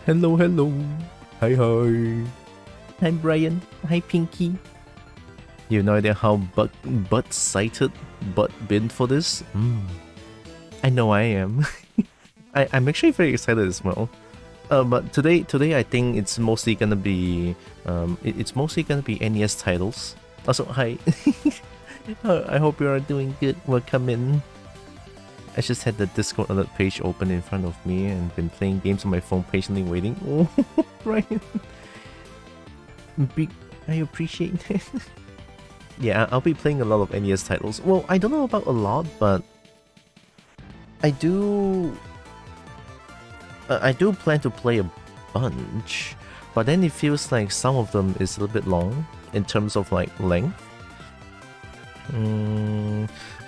Hello, hello. Hi, hi. Hi, Brian. Hi, Pinky. You have no idea how butt-sighted butt been for this? I know I am. I'm actually very excited as well. But today I think it's mostly gonna be it's mostly gonna be NES titles. Also, hi. I hope you are doing good. Welcome in. I just had the Discord alert page open in front of me and been playing games on my phone, patiently waiting. Oh, Brian. I appreciate it. Yeah, I'll be playing a lot of NES titles. Well, I don't know about a lot, but I do plan to play a bunch, but then it feels like some of them is a little bit long in terms of like length.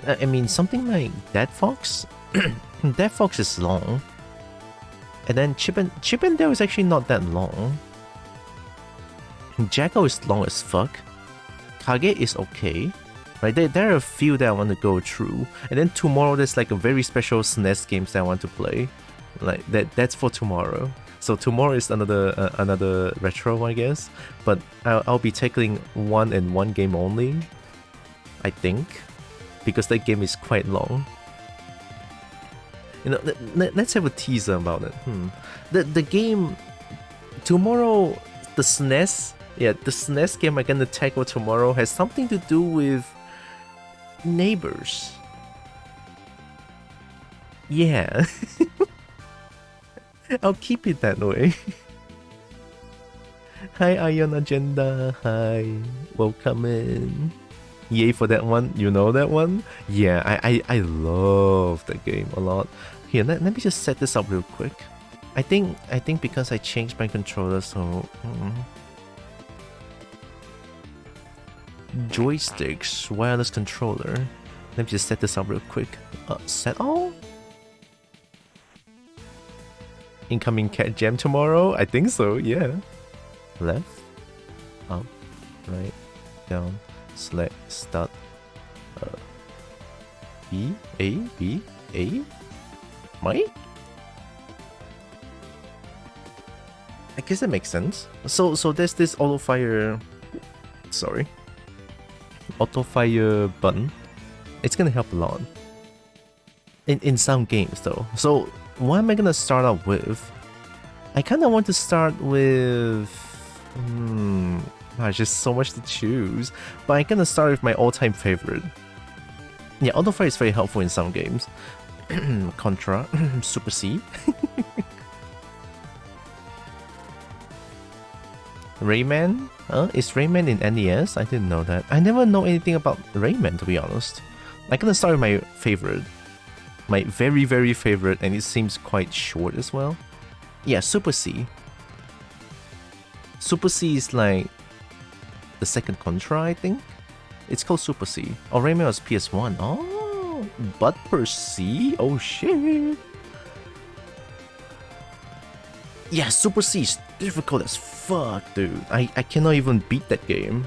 I mean, something like Dead Fox. Dead Fox is long, and then Chip and Dale is actually not that long. Jacko is long as fuck. Kage is okay. Right, there are a few that I want to go through, and then tomorrow there's like a very special SNES games that I want to play. Like that's for tomorrow. So tomorrow is another retro, I guess. But I'll be tackling one and one game only, I think, because that game is quite long. You know, let's have a teaser about it. The game tomorrow, the SNES, the SNES game I'm gonna tackle tomorrow has something to do with neighbors. Yeah. I'll keep it that way. Hi, Ion Agenda. Hi. Welcome in. Yay for that one. You know that one? Yeah, I love that game a lot. Here, let me just set this up real quick. I think because I changed my controller, so joysticks, wireless controller. Let me just set this up real quick. Set all? Incoming cat jam tomorrow? I think so, yeah. Left, up, right, down, select, start. B, A, B, A? My? I guess that makes sense. So there's this auto fire button. It's gonna help a lot. In some games though. So what am I gonna start out with? I kinda want to start with there's just so much to choose. But I'm gonna start with my all-time favorite. Yeah, auto fire is very helpful in some games. Contra, Super C. Rayman? Is Rayman in NES? I didn't know that. I never know anything about Rayman, to be honest. I'm gonna start with my favorite. My very, very favorite, and it seems quite short as well. Yeah, Super C. Super C is like the second Contra, I think. It's called Super C. Oh, Rayman was PS1. Oh, but per C? Oh shit. Yeah, Super C is difficult as fuck, dude. I cannot even beat that game.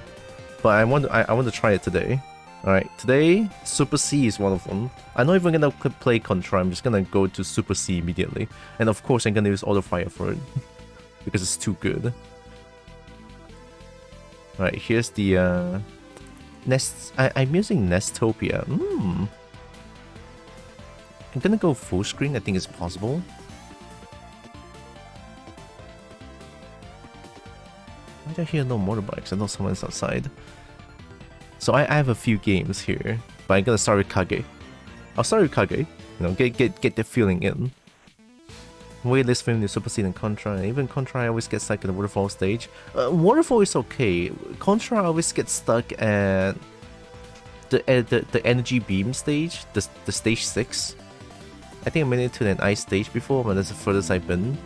But I want to try it today. Alright, today, Super C is one of them. I'm not even gonna play Contra, I'm just gonna go to Super C immediately. And of course I'm gonna use Auto Fire for it. Because it's too good. Alright, here's the Nest. I'm using Nestopia. I'm gonna go full screen, I think it's possible. Why do I hear no motorbikes? I know someone's outside. So I have a few games here, but I'm gonna start with Kage. I'll start with Kage, you know, get the feeling in. Way less familiar with Super C and Contra, and even Contra I always get stuck at the waterfall stage. Waterfall is okay. Contra I always get stuck at the energy beam stage, the stage 6. I think I made it to an ice stage before, but that's the furthest I've been.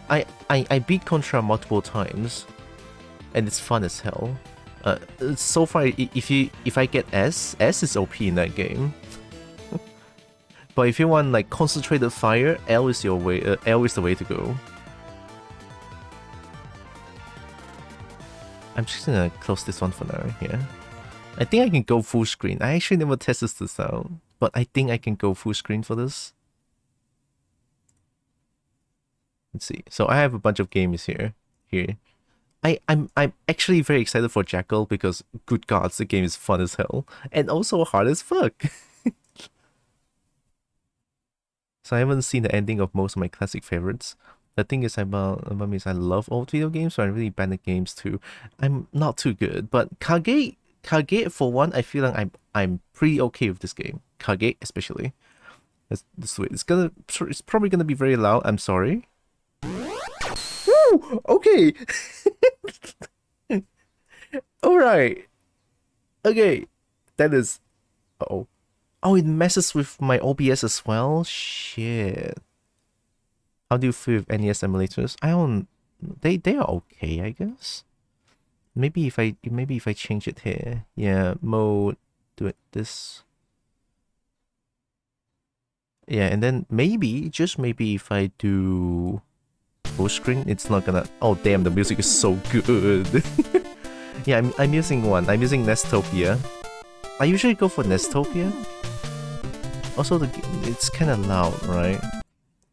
I beat Contra multiple times, and it's fun as hell. So far, if I get S is OP in that game. But if you want like concentrated fire, L is your way. L is the way to go. I'm just gonna close this one for now. Yeah, I think I can go full screen. I actually never tested this out, but I think I can go full screen for this. Let's see. So I have a bunch of games here. I'm actually very excited for Jackal because, good gods, the game is fun as hell and also hard as fuck. So I haven't seen the ending of most of my classic favorites. The thing is about me is I love old video games, so I really ban the games too. I'm not too good, but Kage for one, I feel like I'm pretty okay with this game. Kage especially. That's sweet. It's probably gonna be very loud. I'm sorry. Woo! Okay. All right. Okay. That is. Uh-oh. Oh, it messes with my OBS as well. Shit. How do you feel with NES emulators? I don't. They are okay, I guess. Maybe if I change it here. Yeah, mode. Do it this. Yeah, and then maybe, just maybe, if I do full screen, it's not gonna. Oh damn, the music is so good. Yeah, I'm using one. I'm using Nestopia. I usually go for Nestopia. Also, it's kind of loud, right?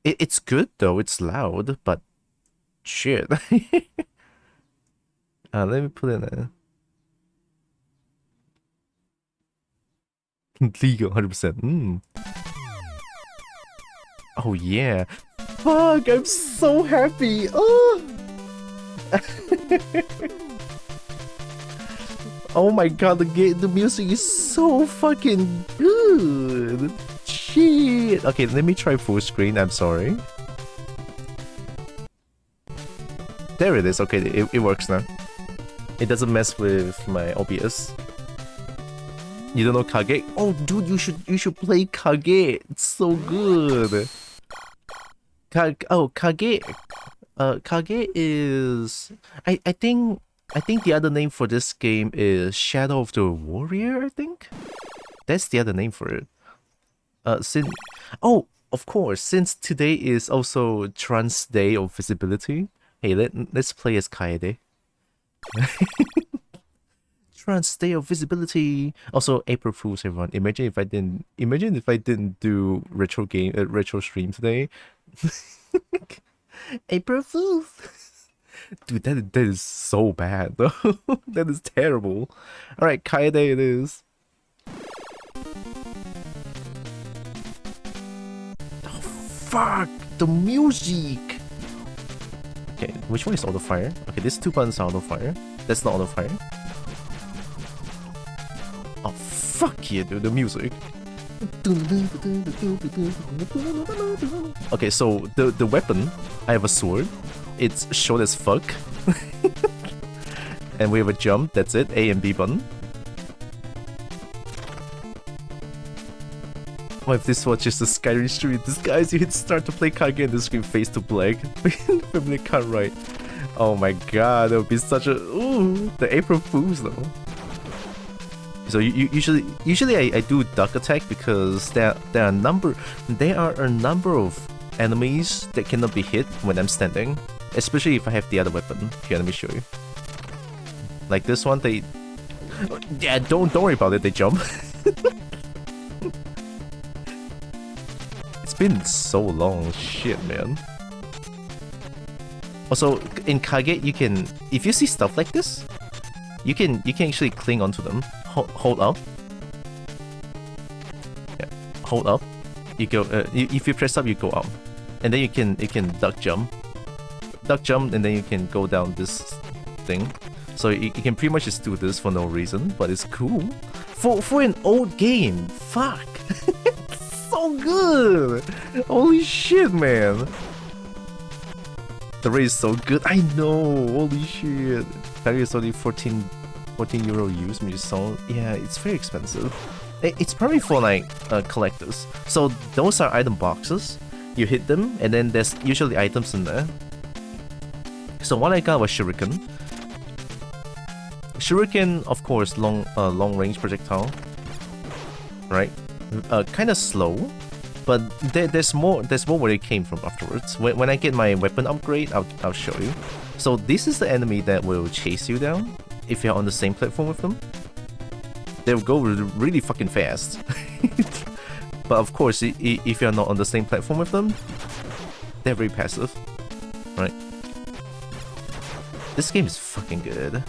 It's good though. It's loud, but shit. Let me put in a legal 100%. Oh yeah. Fuck! I'm so happy. Oh. Oh my god, the music is so fucking good. Shit. Okay, let me try full screen. I'm sorry. There it is. Okay, it works now. It doesn't mess with my OBS. You don't know Kage? Oh, dude, you should play Kage. It's so good. Kage. Kage is. I think the other name for this game is Shadow of the Warrior. I think that's the other name for it. Of course, since today is also Trans Day of Visibility, hey, let's play as Kaede. Trans Day of Visibility. Also, April Fools, everyone. Imagine if I didn't do retro stream today. April Fools. Dude, that is so bad though. That is terrible. All right, Kaede it is. Fuck! The music! Okay, which one is auto fire? Okay, these two buttons are auto fire. That's not auto fire. Oh, fuck yeah, dude, the music. Okay, so the weapon, I have a sword. It's short as fuck. And we have a jump, that's it, A and B button. What if this was just a Skyrim stream? This guys, you hit start to play Kage and the screen fades to black. Family cut right. Oh my god, that would be such a the April Fools though. So usually I do duck attack because there are a number of enemies that cannot be hit when I'm standing, especially if I have the other weapon. Here, let me show you. Like this one, yeah, don't worry about it. They jump. It's been so long, shit, man. Also, in Kage, you can, if you see stuff like this, you can actually cling onto them. Hold up. Yeah, hold up. You go. If you press up, you go up, and then you can duck jump, and then you can go down this thing. So you can pretty much just do this for no reason, but it's cool. For an old game, fuck. So good! Holy shit, man! The rate is so good. I know. Holy shit! That is only 14 euro used, which is so, yeah, it's very expensive. It's probably for like collectors. So those are item boxes. You hit them, and then there's usually items in there. So what I got was Shuriken. Shuriken, of course, long range projectile, right? Kind of slow, but there's more where it came from afterwards. When I get my weapon upgrade, I'll show you. So this is the enemy that will chase you down if you're on the same platform with them. They'll go really fucking fast. But of course, if you're not on the same platform with them, they're very passive. right? This game is fucking good.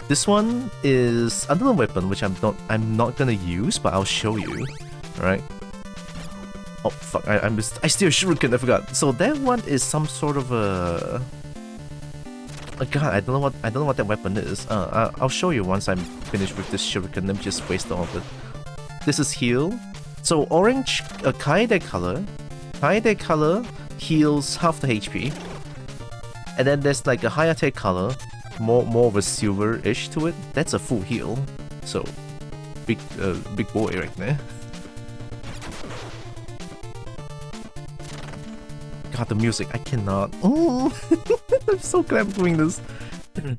This one is another weapon which I'm not gonna use, but I'll show you, right? Oh fuck! I steal shuriken. I forgot. So that one is some sort of a. Oh god, I don't know what that weapon is. I'll show you once I'm finished with this shuriken. Let me just waste all of it. This is heal. So orange, Kage color heals half the HP, and then there's like a high attack color, more of a silver-ish to it. That's a full heal. So big boy right there. God, the music, I cannot. Oh, I'm so glad I'm doing this. And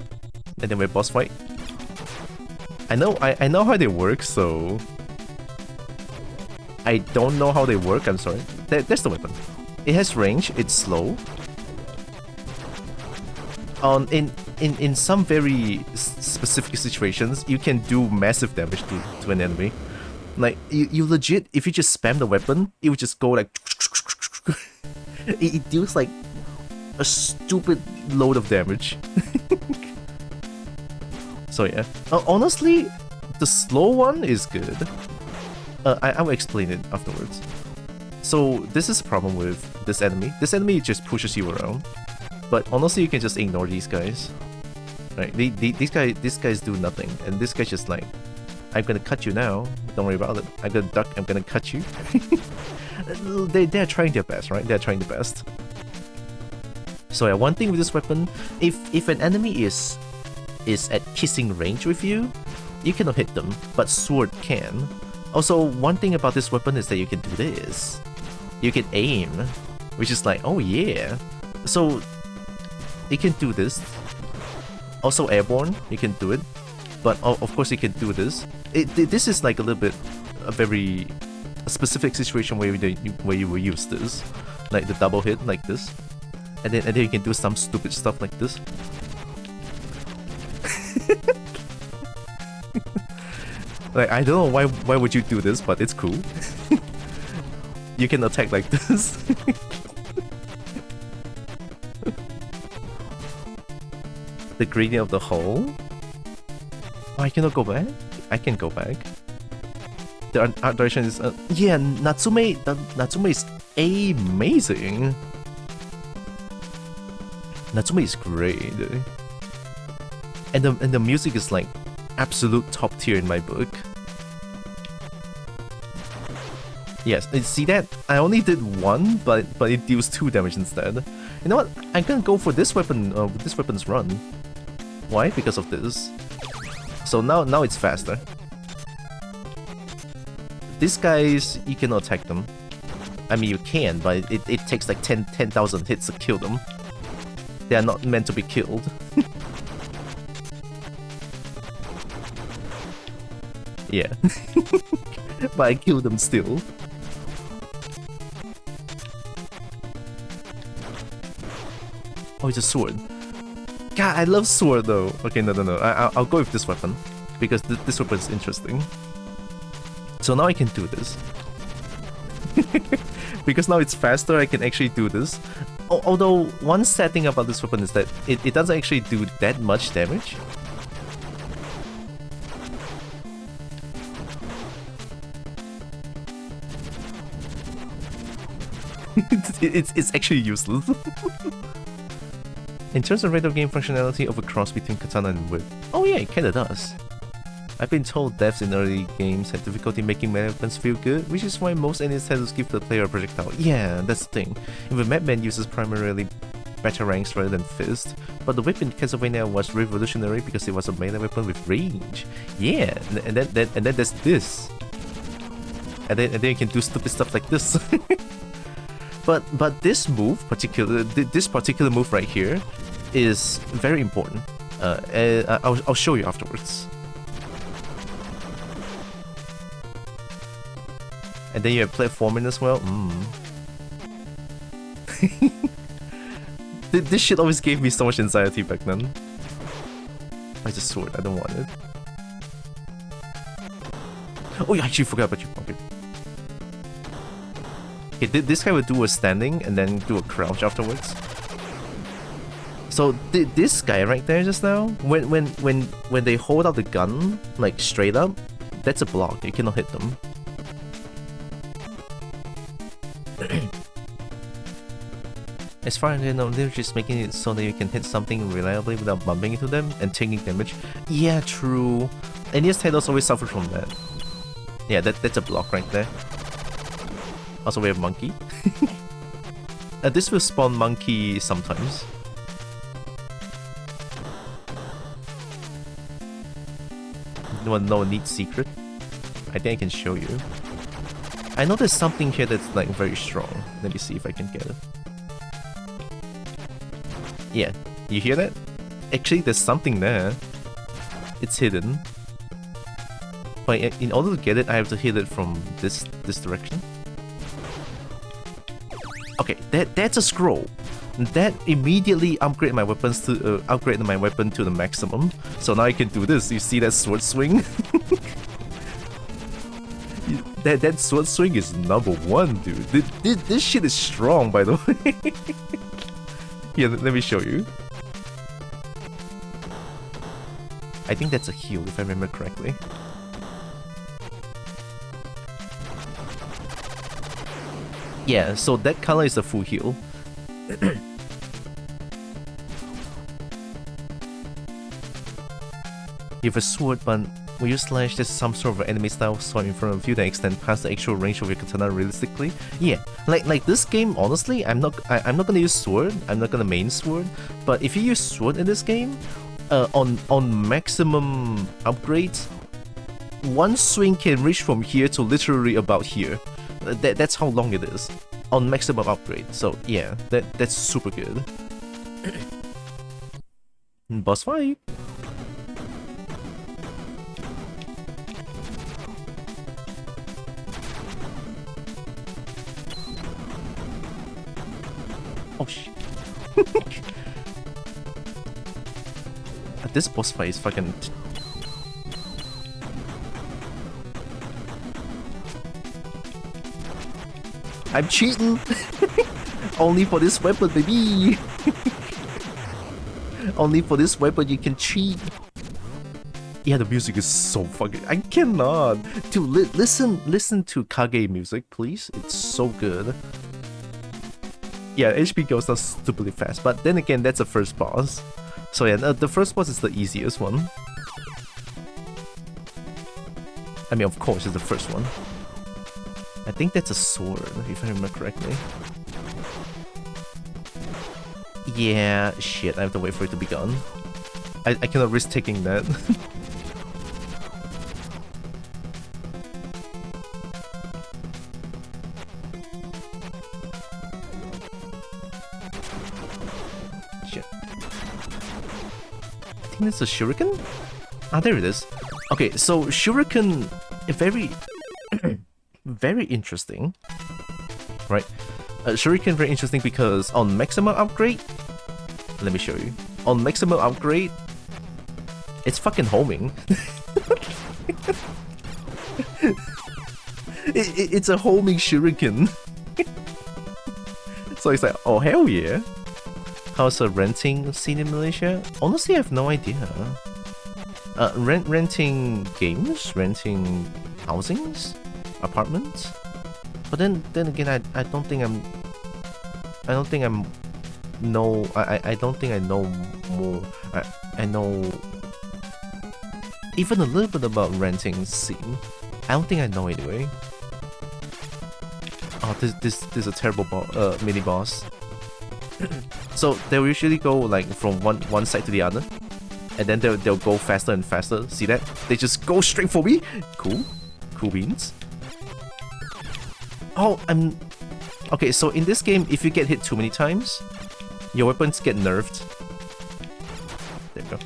then we're boss fight. I know how they work, so I don't know how they work. I'm sorry. That's the weapon. It has range. It's slow. In some very specific situations, you can do massive damage to an enemy. Like you legit, if you just spam the weapon, it would just go like. It deals like a stupid load of damage. So yeah, honestly, the slow one is good. I will explain it afterwards. So this is the problem with this enemy. This enemy just pushes you around, but honestly, you can just ignore these guys. Right? These guys do nothing, and this guy's just like, I'm gonna cut you now. Don't worry about it. I'm gonna duck. I'm gonna cut you. They're trying their best, right? They're trying their best. So yeah, one thing with this weapon, if an enemy is at kissing range with you, you cannot hit them, but sword can. Also, one thing about this weapon is that you can do this. You can aim, which is like, oh yeah. So you can do this. Also airborne, you can do it. But of course you can do this. This is like a little bit a specific situation where you will use this, like the double hit like this, and then you can do some stupid stuff like this. Like I don't know why would you do this, but it's cool. You can attack like this. The gradient of the hole. Oh, I cannot go back. I can go back. The art direction is yeah, Natsume. Natsume is amazing. Natsume is great, and the music is like absolute top tier in my book. Yes, see that? I only did one, but it deals 2 damage instead. You know what? I'm gonna go for this weapon. This weapon's run. Why? Because of this. So now it's faster. These guys, you cannot attack them. I mean, you can, but it takes like 10,000 hits to kill them. They are not meant to be killed. Yeah. But I kill them still. Oh, it's a sword. God, I love sword though. Okay, no. I'll go with this weapon. Because this weapon is interesting. So now I can do this. Because now it's faster, I can actually do this. Although, one sad thing about this weapon is that it doesn't actually do that much damage. it's actually useless. In terms of rate of game functionality of a cross between katana and whip, oh yeah, it kinda does. I've been told devs in early games had difficulty making melee weapons feel good, which is why most NES titles give the player a projectile. Yeah, that's the thing. If a Madman uses primarily batarangs rather than fist, but the whip in Castlevania was revolutionary because it was a melee weapon with range. Yeah, and then there's this. And then you can do stupid stuff like this. But this move, this particular move right here, is very important. I'll show you afterwards. And then you have platforming as well. This shit always gave me so much anxiety back then. I just sword. I don't want it. Oh, I actually forgot about you. Okay. Okay, this guy would do a standing and then do a crouch afterwards. So this guy right there just now, when they hold out the gun like straight up, that's a block. You cannot hit them. As far as I know, they're just making it so that you can hit something reliably without bumping into them and taking damage. Yeah, true. NES titles always suffer from that. Yeah, that's a block right there. Also, we have monkey. This will spawn monkey sometimes. You want to know a neat secret? I think I can show you. I know there's something here that's like very strong. Let me see if I can get it. Yeah, you hear that? Actually, there's something there. It's hidden. But in order to get it, I have to hit it from this direction. Okay, that's a scroll. That immediately upgraded my weapons to upgraded my weapon to the maximum. So now I can do this. You see that sword swing? that sword swing is #1, dude. This shit is strong, by the way. Here, let me show you. I think that's a heal, if I remember correctly. Yeah, so that color is a full heal. You have a sword, but when you slash, there's some sort of enemy style sword in front of you that extend past the actual range of your katana realistically. Yeah, like this game, honestly, I'm not gonna use sword. I'm not gonna main sword. But if you use sword in this game, on maximum upgrades, one swing can reach from here to literally about here. That's how long it is on maximum upgrade. So yeah, that's super good. Boss fight. Oh shit. This boss fight is fucking... I'm cheating! Only for this weapon, baby! Only for this weapon you can cheat! Yeah, the music is so fucking... I cannot! Dude, listen to Kage music, please. It's so good. Yeah, HP goes down stupidly fast, but then again, that's the first boss. So yeah, the first boss is the easiest one. I mean, of course, it's the first one. I think that's a sword, if I remember correctly. Yeah, shit, I have to wait for it to be gone. I cannot risk taking that. Shit. I think it's a shuriken? Ah, there it is. Okay, so shuriken, very... very interesting, right? Shuriken very interesting because on maximum upgrade, let me show you. On maximum upgrade, it's fucking homing. It's a homing shuriken. So it's like, oh hell yeah. How's a renting scene in Malaysia? Honestly, I have no idea. Renting games, renting housings, apartments. But then again, I don't think I know more. I know even a little bit about renting scene. I don't think I know anyway. Oh, this is a terrible mini boss. So they'll usually go like from one side to the other, and then they'll go faster and faster. See that? They just go straight for me. Cool beans. Oh, okay. So in this game, if you get hit too many times, your weapons get nerfed. There we go.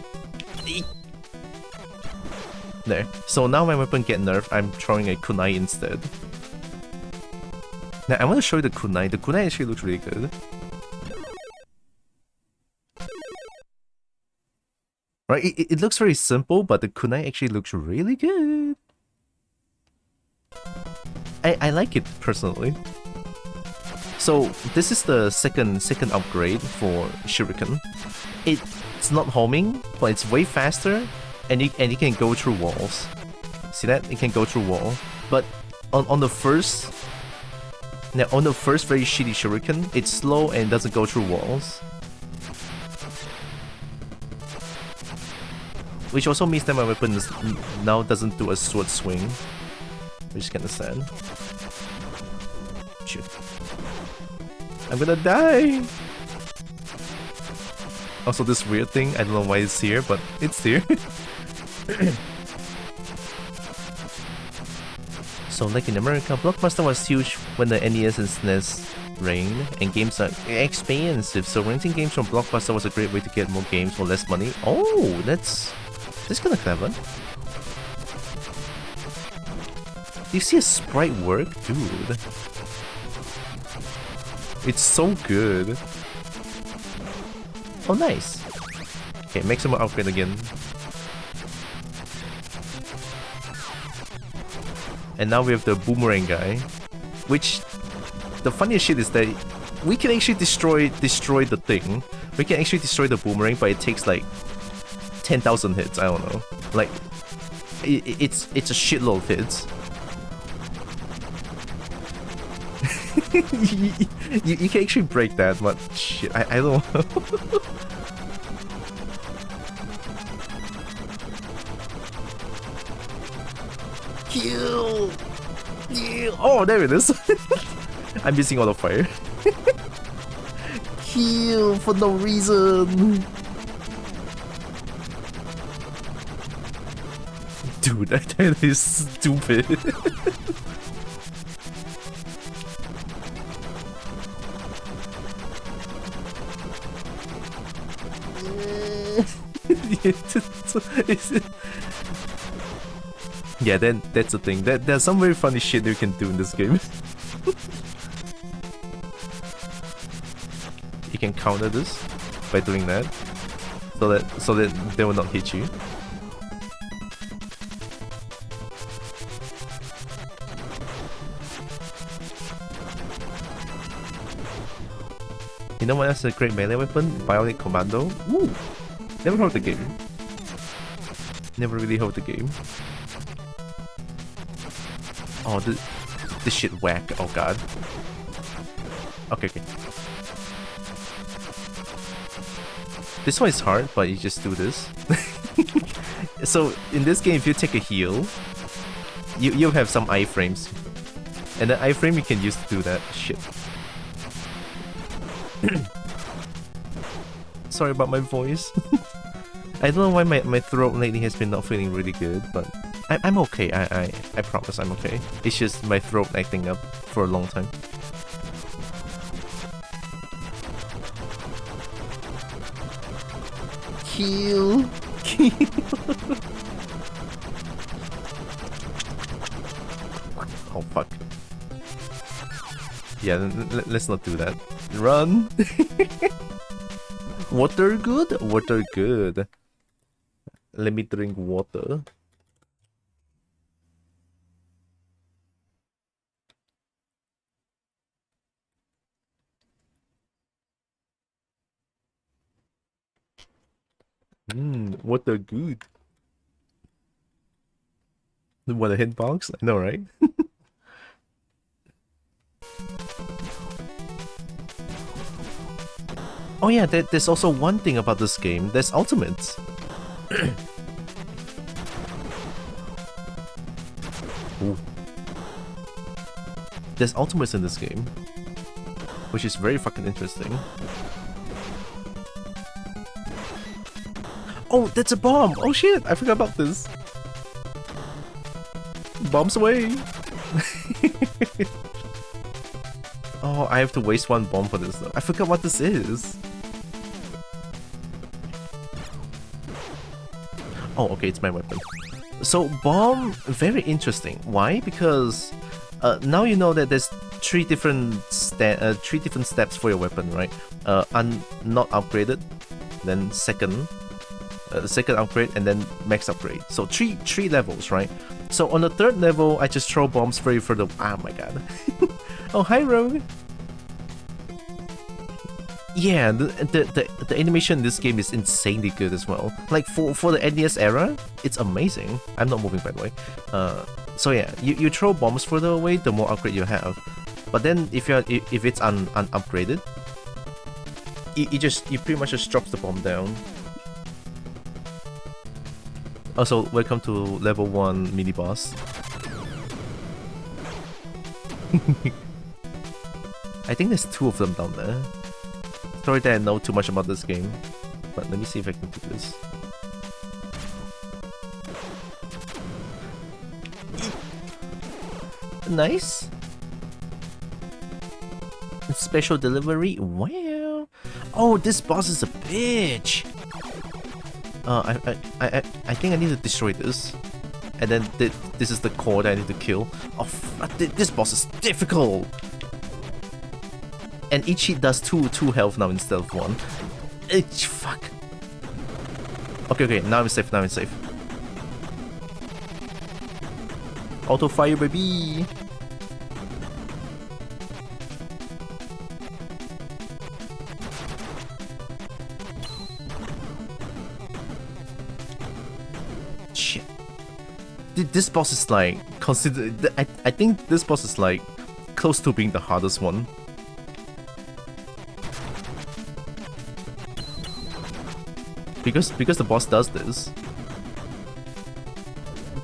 There. So now my weapon get nerfed. I'm throwing a kunai instead. Now I want to show you the kunai. The kunai actually looks really good. Right? It looks very simple, but the kunai actually looks really good. I like it personally. So this is the second upgrade for Shuriken. It's not homing, but it's way faster, and it can go through walls. See that? It can go through wall. But on the first very shitty Shuriken, it's slow and doesn't go through walls. Which also means that my weapon now doesn't do a sword swing, which is kinda sad. Shit. I'm gonna die! Also this weird thing, I don't know why it's here, but it's here. So like in America, Blockbuster was huge when the NES and SNES reigned, and games are expensive, so renting games from Blockbuster was a great way to get more games for less money. Oh, that's kinda clever. Do you see a sprite work? Dude. It's so good. Oh, nice. Okay, maximum upgrade again. And now we have the boomerang guy, which the funniest shit is that we can actually destroy the thing. We can actually destroy the boomerang, but it takes like 10,000 hits. I don't know. Like it's a shitload of hits. you can actually break that, but shit, I don't know. Kill! Yeah. Oh, there it is. I'm missing all the fire. Kill for no reason. Dude, that is stupid. Yeah, then that's the thing. There's some very funny shit you can do in this game. You can counter this by doing that, so that they will not hit you. You know what else is a great melee weapon? Bionic Commando. Ooh, never heard of the game. Never really heard of the game. Oh, this shit whack. Oh god. Okay. This one is hard, but you just do this. So in this game, if you take a heal, you have some iframes, and the iframe you can use to do that shit. Sorry about my voice. I don't know why my throat lately has been not feeling really good, but I'm okay. I promise I'm okay. It's just my throat acting up for a long time. Kill! Oh fuck. Yeah, let's not do that. Run! Water good? Water good. Let me drink water. Water good. What a hitbox? I know, right? Oh yeah, there's also one thing about this game. There's ultimates. Ooh. There's ultimates in this game, which is very fucking interesting. Oh, that's a bomb! Oh shit, I forgot about this. Bombs away! Oh, I have to waste one bomb for this though. I forgot what this is. Oh, okay, it's my weapon. So bomb, very interesting. Why? Because now you know that there's three different steps for your weapon, right? Not upgraded, then the second upgrade, and then max upgrade. So three levels, right? So on the third level, I just throw bombs very further. Oh my god. Oh, hi Rogue. Yeah, the animation in this game is insanely good as well. Like for the NES era, it's amazing. I'm not moving, by the way. So yeah, you throw bombs further away, the more upgrade you have. But then if it's unupgraded, you pretty much just drops the bomb down. Also, welcome to level 1 mini boss. I think there's 2 of them down there. Sorry that I know too much about this game, but let me see if I can do this. Nice. Special delivery. Wow. Oh, this boss is a bitch. I think I need to destroy this, and then this is the core that I need to kill. Oh, this boss is difficult. And each hit does 2 health now instead of 1. Fuck. Okay, now I'm safe, Auto fire, baby! Shit. This boss is like, I think this boss is like close to being the hardest one. Because the boss does this.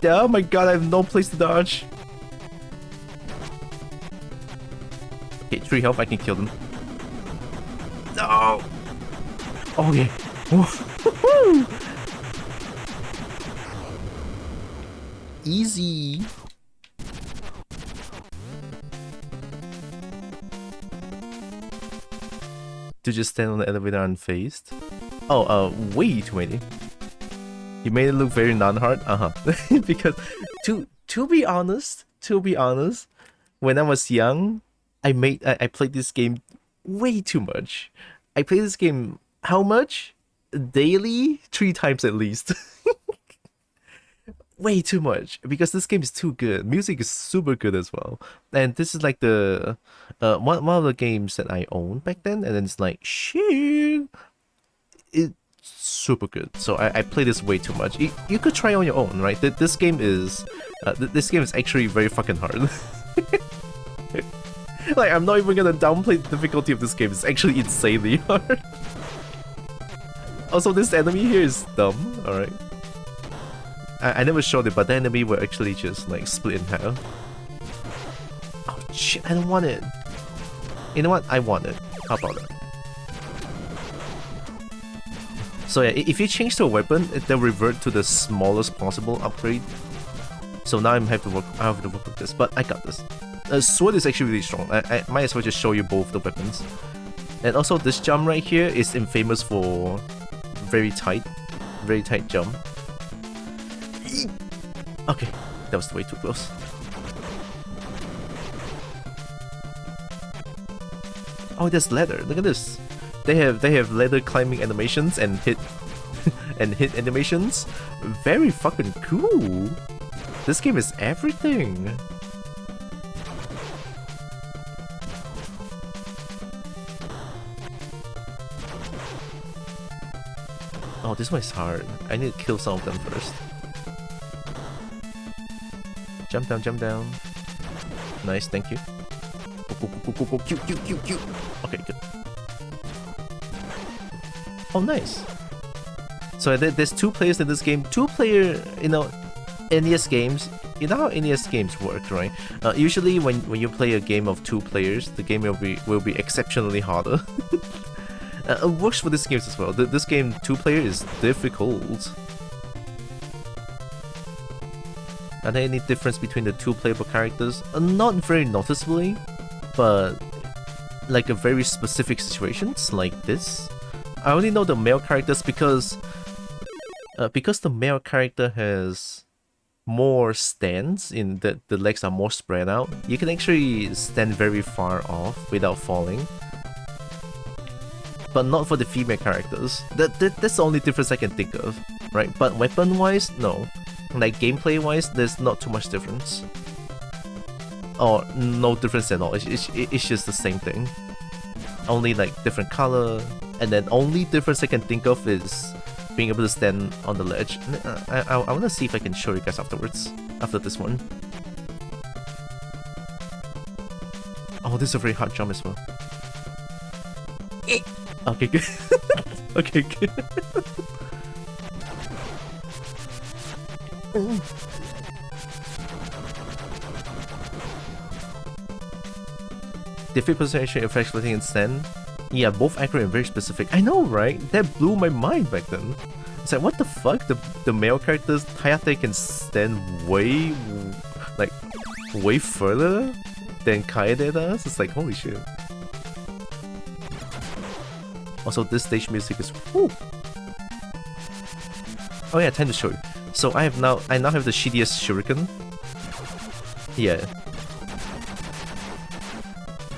Oh my god, I have no place to dodge. Okay, 3 health, I can kill them. No! Oh yeah. Easy. To just stand on the elevator unfazed. Oh, way too many. You made it look very non-hard. Because to be honest, when I was young, I played this game way too much. I played this game how much? Daily? 3 times at least. Way too much, because this game is too good. Music is super good as well, and this is like the one of the games that I owned back then, and then it's like shit. It's super good, so I play this way too much. You could try on your own, right? This game is actually very fucking hard. Like, I'm not even gonna downplay the difficulty of this game. It's actually insanely hard. Also, this enemy here is dumb. All right, I never showed it, but the enemy were actually just like split in half. Oh shit! I don't want it. You know what? I want it. How about that? So yeah, if you change to a weapon, they'll revert to the smallest possible upgrade. So now I have to work with this, but I got this. Sword is actually really strong. I might as well just show you both the weapons. And also this jump right here is infamous for very tight jump. Okay, that was way too close. Oh, there's ladder. Look at this. They have ladder climbing animations and hit animations. Very fucking cool. This game is everything. Oh, this one is hard. I need to kill some of them first. Jump down. Nice, thank you. Go. Q. Okay, good. Oh, nice. So there's 2 players in this game. 2-player, NES games. You know how NES games work, right? Usually when you play a game of 2 players, the game will be exceptionally harder. It works for these games as well. This game 2-player is difficult. Are there any difference between the 2 playable characters? Not very noticeably, but like a very specific situations like this. I only know the male characters because the male character has more stands in that the legs are more spread out. You can actually stand very far off without falling. But not for the female characters. That's the only difference I can think of, right? But weapon-wise, no. Like gameplay-wise, there's not too much difference. Or no difference at all. It's just the same thing. only like different color, and then only difference I can think of is being able to stand on the ledge. I want to see if I can show you guys afterwards, after this one. Oh, this is a very hard jump as well. Okay, good. Okay, good. Different position effects letting it stand. Yeah, both accurate and very specific. I know, right? That blew my mind back then. It's like, what the fuck? The male characters, Hayate can stand way, like, way further than Kage does? It's like, holy shit. Also, this stage music is woo. Oh yeah, time to show you. So I now have the shittiest shuriken. Yeah.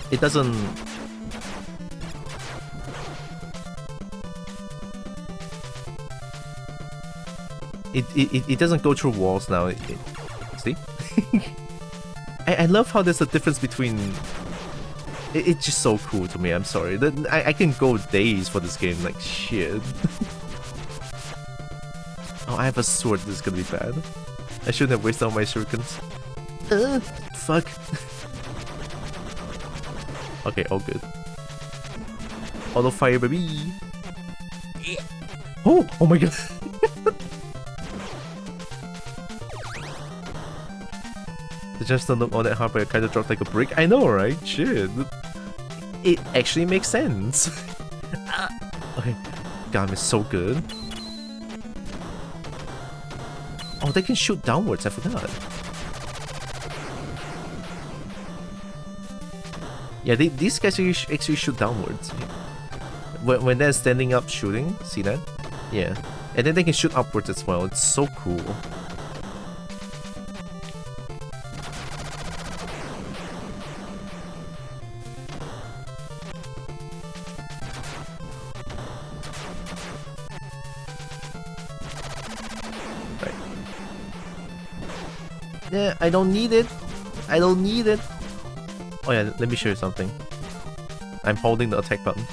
It doesn't. It doesn't go through walls now. See? I love how there's a difference between. It's just so cool to me. I'm sorry. I can go days for this game. Like shit. Oh, I have a sword. This is gonna be bad. I shouldn't have wasted all my shurikens. Fuck. Okay, all good. Auto fire, baby. Oh my god. The just don't look all that hard, but it kind of dropped like a brick. I know, right? Shit. It actually makes sense. Okay. God, it's so good. Oh, they can shoot downwards. I forgot. Yeah, these guys actually shoot downwards. When they're standing up shooting, see that? Yeah. And then they can shoot upwards as well. It's so cool. Right. Yeah, I don't need it. I don't need it. Oh yeah, let me show you something. I'm holding the attack button.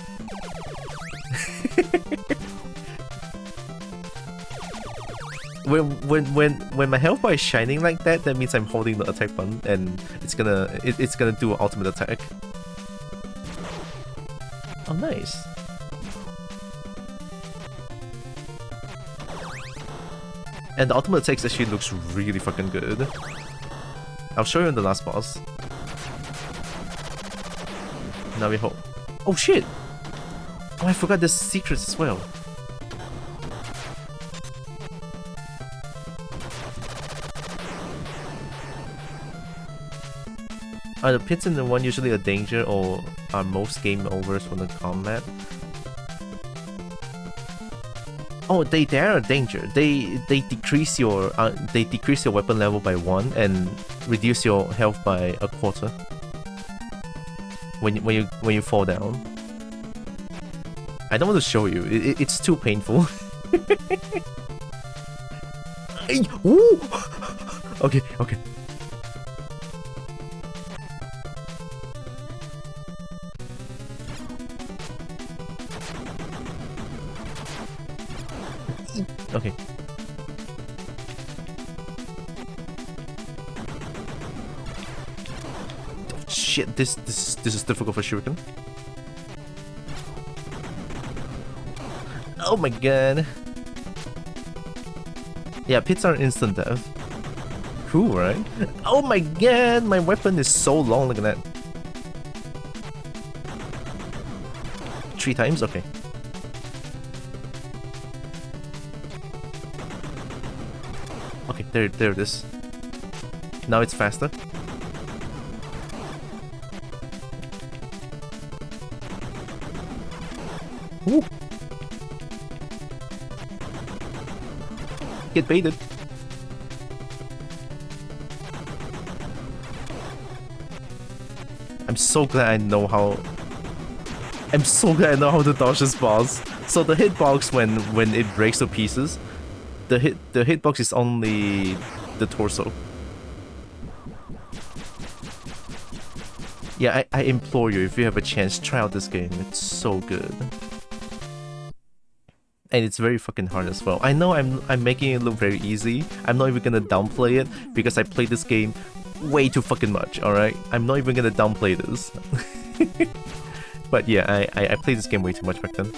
when my health bar is shining like that, that means I'm holding the attack button and it's gonna do an ultimate attack. Oh nice. And the ultimate attack actually looks really fucking good. I'll show you in the last boss. Now we hope. Oh shit! Oh, I forgot the secrets as well. Are the pits in the one usually a danger, or are most game overs from the combat? Oh, they are a danger. They decrease your weapon level by 1 and reduce your health by a quarter. When you fall down. I don't want to show you. It's too painful. Ooh! Okay. Okay. Shit, this is difficult for shuriken. Oh my god. Yeah, pits are instant death. Cool, right? Oh my god, my weapon is so long, look at that. 3 times? Okay. Okay, there it is. Now it's faster. Ooh. Get baited. I'm so glad I know how to dodge this boss. So the hitbox when it breaks to pieces, the hitbox is only the torso. Yeah, I implore you, if you have a chance, try out this game. It's so good. And it's very fucking hard as well. I know I'm making it look very easy. I'm not even gonna downplay it because I played this game way too fucking much, alright? I'm not even gonna downplay this. But yeah, I played this game way too much back then.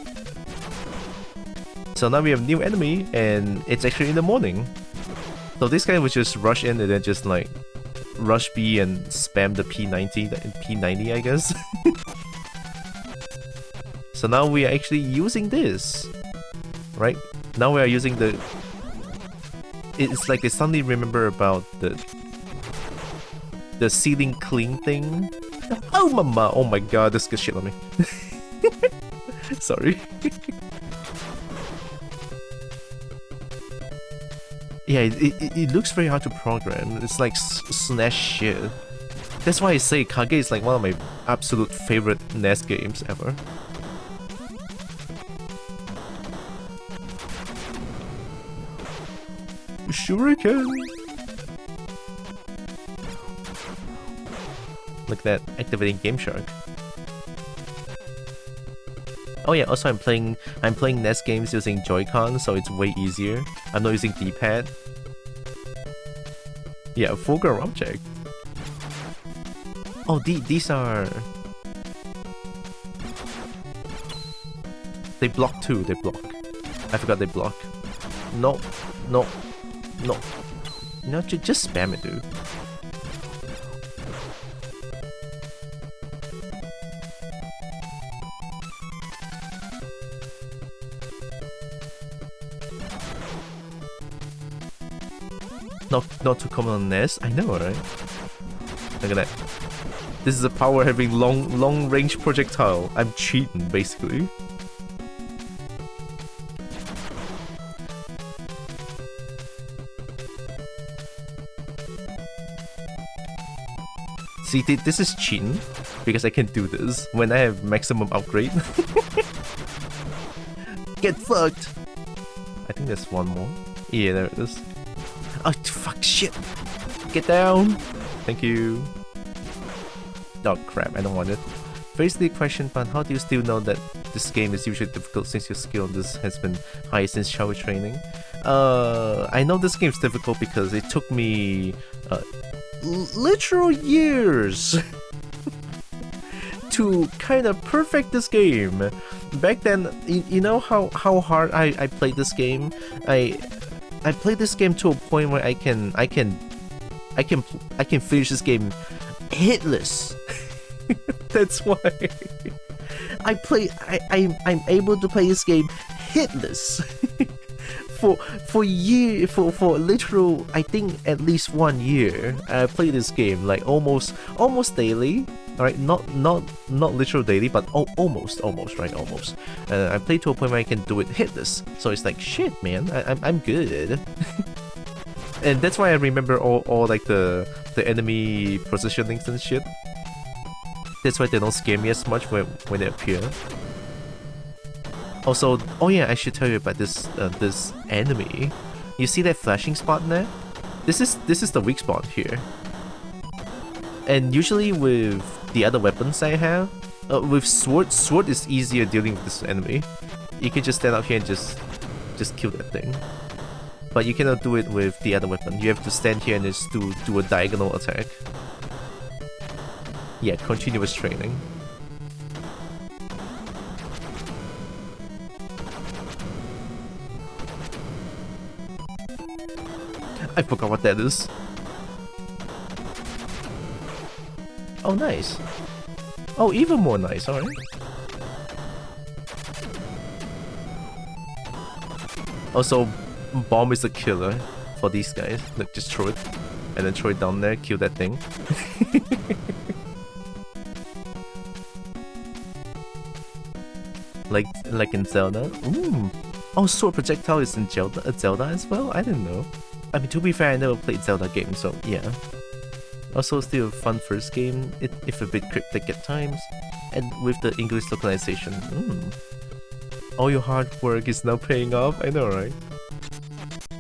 So now we have new enemy, and it's actually in the morning. So this guy would just rush in and then just like rush B and spam the P90 I guess. So now we are actually using this. Right? Now we are using the... It's like I suddenly remember about the ceiling clean thing. Oh mama! Oh my god, this gets shit on me. Sorry. Yeah, it looks very hard to program. It's like SNES shit. That's why I say Kage is like one of my absolute favorite NES games ever. Shuriken! Look at that, activating Game Shark. Oh yeah, also I'm playing NES games using Joy-Con, so it's way easier. I'm not using D-pad. Yeah, foreground object. Oh, these are... They block too, they block. I forgot they block. No, no, no. No, just spam it, dude. Not too common on NES. I know, right? Look at that. This is a power having long range projectile. I'm cheating, basically. See, this is cheating because I can do this when I have maximum upgrade. Get fucked. I think there's one more. Yeah, there it is. Oh, fuck, shit. Get down. Thank you. Oh, crap, I don't want it. Very silly question, but how do you still know that this game is usually difficult since your skill on this has been high since childhood training? I know this game is difficult because it took me literal years to kind of perfect this game. Back then, you know how hard I played this game? I played this game to a point where I can finish this game hitless. That's why I'm able to play this game hitless. for literal, I think at least 1 year. I played this game like almost daily. Alright, not literal daily, but almost, right, almost. I played to a point where I can do it hitless. So it's like, shit, man, I'm good. And that's why I remember all like the enemy positionings and shit. That's why they don't scare me as much when they appear. Also, oh yeah, I should tell you about this this enemy. You see that flashing spot there? This is the weak spot here. And usually with the other weapons I have, with sword is easier dealing with this enemy. You can just stand up here and just kill that thing. But you cannot do it with the other weapon. You have to stand here and just do a diagonal attack. Yeah, continuous training. I forgot what that is. Oh, nice. Oh, even more nice, alright. Also, bomb is a killer for these guys. Look, just throw it. And then throw it down there, kill that thing. like in Zelda. Ooh. Oh, sword projectile is in Zelda as well? I didn't know. I mean, to be fair, I never played Zelda games, so yeah. Also, still a fun first game, if a bit cryptic at times, and with the English localization. All your hard work is now paying off. I know, right?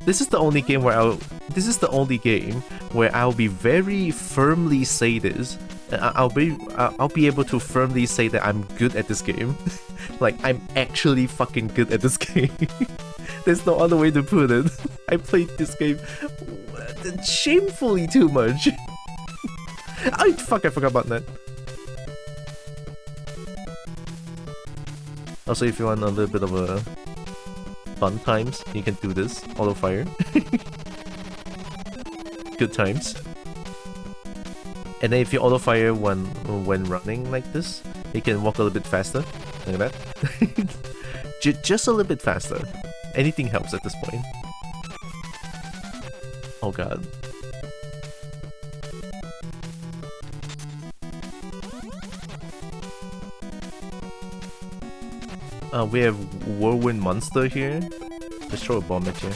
This is the only game where I'll be very firmly say this. I'll be able to firmly say that I'm good at this game. Like, I'm actually fucking good at this game. There's no other way to put it. I played this game shamefully too much. I forgot about that. Also, if you want a little bit of a fun times, you can do this. Auto fire. Good times. And then if you auto fire when running like this, you can walk a little bit faster. Look at that. Just a little bit faster. Anything helps at this point. Oh god. We have Whirlwind Monster here. Just throw a bomb at you.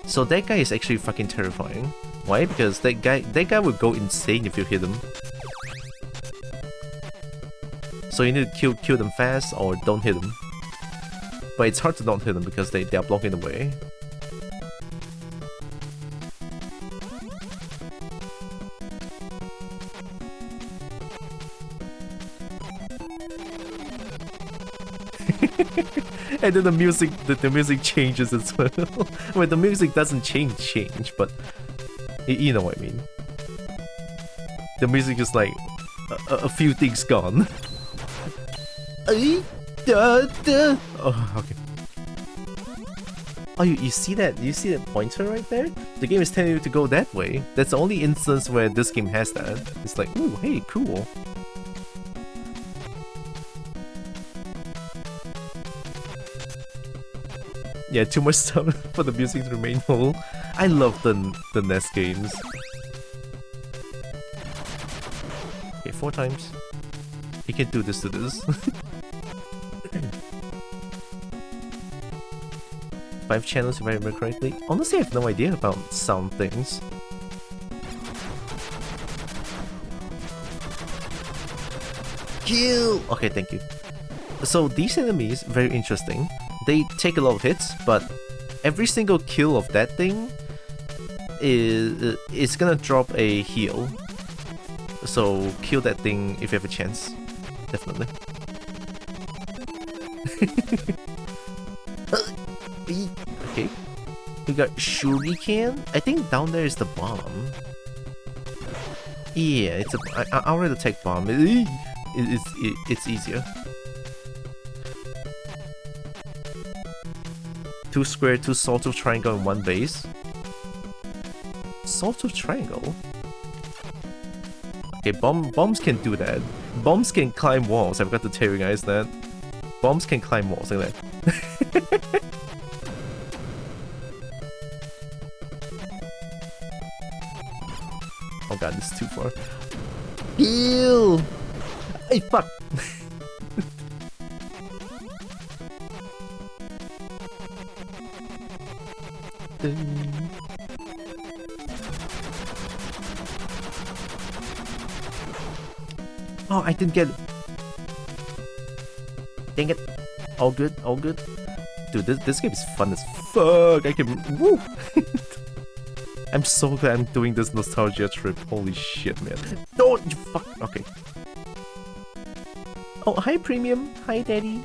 So that guy is actually fucking terrifying. Why? Because that guy would go insane if you hit him. So you need to kill them fast or don't hit them. But it's hard to not hit them because they are blocking the way. And then the music changes as well. Well, the music doesn't change, but you know what I mean. The music is like a few things gone. Oh, okay. Oh, you see that? You see that pointer right there? The game is telling you to go that way. That's the only instance where this game has that. It's like, ooh, hey, cool. Yeah, too much stuff for the music to remain whole. I love the NES games. Okay, 4 times. You can do this to this. 5 channels if I remember correctly. Honestly, I have no idea about sound things. Kill! Okay, thank you. So these enemies, very interesting. They take a lot of hits, but every single kill of that thing is gonna drop a heal. So kill that thing if you have a chance. Definitely. Okay. We got Shuriken. I think down there is the bomb. Yeah, it's a. I'll rather take bomb. It's easier. 2 square, 2 sawtooth triangle, and 1 base. Sawtooth triangle? Okay, bombs can do that. Bombs can climb walls. I forgot to tell you guys that. Bombs can climb walls like that. Oh god, this is too far. Ew! Hey, fuck! Oh, I didn't get it. Dang it. All good, all good. Dude, this game is fun as fuck. I can... Woo! I'm so glad I'm doing this nostalgia trip. Holy shit, man. Don't you fuck... Okay. Oh, hi, Premium. Hi, Daddy.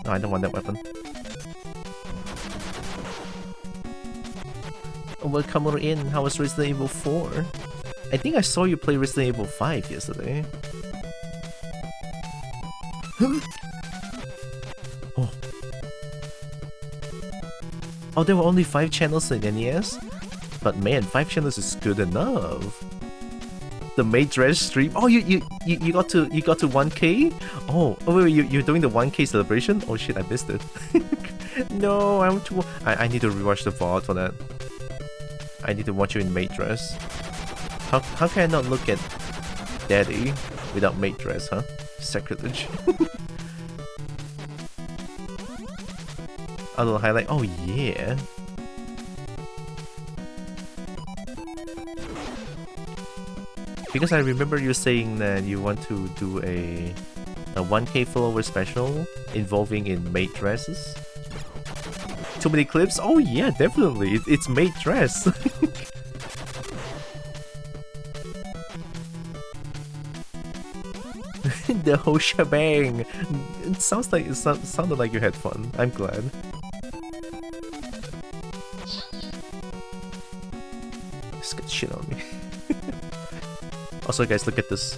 Oh, I don't want that weapon. Welcome on in. How was Resident Evil 4? I think I saw you play Resident Evil 5 yesterday. Oh. Oh, there were only 5 channels in NES? But man, 5 channels is good enough. The Maid Dress stream. Oh, you got to 1K? Oh, wait, you're doing the 1K celebration? Oh shit, I missed it. No, I need to rewatch the VOD for that. I need to watch you in maid dress. How can I not look at Daddy without maid dress, huh? Sacrilege. A little highlight. Oh yeah. Because I remember you saying that you want to do a 1K follower special involving in maid dresses. Too many clips? Oh yeah, definitely. It's maid dress. The whole shebang. It sounded like you had fun. I'm glad. Just get shit on me. Also, guys, look at this.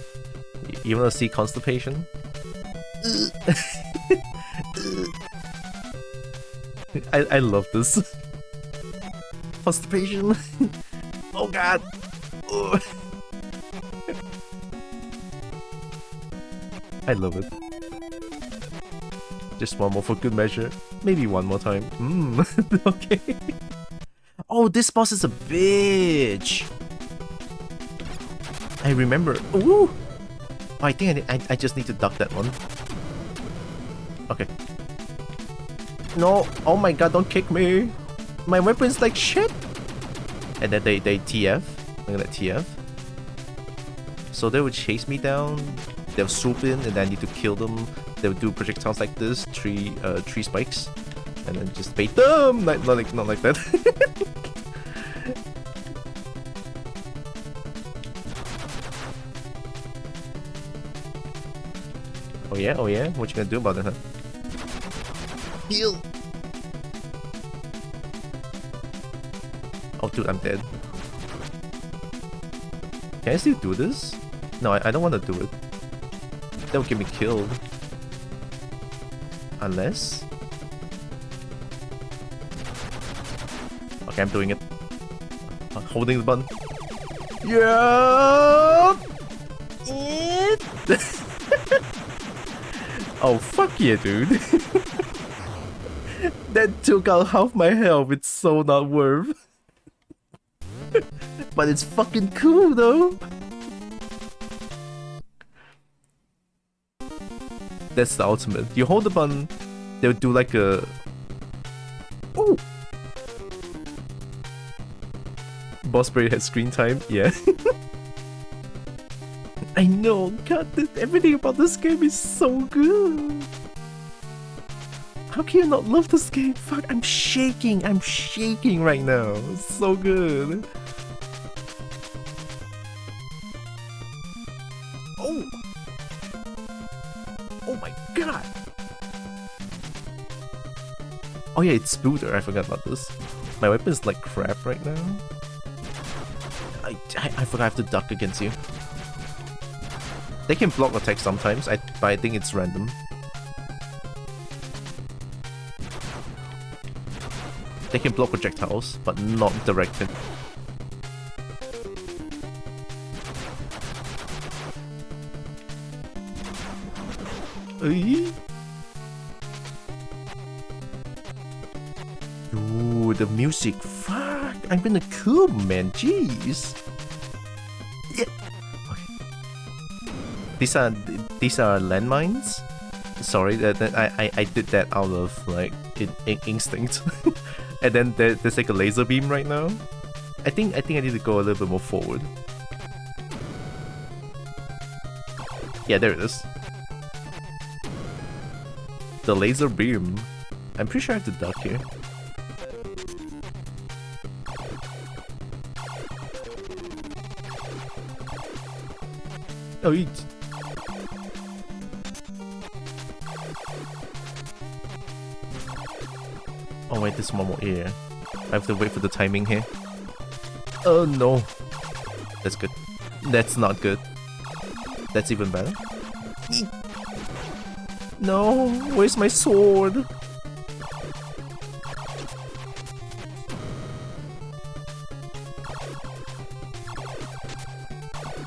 You wanna see constipation? I love this. Constipation. Oh god. I love it. Just one more for good measure. Maybe one more time. Okay. Oh, this boss is a bitch. I remember. Ooh. Oh, I think I just need to duck that one. Okay. No. Oh my god, don't kick me. My weapon's like shit. And then they TF. Look at that TF. So they would chase me down. They'll swoop in, and then I need to kill them. They'll do projectiles like this, three spikes, and then just bait them. Not like that. Oh yeah. What you gonna do about it, huh? Heal. Oh dude, I'm dead. Can I still do this? No, I don't want to do it. They'll get me killed. Unless... Okay, I'm doing it. Holding the button. Yeah! Oh, fuck yeah, dude. That took out half my health. It's so not worth. But it's fucking cool, though. That's the ultimate. You hold the button, they'll do like a... Ooh! Boss Brain has screen time? Yeah. I know, god, everything about this game is so good. How can you not love this game? Fuck, I'm shaking right now. It's so good. Oh! Oh my god! Oh yeah, it's Spooder, I forgot about this. My weapon's like crap right now. I forgot I have to duck against you. They can block attacks sometimes, but I think it's random. They can block projectiles, but not directed. Ooh, the music. Fuck, I'm gonna kill, man. Jeez. Yeah. Okay. These are landmines. Sorry, I did that out of like instinct. And then there's like a laser beam right now. I think I need to go a little bit more forward. Yeah, there it is. The laser beam. I'm pretty sure I have to duck here. Oh, eat. Oh wait, there's one more here. I have to wait for the timing here. Oh no. That's good. That's not good. That's even better. No, where's my sword?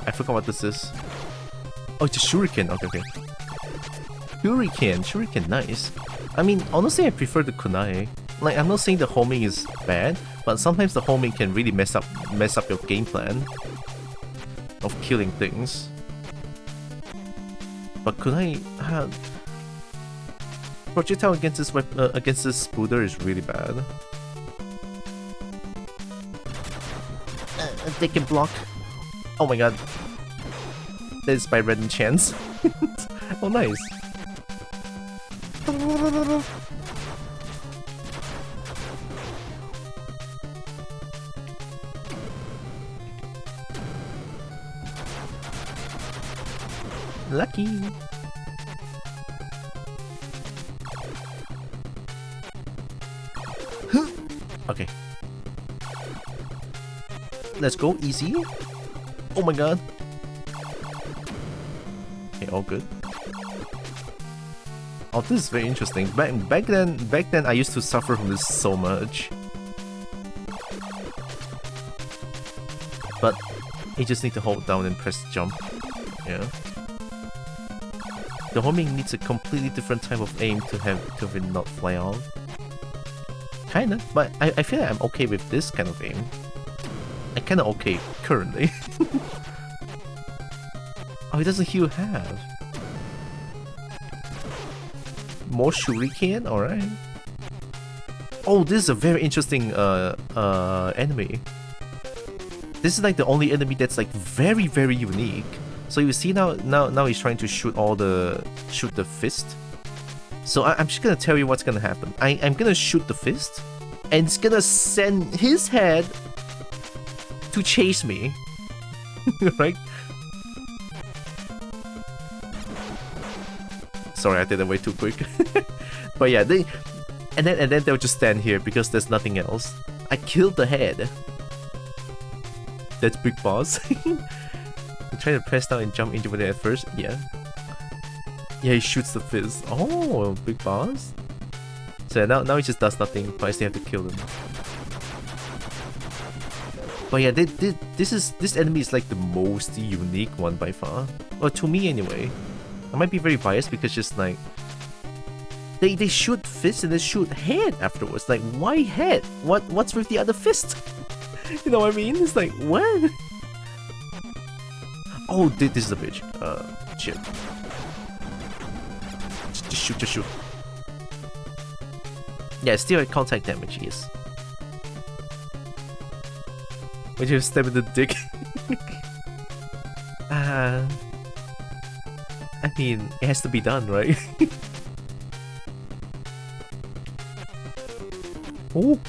I forgot what this is. Oh, it's a shuriken. Okay. Shuriken, nice. I mean, honestly, I prefer the kunai. Like, I'm not saying the homing is bad, but sometimes the homing can really mess up your game plan of killing things. But kunai, projectile against this spooder is really bad. They can block. Oh my god. That is by random chance. Oh nice. Lucky. let's go, easy. Oh my god. Okay, all good. Oh, this is very interesting. Back then I used to suffer from this so much. But you just need to hold down and press jump. Yeah. The homing needs a completely different type of aim to have it not fly off. Kinda, but I feel like I'm okay with this kind of aim. I'm kinda okay currently. Oh, he doesn't heal half. More shuriken? Alright. Oh, this is a very interesting enemy. This is like the only enemy that's like very, very unique. So you see now he's trying to shoot the fist. So I'm just gonna tell you what's gonna happen. I'm gonna shoot the fist, and it's gonna send his head to chase me. Right? Sorry, I did it way too quick. But yeah, and then they'll just stand here because there's nothing else. I killed the head. That's big boss. I'm trying to press down and jump into it at first. Yeah. Yeah, he shoots the fist. Oh, big boss. So now he just does nothing, but I still have to kill him. But yeah, this enemy is like the most unique one by far. Well, to me anyway. I might be very biased because just like they shoot fist and they shoot head afterwards. Like, why head? What's with the other fist? You know what I mean? It's like, what? Oh, this is a bitch. Shit. Just shoot. Yeah, still at contact damage, yes. When you stab in the dick. I mean, it has to be done, right? Oh.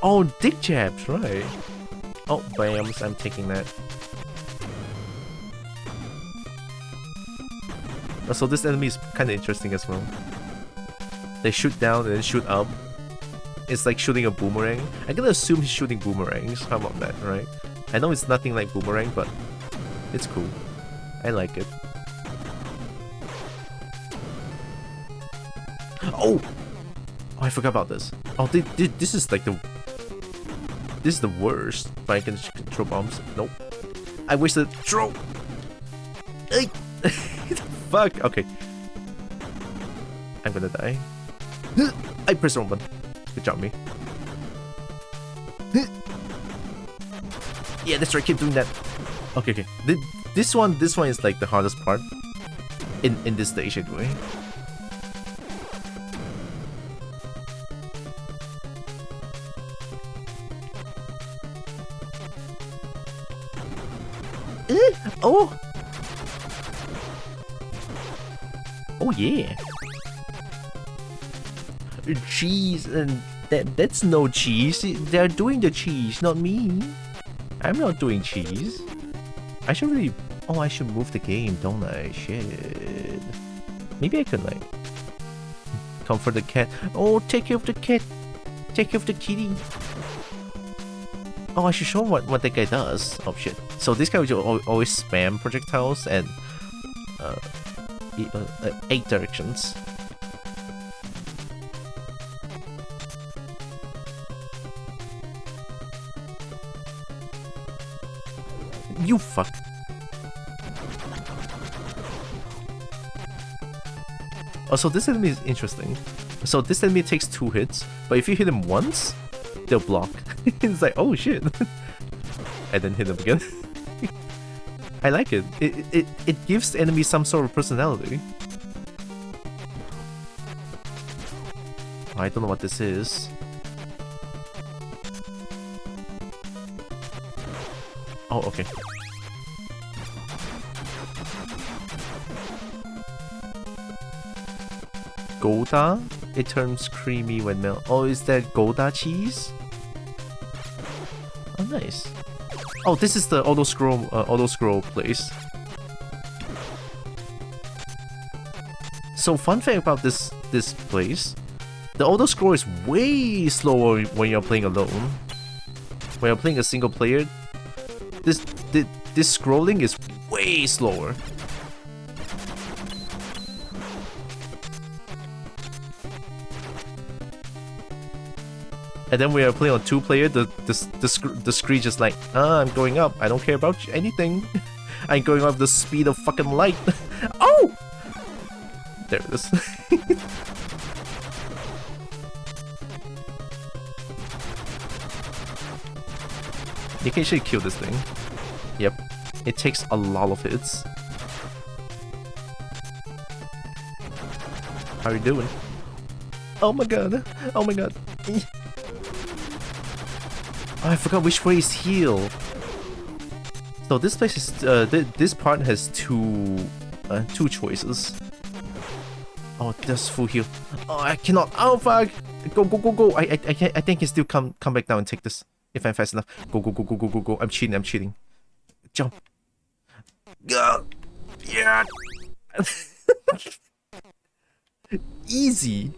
Oh, dick jabs, right. Oh, bams, I'm taking that. So this enemy is kind of interesting as well. They shoot down and then shoot up. It's like shooting a boomerang. I'm gonna assume he's shooting boomerangs. How about that, right? I know it's nothing like boomerang, but it's cool. I like it. Oh! Oh, I forgot about this. Oh, this is like the... This is the worst. If I can throw bombs. Nope. I wasted throw! Hey! Fuck! Okay. I'm gonna die. I pressed the wrong button. Good job, me. Yeah, that's right. Keep doing that. Okay. This one is like the hardest part in this stage anyway. Oh! Oh yeah! Cheese, and that's no cheese. They're doing the cheese, not me. I'm not doing cheese. I should really... Oh, I should move the game, don't I? Shit. Maybe I could, like... comfort the cat. Oh, take care of the cat. Take care of the kitty. Oh, I should show what that guy does. Oh shit. So this guy will always spam projectiles and 8 directions. You fuck. Oh, so this enemy is interesting. So this enemy takes 2 hits, but if you hit him once, they'll block. It's like, oh shit. And then hit him again. I like it. It gives the enemy some sort of personality. I don't know what this is. Oh, okay. Gouda? It turns creamy when melted. Oh, is that Gouda cheese? Oh, nice. Oh, this is the auto scroll place. So fun fact about this place, the auto scroll is way slower when you're playing alone. When you're playing a single player, this scrolling is way slower. And then when you're playing on 2-player, the screen just like, I'm going up. I don't care about anything. I'm going up the speed of fucking light. Oh! There it is. You can actually kill this thing. Yep. It takes a lot of hits. How are you doing? Oh my god. Oh my god. Oh, I forgot which way is heal. So this place is this part has two choices. Oh, there's full heal. Oh, I cannot. Oh fuck! Go go go go! I think I can still come back down and take this if I'm fast enough. Go go go go go go go! I'm cheating. I'm cheating. Jump. Go. Yeah. Easy.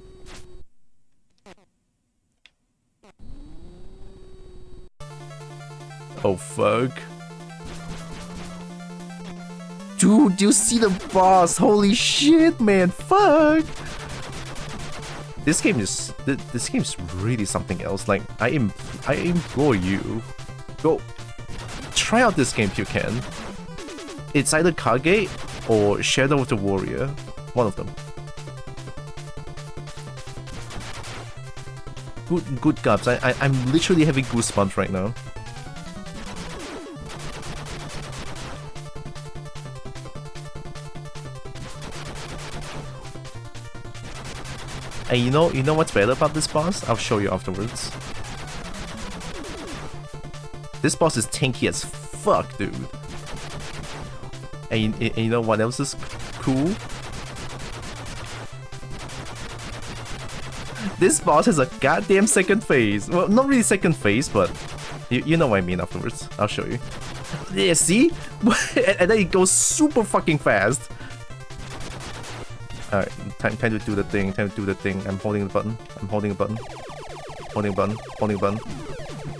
Oh fuck. Dude, you see the boss? Holy shit, man! Fuck! This game is really something else. Like I implore you, go try out this game if you can. It's either Kage or Shadow of the Warrior, one of them. Good gubs. I'm literally having goosebumps right now. And you know what's better about this boss? I'll show you afterwards. This boss is tanky as fuck, dude. And you know what else is cool? This boss has a goddamn second phase. Well, not really second phase, but you know what I mean afterwards. I'll show you. Yeah, see? And then it goes super fucking fast. Alright, time to do the thing, I'm holding the button, holding the button.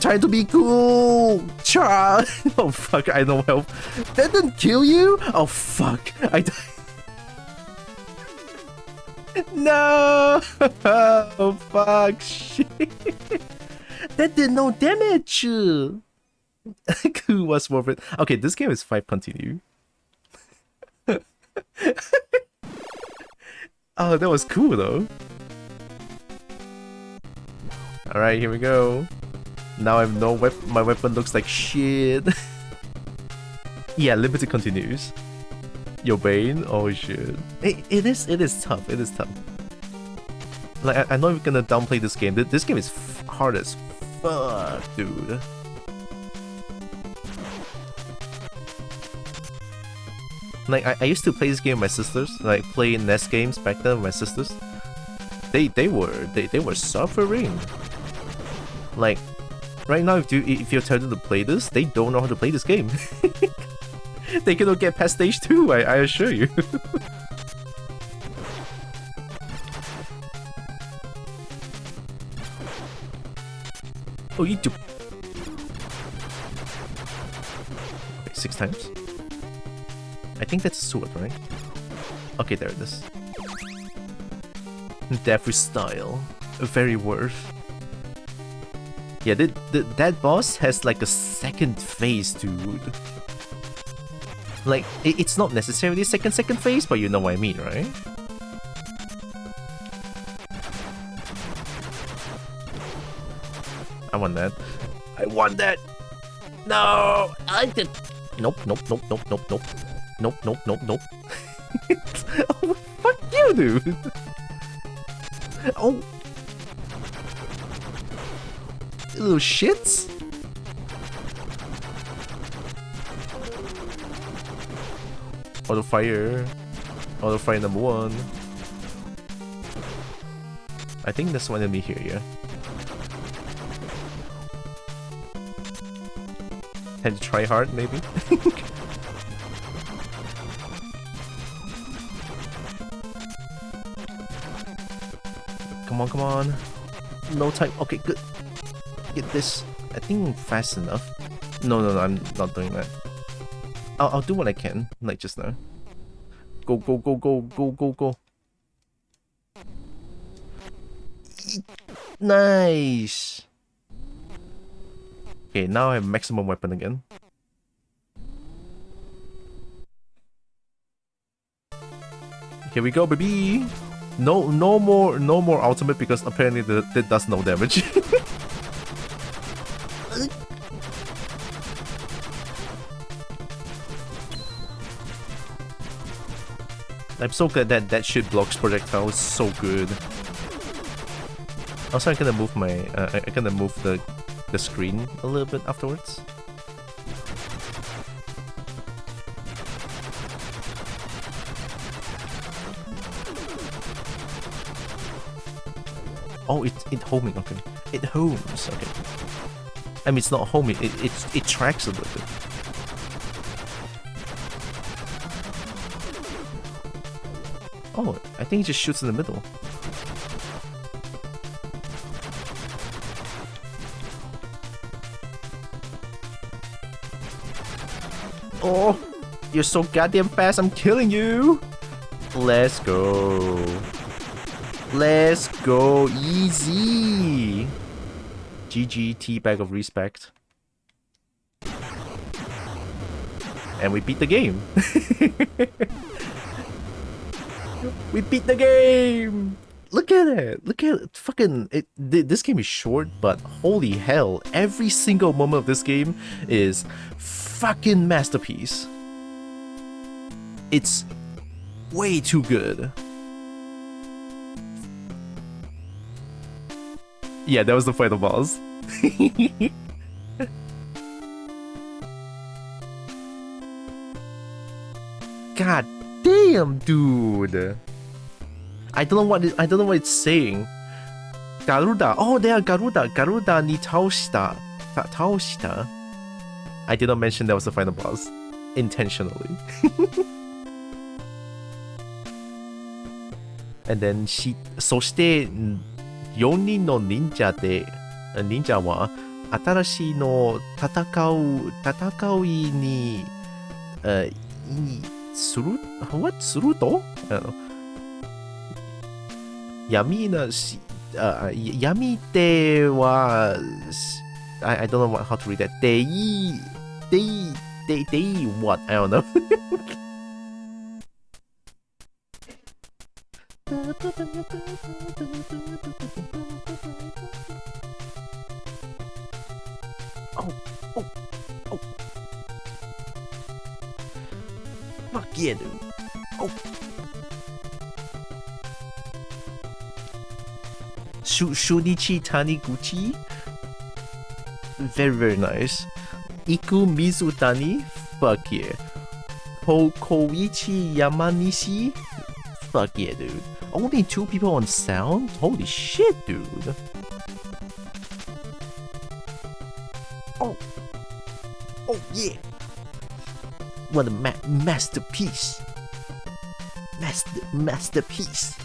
Trying to be cool! Cha! Oh fuck, I don't help. That didn't kill you? Oh fuck, I died. No! Oh fuck, shit. That did no damage! Cool was worth it. Okay, this game is 5 continue. Oh, that was cool though. Alright, here we go. Now I have no weapon. My weapon looks like shit. Yeah, limited continues. Your Bane? Oh shit. It is tough. It is tough. Like, I'm not even gonna downplay this game. This game is hard as fuck, dude. Like, I used to play this game with my sisters, like play NES games back then with my sisters. They were suffering. Like, right now if you tell them to play this, they don't know how to play this game. They cannot get past stage 2, I assure you. Oh, you do. Wait, 6 times? I think that's a sword, right? Okay, there it is. Death with style. Very worth. Yeah, that boss has like a second phase, dude. Like, it's not necessarily second phase, but you know what I mean, right? I want that. I want that! No! I did... Nope. Nope. Oh, fuck you, dude! Oh! You little shits! Auto fire number 1. I think there's one enemy here, yeah. tend to try hard, maybe. Come on, come on. No time. Okay, good. Get this. I think fast enough. No, I'm not doing that. I'll do what I can, like just now. Go, go, go, go, go, go, go. Nice. Okay, now I have maximum weapon again. Here we go, baby. No more ultimate because apparently that does no damage. I'm so glad that that shit blocks projectile. It's so good. Also, I'm gonna move my I'm gonna move the screen a little bit afterwards. Oh, it homing. Okay, it homes. Okay. I mean, it's not homing. It tracks a little bit. Oh, I think it just shoots in the middle. Oh, you're so goddamn fast. I'm killing you. Let's go. Let's go. Easy. GG, teabag of respect. And we beat the game. We beat the game! Look at it! Look at it! Fucking... this game is short, but holy hell, every single moment of this game is fucking masterpiece. It's way too good. Yeah, that was the final boss. God damn, dude! I don't know what it's saying. Garuda. Oh, they are Garuda. Garuda ni taoshita. Taoshita. I did not mention that was the final boss intentionally. And then そして4人の忍者は新しいの戦いにする what すると I don't know. 闇では I don't know how to read that. They what? I don't know. Oh. Fuck yeah, dude. Oh. Shunichi Taniguchi. Very nice. Iku Mizutani. Fuck yeah. Koichi Yamanishi. Fuck yeah, dude. Only 2 people on sound? Holy shit, dude. Oh yeah. What a masterpiece. Masterpiece.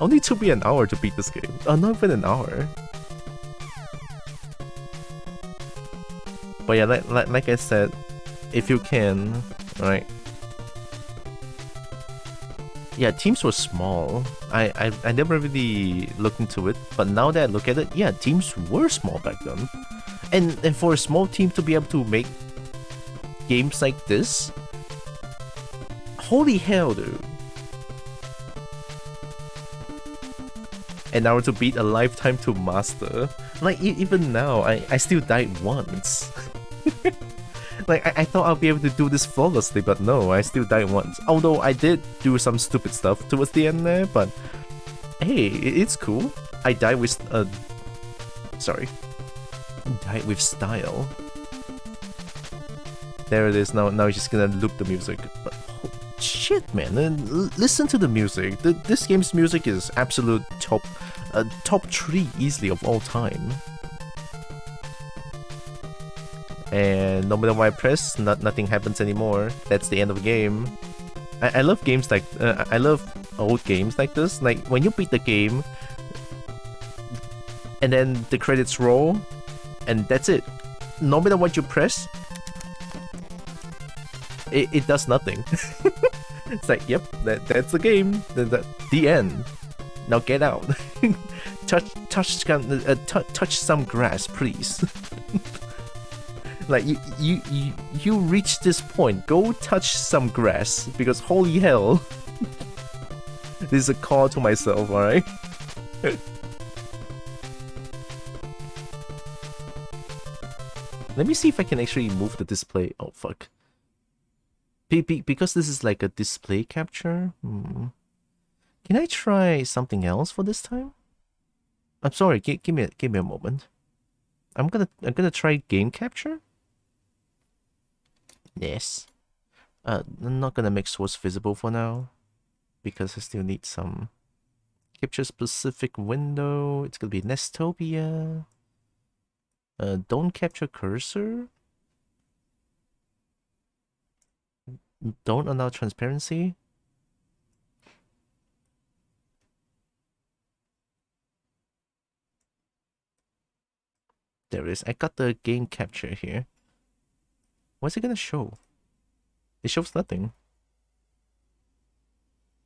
Only took me an hour to beat this game. Not even an hour. But yeah, like I said, if you can, right? Yeah, teams were small. I never really looked into it, but now that I look at it, yeah, teams were small back then. And for a small team to be able to make games like this, holy hell, dude. An hour to beat, a lifetime to master. Like, even now, I still died once. Like, I thought I'll be able to do this flawlessly, but no, I still died once. Although I did do some stupid stuff towards the end there, but hey, it's cool. I died with sorry. Died with style. There it is. Now he's just gonna loop the music. But oh, shit, man! Listen to the music. This game's music is absolute top 3 easily of all time. And no matter what I press, nothing happens anymore. That's the end of the game. I love games like I love old games like this. Like when you beat the game, and then the credits roll, and that's it. No matter what you press, it does nothing. It's like, yep, that's the game. The end. Now get out. touch some grass, please. Like you reach this point, go touch some grass, because holy hell. This is a call to myself, alright? Let me see if I can actually move the display. Oh fuck. Because this is like a display capture. Can I try something else for this time? I'm sorry, give me a moment. I'm gonna try game capture. Yes. I'm not gonna make source visible for now, because I still need some capture specific window. It's gonna be Nestopia. Don't capture cursor. Don't allow transparency. There it is. I got the game capture here. What's it gonna show? It shows nothing.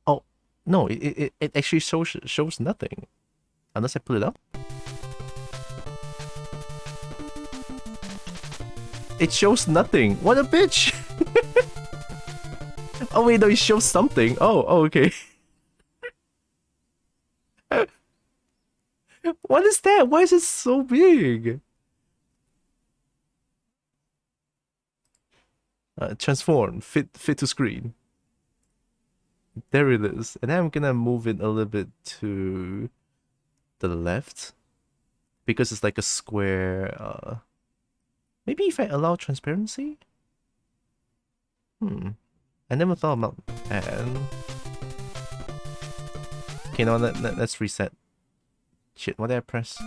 Oh no! It actually shows nothing, unless I put it up. It shows nothing. What a bitch! Oh wait, no, it shows something. Oh okay. What is that? Why is it so big? Transform, fit to screen. There it is. And then I'm gonna move it a little bit to the left, because it's like a square. Maybe if I allow transparency? I never thought about that. Okay, now let's reset. Shit, what did I press?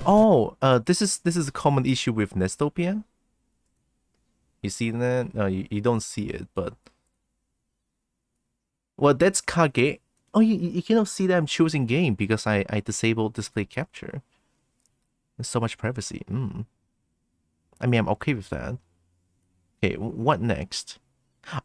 Oh, this is a common issue with Nestopia. You see that? No, you don't see it, but... Well, that's Kage. Oh, you cannot see that I'm choosing game because I disabled display capture. There's so much privacy. I mean, I'm okay with that. Okay, what next?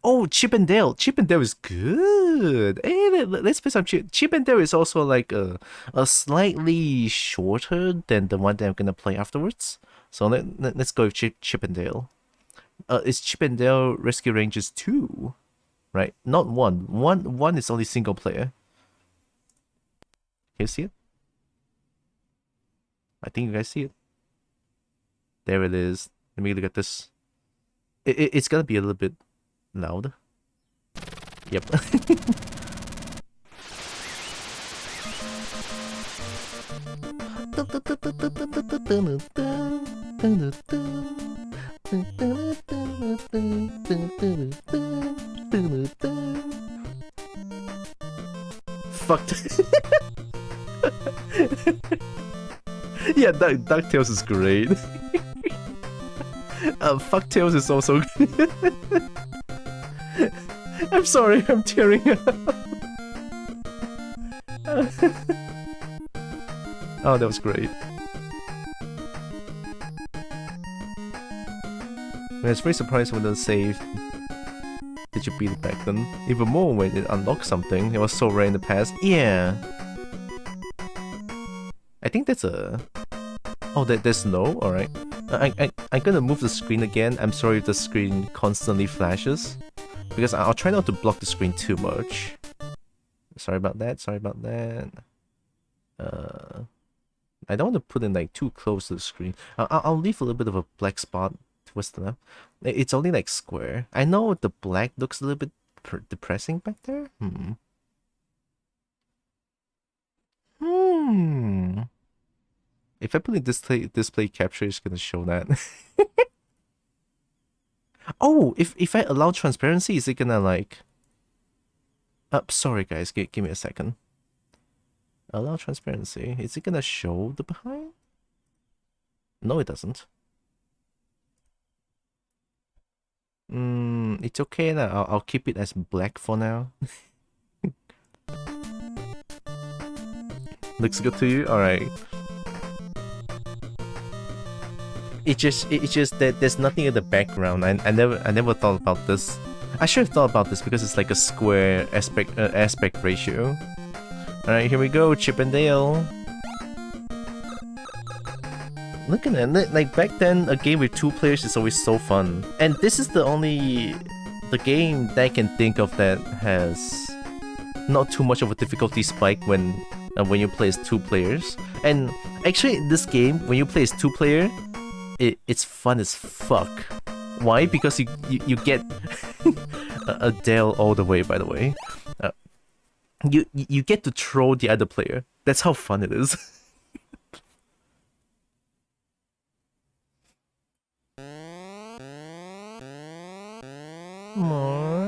Oh, Chip and Dale. Chip and Dale is good. Hey, let's play some Chip and Dale is also like a slightly shorter than the one that I'm gonna play afterwards. So let's go with Chip and Dale. It's Chip and Dale Rescue Rangers 2, right? Not 1. One is only single player. Can you see it? I think you guys see it. There it is. Let me look at this. It's gonna be a little bit loud. Yep. Fucked. Yeah, DuckTales is great. Fucktails is also good. I'm sorry, I'm tearing up. Oh, that was great. I was very surprised when the save. Did you beat it back then? Even more when it unlocked something. It was so rare in the past. Yeah. I think that's a... Oh, there's no? Alright. I'm gonna move the screen again. I'm sorry if the screen constantly flashes, because I'll try not to block the screen too much. Sorry about that. I don't want to put it like too close to the screen. I'll leave a little bit of a black spot towards the left. It's only like square. I know the black looks a little bit depressing back there. If I put in display capture, it's gonna show that. Oh, if I allow transparency, is it gonna like... sorry guys, give me a second. Allow transparency. Is it gonna show the behind? No, it doesn't. It's okay now. I'll keep it as black for now. Looks good to you? Alright. It's just that there's nothing in the background. I never thought about this. I should have thought about this because it's like a square aspect ratio. Alright, here we go, Chip and Dale. Look at that, like back then, a game with 2 players is always so fun. And this is the game that I can think of that has not too much of a difficulty spike when you play as 2 players. And actually, in this game, when you play as 2 player, it's fun as fuck. Why? Because you get a Dale all the way. By the way, you get to troll the other player. That's how fun it is. More.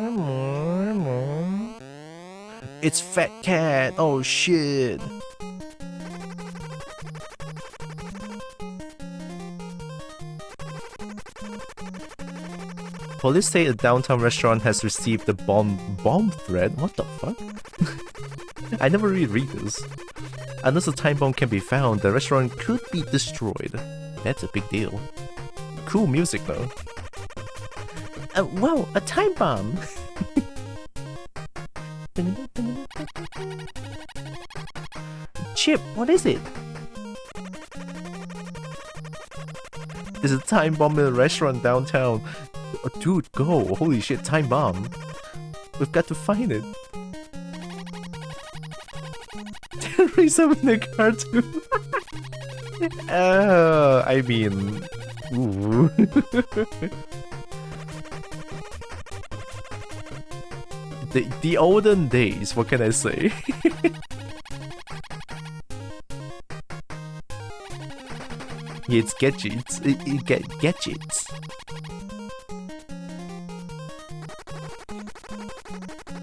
It's Fat Cat. Oh shit. Police say a downtown restaurant has received a bomb threat. What the fuck? I never really read this. Unless a time bomb can be found, the restaurant could be destroyed. That's a big deal. Cool music though. Whoa, a time bomb! Chip, what is it? There's a time bomb in a restaurant downtown. Oh, dude, go! Holy shit, time bomb! We've got to find it. Terrorism in the cartoon. I mean, ooh. The olden days, what can I say? It's gadgets. It gadgets.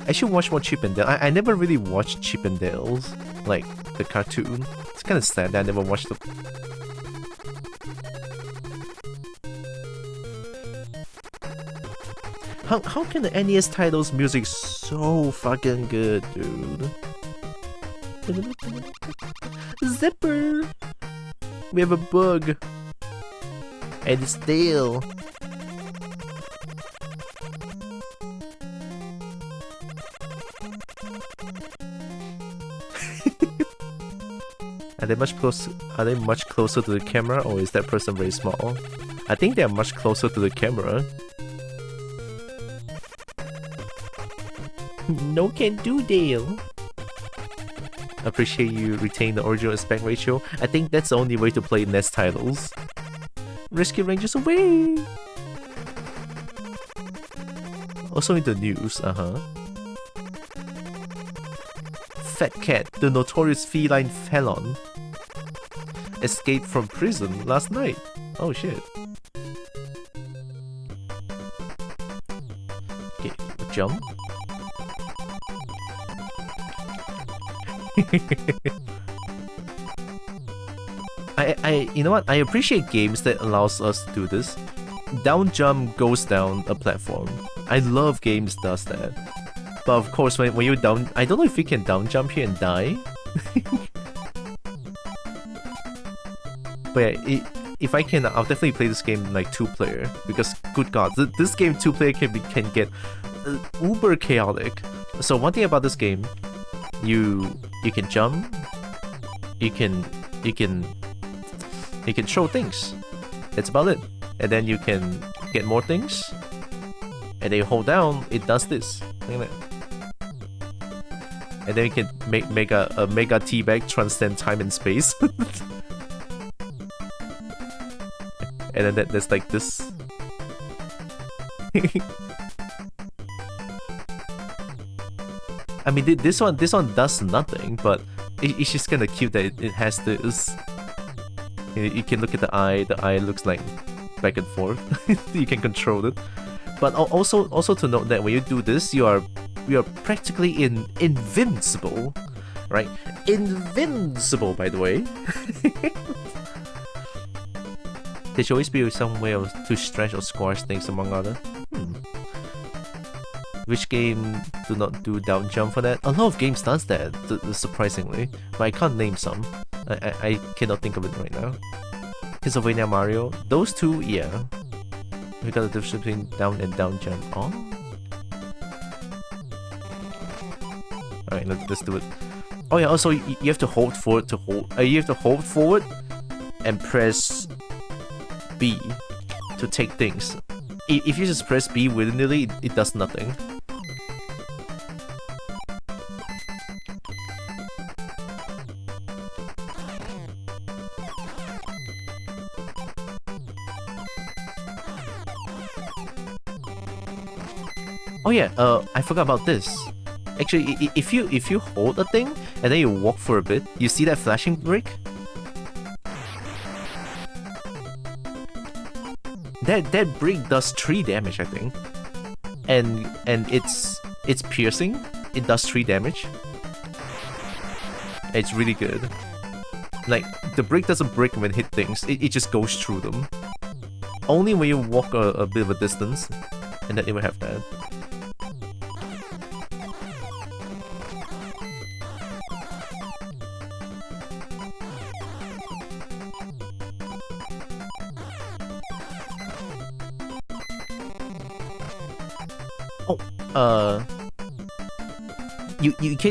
I should watch more Chip and Dale. I never really watched Chip and Dale's, like the cartoon. It's kind of sad that I never watched them. How can the NES titles music so fucking good, dude? Zipper! We have a bug. And it's Dale. Are they much closer to the camera, or is that person very small? I think they are much closer to the camera. No can do, Dale. Appreciate you retain the original aspect ratio. I think that's the only way to play NES titles. Rescue Rangers away! Also in the news, Fat Cat, the notorious feline felon, escaped from prison last night. Oh shit. Okay, jump. You know what? I appreciate games that allows us to do this. Down jump goes down a platform. I love games does that. But of course, when you down, I don't know if you can down jump here and die. But yeah, if I can, I'll definitely play this game like 2-player, because good god, this game 2-player can get uber chaotic. So one thing about this game, you can jump, you can throw things. That's about it. And then you can get more things. And then you hold down, it does this. Look at that. And then you can make a mega teabag transcend time and space. And then there's like this. I mean, this one does nothing, but it's just kind of cute that it has this. You can look at the eye looks like back and forth. You can control it. But also to note that when you do this, you are practically invincible, right? Invincible, by the way. There should always be some way to stretch or squash things, among other. Which game do not do down jump for that? A lot of games does that, surprisingly, but I can't name some. I cannot think of it right now. Castlevania, Mario, those two, yeah. We got the difference between down and down jump. Oh. Alright, let's do it. Oh yeah, also you have to hold forward to hold. You have to hold forward and press B to take things. If you just press B willy-nilly, it does nothing. Oh yeah, I forgot about this. Actually, if you hold a thing and then you walk for a bit, you see that flashing brick? That brick does 3 damage, I think. And it's piercing. It does 3 damage. It's really good. Like, the brick doesn't break when it hit things, it just goes through them. Only when you walk a bit of a distance, and then it will have that.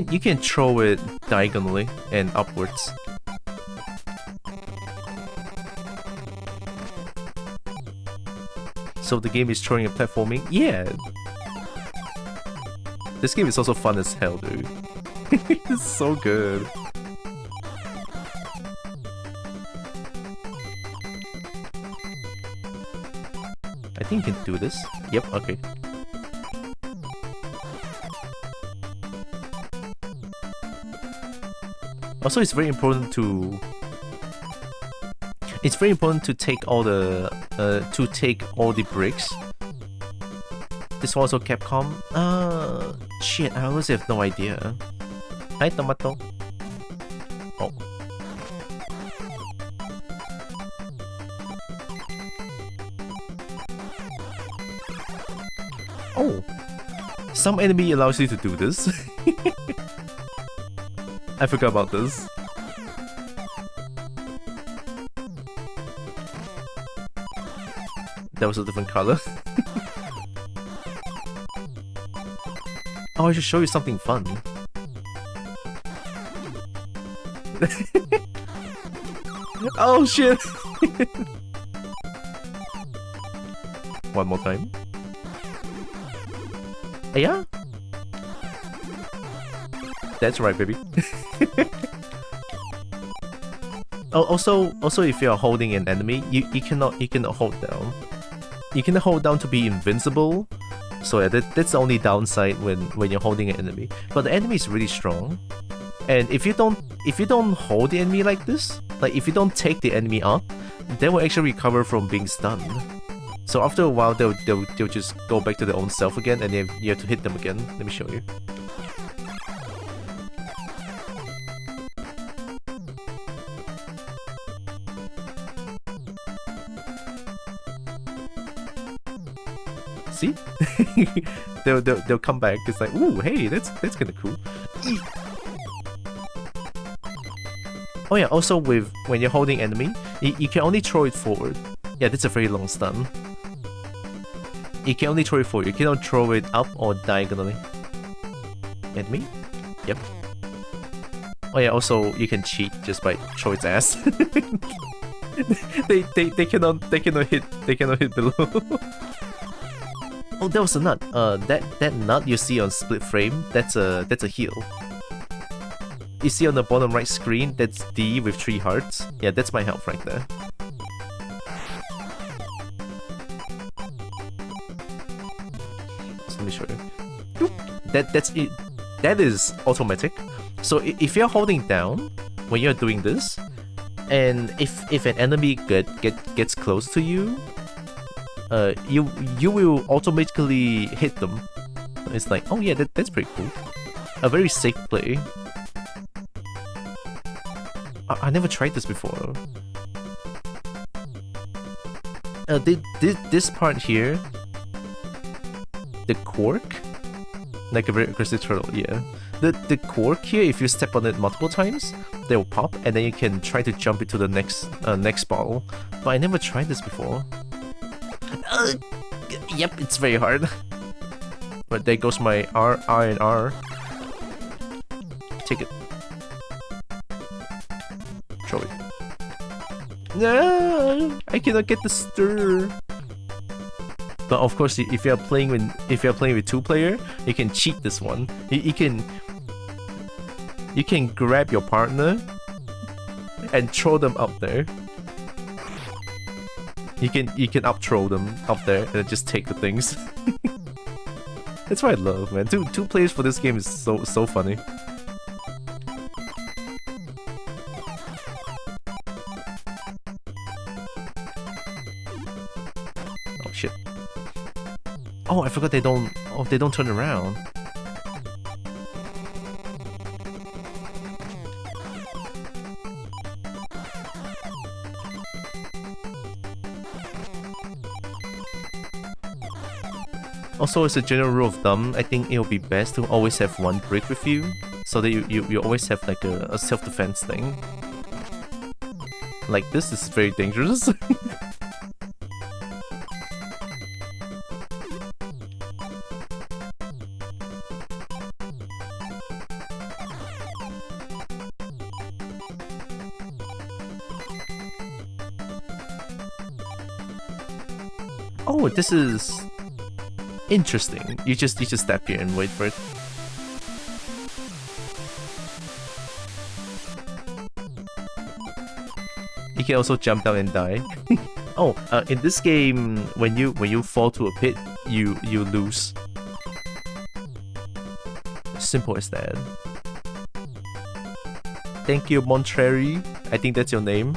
You can throw it diagonally and upwards. So the game is throwing a platforming? Yeah! This game is also fun as hell, dude. It's so good. I think you can do this. Yep, okay. Also, it's very important to take all the bricks. This one also Capcom. Shit, I honestly have no idea. Hi, Tomato. Oh. Oh. Some enemy allows you to do this. I forgot about this. That was a different color. Oh, I should show you something fun. Oh shit! One more time. Yeah? That's right, baby. Also, if you are holding an enemy, you cannot hold down. You can hold down to be invincible. So yeah, that's the only downside when you're holding an enemy. But the enemy is really strong, and if you don't hold the enemy like this, like if you don't take the enemy up, they will actually recover from being stunned. So after a while, they'll just go back to their own self again, and you have to hit them again. Let me show you. See? they'll come back. It's like, ooh, hey, that's kind of cool. Oh yeah, also when you're holding enemy, you can only throw it forward. Yeah, that's a very long stun. You can only throw it forward. You cannot throw it up or diagonally. Enemy? Yep. Oh yeah, also you can cheat just by throw its ass. they cannot hit below. Oh, that was a nut. That nut you see on split frame, that's a heal. You see on the bottom right screen, that's D with 3 hearts. Yeah, that's my health right there. So let me show you. That's it. That is automatic. So if you're holding down when you're doing this, and if an enemy gets close to you, you will automatically hit them. It's like, oh yeah, that's pretty cool. A very safe play. I never tried this before. This part here, the cork, Like a very aggressive turtle, yeah. The cork here, if you step on it multiple times, they'll pop, and then you can try to jump into the next bottle. But I never tried this before. Yep, it's very hard. But there goes my R and R. Take it. Throw it. No, I cannot get the stir. But of course, if you're playing with 2-player, you can cheat this one. You can grab your partner and throw them up there. You can up throw them up there and then just take the things. That's what I love, man. Two players for this game is so funny. Oh shit. Oh, I forgot they don't turn around. Also, as a general rule of thumb, I think it'll be best to always have one brick with you, so that you always have like a self-defense thing. Like, this is very dangerous. Oh, this is interesting. You just step here and wait for it. You can also jump down and die. Oh, in this game, when you fall to a pit, you lose. Simple as that. Thank you, Montreri. I think that's your name.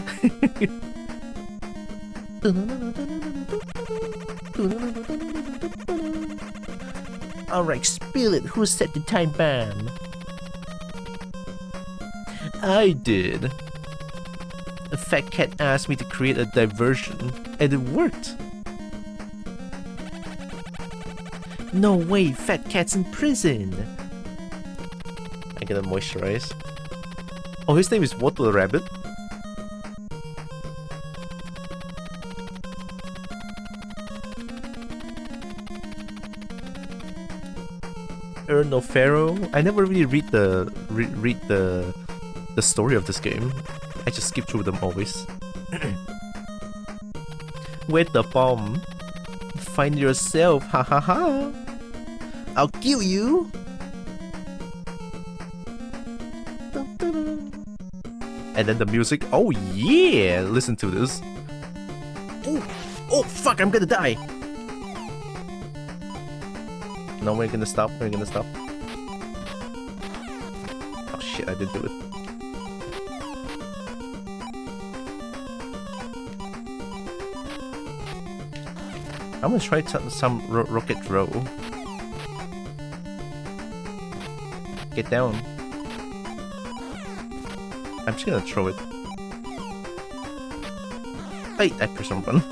Alright, spill it. Who set the time bomb? I did. A fat cat asked me to create a diversion, and it worked. No way, fat cat's in prison. I gotta moisturize. Oh, his name is Water the Rabbit. No Pharaoh. I never really read the story of this game. I just skip through them always. Where's the bomb? Find yourself, ha ha ha! I'll kill you. And then the music. Oh yeah! Listen to this. Oh fuck! I'm gonna die. No, we're gonna stop. We're gonna stop. Oh shit! I didn't do it. I'm gonna try some rocket throw. Get down. I'm just gonna throw it. Hey, I pressed someone.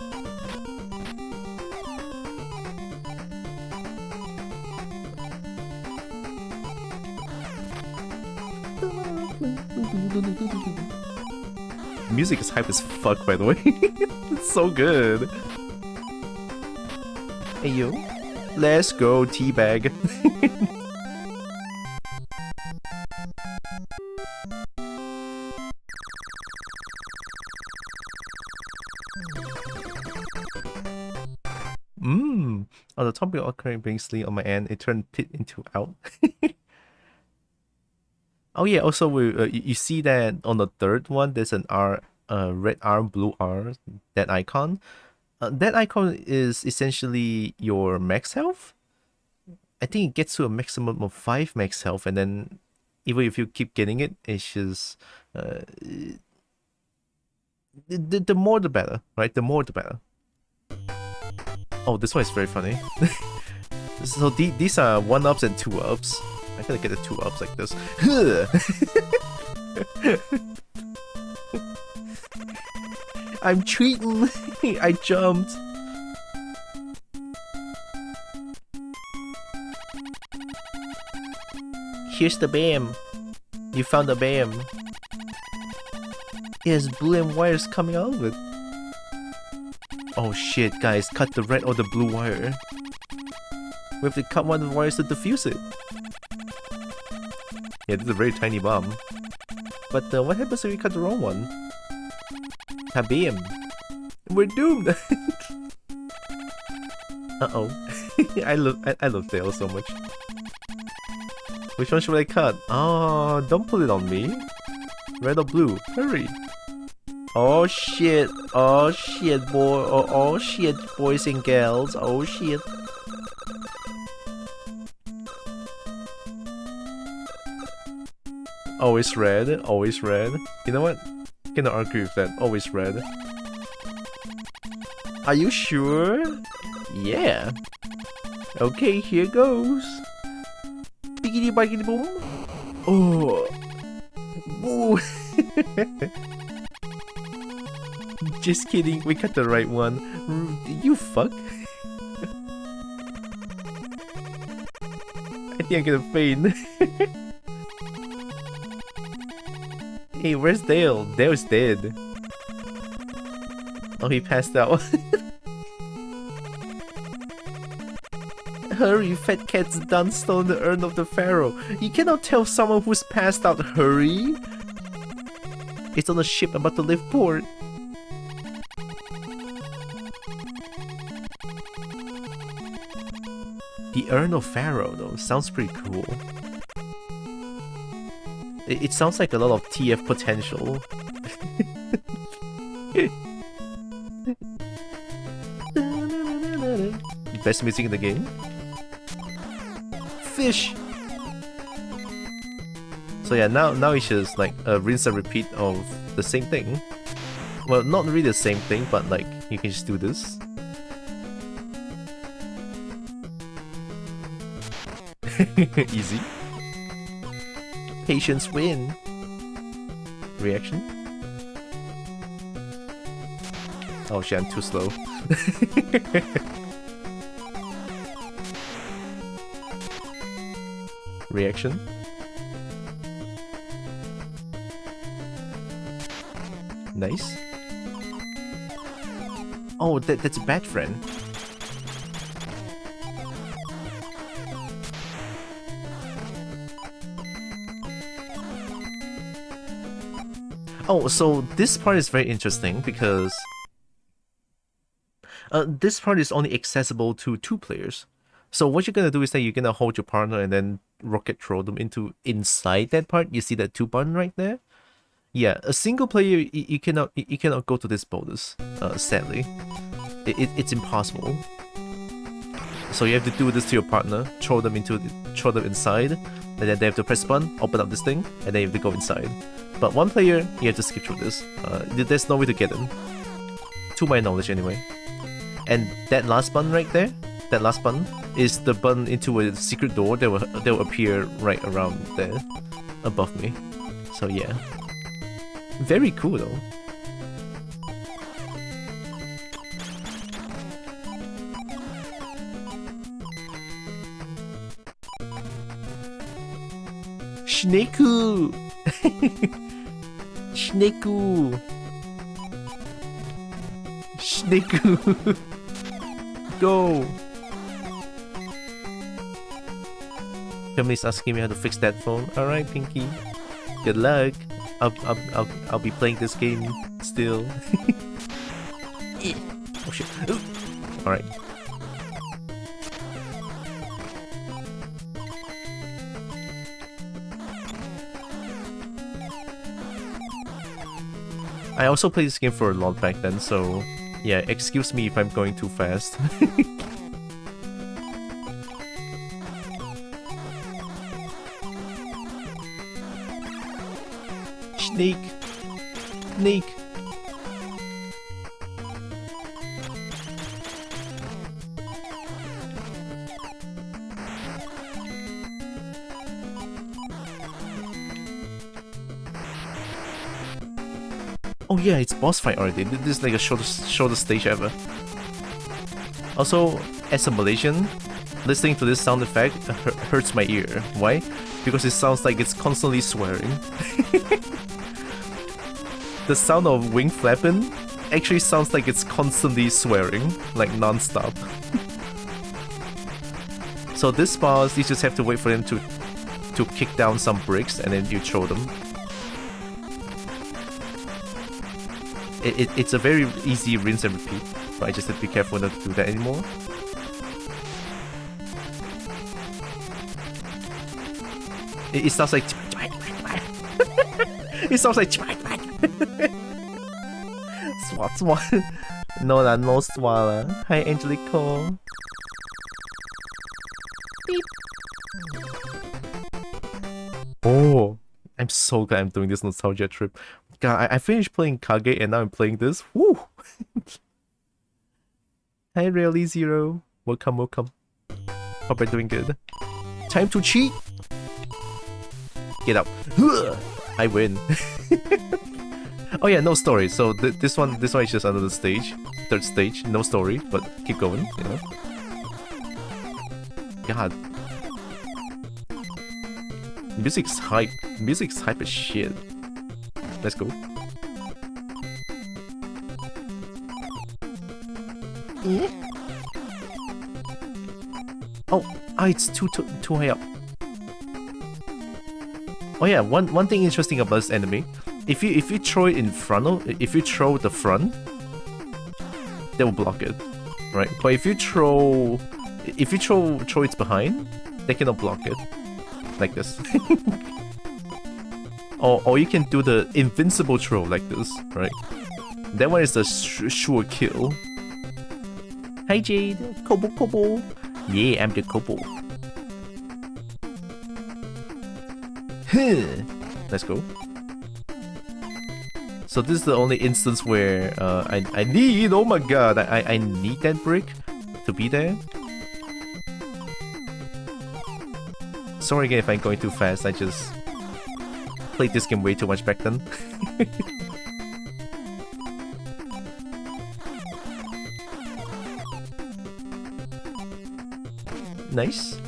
Music is hype as fuck, by the way. It's so good. Hey yo, let's go teabag. On the topic of occurring being sleep on my end, it turned pit into out. Oh yeah, also you see that on the third one, there's an R, red R, blue R, that icon. That icon is essentially your max health. I think it gets to a maximum of 5 max health, and then even if you keep getting it, it's just the more the better, right? The more the better. Oh, this one is very funny. So these are 1-ups and 2-ups. I gotta get the 2-ups like this. I'm cheating. I jumped. Here's the BAM. You found the BAM. It has blue and wires coming out of it. Oh shit, guys, cut the red or the blue wire. We have to cut one of the wires to defuse it. Yeah, this is a very tiny bomb. But what happens if we cut the wrong one? Kabam! We're doomed! Uh-oh. I love Tails so much. Which one should I cut? Oh, don't put it on me. Red or blue? Hurry! Oh shit! Oh shit, boy! Oh shit, boys and girls! Oh shit! Always red, always red. You know what? Cannot argue with that. Always red. Are you sure? Yeah. Okay, here goes. Biggity biggity boom. Oh. Boo. Just kidding. We got the right one. You fuck. I think I'm gonna faint. Hey, where's Dale? Dale's dead. Oh, he passed out. Hurry, fat cat's done stolen the urn of the pharaoh. You cannot tell someone who's passed out, hurry. It's on a ship about to leave port. The urn of pharaoh, though, sounds pretty cool. It sounds like a lot of TF potential. Best music in the game. Fish! So yeah, now it's just like a rinse and repeat of the same thing. Well, not really the same thing, but like, you can just do this. Easy. Patience win. Reaction? Oh shit, I'm too slow. Reaction? Nice. Oh, that's a bad friend. Oh, so this part is very interesting because this part is only accessible to 2 players. So what you're gonna do is that you're gonna hold your partner and then rocket throw them inside that part. You see that 2 button right there? Yeah, a single player you cannot go to this bonus. Sadly, it's impossible. So you have to do this to your partner, throw them inside, and then they have to press the button, open up this thing, and then you have to go inside. But 1 player, you have to skip through this. There's no way to get them. To my knowledge, anyway. And that last button right there, that last button, is the button into a secret door that will appear right around there, above me. So yeah. Very cool though. Schneeku! Schneeku! Schneeku! Go! Family's asking me how to fix that phone. Alright, Pinky. Good luck. I'll be playing this game still. Oh shit. Alright. I also played this game for a lot back then, so yeah, excuse me if I'm going too fast. Sneak! Sneak! Oh yeah, it's boss fight already. This is like a shortest stage ever. Also, as a Malaysian, Listening to this sound effect hurts my ear. Why? Because it sounds like it's constantly swearing. The sound of wing flapping actually sounds like it's constantly swearing, like non-stop. So this boss, you just have to wait for them to kick down some bricks and then you throw them. It's a very easy rinse and repeat, but I just have to be careful not to do that anymore. It sounds like it sounds like swat. No la, no swala. Hi Angelico. Beep. Oh, I'm so glad I'm doing this nostalgia trip. God, I finished playing Kage and now I'm playing this. Woo! Hi Really Zero. Welcome. Hope you're doing good. Time to cheat! Get up. I win. Oh yeah, no story. So this one is just another stage. Third stage, no story, but keep going, you know. God. Music's hype. Music's hype as shit. Let's go. Yeah. Oh, it's too high up. Oh yeah, one thing interesting about this enemy, if you throw it in front of, if you throw the front, they will block it, right? But if you throw it behind, they cannot block it, like this. or you can do the invincible throw like this, right? That one is a sure kill. Hi Jade, Kobo. Yeah, I'm the Kobo. Let's go. So this is the only instance where I need, oh my god, I need that brick to be there. Sorry again if I'm going too fast, I just played this game way too much back then. Nice.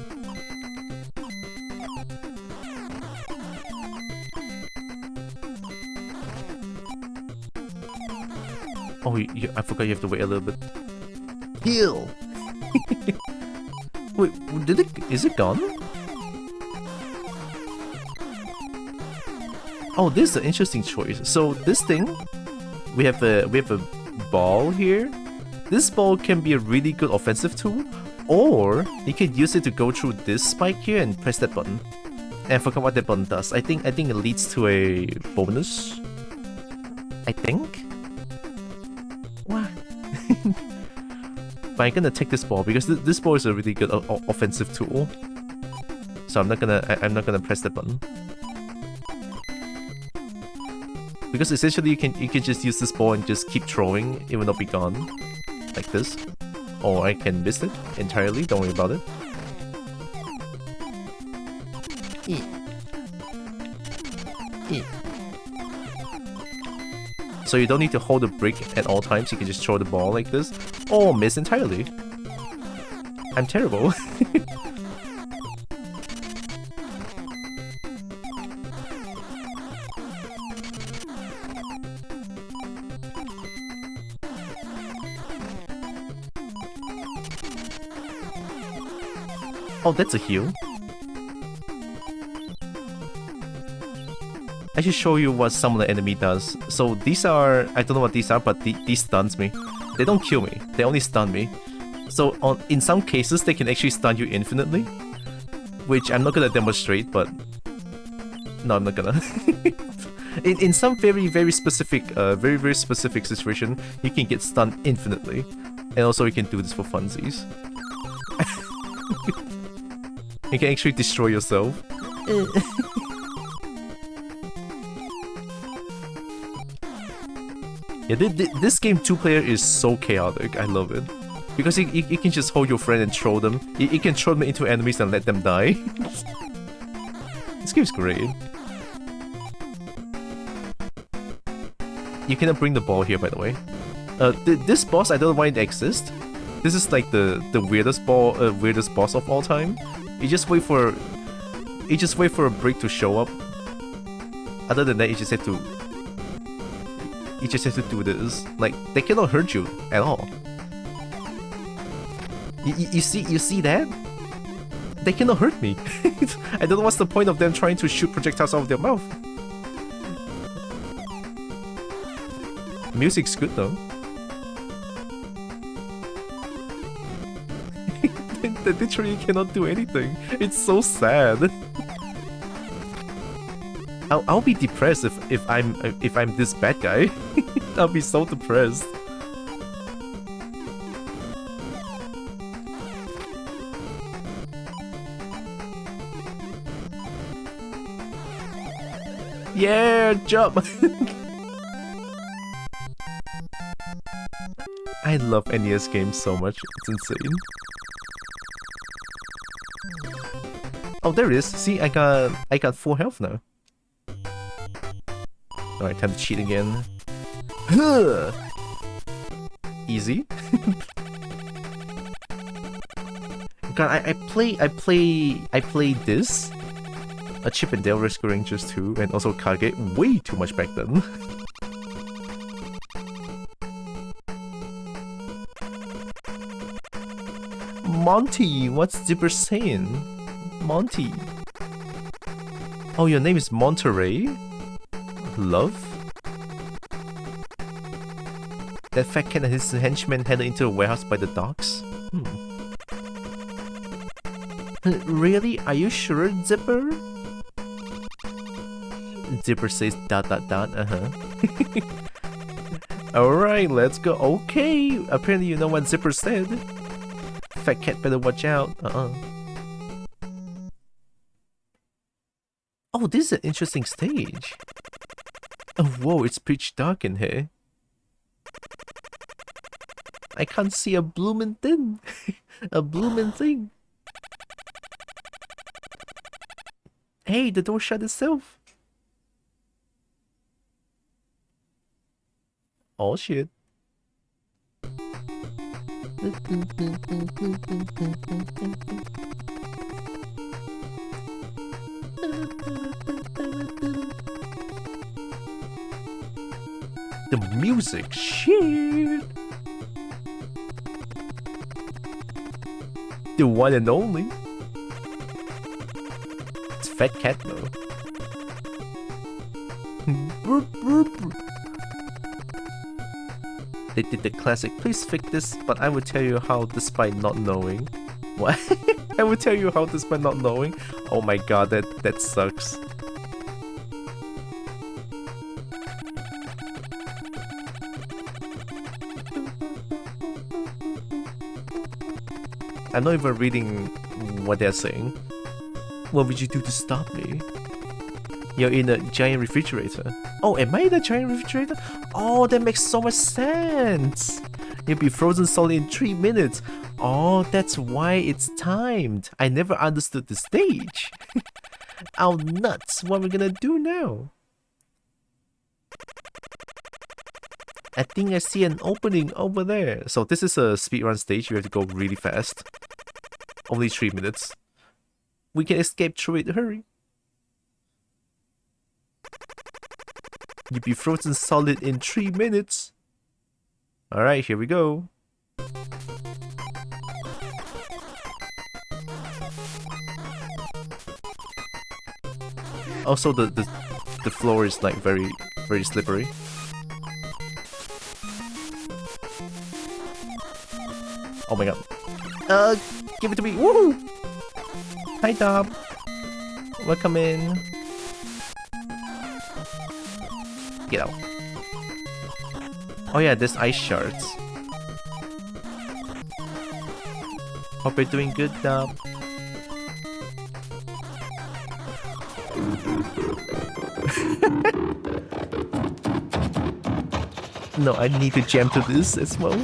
Oh, I forgot you have to wait a little bit. Heal! Wait, is it gone? Oh, this is an interesting choice. So this thing, we have a ball here. This ball can be a really good offensive tool, or you can use it to go through this spike here and press that button. And I forgot what that button does. I think it leads to a bonus. I think. What? But I'm gonna take this ball because this ball is a really good offensive tool. So I'm not gonna press that button. Because essentially you can just use this ball and just keep throwing, it will not be gone. Like this. Or I can miss it entirely, don't worry about it. So you don't need to hold the brick at all times, you can just throw the ball like this. Or miss entirely. I'm terrible. Oh, that's a heal. I should show you what some of the enemy does. So these are, I don't know what these are, but these stuns me. They don't kill me, they only stun me. So in some cases, they can actually stun you infinitely. Which I'm not gonna demonstrate, but... No, I'm not gonna. in some very specific, very specific situation, you can get stunned infinitely. And also you can do this for funsies. You can actually destroy yourself. Yeah, this game 2-player is so chaotic, I love it. Because you can just hold your friend and throw them. You can throw them into enemies and let them die. This game's great. You cannot bring the ball here, by the way. This boss, I don't know why it exists. This is like the weirdest boss of all time. You just wait for a break to show up. Other than that, you just have to do this. Like, they cannot hurt you at all. You see that? They cannot hurt me. I don't know what's the point of them trying to shoot projectiles out of their mouth. Music's good though. They literally cannot do anything. It's so sad. I'll be depressed if I'm this bad guy. I'll be so depressed. Yeah, jump! I love NES games so much, it's insane. Oh, there it is. See, I got full health now. Alright, time to cheat again. Easy. God, I play this. A Chip and Dale Rescue Rangers 2 and also Kage way too much back then. Monty, what's Zipper saying? Monty. Oh, your name is Monterey? Love? That fat cat and his henchmen headed into the warehouse by the docks? Really? Are you sure, Zipper? Zipper says ... Alright, let's go. Okay, apparently you know what Zipper said. Fat cat better watch out. Oh, this is an interesting stage. Oh, whoa, it's pitch dark in here. I can't see a bloomin' thing. A bloomin' thing. Hey, the door shut itself. Oh shit. The music, shit. The one and only. It's Fat Cat though. They did the classic, please fix this, but I will tell you how despite not knowing. What? I will tell you how despite not knowing? Oh my god, that sucks. I'm not even reading what they're saying. What would you do to stop me? You're in a giant refrigerator. Oh, am I in a giant refrigerator? Oh, that makes so much sense. You'll be frozen solid in 3 minutes. Oh, that's why it's timed. I never understood the stage. Oh, nuts. What are we gonna do now? I think I see an opening over there. So this is a speedrun stage. You have to go really fast. Only 3 minutes. We can escape through it. Hurry. You'll be frozen solid in 3 minutes. Alright, here we go. Also, the floor is like very slippery. Oh my god. Give it to me. Woohoo! Hi, Dom. Welcome in. Get out. Oh yeah, there's ice shards. Hope you're doing good, Dom. No, I need to jam to this as well.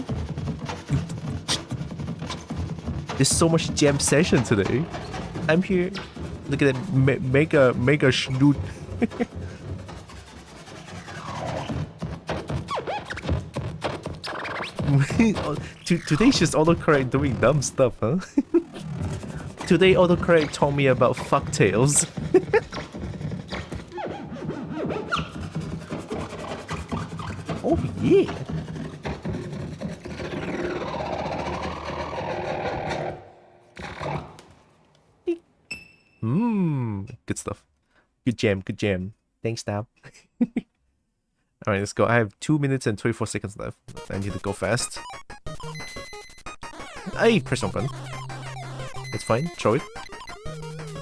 There's so much jam session today. I'm here. Look at that mega schnoot. Today's just autocorrect doing dumb stuff, huh? Today autocorrect told me about fucktails. Oh yeah. Good stuff. Good jam, good jam. Thanks, Stab. Alright, let's go. I have 2 minutes and 24 seconds left. I need to go fast. Hey, press open. It's fine. Throw it.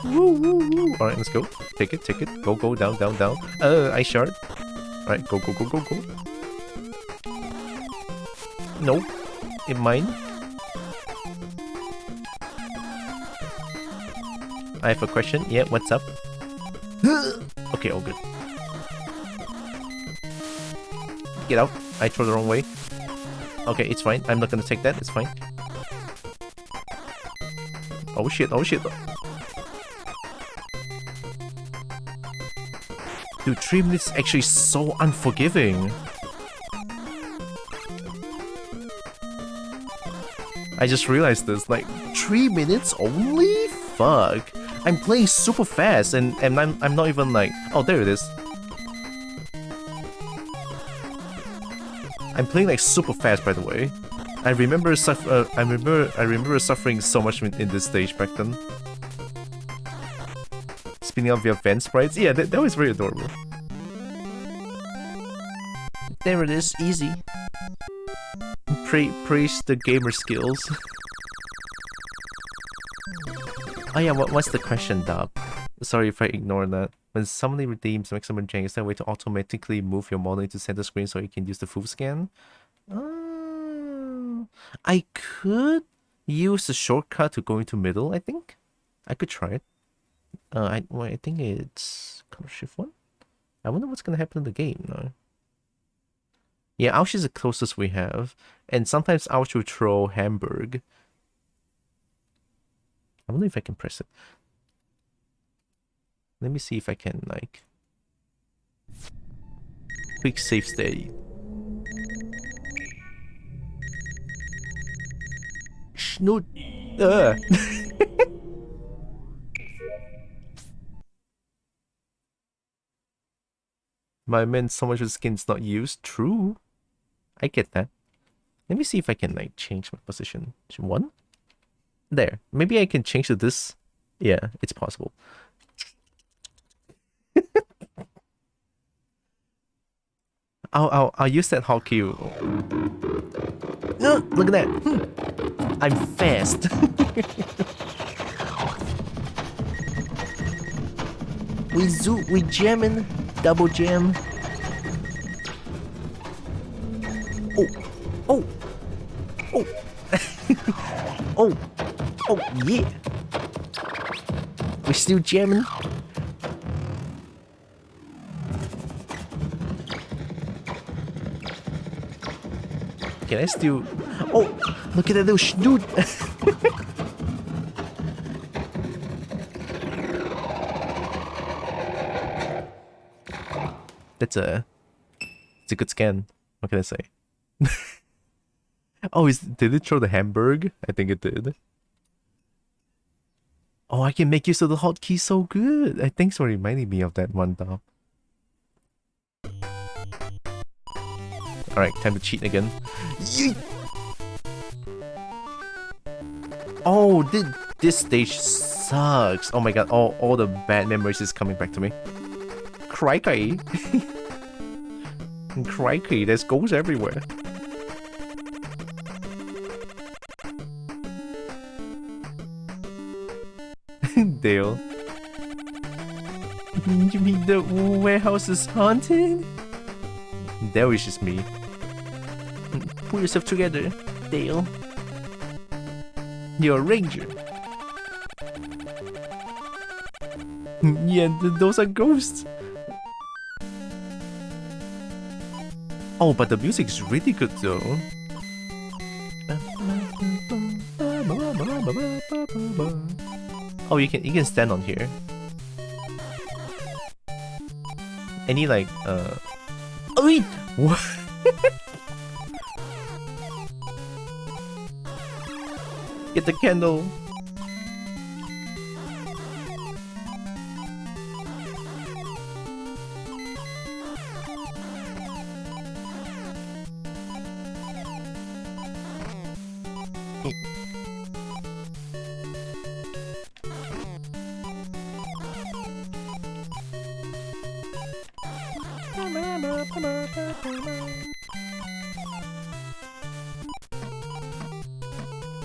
Woo, woo, woo. Alright, let's go. Take it, take it. Go, go, down, down, down. I shard. Alright, go, go, go, go, go. Nope. In mine. I have a question. Yeah, what's up? Okay, all good. Get out. I throw the wrong way. Okay, it's fine. I'm not gonna take that. It's fine. Oh shit, oh shit. Dude, 3 minutes is actually so unforgiving. I just realized this. Like, 3 minutes only? Fuck. I'm playing super fast and I'm not even like... Oh, there it is. I'm playing like super fast, by the way. I remember suffering so much in this stage back then. Spinning up via vent sprites. Yeah, that was very adorable. There it is, easy. Praise the gamer skills. Oh yeah, what's the question, Dub? Sorry if I ignore that. When somebody redeems maximum jank, is there a way to automatically move your model into center screen so you can use the full scan? I could use the shortcut to go into middle, I think. I could try it. I think it's Ctrl Shift 1. I wonder what's gonna happen in the game now. Yeah, Ouch is the closest we have. And sometimes Ouch will throw Hamburg. I wonder if I can press it. Let me see if I can, like... Quick save state. Snoot! My man, so much of the skin's not used. True. I get that. Let me see if I can, like, change my position. 1? There. Maybe I can change to this. Yeah, it's possible. I'll use that hotkey. Look at that. I'm fast. we jamming. Double jam. Oh. Oh, yeah. We're still jamming. Can I still... Oh, look at that little snoot. It's a good scan. What can I say? Oh, did it throw the Hamburg? I think it did. Oh, I can make use of the hotkey so good. Thanks for reminding me of that one, though. Alright, time to cheat again. Yeet! Oh, this stage sucks. Oh my god, all the bad memories is coming back to me. Crikey. Crikey, there's goals everywhere. Dale. You mean the warehouse is haunted? That was just me. Pull yourself together, Dale. You're a ranger. Yeah, those are ghosts. Oh, but the music is really good though. Oh, you can stand on here. Any like Oh wait! What? Get the candle.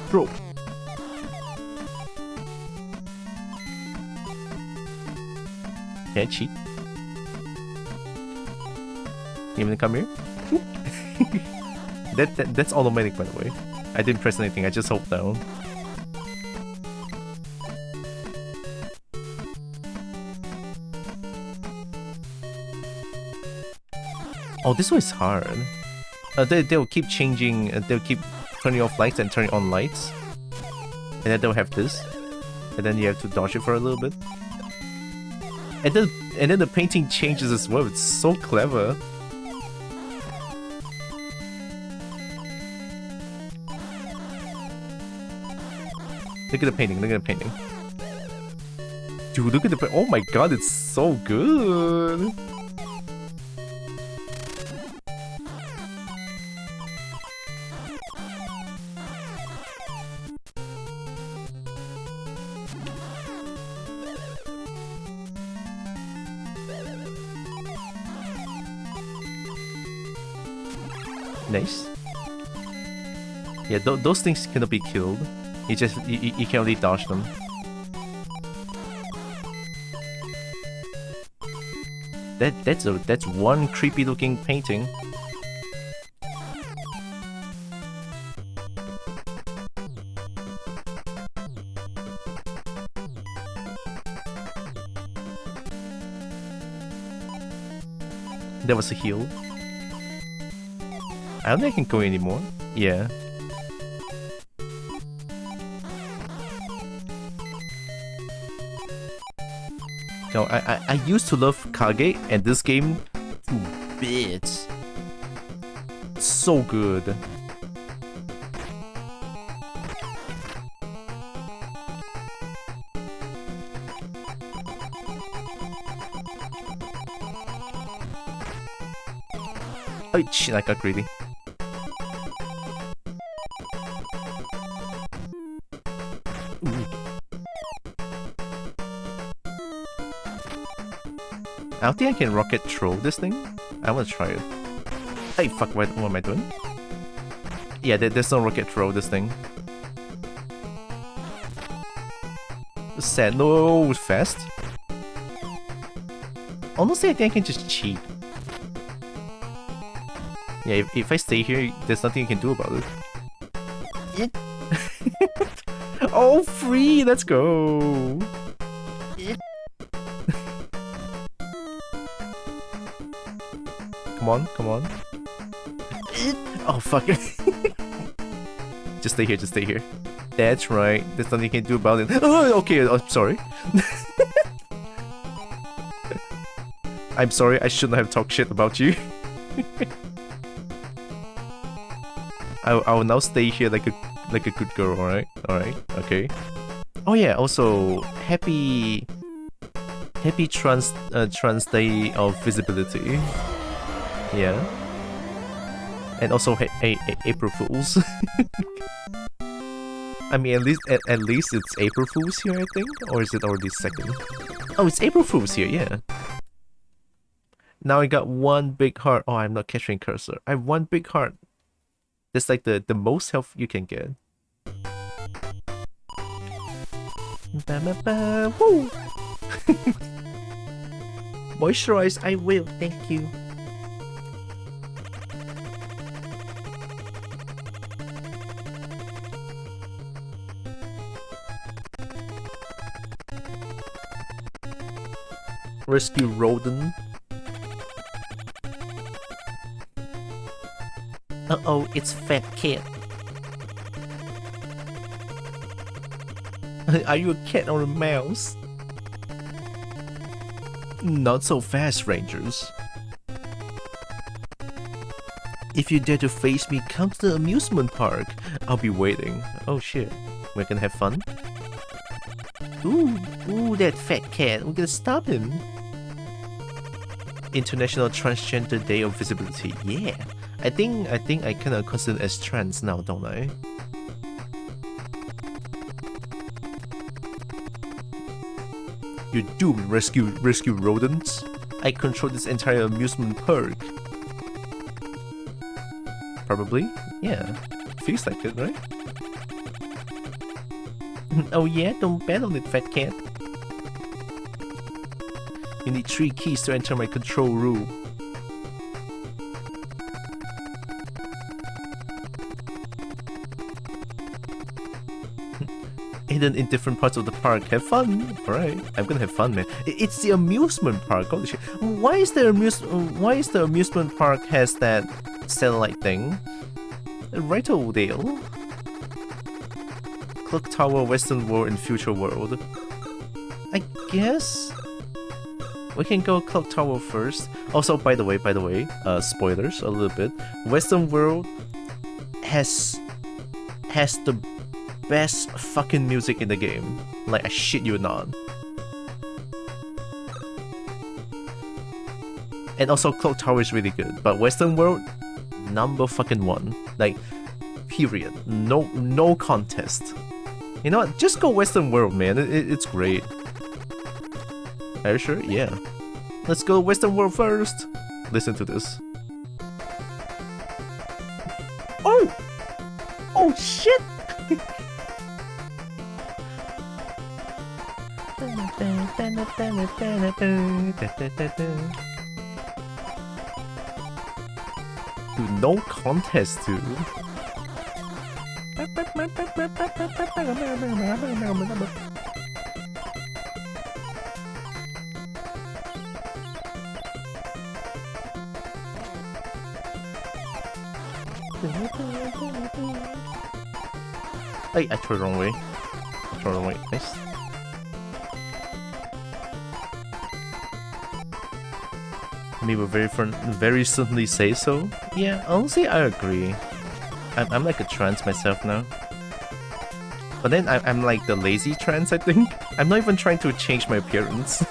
Bro. Can't cheat. You want to come here? That's automatic, by the way. I didn't press anything, I just held down. Oh, this one is hard. They'll keep changing, they'll keep turning off lights and turning on lights. And then they'll have this. And then you have to dodge it for a little bit. And then the painting changes as well, it's so clever. Look at the painting, look at the painting. Dude, look at the oh my god, it's so good! Nice. Yeah, those things cannot be killed. You can only dodge them. That's one creepy looking painting. There was a heal. I don't think I can go anymore. Yeah. No, I used to love Kage, and this game, bits. So good. Oh shit, I got greedy. I don't think I can rocket throw this thing. I wanna try it. Hey, fuck, what am I doing? Yeah, there's no rocket throw this thing. Sad. No, fast. Honestly, I think I can just cheat. Yeah, if I stay here, there's nothing you can do about it. Oh, free! Let's go! Come on, come on. Oh, fuck. Just stay here, just stay here. That's right. There's nothing you can do about it. Oh, okay, I'm sorry. I'm sorry, I shouldn't have talked shit about you. I will now stay here like a good girl, alright? Alright, okay. Oh yeah, also, happy trans day of visibility. Yeah. And also April Fools. I mean, at least it's April Fools here, I think? Or is it already second? Oh, it's April Fools here, yeah. Now I got one big heart. Oh, I'm not capturing cursor. I have one big heart. That's like the most health you can get. Woo! Moisturize, I will, thank you. Rescue Rodent. Uh-oh, it's Fat Cat. Are you a cat or a mouse? Not so fast, Rangers. If you dare to face me, come to the amusement park. I'll be waiting. Oh shit. We're gonna have fun. Ooh, that fat cat. We're gonna stop him. International Transgender Day of Visibility. Yeah. I think I kinda consider as trans now, don't I? You're doomed, rescue rodents. I control this entire amusement park. Probably? Yeah. Feels like it, right? Oh yeah? Don't battle it, fat cat. You need 3 keys to enter my control room. Hidden in different parts of the park. Have fun! Alright, I'm gonna have fun, man. It's the amusement park, holy shit. Why is the amusement park has that satellite thing? Right over there. Clock Tower, Western World, and Future World. I guess we can go Clock Tower first. Also, by the way, spoilers a little bit. Western World has the best fucking music in the game. Like, I shit you not. And also, Clock Tower is really good, but Western World, number fucking 1. Like, period. No contest. You know what? Just go Western World, man. It's great. Are you sure? Yeah. Let's go Western World first. Listen to this. Oh! Oh shit! Dude, no contest, dude. Hey, I tried the wrong way. Nice. Me will very certainly say so. Yeah, honestly, I agree. I'm like a trans myself now. But then I'm like the lazy trans, I think. I'm not even trying to change my appearance.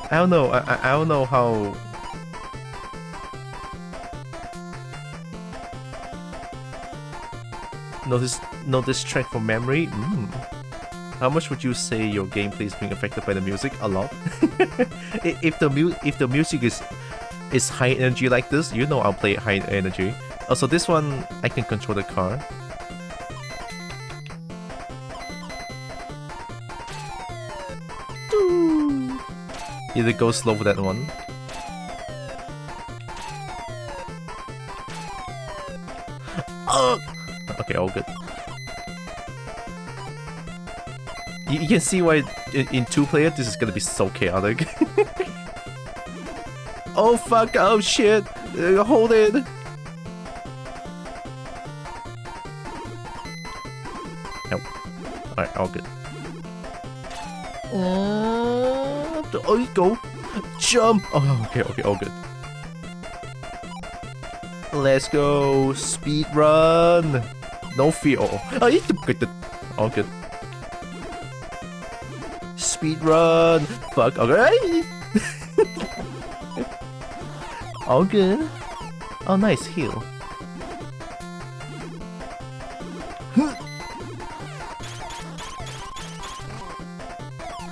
I don't know. I don't know how. Notice track for memory. How much would you say your gameplay is being affected by the music? A lot. if the music is high energy like this, you know I'll play high energy. Also, this one I can control the car. Either go slow for that one. Okay, all good. You can see why in 2-player this is gonna be so chaotic. Oh fuck! Oh shit! Hold it! Nope. Alright, all good. Oh, you go! Jump! Oh, okay, all good. Let's go! Speed run! No fear. Oh, you get the. All good. Speed run! Fuck, okay! All good. Oh, nice heal.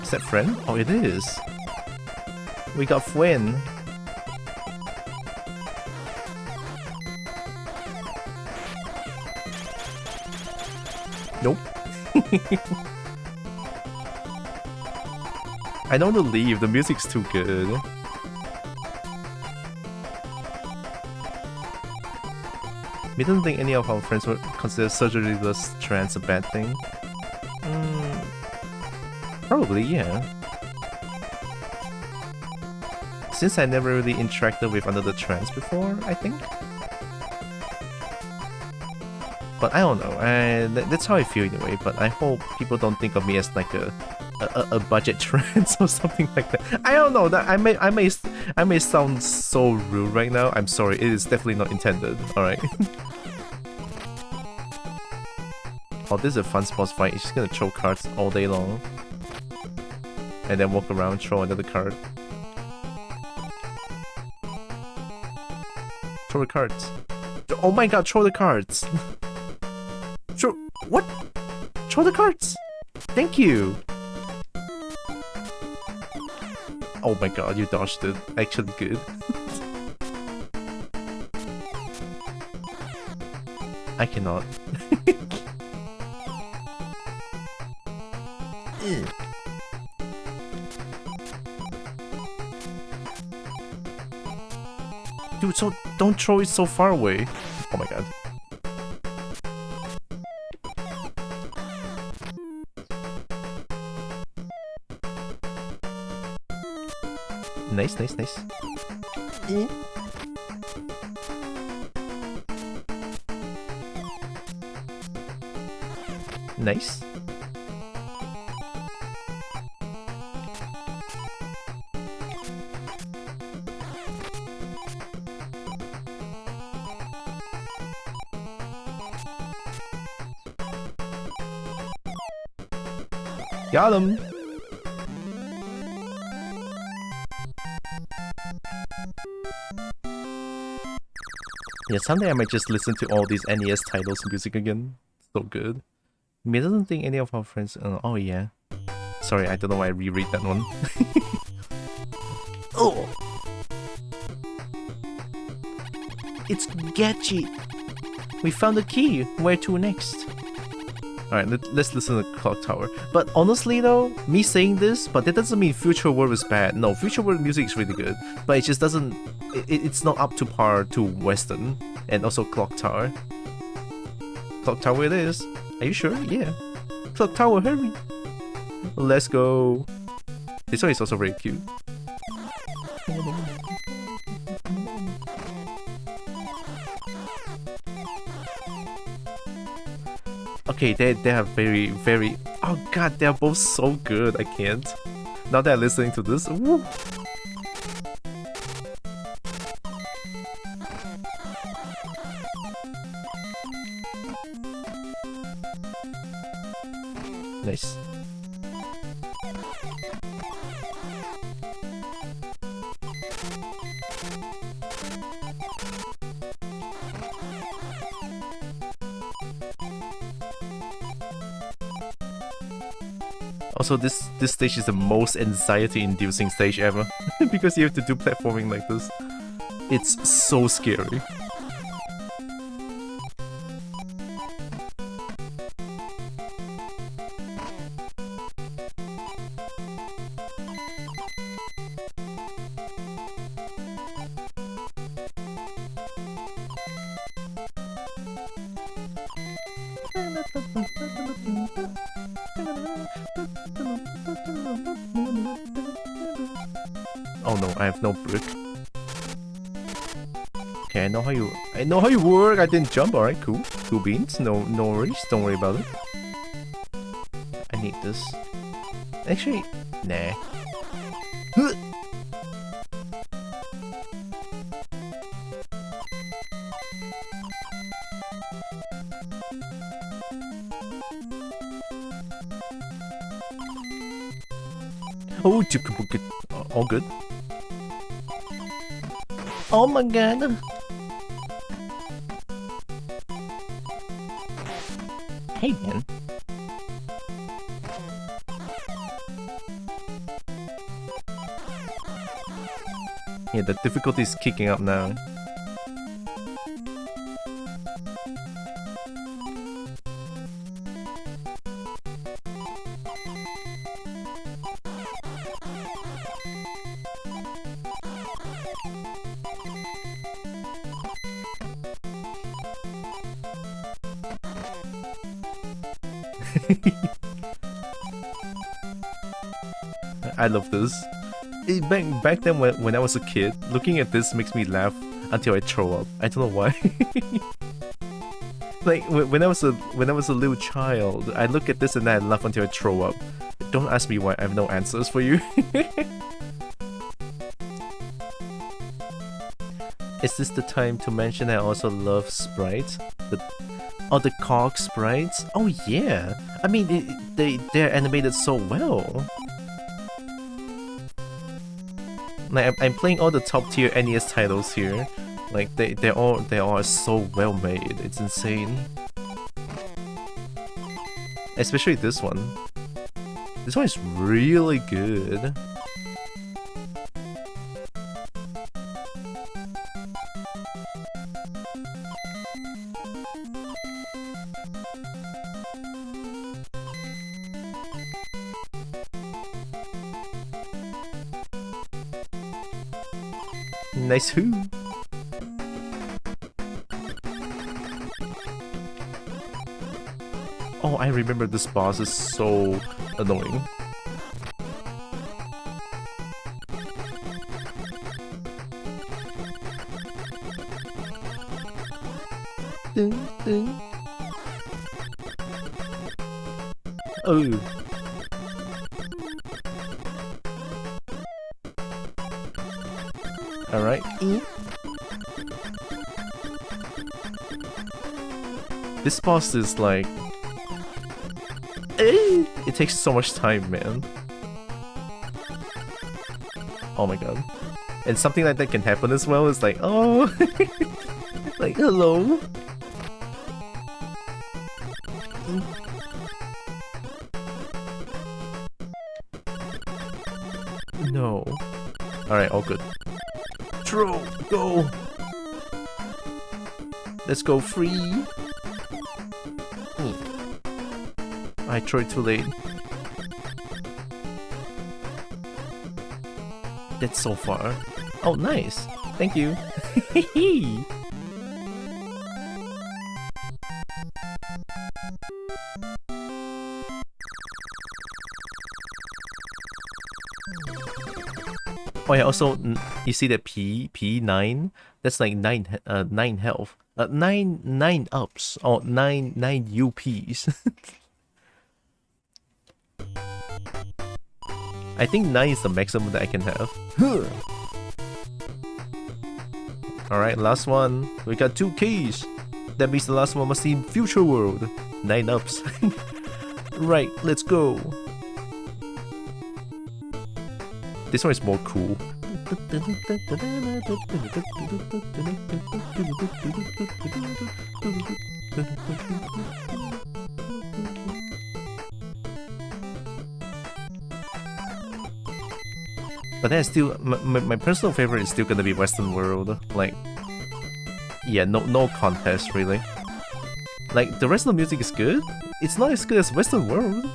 Is that friend? Oh, it is. We got friend. Nope. I don't want to leave, the music's too good. We don't think any of our friends would consider surgeryless trans a bad thing. Probably, yeah. Since I never really interacted with another trans before, I think. But I don't know, that's how I feel anyway, but I hope people don't think of me as like a budget trans or something like that. I don't know, that I may sound so rude right now. I'm sorry, it is definitely not intended, alright? Oh, this is a fun boss fight. He's just gonna throw cards all day long. And then walk around, throw another card. Throw the cards. Oh my god, throw the cards! Throw... What? Throw the cards! Thank you! Oh my god, you dodged it. Actually good. I cannot. Dude, so don't throw it so far away. Oh my god. Nice, nice, nice. Nice. Got him. Yeah, someday I might just listen to all these NES titles music again. So good. Me doesn't think any of our friends. Oh yeah. Sorry, I don't know why I reread that one. Oh, it's Kage. We found the key. Where to next? Alright, let's listen to Clock Tower. But honestly though, me saying this, but that doesn't mean Future World is bad. No, Future World music is really good, but it just doesn't... It's not up to par to Western, and also Clock Tower. Clock Tower it is. Are you sure? Yeah. Clock Tower, hurry! Let's go! This one is also very cute. Okay, they are very, very... Oh god, they are both so good, I can't. Now that I'm listening to this, woo. Nice. Also, this stage is the most anxiety-inducing stage ever, because you have to do platforming like this. It's so scary. Oh no, I have no brick. Okay, I know how you work. I didn't jump. All right, cool. Cool beans. No worries. Don't worry about it. I need this. Actually, nah. Oh, all good. Oh my god. Hey man. Yeah, the difficulty is kicking up now. I love this. Back then when I was a kid, looking at this makes me laugh until I throw up. I don't know why. Like when I was a little child, I look at this and I laugh until I throw up. Don't ask me why. I have no answers for you. Is this the time to mention I also love Sprite? Oh, the Kage sprites? Oh yeah! I mean, they're animated so well. Like, I'm playing all the top tier NES titles here. Like, they are so well made. It's insane. Especially this one. This one is really good. Nice who. Oh, I remember this boss is so annoying. Ding, ding. Oh. Alright. This boss is like... It takes so much time, man. Oh my god. And something like that can happen as well. It's like, oh... like, hello? No. Alright, all good. Throw! Go! Let's go free! I threw it too late. That's so far. Oh, nice! Thank you! Oh yeah, also, you see that P9? That's like 9 health. 9 ups. Oh, 9 UPs. I think 9 is the maximum that I can have. Alright, last one. We got 2 keys. That means the last one must be Future World. 9 ups. Right, let's go. This one is more cool. But then still, my personal favorite is still gonna be Western World. Like, yeah, no contest really. Like, the rest of the music is good. It's not as good as Western World.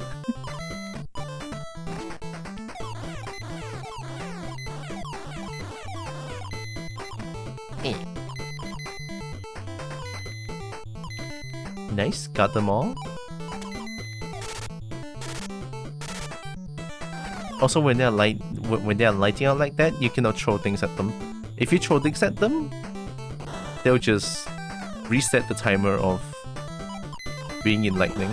Nice, got them all. Also, when they're lighting out like that, you cannot throw things at them. If you throw things at them, they'll just reset the timer of being in lightning.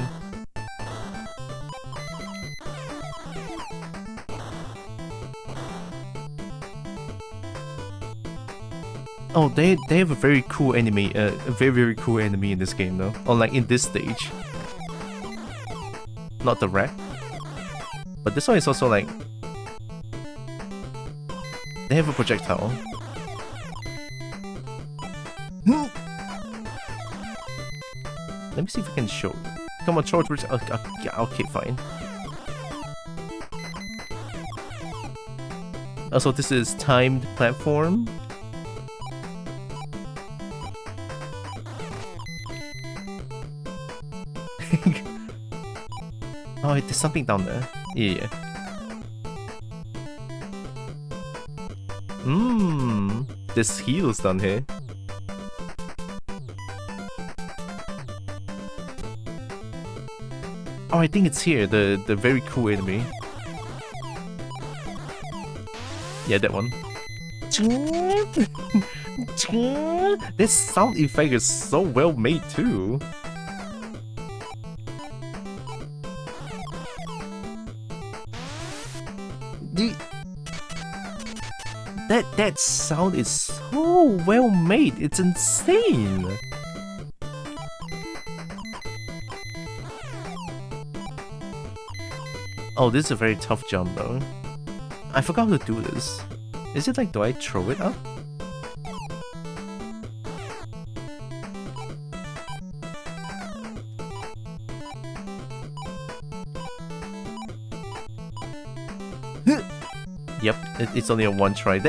Oh, they have a very cool enemy, a very cool enemy in this game though. Or like in this stage. Not the rat. But this one is also like... They have a projectile. Let me see if I can show. Come on, throw it. Okay, fine. Also, this is timed platform. Oh, there's something down there. Yeah. There's heals down here. Oh, I think it's here, the very cool enemy. Yeah, that one. This sound effect is so well made too. That sound is so well made. It's insane. Oh, this is a very tough jump though. I forgot how to do this. Is it like, do I throw it up? Yep, it's only a one try.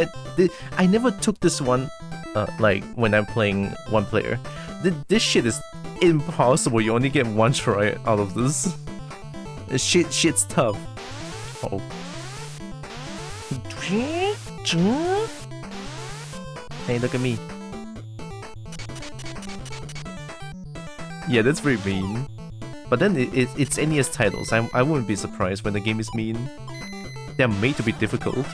I never took this one, like when I'm playing one player. This shit is impossible. You only get one try out of this. Shit's tough. Oh. Hey, look at me. Yeah, that's very mean. But then it's NES titles. I wouldn't be surprised when the game is mean. They're made to be difficult.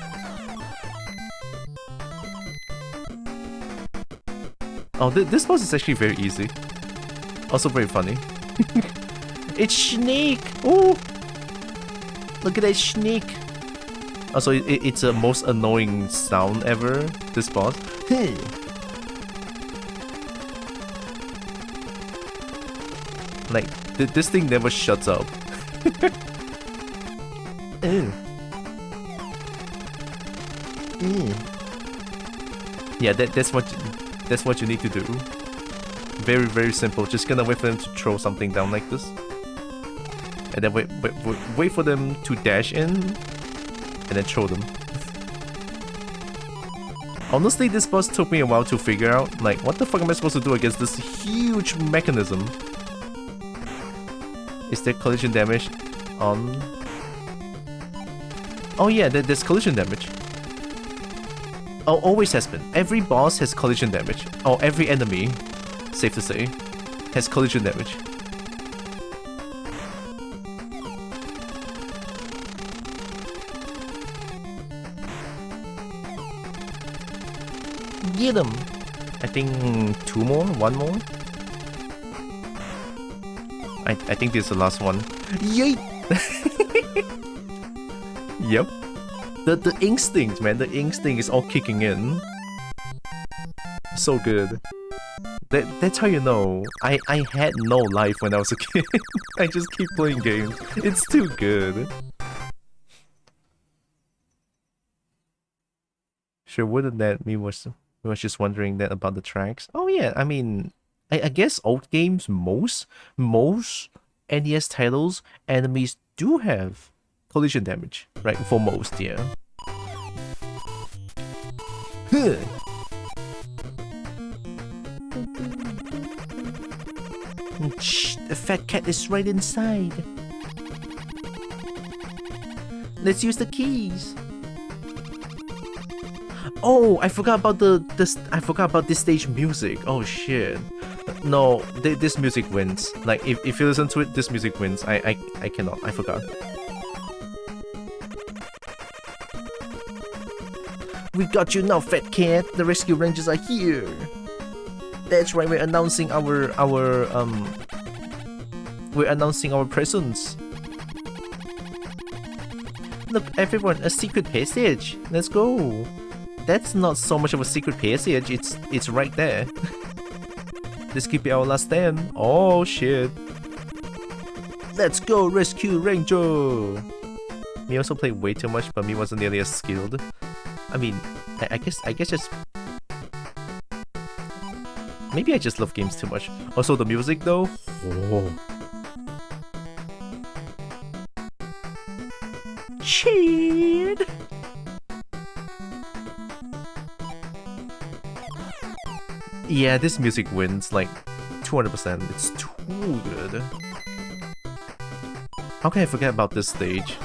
Oh, this boss is actually very easy. Also very funny. It's Snake! Oh! Look at that Snake! Also, it's the most annoying sound ever, this boss. Hey! Like, this thing never shuts up. Ew. Yeah, that's what you need to do. Very, very simple. Just gonna wait for them to throw something down like this. And then wait for them to dash in. And then throw them. Honestly, this boss took me a while to figure out. Like, what the fuck am I supposed to do against this huge mechanism? Is there collision damage on? Oh yeah, there's collision damage. Oh, always has been. Every boss has collision damage. Oh, every enemy, safe to say, has collision damage. Get him! I think 2 more? 1 more? I think this is the last one. Yay! Yep. The instinct, man. The instinct is all kicking in. So good. That's how you know. I had no life when I was a kid. I just keep playing games. It's too good. Sure, wouldn't that me was just wondering that about the tracks. Oh yeah, I mean, I guess old games, most NES titles, enemies do have collision damage, right? For most, yeah. Huh. Shh, the fat cat is right inside. Let's use the keys. Oh, I forgot about this stage music. Oh shit. No, this music wins. Like if you listen to it, this music wins. I cannot. I forgot. We got you now, fat cat. The rescue rangers are here. That's right. We're announcing our presence. Look, everyone, a secret passage. Let's go. That's not so much of a secret passage. It's right there. This could be our last stand. Oh shit. Let's go, rescue ranger. Me also played way too much, but me wasn't nearly as skilled. I mean, I guess just maybe I just love games too much. Also the music though. Oh. Cheat. Yeah, this music wins like 200%. It's too good. How can I forget about this stage?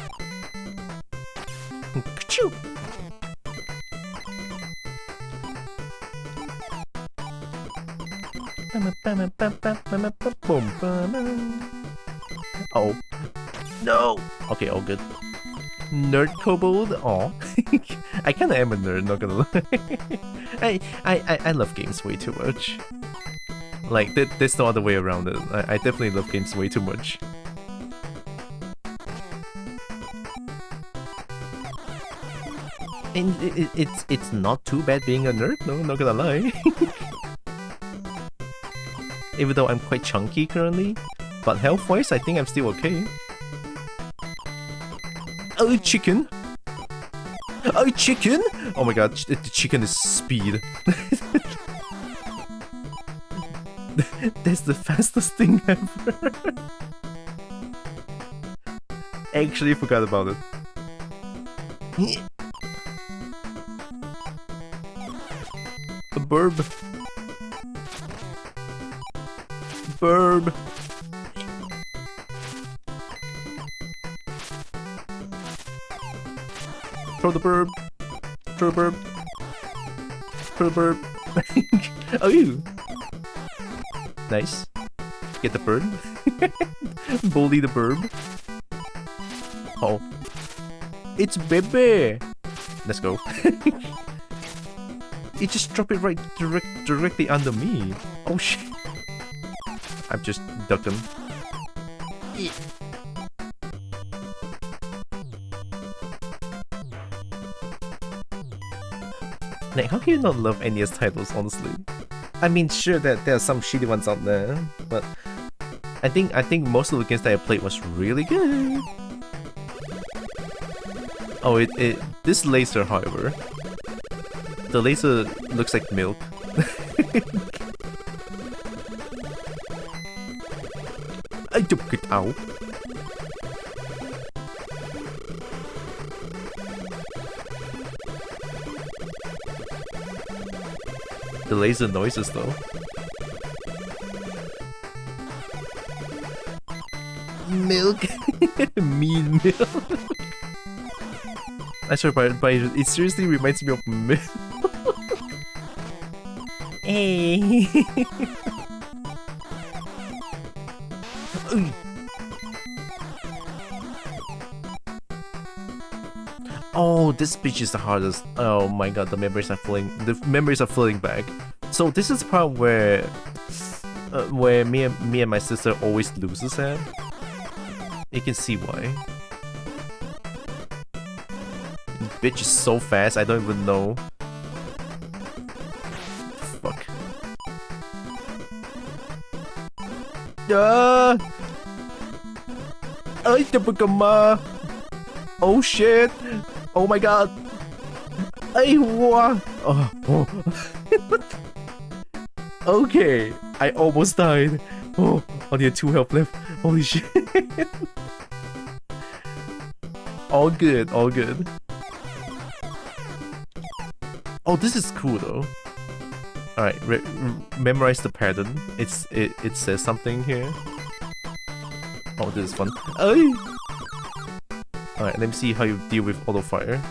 Oh. No! Okay, all good. Nerd kobold? Aw. I kinda am a nerd, not gonna lie. I love games way too much. Like, there's no other way around it. I definitely love games way too much. And it's not too bad being a nerd, no, not gonna lie. Even though I'm quite chunky currently, but health-wise, I think I'm still okay. Oh, chicken! Oh, chicken! Oh my god, the chicken is speed. That's the fastest thing ever. I actually forgot about it. A burb. Burb. Throw the burb. Throw the burb. Throw the burb. Oh, you. Nice. Get the bird. Bully the burb. Oh. It's Bebe. Let's go. It just dropped it right directly under me. Oh shit. I've just ducked him. Yeah. Like, how can you not love NES titles, honestly? I mean, sure that there are some shitty ones out there, but I think most of the games that I played was really good. Oh, this laser, however, the laser looks like milk. I took it out. The laser noises though. Milk. Mean milk. I swear, but it seriously reminds me of milk. Hey. Oh, this bitch is the hardest. Oh my god, the memories are flooding back. So this is the part where me and my sister always loses at. You can see why. Bitch is so fast, I don't even know. Fuck. Oh shit! Oh my god! Oh. Okay, I almost died. Oh, only had 2 health left. Holy shit! All good, all good. Oh, this is cool though. All right, memorize the pattern. It says something here. Oh, this is fun. Alright, let me see how you deal with auto fire.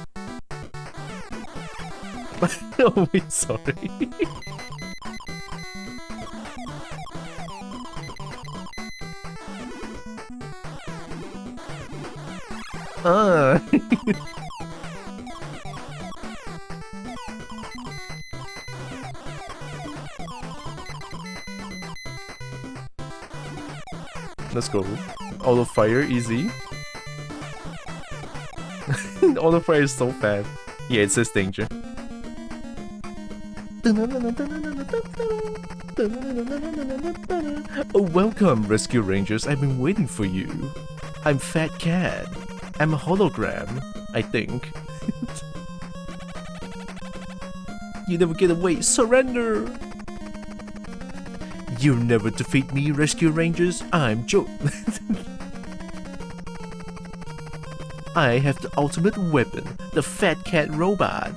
Oh wait, sorry. Let's go. Auto fire, easy. Auto fire is so fast. Yeah, it says danger. Oh, welcome, Rescue Rangers. I've been waiting for you. I'm Fat Cat. I'm a hologram, I think. You never get away. Surrender! You'll never defeat me, Rescue Rangers. I'm Joe. I have the ultimate weapon, the Fat Cat robot.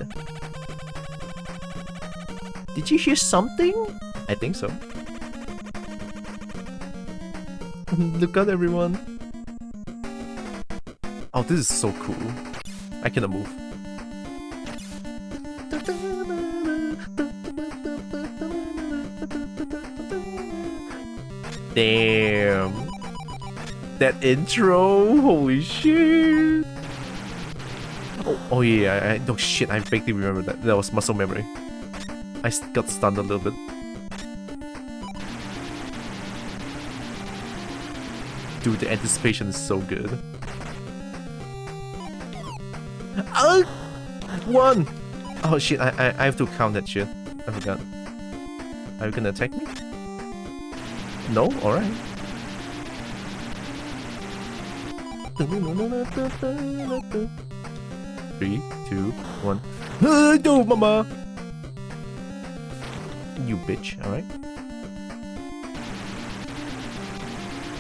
Did you hear something? I think so. Look out, everyone. Oh, this is so cool. I cannot move. Damn. That intro, holy shit. Oh yeah, no shit, I vaguely remember that. That was muscle memory. I got stunned a little bit. Dude, the anticipation is so good. Oh! 1! Oh shit, I have to count that shit. I forgot. Are you gonna attack me? No? Alright. 3, 2, 1. No, mama! You bitch, alright?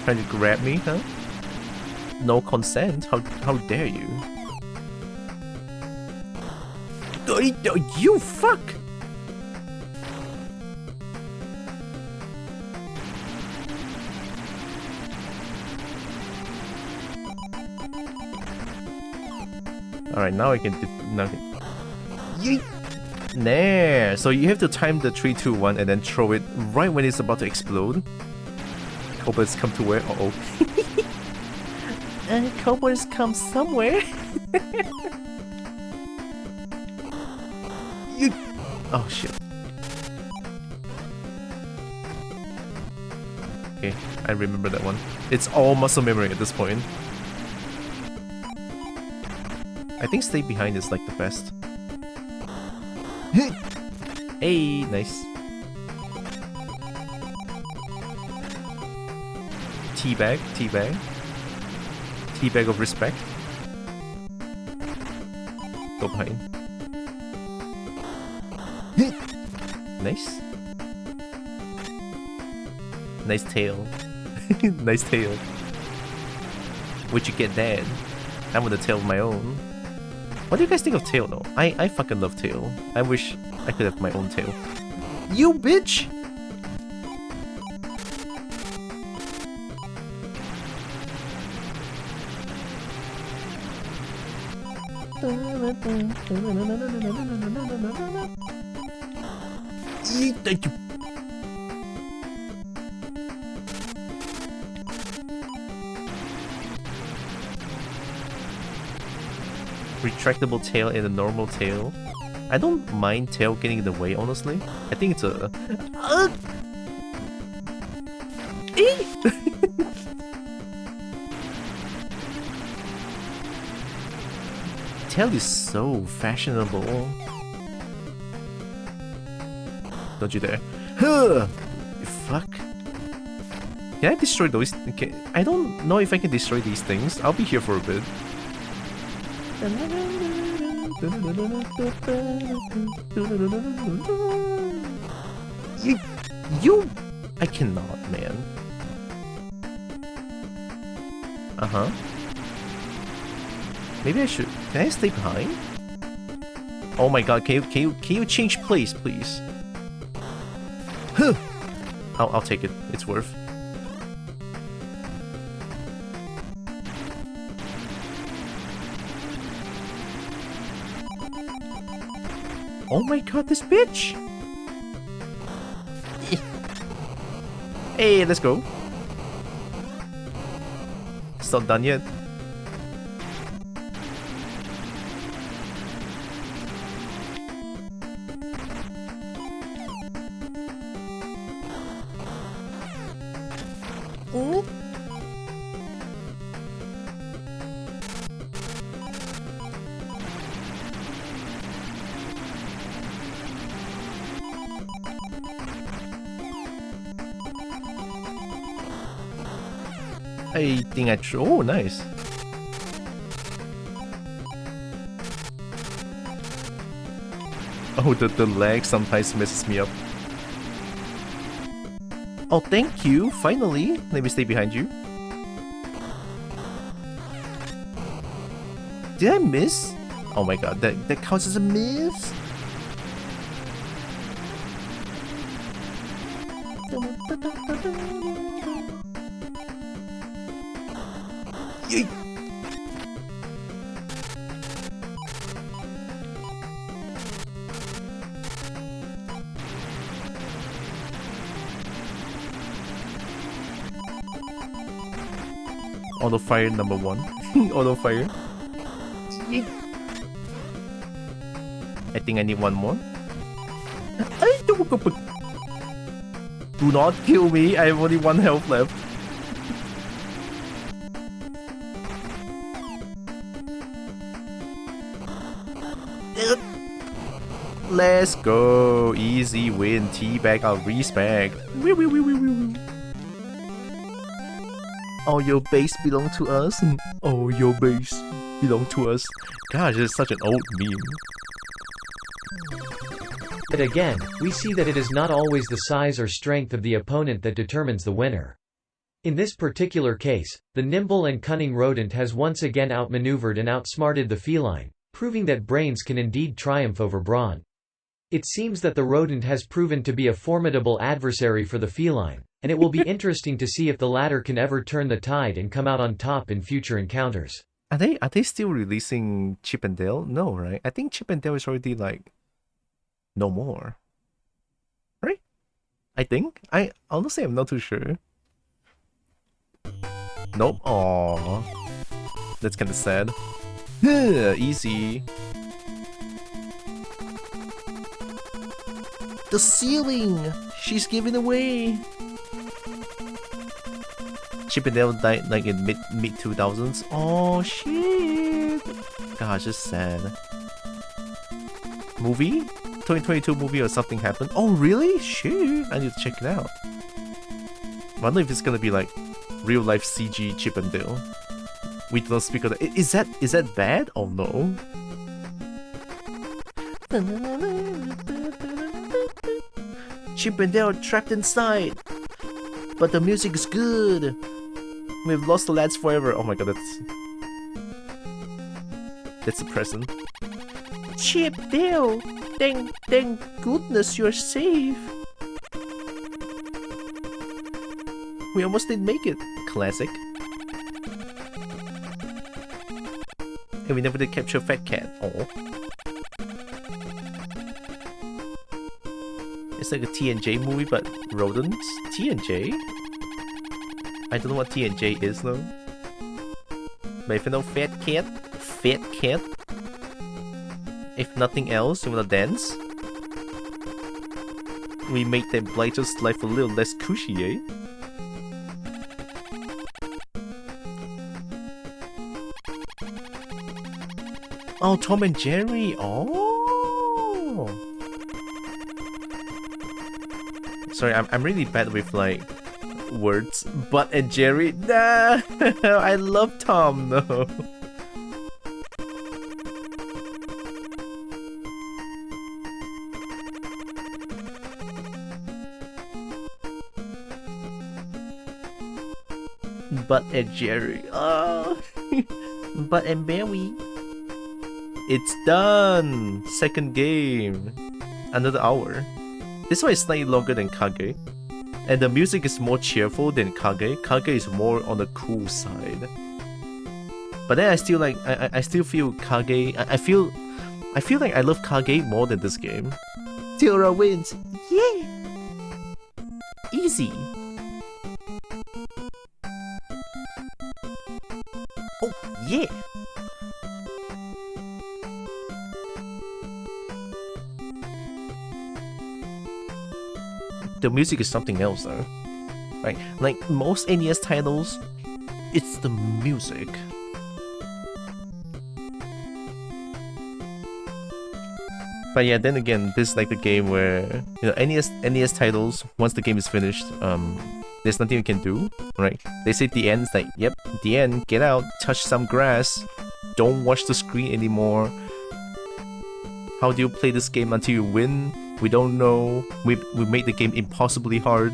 Trying to grab me, huh? No consent? How dare you? You fuck! Alright, now I can do nothing. Yeet! Nah, so you have to time the 3, 2, 1 and then throw it right when it's about to explode. Cobras come to where? Uh-oh. Cobras come somewhere. You... Oh shit. Okay, I remember that one. It's all muscle memory at this point. I think stay behind is like the best. Hey, nice. Teabag, teabag. Teabag of respect. Go behind. Nice. Nice tail. Nice tail. Where'd you get that? I'm with a tail of my own. What do you guys think of tail though? I fucking love tail. I wish I could have my own tail. You bitch! Retractable tail and a normal tail. I don't mind tail getting in the way, honestly. I think it's a... Tail is so fashionable. Don't you dare. Huh! Fuck. Can I destroy those? Okay. I don't know if I can destroy these things. I'll be here for a bit. You... I cannot, man. Uh-huh. Maybe I should... Can I stay behind? Oh my god, can you change place, please? Huh! I'll take it. It's worth. Oh my god, this bitch! Hey, let's go. It's not done yet. I think I... Oh, nice. Oh, the lag sometimes messes me up. Oh, thank you. Finally. Let me stay behind you. Did I miss? Oh my god, that counts as a miss? Yeet. Auto fire number 1. Auto fire. Yeet. I think I need one more. Do not kill me. I have only 1 health left. Let's go. Easy win. Teabag our respect. All your base belong to us. All your base belong to us. Gosh, it's such an old meme. But again, we see that it is not always the size or strength of the opponent that determines the winner. In this particular case, the nimble and cunning rodent has once again outmaneuvered and outsmarted the feline, proving that brains can indeed triumph over brawn. It seems that the rodent has proven to be a formidable adversary for the feline, and it will be interesting to see if the latter can ever turn the tide and come out on top in future encounters. Are they still releasing Chip and Dale? No, right? I think Chip and Dale is already like no more. Right? I think? I honestly am not too sure. Nope. Aww. That's kinda sad. Easy. The ceiling! She's giving away! Chip and Dale died like in mid 2000s. Oh shit! Gosh, it's sad. Movie? 2022 movie or something happened? Oh really? Shit! I need to check it out. I wonder if it's gonna be like real life CG Chip and Dale. We don't speak of that. Is that bad? Oh no. Chip and Dale are trapped inside, but the music is good. We've lost the lads forever. Oh my god, that's depressing. Chip, Dale, thank goodness you're safe. We almost didn't make it. Classic. And we never did capture Fat Cat. Oh. It's like a T&J movie, but rodents? T&J? I don't know what T&J is though. But if you know Fat Cat, if nothing else, you wanna dance? We make that blighter's life a little less cushy, eh? Oh, Tom and Jerry. Oh. Sorry, I'm really bad with like words. But and Jerry. Nah. I love Tom though. But and Jerry. Oh. But and Barry. It's done! Second game. Another hour. This one is slightly longer than Kage. And the music is more cheerful than Kage. Kage is more on the cool side. But then I still like I still feel Kage I feel like I love Kage more than this game. Tora wins! Yeah! Easy! Oh yeah! The music is something else though, right? Like most NES titles, it's the music. But yeah, then again, this is like the game where, you know, NES titles, once the game is finished, there's nothing you can do, right? They say the end, it's like, yep, the end, get out, touch some grass, don't watch the screen anymore. How do you play this game until you win? We don't know. We made the game impossibly hard.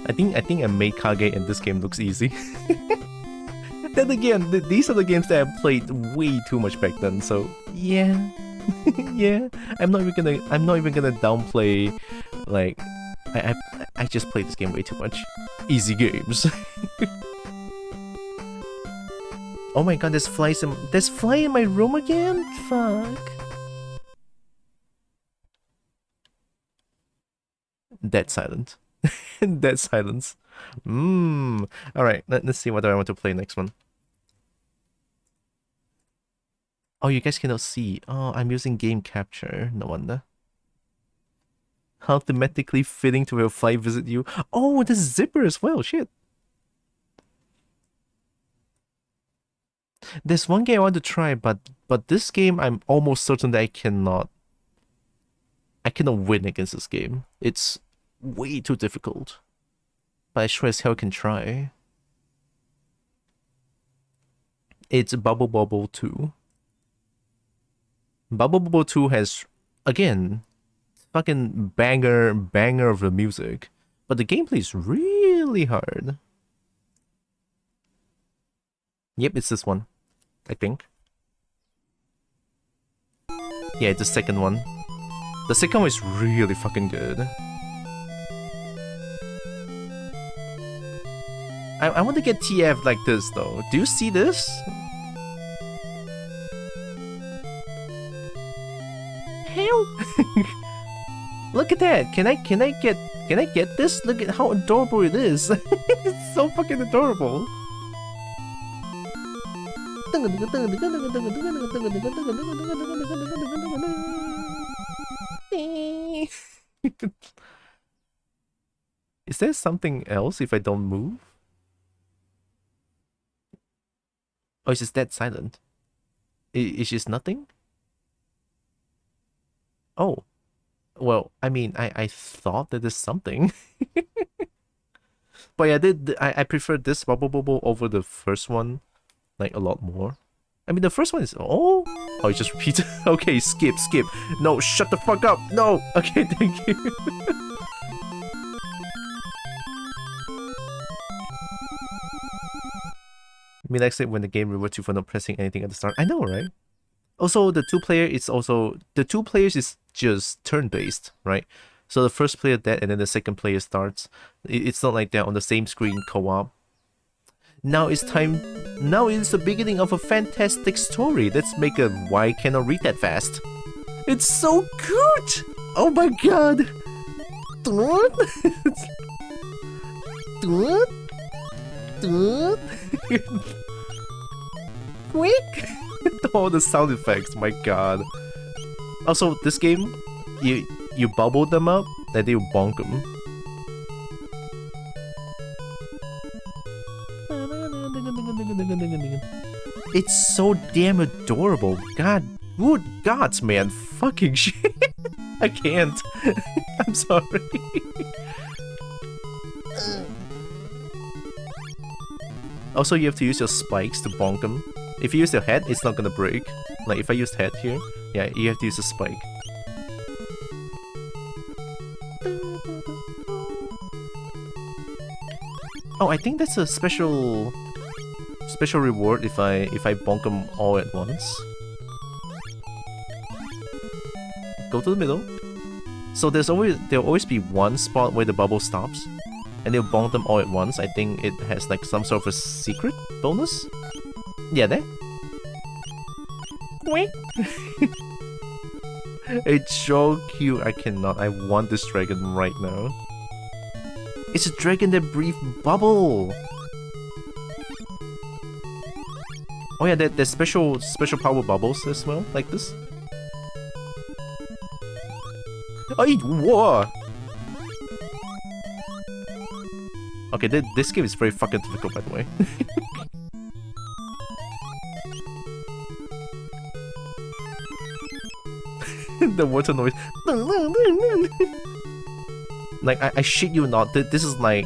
I think I made Kage and this game looks easy. Then again, these are the games that I played way too much back then. So yeah, yeah. I'm not even gonna downplay. Like I just played this game way too much. Easy games. Oh my god, there's fly in my room again? Fuck. Dead silent. Dead silence. Alright, let's see what I want to play next one. Oh, you guys cannot see. Oh, I'm using game capture. No wonder. How thematically fitting to have a fly visit you. Oh, there's zipper as well. Shit. There's one game I want to try, but this game I'm almost certain that I cannot win against this game. It's way too difficult. But I sure as hell can try. It's Bubble Bobble 2. Bubble Bobble 2 has, again, fucking banger of the music. But the gameplay is really hard. Yep, it's this one, I think. Yeah, the second one. The second one is really fucking good. I want to get TF like this though. Do you see this? Help! Look at that. Can I get this? Look at how adorable it is. It's so fucking adorable. Is there something else if I don't move? Oh, it's just dead silent. It's just nothing? Oh. Well, I mean, I thought that there's something. But yeah, I prefer this Bubble Bobble over the first one, like, a lot more. I mean, the first one is... Oh, it just repeats. Okay, skip. No, shut the fuck up. No. Okay, thank you. I mean, except when the game rewards you for not pressing anything at the start. I know, right? Also, the two players is just turn-based, right? So the first player dead and then the second player starts. It's not like they're on the same screen co-op. Now it's time. Now it's the beginning of a fantastic story. Let's make a why cannot read that fast. It's so good! Oh my god! Quick! All the sound effects, my god. Also, this game, you bubble them up, then you bonk them. It's so damn adorable. God, good gods, man. Fucking shit. I can't. I'm sorry. Also, you have to use your spikes to bonk them. If you use your head, it's not gonna break. Like, if I use head here, yeah, you have to use a spike. Oh, I think that's a special reward if I bonk them all at once. Go to the middle. So there'll always be one spot where the bubble stops, and they'll bonk them all at once. I think it has like some sort of a secret bonus. Yeah, there. Wait. It's so cute. I cannot. I want this dragon right now. It's a dragon that breathes bubble. Oh yeah, there's special power bubbles as well, like this. Ay, whoa! Okay, this game is very fucking difficult, by the way. The water noise. Like, I shit you not, this is like...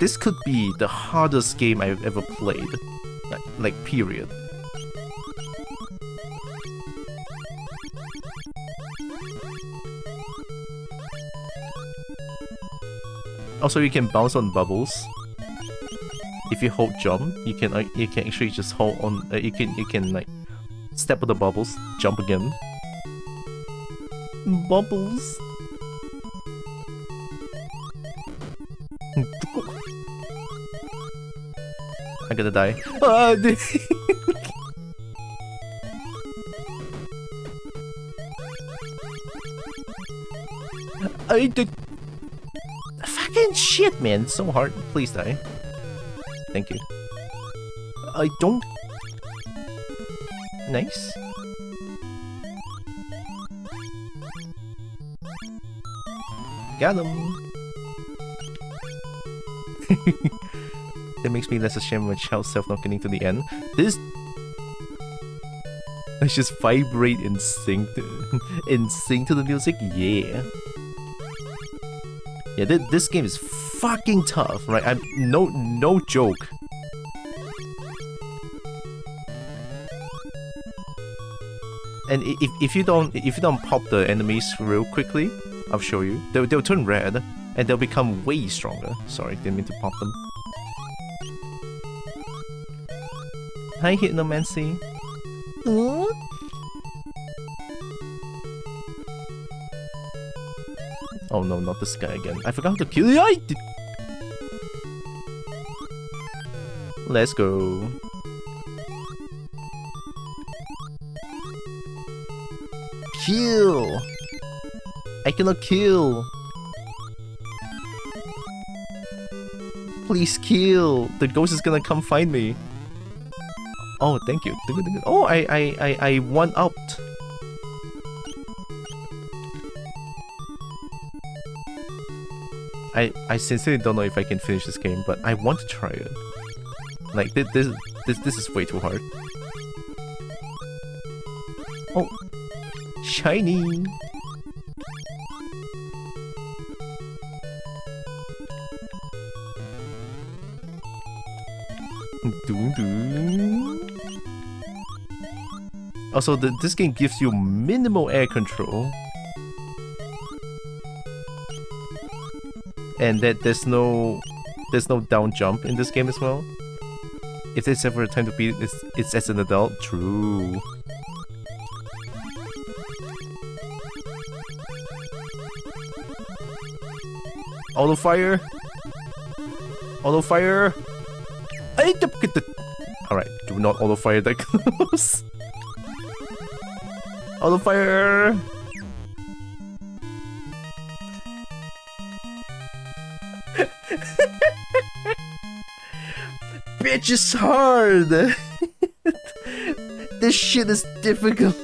This could be the hardest game I've ever played. Like period. Also, you can bounce on bubbles. If you hold jump, you can actually just hold on. You can like step on the bubbles, jump again. Bubbles. I'm gonna die. I did. Fucking shit, man. It's so hard. Please die. Thank you. I don't. Nice. Got him. That makes me less ashamed of my child self not getting to the end. This... Let's just vibrate in sync to the music, yeah. Yeah, this game is fucking tough, right? I'm no joke. And if you don't pop the enemies real quickly, I'll show you. They'll turn red and they'll become way stronger. Sorry, didn't mean to pop them. Hi, Hypnomancy. Oh no, not this guy again. I forgot to kill you. Let's go. Kill! I cannot kill. Please kill. The ghost is gonna come find me. Oh, thank you. Oh, I one-upped. I sincerely don't know if I can finish this game, but I want to try it. Like this is way too hard. Oh, shiny. Also, this game gives you minimal air control. And that there's no down jump in this game as well. If there's ever a time to beat it, it's as an adult. True. Auto fire. Auto fire. Alright, do not auto fire that close. Auto fire. Bitch is hard. This shit is difficult.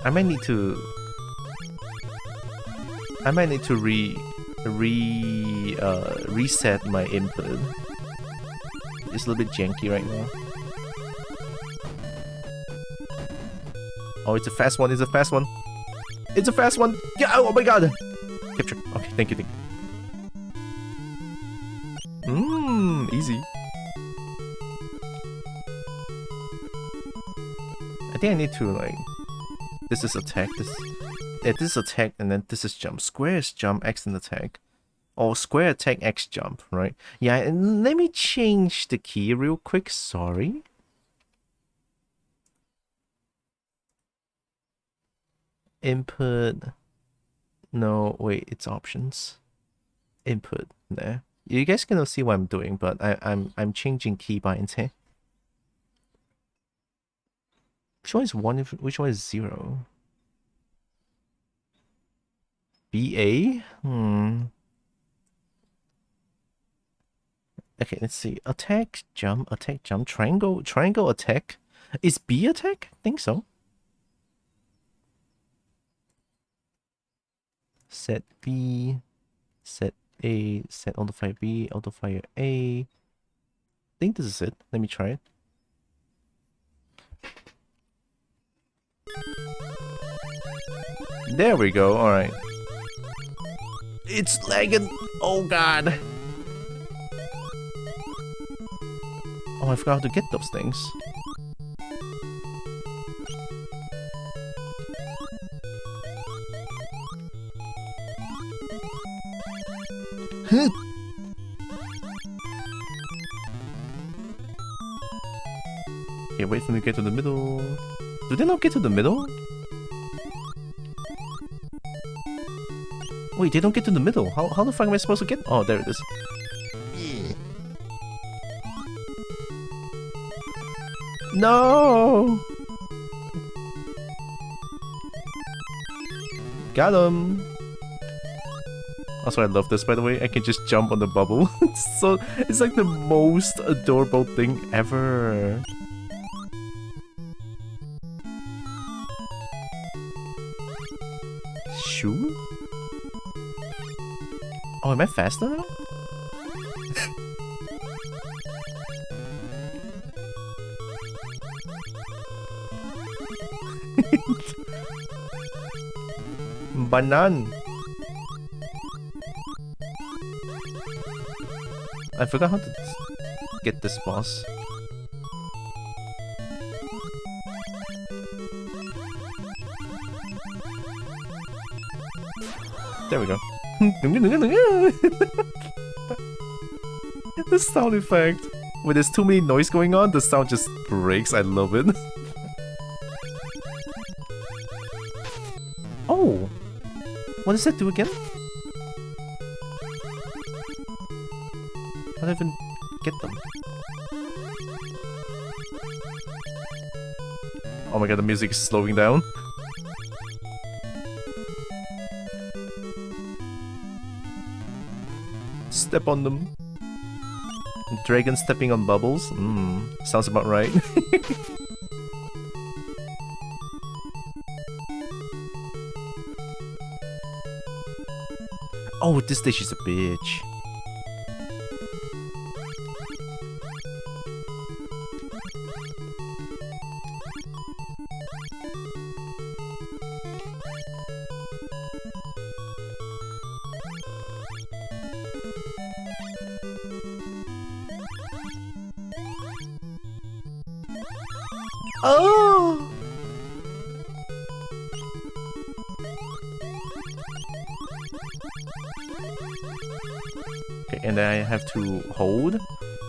I might need to reset my input. It's a little bit janky right now. Oh, it's a fast one. It's a fast one. It's a fast one. Yeah, oh my god. Capture. Okay, thank you. Easy. I think I need to like. This is attack. This is attack, and then this is jump. Square is jump. X and attack. Or square attack, X jump. Right? Yeah. And let me change the key real quick. Sorry. Input. No, wait. It's options. Input. There. You guys cannot see what I'm doing, but I'm changing key binds here. Which one is 1? Which one is 0? BA? Okay, let's see. Attack, jump, triangle attack. Is B attack? I think so. Set B, set A, set auto fire B, auto fire A. I think this is it. Let me try it. There we go, alright. It's lagging! Oh god! Oh, I forgot how to get those things. Okay, wait for me to get to the middle. Do they not get to the middle? Wait, they don't get to the middle. How the fuck am I supposed to get? Oh, there it is. No! Got him! Also, I love this, by the way. I can just jump on the bubble. It's like the most adorable thing ever. Shoo? Oh, am I faster now? Banan. I forgot how to get this boss. There we go. The sound effect. When there's too many noise going on, the sound just breaks. I love it. Oh! What does that do again? How do I even get them? Oh my god, the music is slowing down. Step on them. Dragon stepping on bubbles? Sounds about right. Oh, this stage is a bitch. Oh! Okay, and then I have to hold.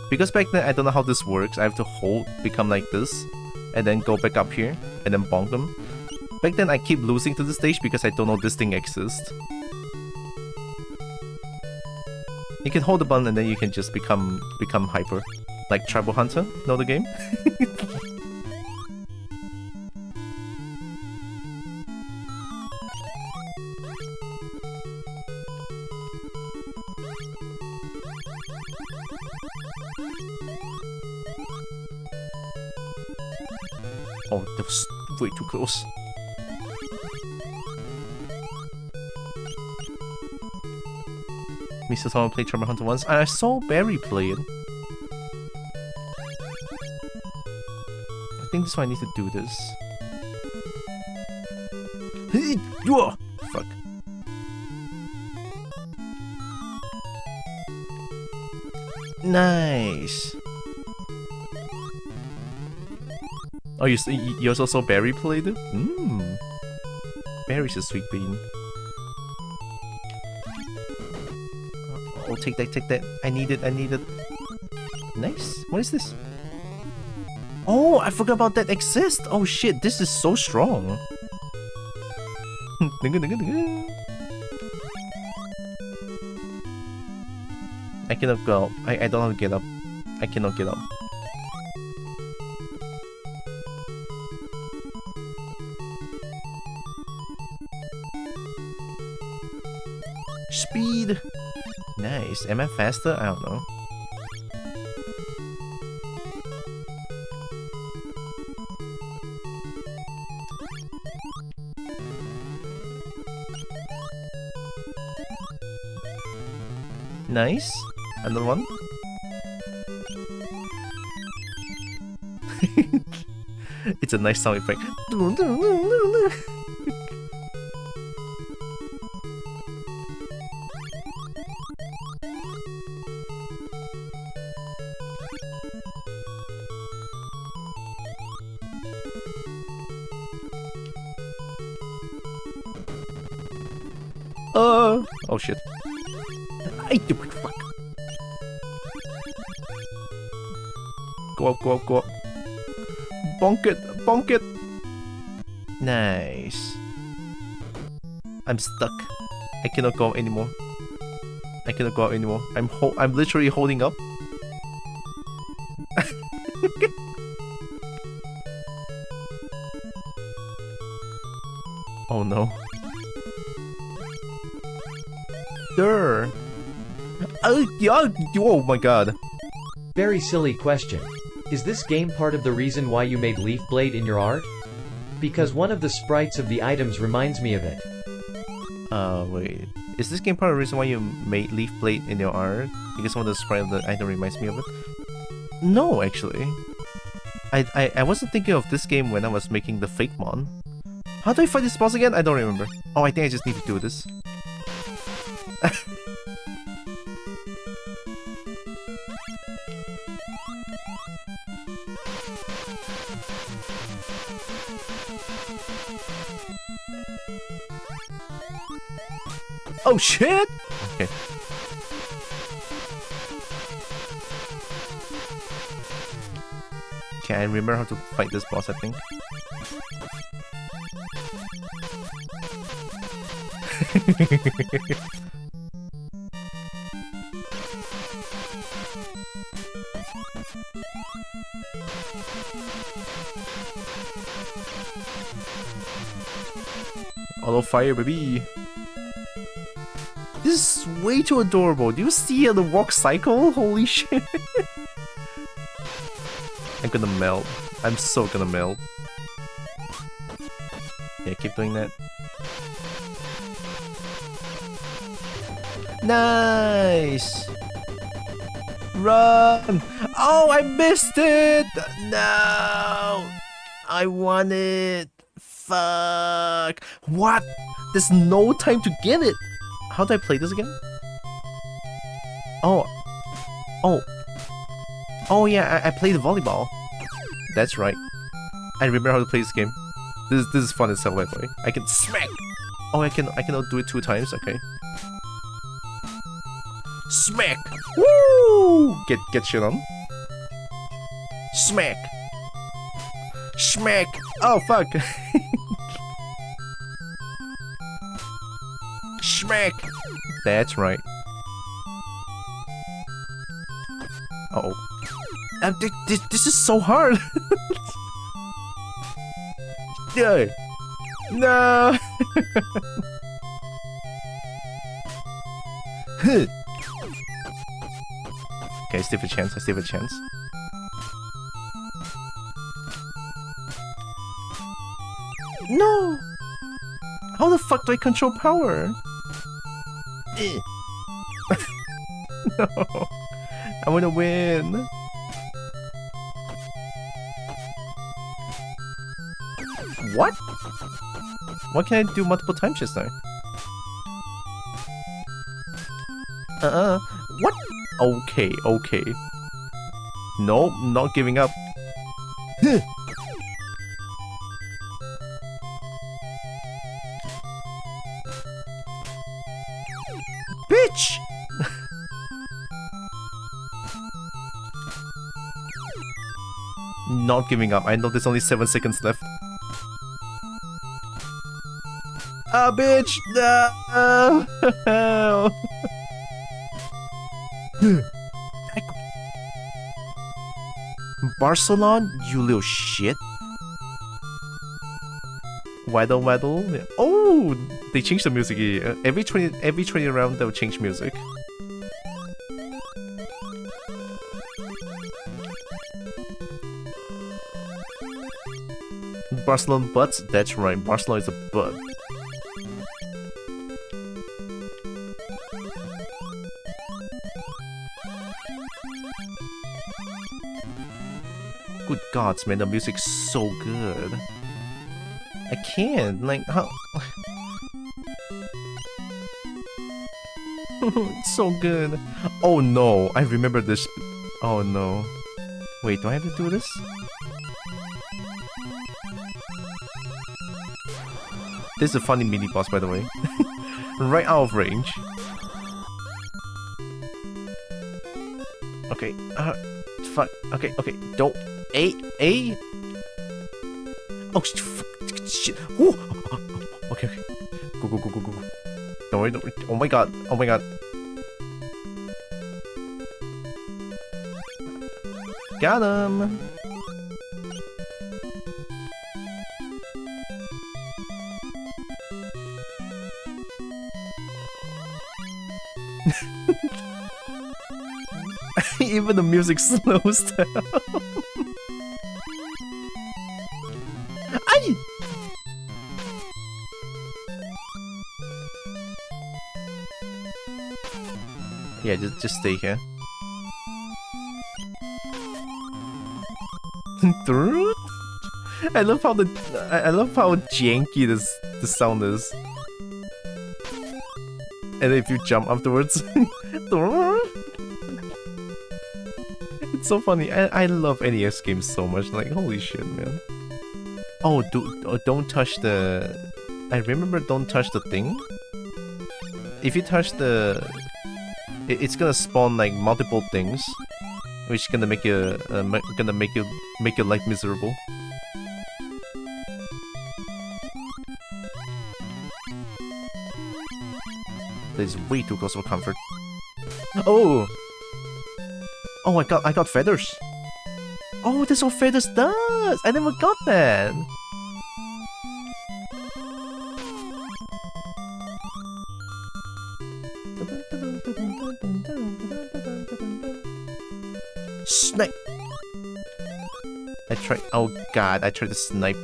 Because back then I don't know how this works. I have to hold, become like this, and then go back up here, and then bonk them. Back then I keep losing to the stage because I don't know this thing exists. You can hold the button and then you can just become hyper. Like Tribal Hunter, know the game? Oh, that was way too close. Me saw someone play Tribal Hunter once, and I saw Barry play it. I think this is why I need to do this. Fuck. Nice. Oh, you also saw Barry played it? Barry's a sweet bean. Oh, take that. I need it. Nice. What is this? Oh, I forgot about that exists. Oh shit, this is so strong. I cannot go. I don't know how to get up. I cannot get up. Speed! Nice. Am I faster? I don't know. Nice. Another one. It's a nice sound effect. Oh shit. Fuck. Go up. Bonk it. Nice. I'm stuck. I cannot go anymore. I'm literally holding up. Oh no. Durr. Oh my god. Very silly question. Is this game part of the reason why you made Leaf Blade in your art? Because one of the sprites of the items reminds me of it. Wait. Is this game part of the reason why you made Leaf Blade in your art? Because one of the sprites of the item reminds me of it? No, actually. I wasn't thinking of this game when I was making the Fake Mon. How do I fight this boss again? I don't remember. Oh, I think I just need to do this. Oh shit! Okay. Okay, I remember how to fight this boss, I think. Auto fire, baby! This is way too adorable. Do you see the walk cycle? Holy shit! I'm gonna melt. I'm so gonna melt. Yeah, keep doing that. Nice! Run! Oh, I missed it! No! I want it! Fuck! What? There's no time to get it! How do I play this again? Oh. Oh. Oh yeah, I played volleyball. That's right. I remember how to play this game. This is fun as hell, by the way. I can smack! Oh, I cannot do it 2 times, okay. Smack! Woo! Get shit on. Smack! Smack! Oh fuck! Smack! That's right. Uh oh. This is so hard! No! No! Okay, I still have a chance, I still have a chance. No! How the fuck do I control power? No! I wanna win! What? Why can't I do multiple times just now? What? Okay, okay. No, not giving up. Bitch! Not giving up. I know there's only 7 seconds left. Ah, bitch! No! Barcelona, you little shit. Waddle waddle. Oh, they changed the music here. Every 20 round they'll change music. Barcelona butts? That's right, Barcelona is a butt. Good gods, man, the music's so good. I can't, like, how... It's so good. Oh no, I remember this. Oh no. Wait, do I have to do this? This is a funny mini boss, by the way. Right out of range. Okay, fuck. Okay, okay, don't. A? Oh, shit. Ooh. Okay, okay. Go, go, go, go, go. Don't worry, don't worry. Oh my god, oh my god. Got him! Even the music slows down. Ay! Yeah, just stay here. I love how janky this sound is. And if you jump afterwards. It's so funny. I love NES games so much. Like, holy shit, man. Oh, don't touch the... I remember don't touch the thing. If you touch the... It's gonna spawn like multiple things, which gonna make you make your life miserable. That is way too close for comfort. Oh! Oh, I got feathers. Oh, that's what feathers does! I never got that! Snipe! I tried. Oh god, I tried to snipe.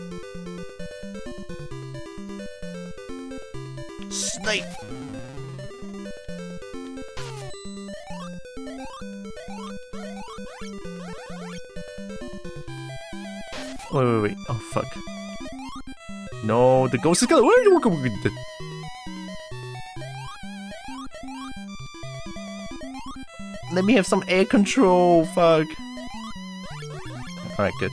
Snipe! Wait. Oh fuck. No, the ghost is gonna. Let me have some air control, fuck. Alright, good.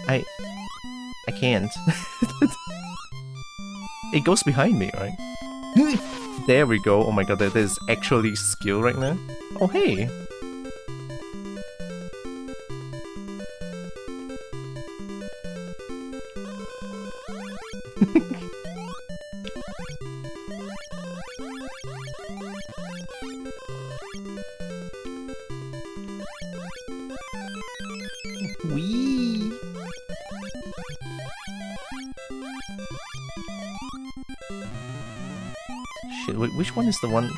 I can't. It goes behind me, right? There we go. Oh my god, that is actually skill right now. Oh hey. Wee. Shit, wait, which one is the one?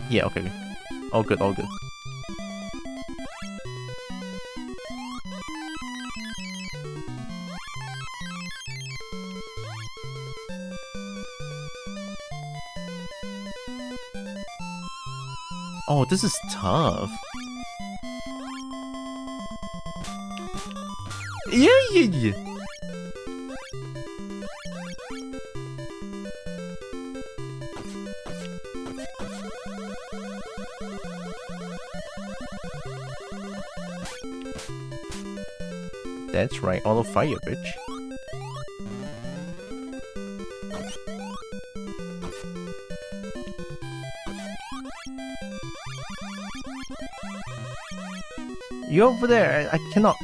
Yeah, okay. All good, all good. Oh, this is tough. Yeah. That's right, auto fire, bitch. You're over there, I cannot.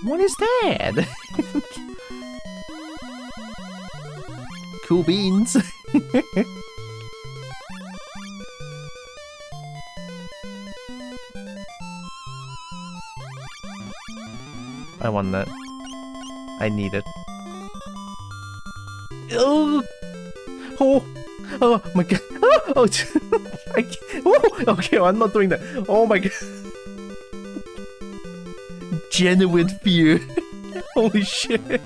What is that? Cool beans. I want that. I need it. Oh, oh my god. Oh, okay, I'm not doing that. Oh my god. Genuine fear. Holy shit.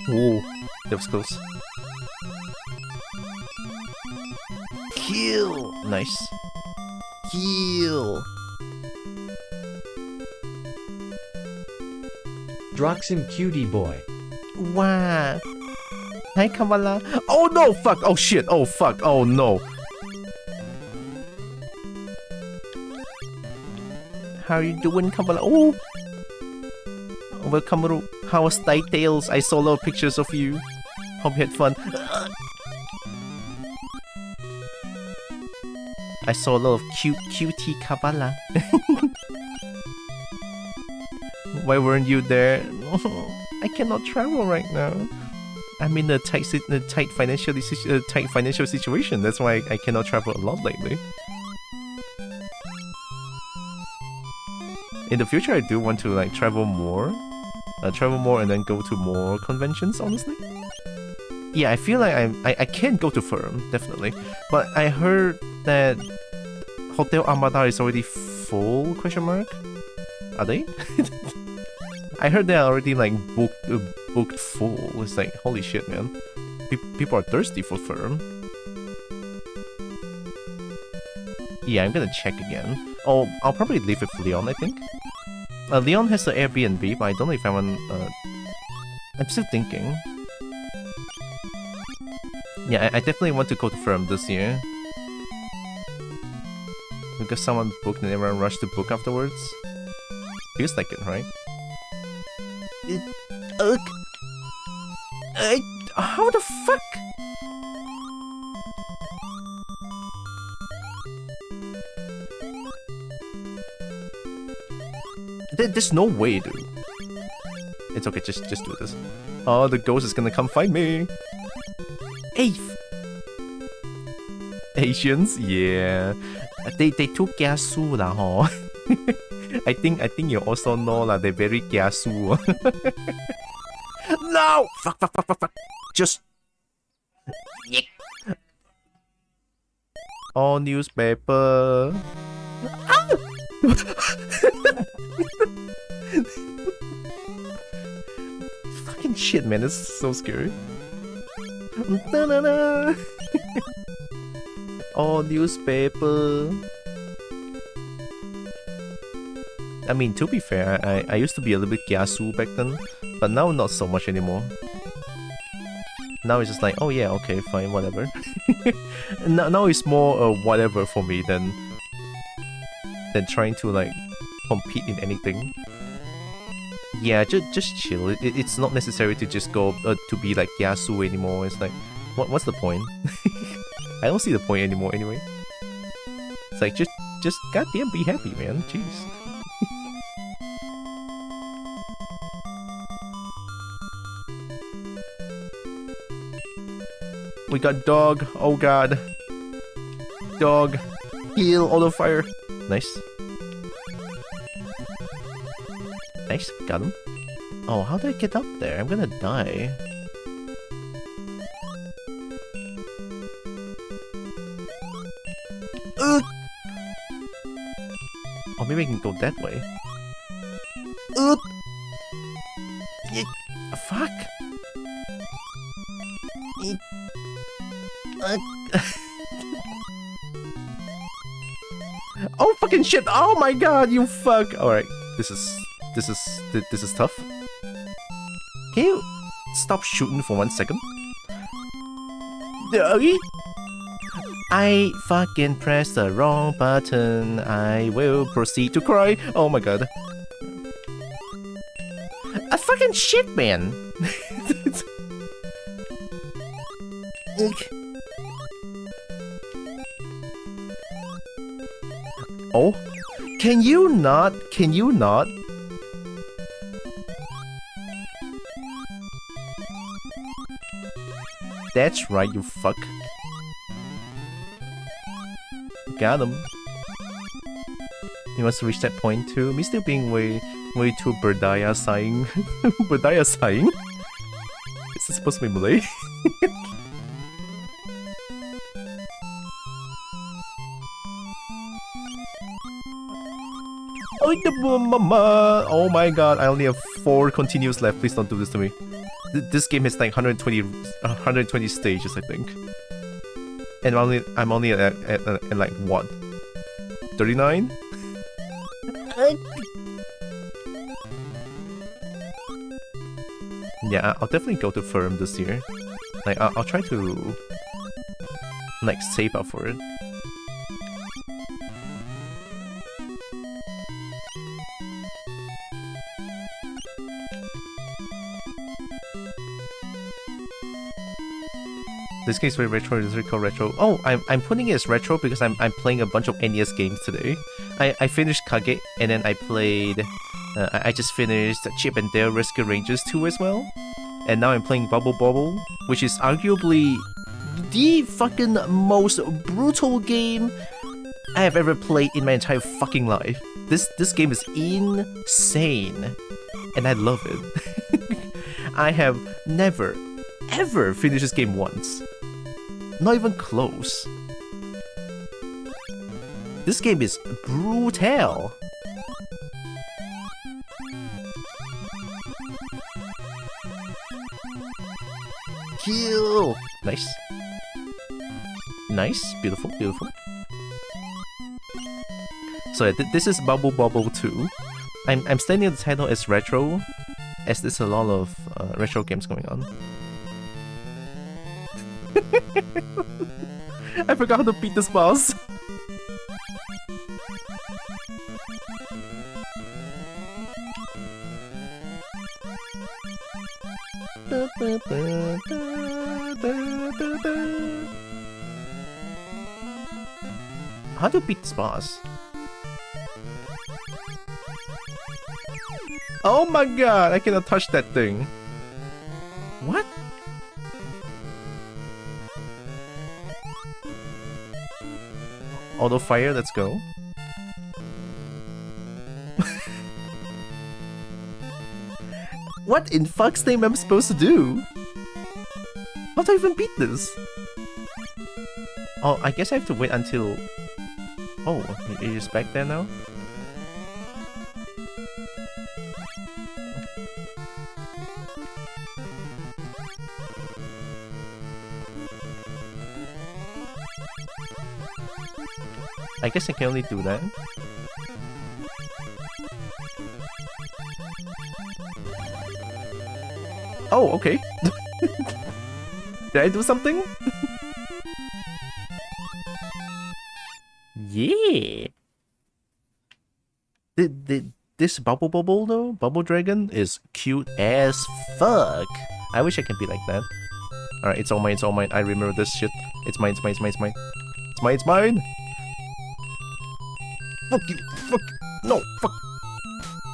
Whoa, that was close. Kill! Nice. Kill! Droxen cutie boy. Wow. Hi, Kamala. Oh no, fuck. Oh shit. Oh fuck. Oh no. How are you doing, Kamala? Oh! Welcome to How's Thy Tales. I saw a lot of pictures of you. Hope you had fun. I saw a lot of cutie Kabbalah. Why weren't you there? I cannot travel right now. I'm in a tight financial situation. That's why I cannot travel a lot lately. In the future, I do want to like travel more. travel more and then go to more conventions, honestly. Yeah, I feel like I can go to Firm, definitely. But I heard that Hotel Armada is already full, question mark? Are they? I heard they're already like booked full. It's like, holy shit, man. People are thirsty for Firm. Yeah, I'm gonna check again. Oh, I'll probably leave it for Leon, I think. Leon has the Airbnb, but I don't know if I want... I'm still thinking. Yeah, I definitely want to go to Firm this year. Because someone booked and everyone rushed to book afterwards. Feels like it, right? How the fuck? There's no way, dude. It's okay, just do this. Oh, the ghost is gonna come find me. Asians, yeah. They took kiasu lah, ho. I think you also know lah. They're very kiasu. No! Fuck. Just. All newspaper. Ah! Fucking shit, man. This is so scary. All newspaper. I mean, to be fair, I used to be a little bit kiasu back then, but now not so much anymore. Now it's just like, oh yeah, okay, fine, whatever. now it's more whatever for me than trying to like compete in anything. Yeah, just chill. It's not necessary to just go to be like kiasu anymore. It's like, what's the point? I don't see the point anymore anyway. It's like, just goddamn be happy, man. Jeez. We got dog. Oh god. Dog. Heal. Auto fire. Nice. Nice. Got him. Oh, how do I get up there? I'm gonna die. Oh, maybe I can go that way. Fuck. Oh fucking shit! Oh my god, you fuck! Alright, this is tough. Can you stop shooting for 1 second? I fucking pressed the wrong button. I will proceed to cry. Oh my god. A fucking shit, man. Oh, can you not? Can you not? That's right, you fuck. Got him. He wants to reach that point too. Me still being way too Berdaya sighing. Berdaya sighing? Is this supposed to be Malay? Oh my god, I only have 4 continues left. Please don't do this to me. This game has like 120 stages, I think. And I'm only at like what? 39? Yeah, I'll definitely go to Firm this year. Like, I'll try to like save up for it. This game's very retro. This is called retro. Oh, I'm putting it as retro because I'm playing a bunch of NES games today. I finished Kage and then I played. I just finished Chip and Dale Rescue Rangers 2 as well, and now I'm playing Bobble, which is arguably the fucking most brutal game I have ever played in my entire fucking life. This game is insane, and I love it. I have never, ever finished this game once. Not even close. This game is brutal. Kill! Nice. Nice, beautiful, beautiful. So yeah, this is Bubble 2. I'm stating the title as retro, as there's a lot of retro games going on. I forgot how to beat this boss. How do you beat this boss? Oh my god, I cannot touch that thing. What? Auto fire, let's go. What in fuck's name am I supposed to do? How do I even beat this? Oh, I guess I have to wait until... Oh, you're just back there now? I guess I can only do that. Oh, okay. Did I do something? Yeah. This Bubble though, Bubble Dragon is cute as fuck. I wish I can be like that. Alright, it's all mine, it's all mine. I remember this shit. It's mine, it's mine, it's mine, it's mine. It's mine, it's mine. Fuck you, fuck. No, fuck.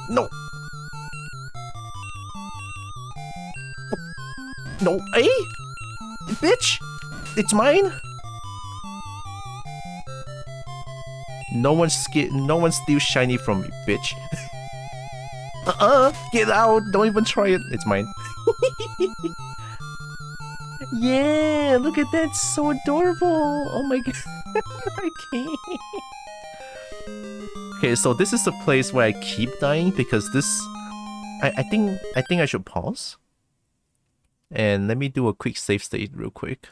No. Fuck. No, eh? Bitch! It's mine? No one steals shiny from me, bitch. Get out! Don't even try it. It's mine. Yeah, look at that, so adorable. Oh my god, I can't. Okay, so this is the place where I keep dying because this. I think I should pause. And let me do a quick save state real quick.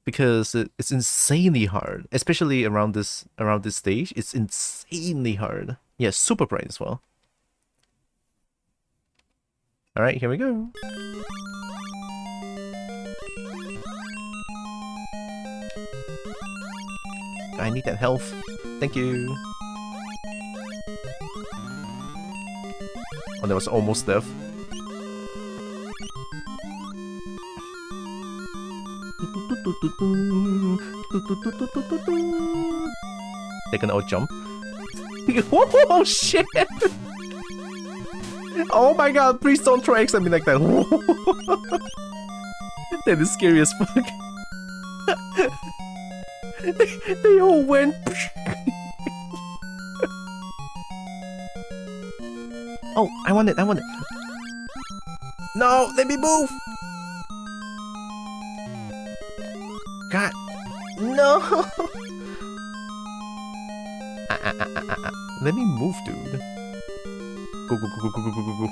Because it's insanely hard, especially around this stage. It's insanely hard. Yeah, super bright as well. All right, here we go. I need that health. Thank you. Oh, that was almost death. They can out jump. Oh shit! Oh my god, please don't try X at me like that. That is scary as fuck. They all went. Oh, I want it, I want it. No, let me move! God, no! Let me move, dude. Go, go, go, go, go, go, go, go.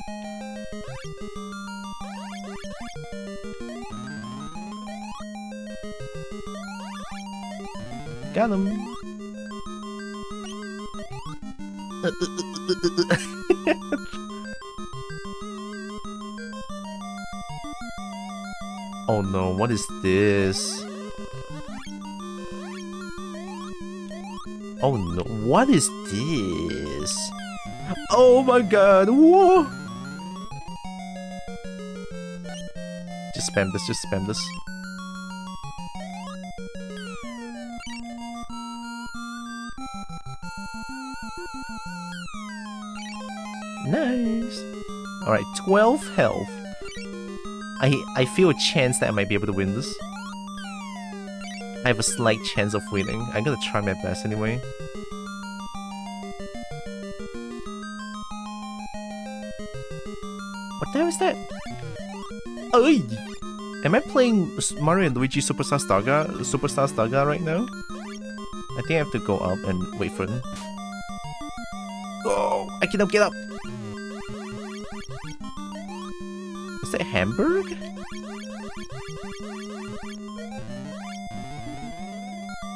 Got him. Oh no, what is this? Oh no, what is this? Oh my god, whoa! Just spam this, just spam this. Nice! Alright, 12 health. I feel a chance that I might be able to win this. I have a slight chance of winning. I'm gonna try my best anyway. What the hell is that? Oy! Am I playing Mario and Luigi Superstar Saga right now? I think I have to go up and wait for them. Oh, I cannot get up. Is that Hamburg?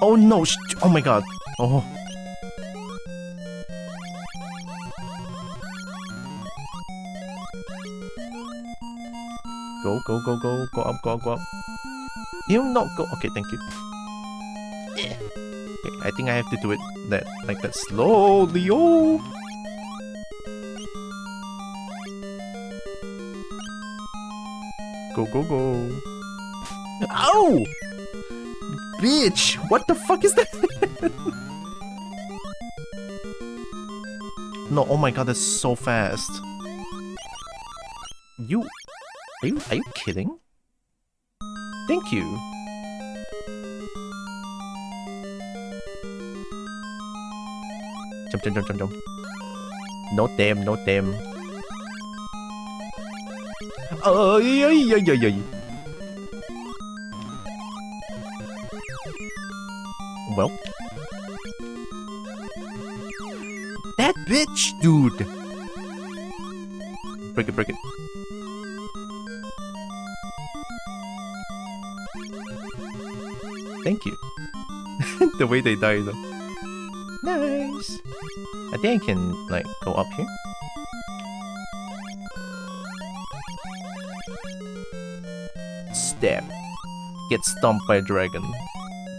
Oh no! Oh my god! Oh. Go, go, go, go, go up, go up, go up. You not go. Okay, thank you. Yeah. Okay, I think I have to do it like that slowly. Oh. Go, go, go. Ow! Bitch! What the fuck is that? No, oh my god, that's so fast. Are you kidding? Thank you. Jump, jump, jump, jump, jump. No damn, no damn. Oh, yeah, yeah, yeah, yeah. Well. That bitch, dude. Break it, break it. Thank you. The way they die though. Nice. I think I can like go up here. Stab. Get stomped by a dragon.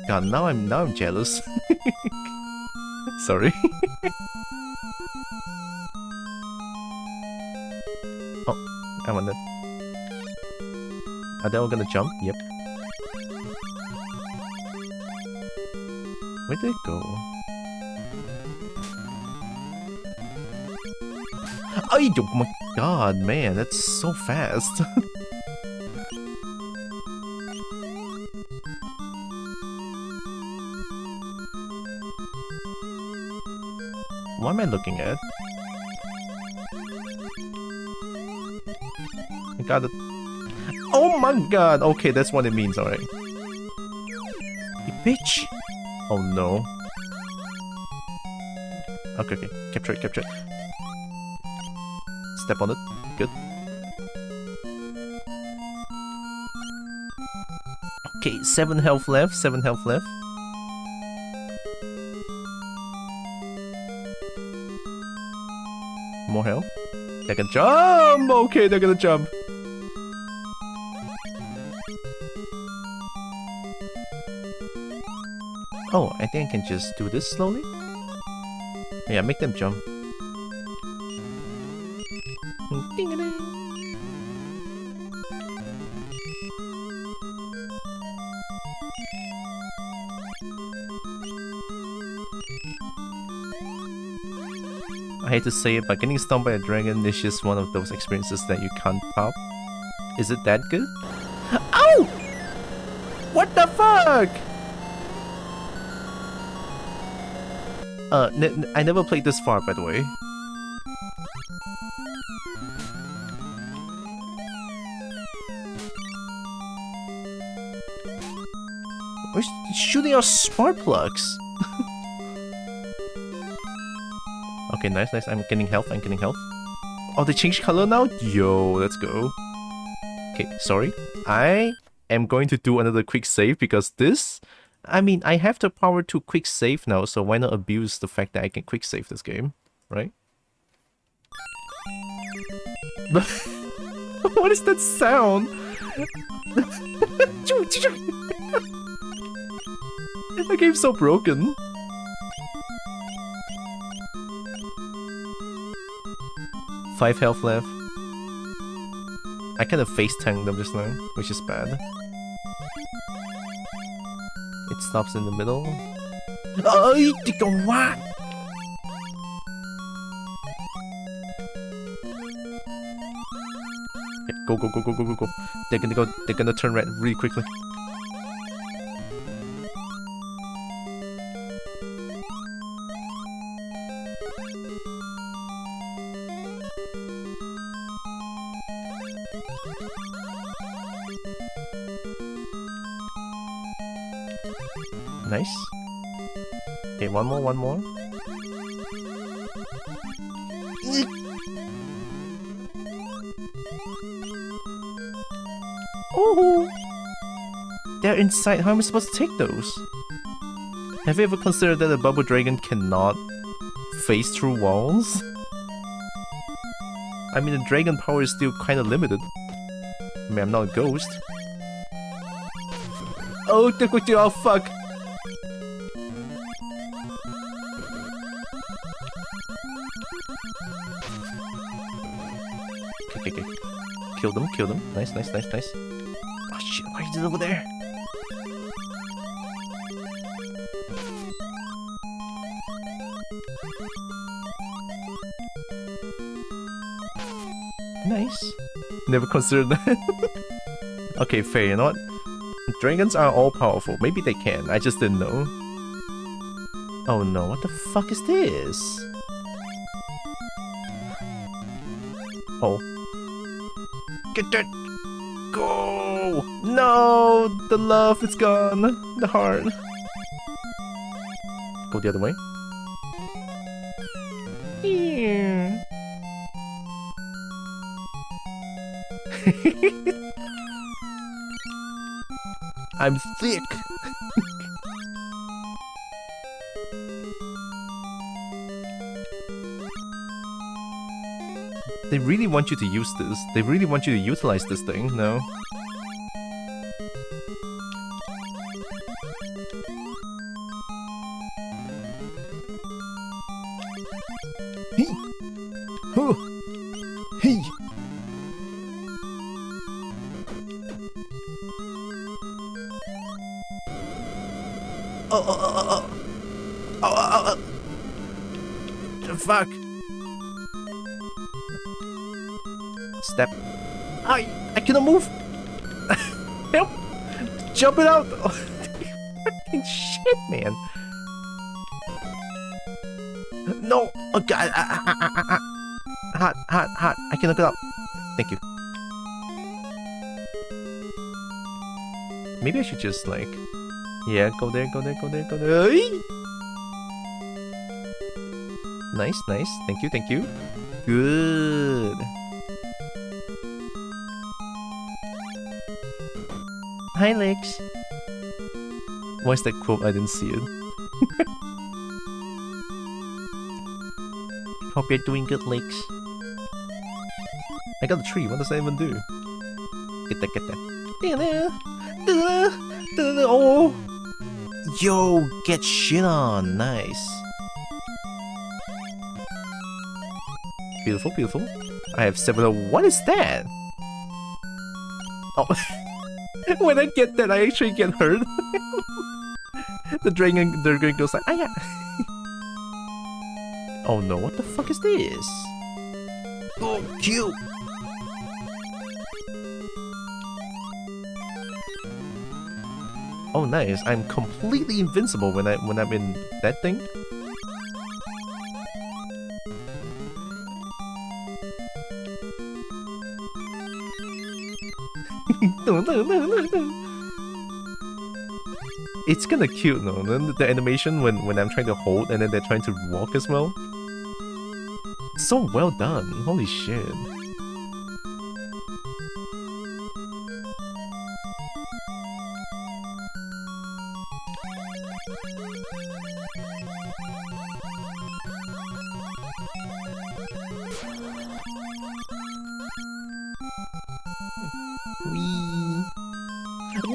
God, now I'm jealous. Sorry. Oh, I want that. Are they all gonna jump? Yep. Where'd they go? Oh my god, man, that's so fast. What am I looking at? I got it. Oh my god! Okay, that's what it means, alright. You bitch! Oh no. Okay, okay. Capture it, capture it. Step on it. Good. Okay, 7 health left, 7 health left. More health. They can jump! Okay, they're gonna jump. Oh, I think I can just do this slowly. Yeah, make them jump. I hate to say it, but getting stomped by a dragon is just one of those experiences that you can't top. Is it that good? Ow! What the fuck? I never played this far, by the way. We're shooting our spark plugs. Okay, nice, nice. I'm getting health, I'm getting health. Oh, they changed color now? Yo, let's go. Okay, sorry. I am going to do another quick save because this... I mean, I have the power to quick save now, so why not abuse the fact that I can quick save this game, right? What is that sound? The game's so broken. Five health left. I kind of face tanked them just now, which is bad. It stops in the middle. Oh, you go what? Go, go, go, go, go, go, go. They're gonna turn red really quickly. Nice. Okay, one more. Oh! They're inside. How am I supposed to take those? Have you ever considered that a bubble dragon cannot phase through walls? I mean, the dragon power is still kind of limited. I mean, I'm not a ghost. Oh, oh fuck! Okay. Kill them. Nice. Oh shit, why is it over there? Nice. Never considered that. Okay, fair, you know what? Dragons are all powerful. Maybe they can. I just didn't know. Oh no, what the fuck is this? Oh. Get that! Go! No! The love is gone. The heart. Go the other way. Here. I'm thick. They really want you to use this. They really want you to utilize this thing, no? Hey! Oh! Hey! Oh! The fuck? Step. I cannot move. Help! Jump it out! Oh, fucking shit, man. No! Oh god! Hot! I cannot get up. Thank you. Maybe I should just like, yeah, go there. Nice. Thank you. Good. Hi, Lex. What's that quote? I didn't see it. Hope you're doing good, Lex. I got a tree. What does that even do? Get that. Oh! Yo, get shit on. Nice. Beautiful. I have several. What is that? Oh. When I get that, I actually get hurt. The dragon goes like, ah yeah. Oh no, what the fuck is this? Oh, cute. Oh nice, I'm completely invincible when I'm in that thing. It's kinda cute, no? Then the animation when I'm trying to hold and then they're trying to walk as well. It's so well done. Holy shit.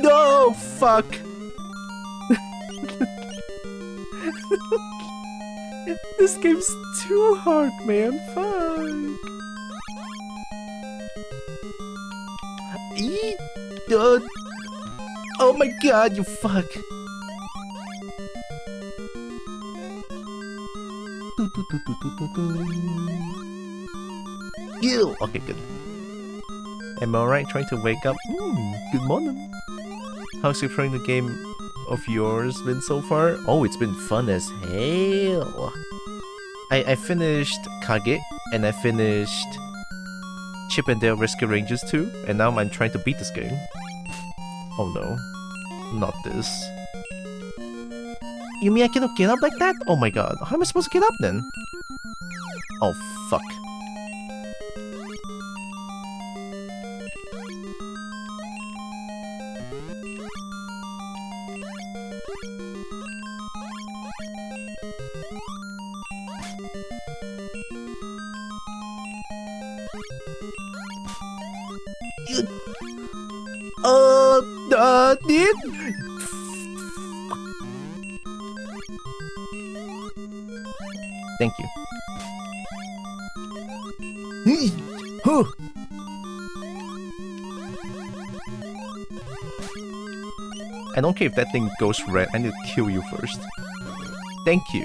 No, fuck. This game's too hard, man. Fuck. Oh my god, you fuck. Ew. Okay, good. Am I alright trying to wake up? Good morning. How's exploring the game of yours been so far? Oh, it's been fun as hell. I finished Kage, and I finished Chip and Dale Rescue Rangers 2, and now I'm trying to beat this game. Oh no. Not this. You mean I cannot get up like that? Oh my god. How am I supposed to get up then? Oh, fuck. Dude? Thank you. Huh. I don't care if that thing goes red, I need to kill you first. Thank you.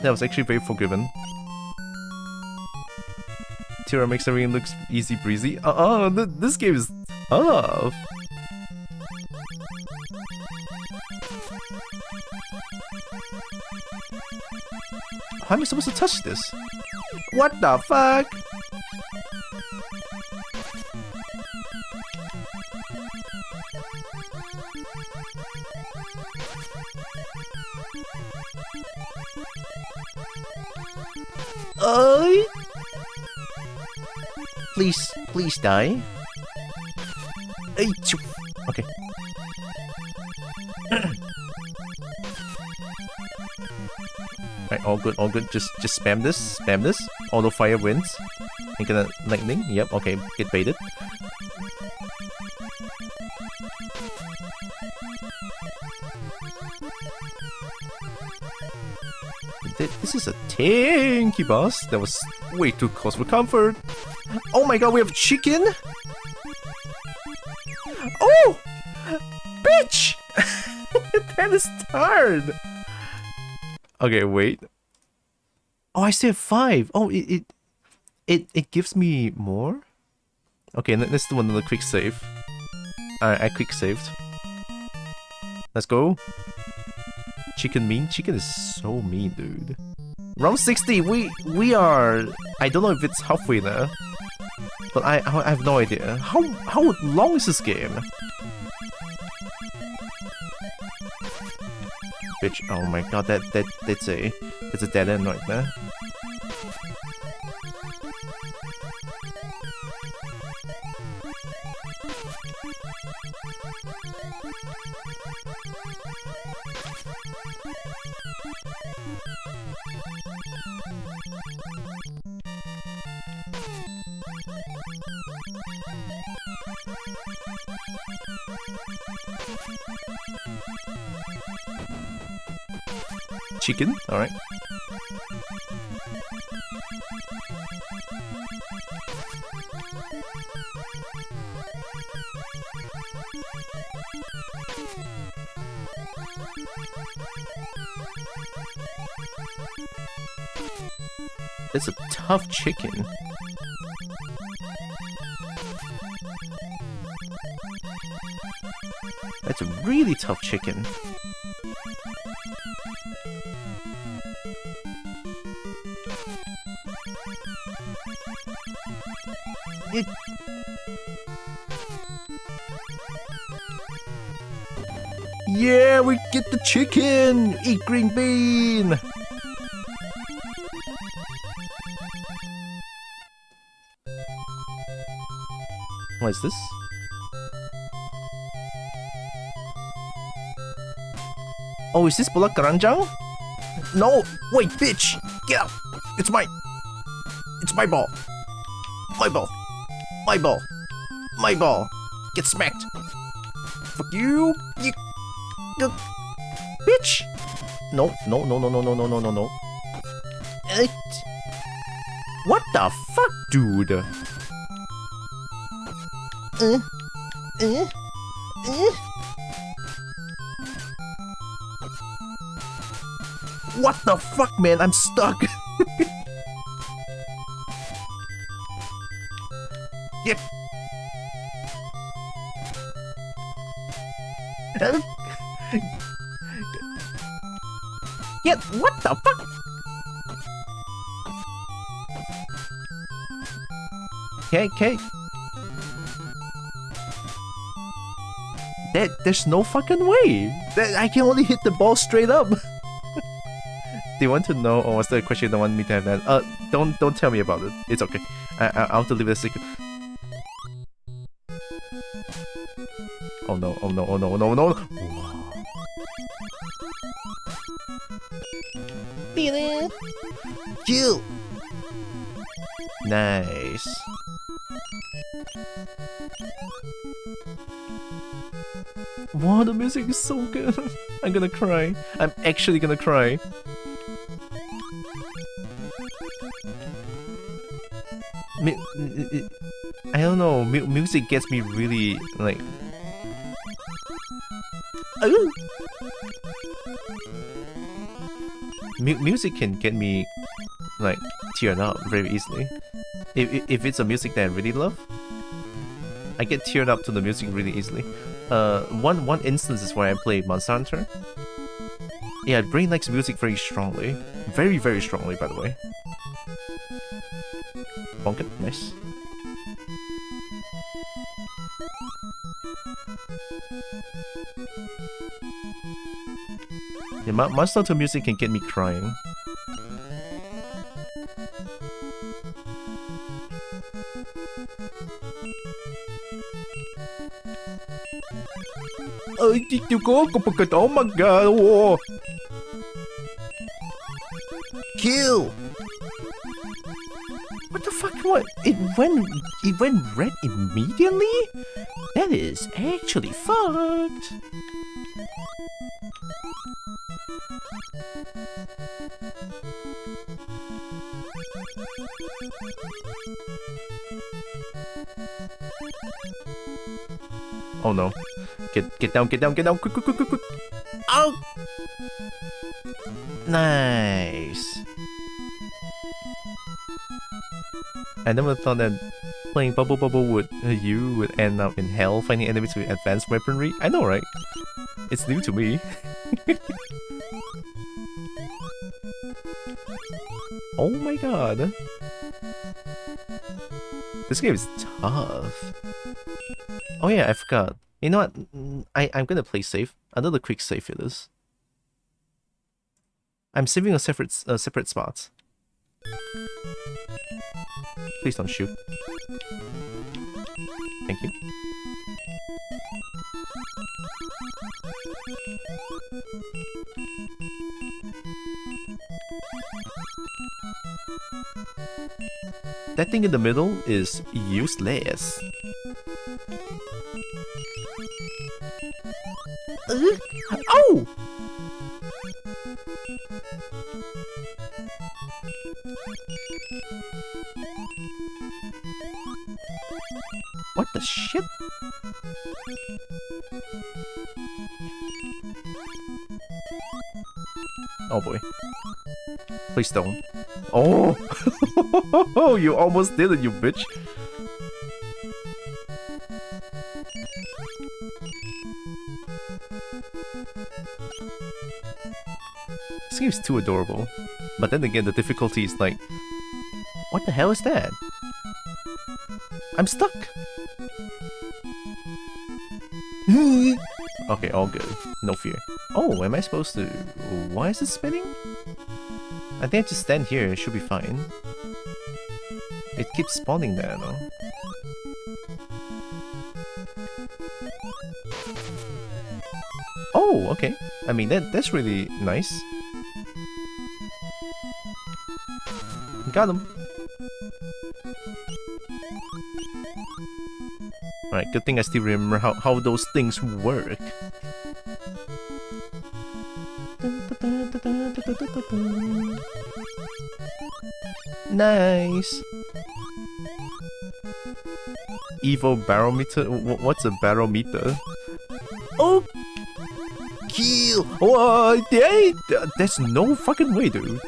That was actually very forgiving. Tira makes everything look easy breezy. This game is tough. How am I supposed to touch this? What the fuck? Please die. Okay. Right, all good, all good. Just spam this, spam this. Auto fire wins. Ain't gonna lightning. Yep, okay, get baited. This is a tanky boss. That was way too close for comfort. Oh my god, we have chicken? Oh! Bitch! That is hard! Okay, wait. Oh, I still have 5. Oh, it gives me more? Okay, let's do another quick save. Alright, I quick saved. Let's go. Chicken mean? Chicken is so mean, dude. Round 60, we are... I don't know if it's halfway there. But I have no idea. How long is this game? Bitch, oh my god, that's a dead end right there. Chicken, alright. It's a tough chicken. That's a really tough chicken. Yeah, we get the chicken! Eat green bean! What is this? Oh, is this bola keranjang? No! Wait, bitch! Get out! It's mine! It's my ball! My ball! My ball! My ball! Get smacked! Fuck you! You bitch! No, no, no, no, no, no, no, no, no, no. What the fuck, dude? What the fuck, man? I'm stuck. Yep. Yeah, what the fuck? Okay. There's no fucking way. I can only hit the ball straight up. They want to know, or was there a question you don't want me to have that? Don't tell me about it. It's okay. I'll have to leave it a secret. Oh no, oh no, oh no, oh no, oh no. Kill! Nice. Wow, the music is so good. I'm gonna cry. I'm actually gonna cry. I don't know. Music gets me really like. Music can get me like teared up very easily. If it's a music that I really love, I get teared up to the music really easily. One instance is where I play Monster Hunter. Yeah, Brain likes music very strongly. Very, very strongly, by the way. Bonk it, nice. Yeah, Monster Hunter music can get me crying. Oh my god! Whoa. Kill! What the fuck? What? It went red immediately? That is actually fucked. Oh no. Get down, quick, quick. Ow! Nice. I never thought that playing Bubble would end up in hell fighting enemies with advanced weaponry. I know, right? It's new to me. Oh my god. This game is tough. Oh yeah, I forgot. You know what? I'm gonna play safe. Another quick save it is. I'm saving a separate spot. Please don't shoot. Thank you. That thing in the middle is useless. Oh! What the shit? Oh boy. Please don't. Oh! You almost did it, you bitch. This game is too adorable. But then again, the difficulty is like... What the hell is that? I'm stuck! Okay, all good. No fear. Oh, am I supposed to... Why is it spinning? I think I just stand here, it should be fine. It keeps spawning there, though. Oh, okay. I mean, that's really nice. Got him. Alright, good thing I still remember how those things work. Nice. Evo barometer? What's a barometer? Oh! Kill! What? There's no fucking way, dude.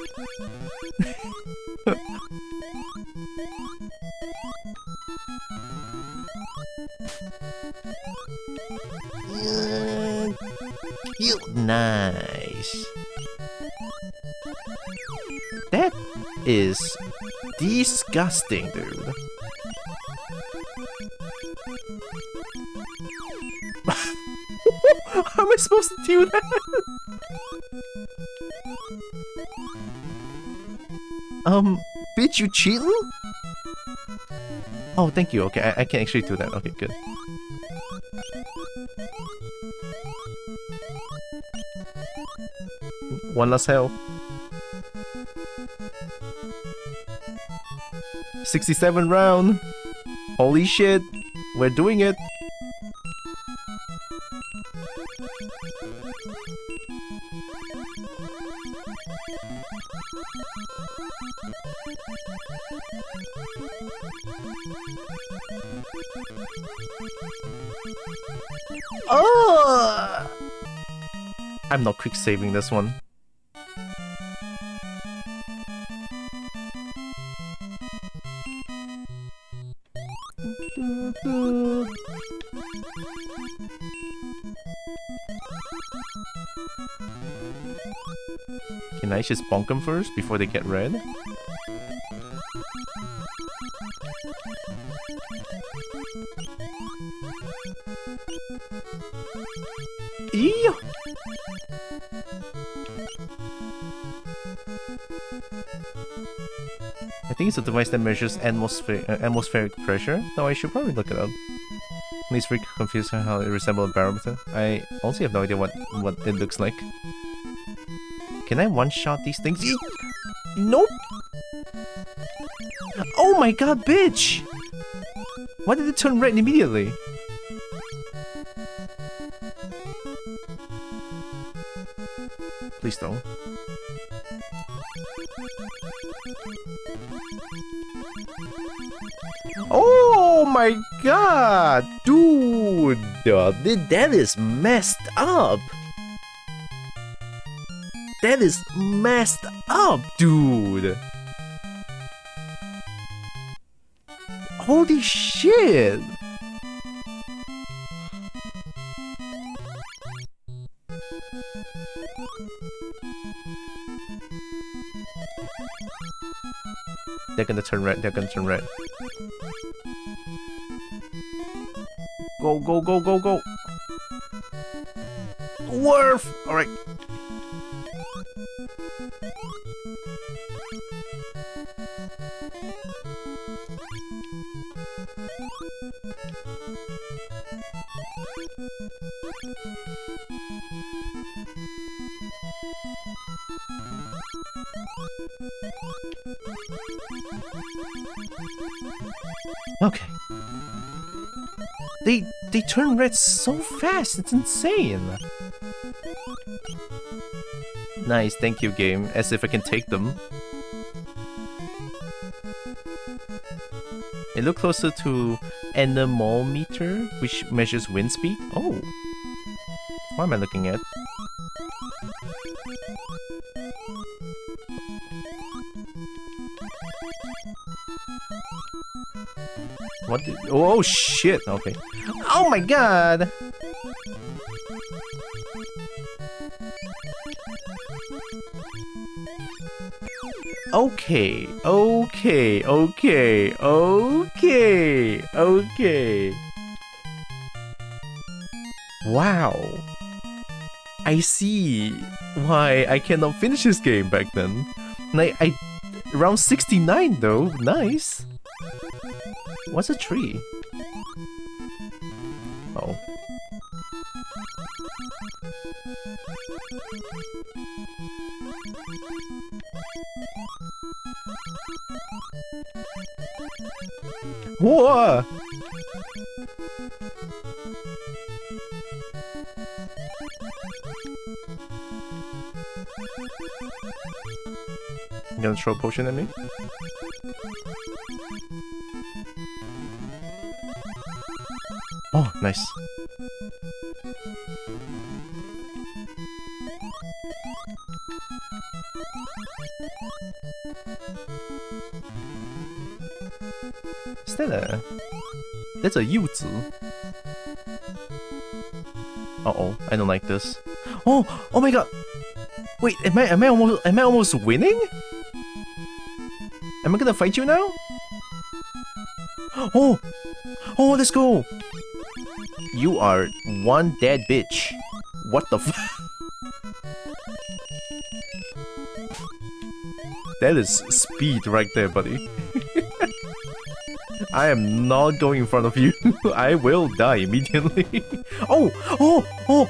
Nice. That is disgusting, dude. How am I supposed to do that? Bitch, you cheating? Oh, thank you. Okay, I can actually do that. Okay, good. One last health. 67 round. Holy shit. We're doing it. Oh! I'm not quick saving this one. Can I just bonk them first before they get red? Eee! I think it's a device that measures atmospheric pressure. No, I should probably look it up. It's very confusing how it resembles a barometer. I also have no idea what it looks like. Can I one-shot these things? Nope! Oh my god, bitch! Why did it turn red immediately? Please don't. Oh my god! Dude! That is messed up! That is messed up, dude! Holy shit! They're gonna turn red, they're gonna turn red. Go, go, go, go, go! Worf! Alright. Okay. They turn red so fast, it's insane. Nice, thank you game, as if I can take them. It looks closer to anemometer, which measures wind speed. Oh. What am I looking at? What did, oh shit, okay. Oh my god! Okay, okay, okay, okay, okay. Wow. I see why I cannot finish this game back then. Like, round 69 though, nice. What's a tree? Oh. Whoa! You gonna throw a potion at me? Oh, nice. Is that a... That's a yuzu. Uh-oh, I don't like this. Oh! Oh my god! Wait, am I almost winning? Am I gonna fight you now? Oh! Oh, let's go! You are one dead bitch. What the f- That is speed right there, buddy. I am not going in front of you. I will die immediately. Oh! Oh! Oh!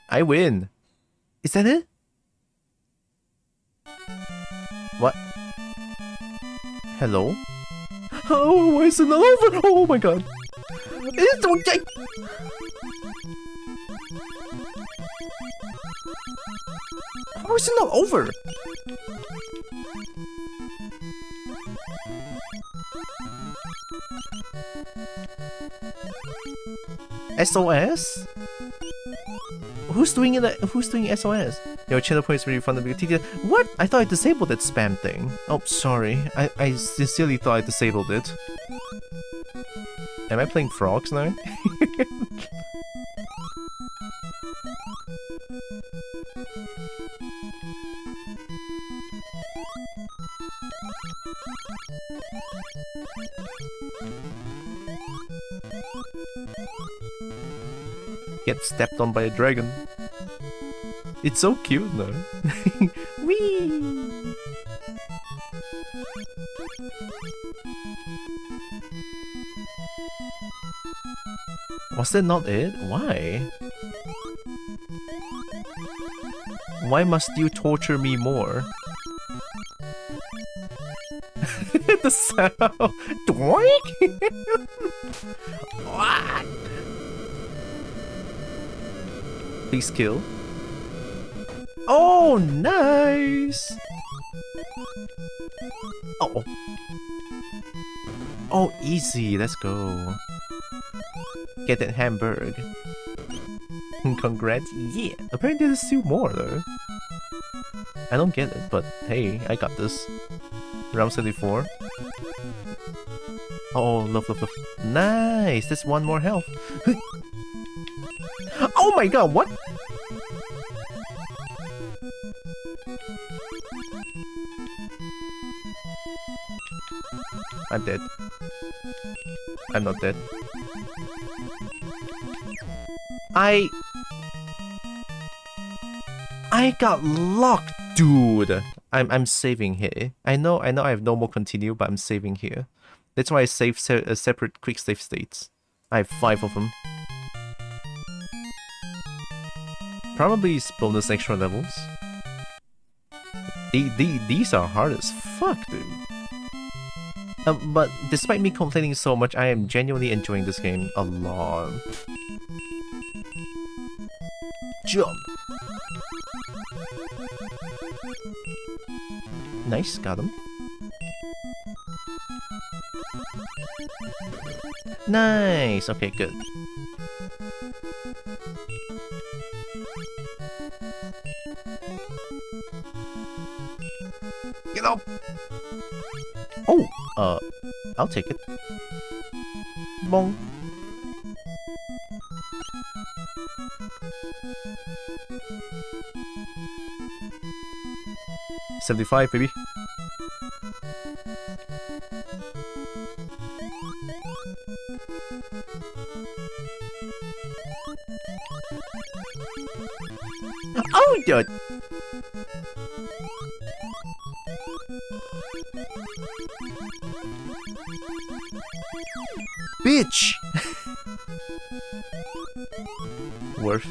I win. Is that it? What? Hello? Oh, why is it not over? Oh my god. It's okay. How is it not over? SOS? Who's doing it? Who's doing SOS? Your channel point is really fun to be TTS. What? I thought I disabled that spam thing. Oh, sorry. I sincerely thought I disabled it. Am I playing frogs now? Get stepped on by a dragon. It's so cute though. Whee! Was that not it? Why? Why must you torture me more? The sound. Doink! What? Please kill. Oh, nice! Oh. Oh, easy. Let's go. Get that hamburg. Congrats. Yeah. Apparently there's still more though. I don't get it, but hey, I got this. Round 74. Oh, love, love, love. Nice! There's one more health. Oh my god, what? I'm dead. I'm not dead. I got locked, dude. I'm saving here. I know I have no more continue, but I'm saving here. That's why I save separate quick save states. I have 5 of them. Probably bonus extra levels. These are hard as fuck, dude. But despite me complaining so much, I am genuinely enjoying this game a lot. Jump! Nice, got him. Nice, okay, good. Get up! Oh, I'll take it. Bong. $75, baby. Oh, God. Bitch! Worth.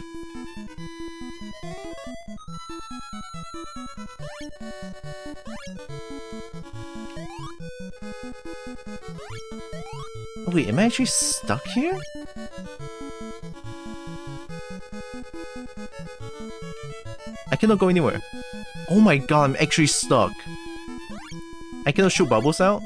Wait, am I actually stuck here? I cannot go anywhere. Oh my god, I'm actually stuck. I cannot shoot bubbles out?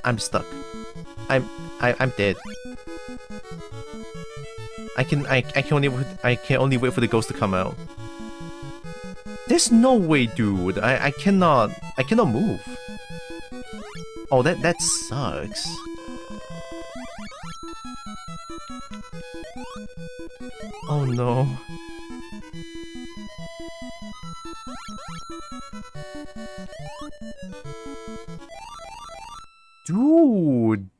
I'm stuck. I'm dead. I can only wait for the ghost to come out. There's no way, dude. I cannot move. Oh, that sucks. Oh no. Dude.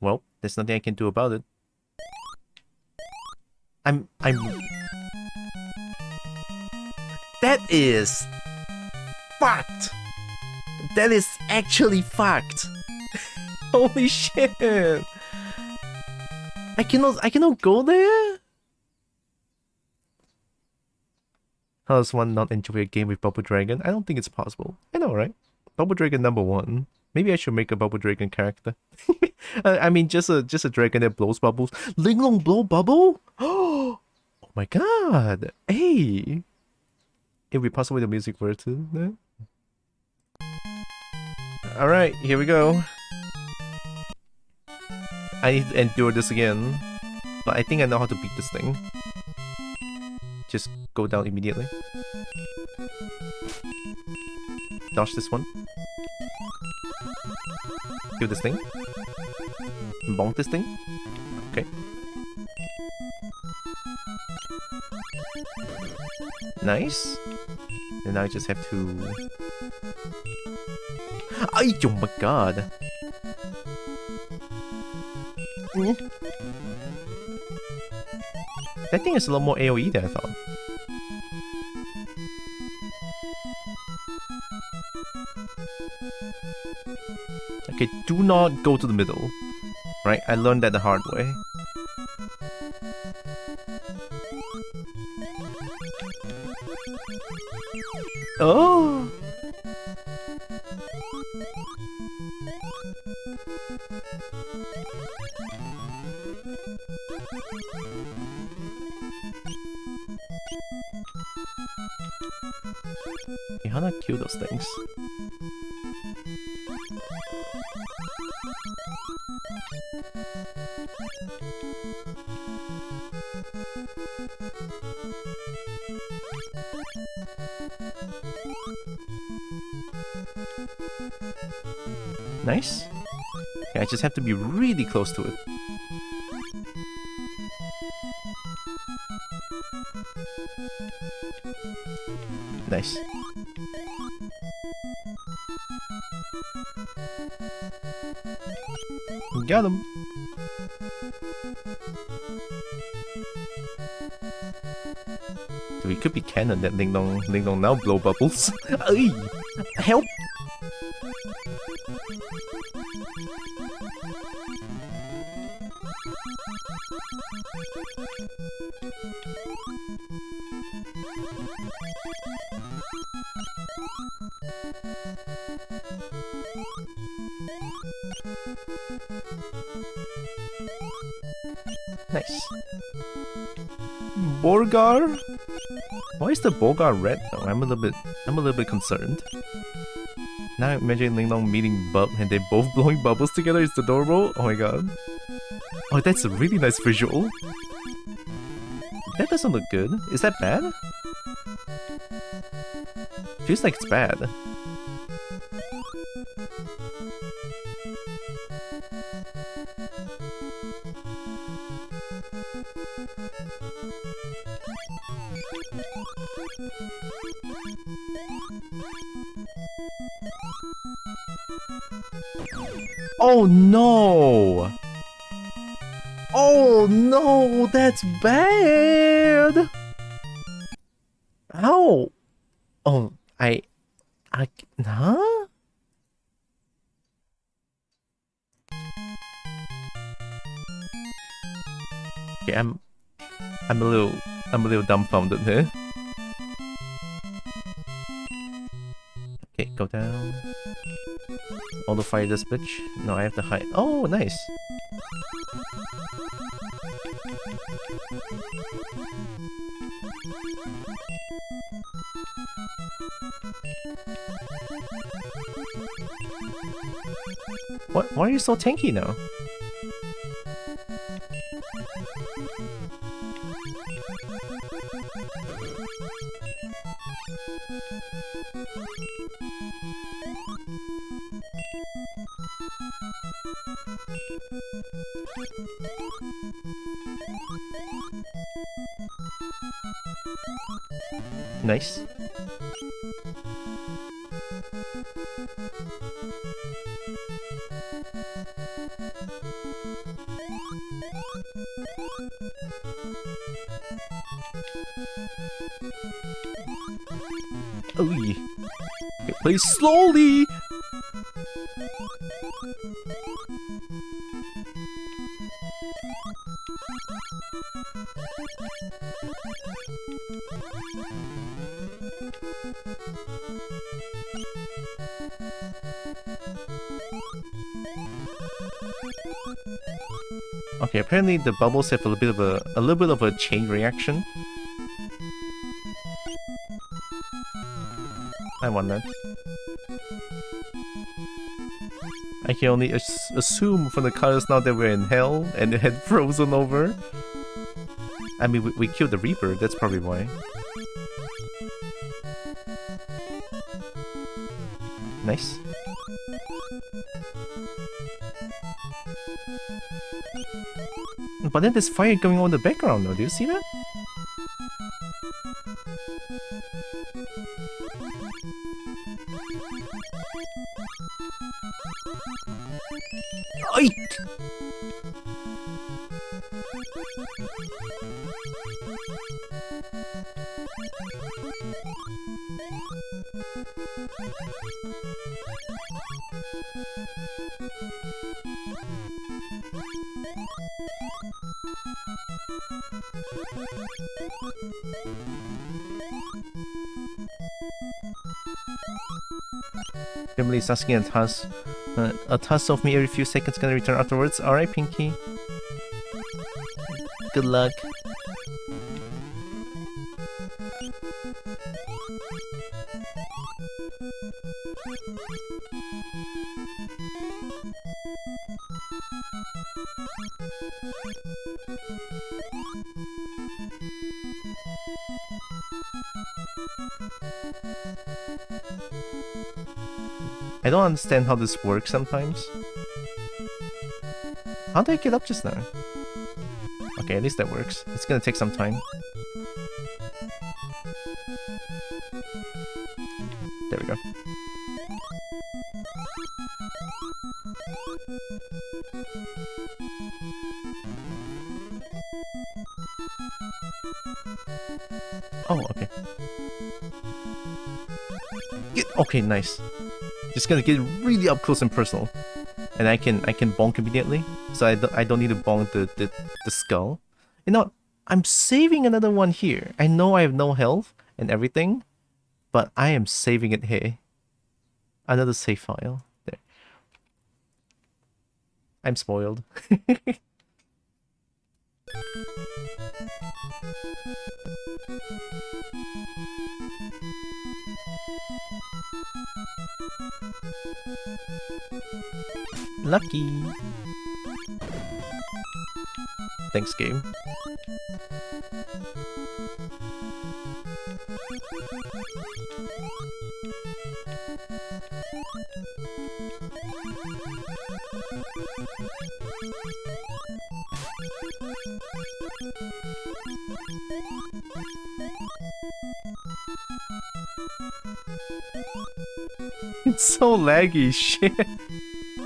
Well, there's nothing I can do about it. I'm... That is... fucked! That is actually fucked! Holy shit! I cannot go there? How does one not enjoy a game with Bubble Dragon? I don't think it's possible. I know, right? Bubble Dragon #1. Maybe I should make a Bubble Dragon character. I mean, just a dragon that blows bubbles. Linglong blow bubble? Oh my god! Hey! It'd be possible the music were to. No? Alright, here we go. I need to endure this again. But I think I know how to beat this thing. Just go down immediately. Dodge this one. Kill this thing. Bonk this thing. Okay. Nice. And now I just have to... Ay, oh my god! That thing is a lot more AoE than I thought. Okay, do not go to the middle. Right? I learned that the hard way. Oh! Okay, how do I kill those things? Nice. Okay, I just have to be really close to it. Nice. Got him. So it could be canon that Ling Dong now blow bubbles. Ay! Help! Nice. Borgar? Why is the Borgar red though? I'm a little bit concerned. Now imagine Ling Long meeting Bub and they both blowing bubbles together. It's adorable. Oh my god. Oh, that's a really nice visual. That doesn't look good. Is that bad? Feels like it's bad. Oh no! Oh no, that's bad! Ow! Oh, huh? Okay, I'm a little dumbfounded here. Okay, go down. Auto fire this bitch. No, I have to hide. Oh, nice. What? Why are you so tanky now? Nice. Oh yeah. Okay, play slowly. Okay, apparently the bubbles have a little bit of a chain reaction. I want that. I can only assume from the colors now that we're in hell and it had frozen over. I mean, we killed the Reaper, that's probably why. Nice. But then there's fire going on in the background though, do you see that? Ay! Emily's asking a toss of me every few seconds, gonna return afterwards. Alright, Pinky. Good luck. I don't understand how this works sometimes. How did I get up just now? Okay, at least that works. It's gonna take some time. There we go. Oh, okay. Okay, nice. Just gonna get really up close and personal, and I can bonk immediately, so I don't need to bonk the skull. You know, I'm saving another one here. I know I have no health and everything, but I am saving it here. Another save file. There. I'm spoiled. Lucky. Thanks, game. It's so laggy, shit.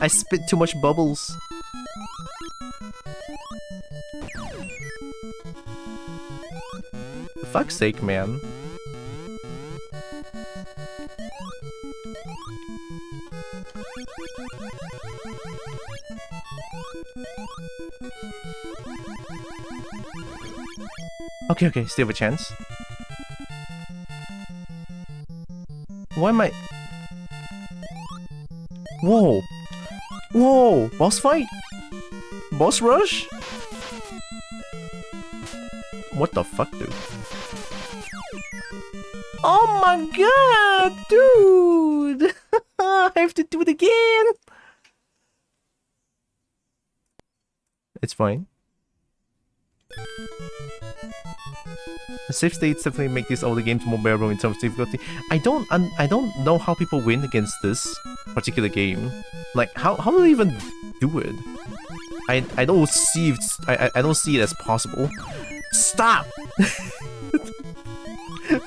I spit too much bubbles. For fuck's sake, man. Okay, still have a chance. Why am I... Whoa! Whoa! Boss fight? Boss rush? What the fuck, dude? Oh my god, dude! I have to do it again! It's fine. The save states definitely make these older games more bearable in terms of difficulty. I don't know how people win against this particular game. Like, how do they even do it? I don't see I don't see it as possible. Stop!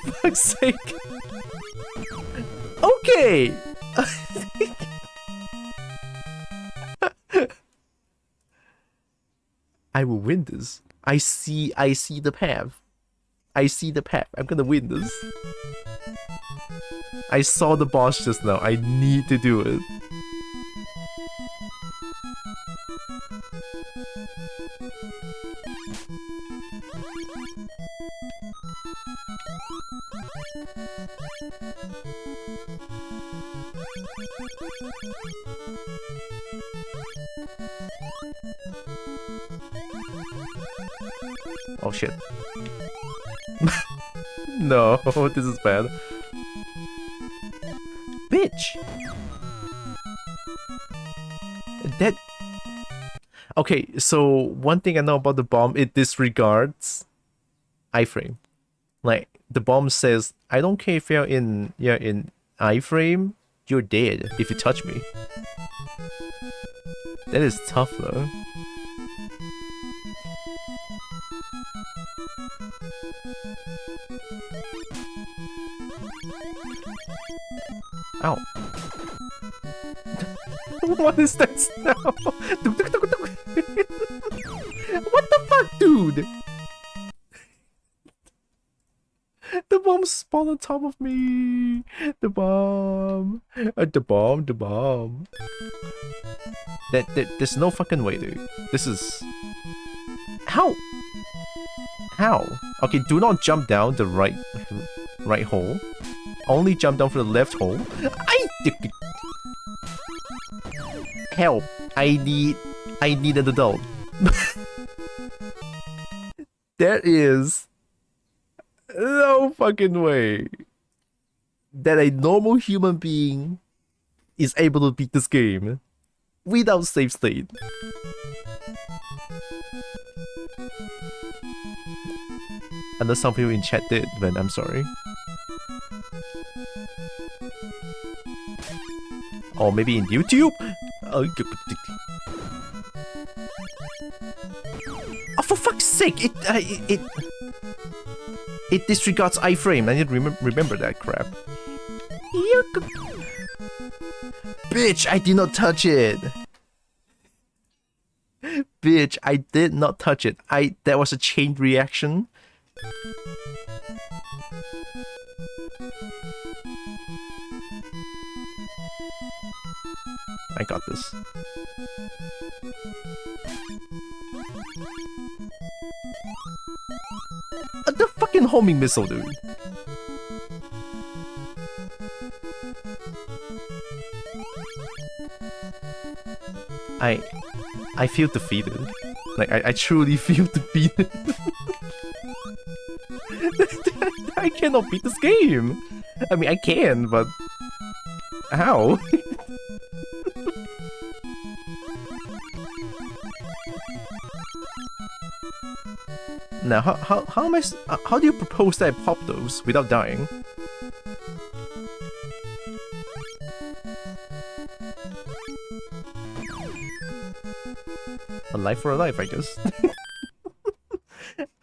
Fuck's sake. Okay. I will win this. I see the path. I see the path. I'm gonna win this. I saw the boss just now. I need to do it. Oh shit. No, this is bad. Bitch! That... Okay, so one thing I know about the bomb, it disregards iframe. Like, the bomb says, I don't care if you're in iframe, you're dead if you touch me. That is tough though. Ow. What is that now? What the fuck, dude? The bomb spawned on top of me. The bomb. The bomb. There's no fucking way, dude. This is... How? How? Okay, do not jump down the right hole. Only jump down for the left hole. Help! I need an adult. There is no fucking way that a normal human being is able to beat this game without save state. Unless some people in chat did, then I'm sorry. Or maybe in YouTube? Oh, for fuck's sake! It disregards iframe. I need to remember that crap. Bitch, I did not touch it. Bitch, I did not touch it. That was a chain reaction. I got this. The fucking homing missile, dude. I feel defeated. Like, I truly feel defeated. I cannot beat this game. I mean, I can, but... How? Now, how am I... how do you propose that I pop those without dying? A life for a life, I guess.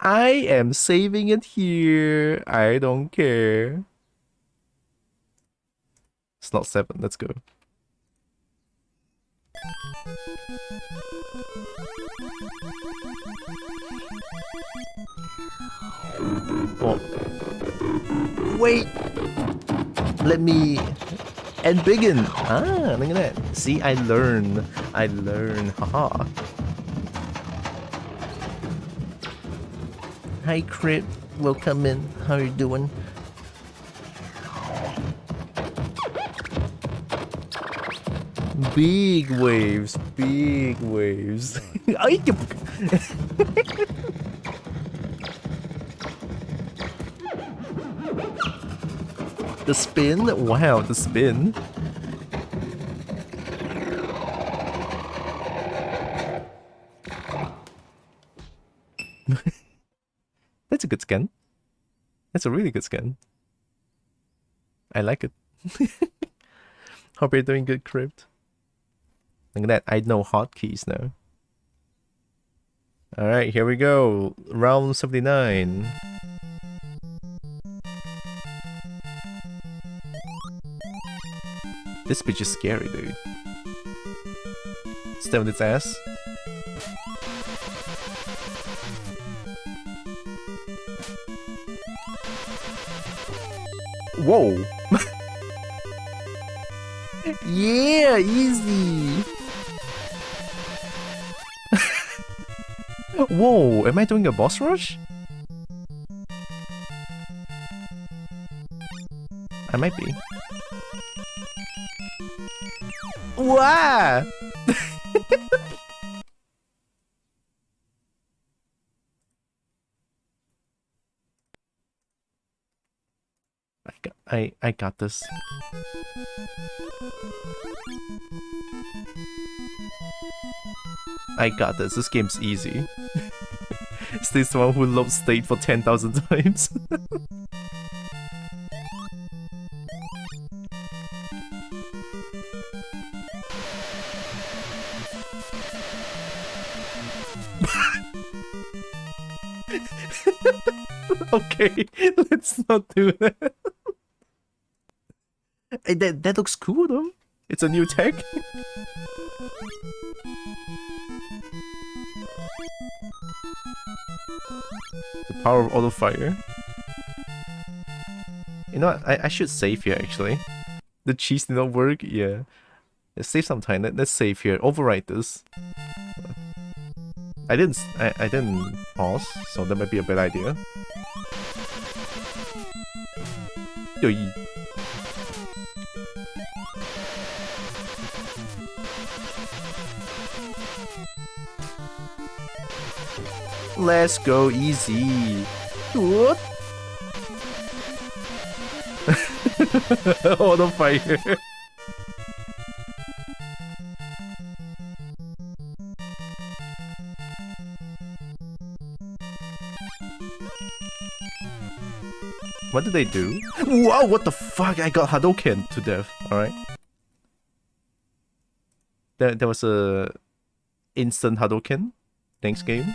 I am saving it here. I don't care. It's not 7. Let's go. Oh. Wait. Let me... And begin. Ah, look at that. See, I learn. Haha. Hi, Crit. Welcome in. How you doing? Big waves. Big waves. The spin? Wow, the spin. That's a good skin. That's a really good skin. I like it. Hope you're doing good, Crypt. Look at that, I know hotkeys now. Alright, here we go. Round 79. This bitch is scary, dude. Step on its ass. Whoa! Yeah, easy! Whoa, am I doing a boss rush? I might be. Wow! I got this. I got this. This game's easy. Is this the one who loves state for 10,000 times? Okay, let's not do that. Hey, that looks cool though. It's a new tech. The power of auto fire. You know what? I should save here actually. The cheese did not work. Yeah. Let's save some time. Let's save here. Overwrite this. I didn't pause, so that might be a bad idea. Yoi. Let's go easy. What? Auto fire. What did they do? Wow, what the fuck? I got Hadouken to death. Alright. There was a instant Hadouken. Thanks, game.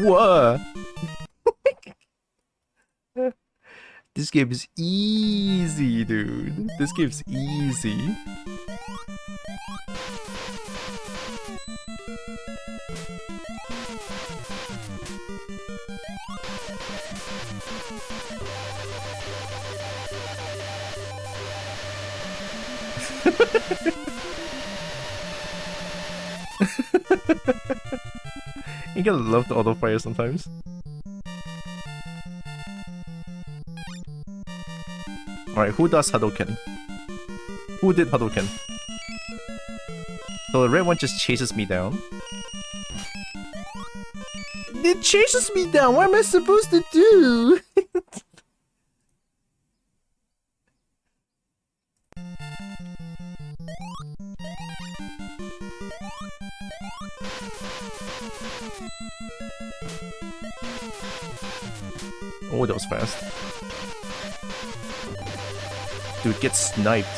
What? This game is easy, dude. This game's easy. You gotta love the auto fire sometimes. Alright, who does Hadouken? Who did Hadouken? So the red one just chases me down. It chases me down! What am I supposed to do? Oh, that was fast. Dude, get sniped.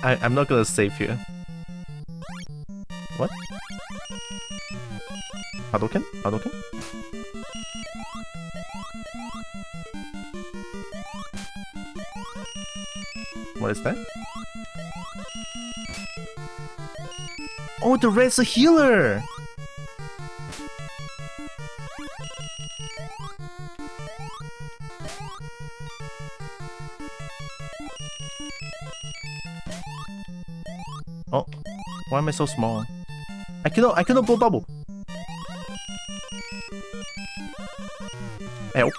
I'm not gonna save here. What? Hadouken? Hadouken? What is that? Oh, the red's a healer! Oh, why am I so small? I cannot blow bubble. Help.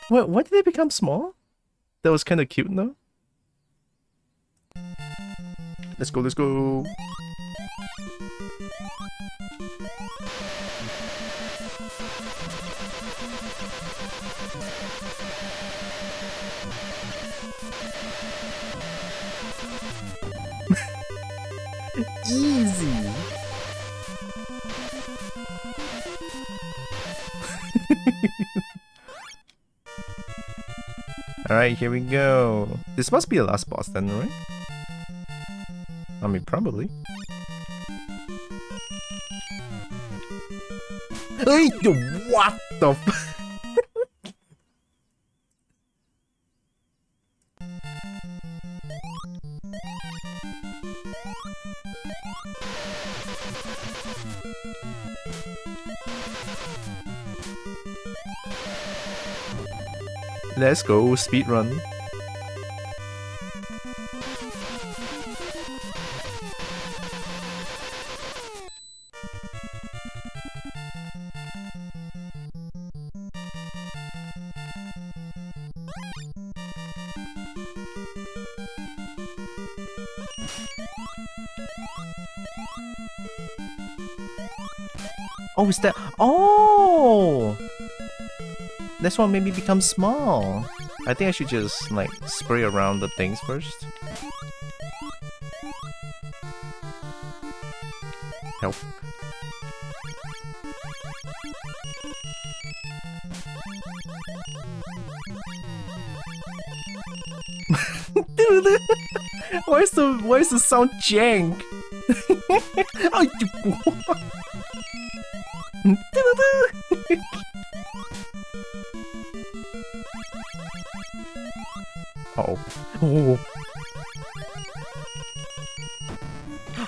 Why did they become small? That was kind of cute, though. Let's go, let's go. Easy. Alright, here we go. This must be the last boss then, right? I mean, probably. Hey, what the f- Let's go, speedrun. Oh, is that? Oh! This one maybe becomes small. I think I should just, like, spray around the things first. Help. Dude, why is the sound jank? Oh, uh-oh.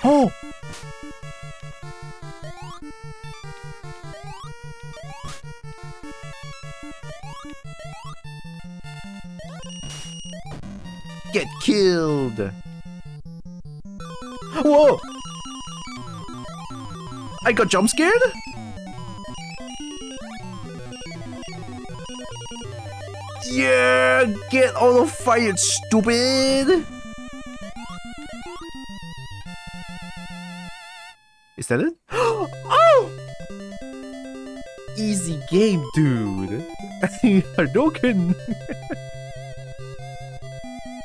Oh. Oh! Get killed! Whoa! I got jump scared? Yeah! Get auto fired, stupid! Is that it? Oh! Easy game, dude. Hadouken!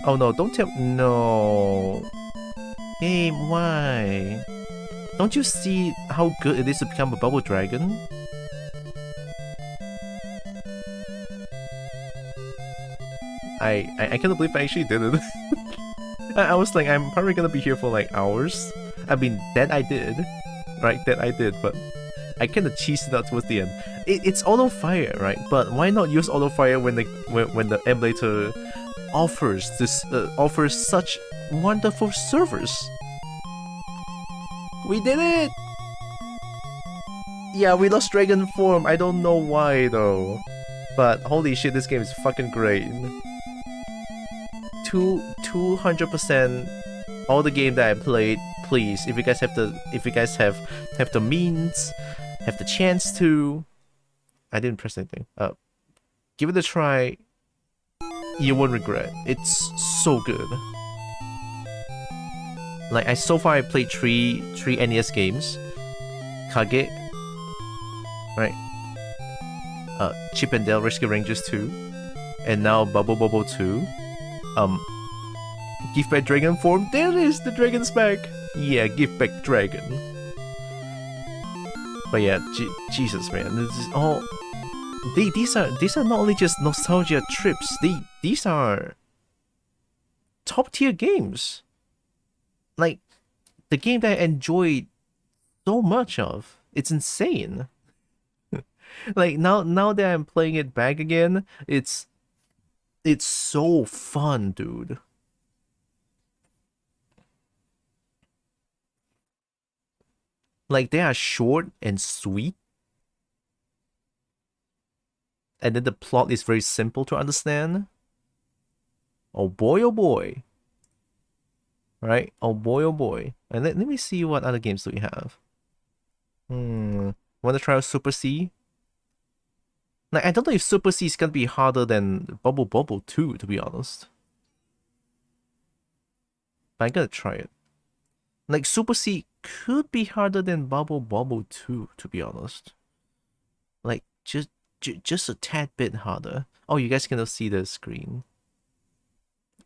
Oh no, don't tell- no. Game, why? Don't you see how good it is to become a bubble dragon? I cannot believe I actually did it. I was like, I'm probably gonna be here for like hours. I mean, that I did. Right, that I did, but I kinda cheesed it out towards the end. It's auto fire, right? But why not use auto fire when the emulator offers such wonderful servers? We did it! Yeah, we lost dragon form. I don't know why though. But holy shit, this game is fucking great. 200% all the game that I played, please, if you guys have the means, have the chance to. I didn't press anything. Give it a try. You won't regret. It's so good. Like so far I played three NES games. Kage, right? Chip and Dale Rescue Rangers 2, and now Bubble 2. Give back dragon form. There it is, the dragon's back. Yeah, give back dragon. But yeah, Jesus man, this is all. These are not only just nostalgia trips. These are top tier games. Like the game that I enjoyed so much of. It's insane. Like now that I'm playing it back again, it's so fun, dude. Like they are short and sweet. And then the plot is very simple to understand. Oh boy, oh boy. Right? Oh boy, oh boy. And let me see what other games do we have. Wanna try out Super C? Like, I don't know if Super C is gonna be harder than Bubble 2, to be honest. But I'm gonna try it. Like, Super C could be harder than Bubble 2, to be honest. Like, just a tad bit harder. Oh, you guys cannot see the screen.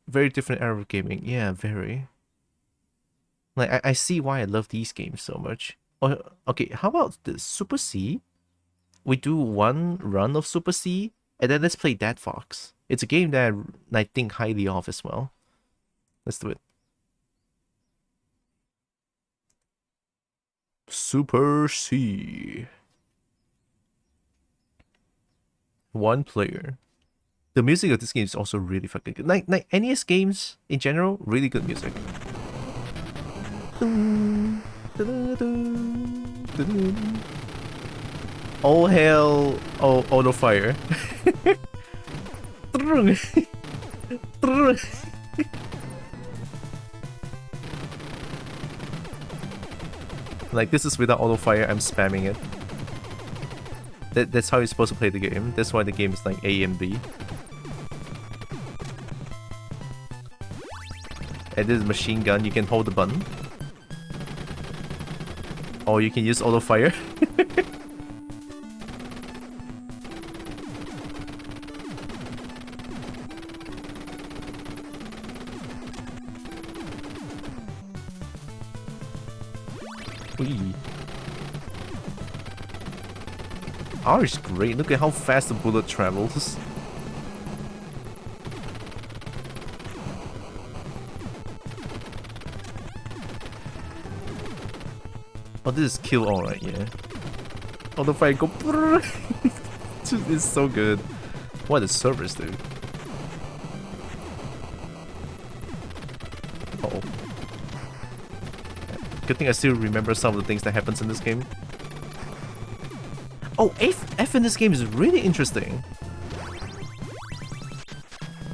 very different era of gaming. Yeah, very. Like, I see why I love these games so much. Oh, okay, how about the Super C? We do one run of Super C, and then let's play Dead Fox. It's a game that I think highly of as well. Let's do it. Super C. One player. The music of this game is also really fucking good. Like NES games in general, really good music. All hail auto fire. Like, this is without auto fire, I'm spamming it. That's how you're supposed to play the game. That's why the game is like A and B. And this is machine gun, you can hold the button. Or you can use auto fire. Wee. R is great, look at how fast the bullet travels. Oh, this is kill all right, yeah. Oh, the fire go. It's so good. What is servers, dude? Uh-oh. Good thing I still remember some of the things that happens in this game. Oh, F in this game is really interesting.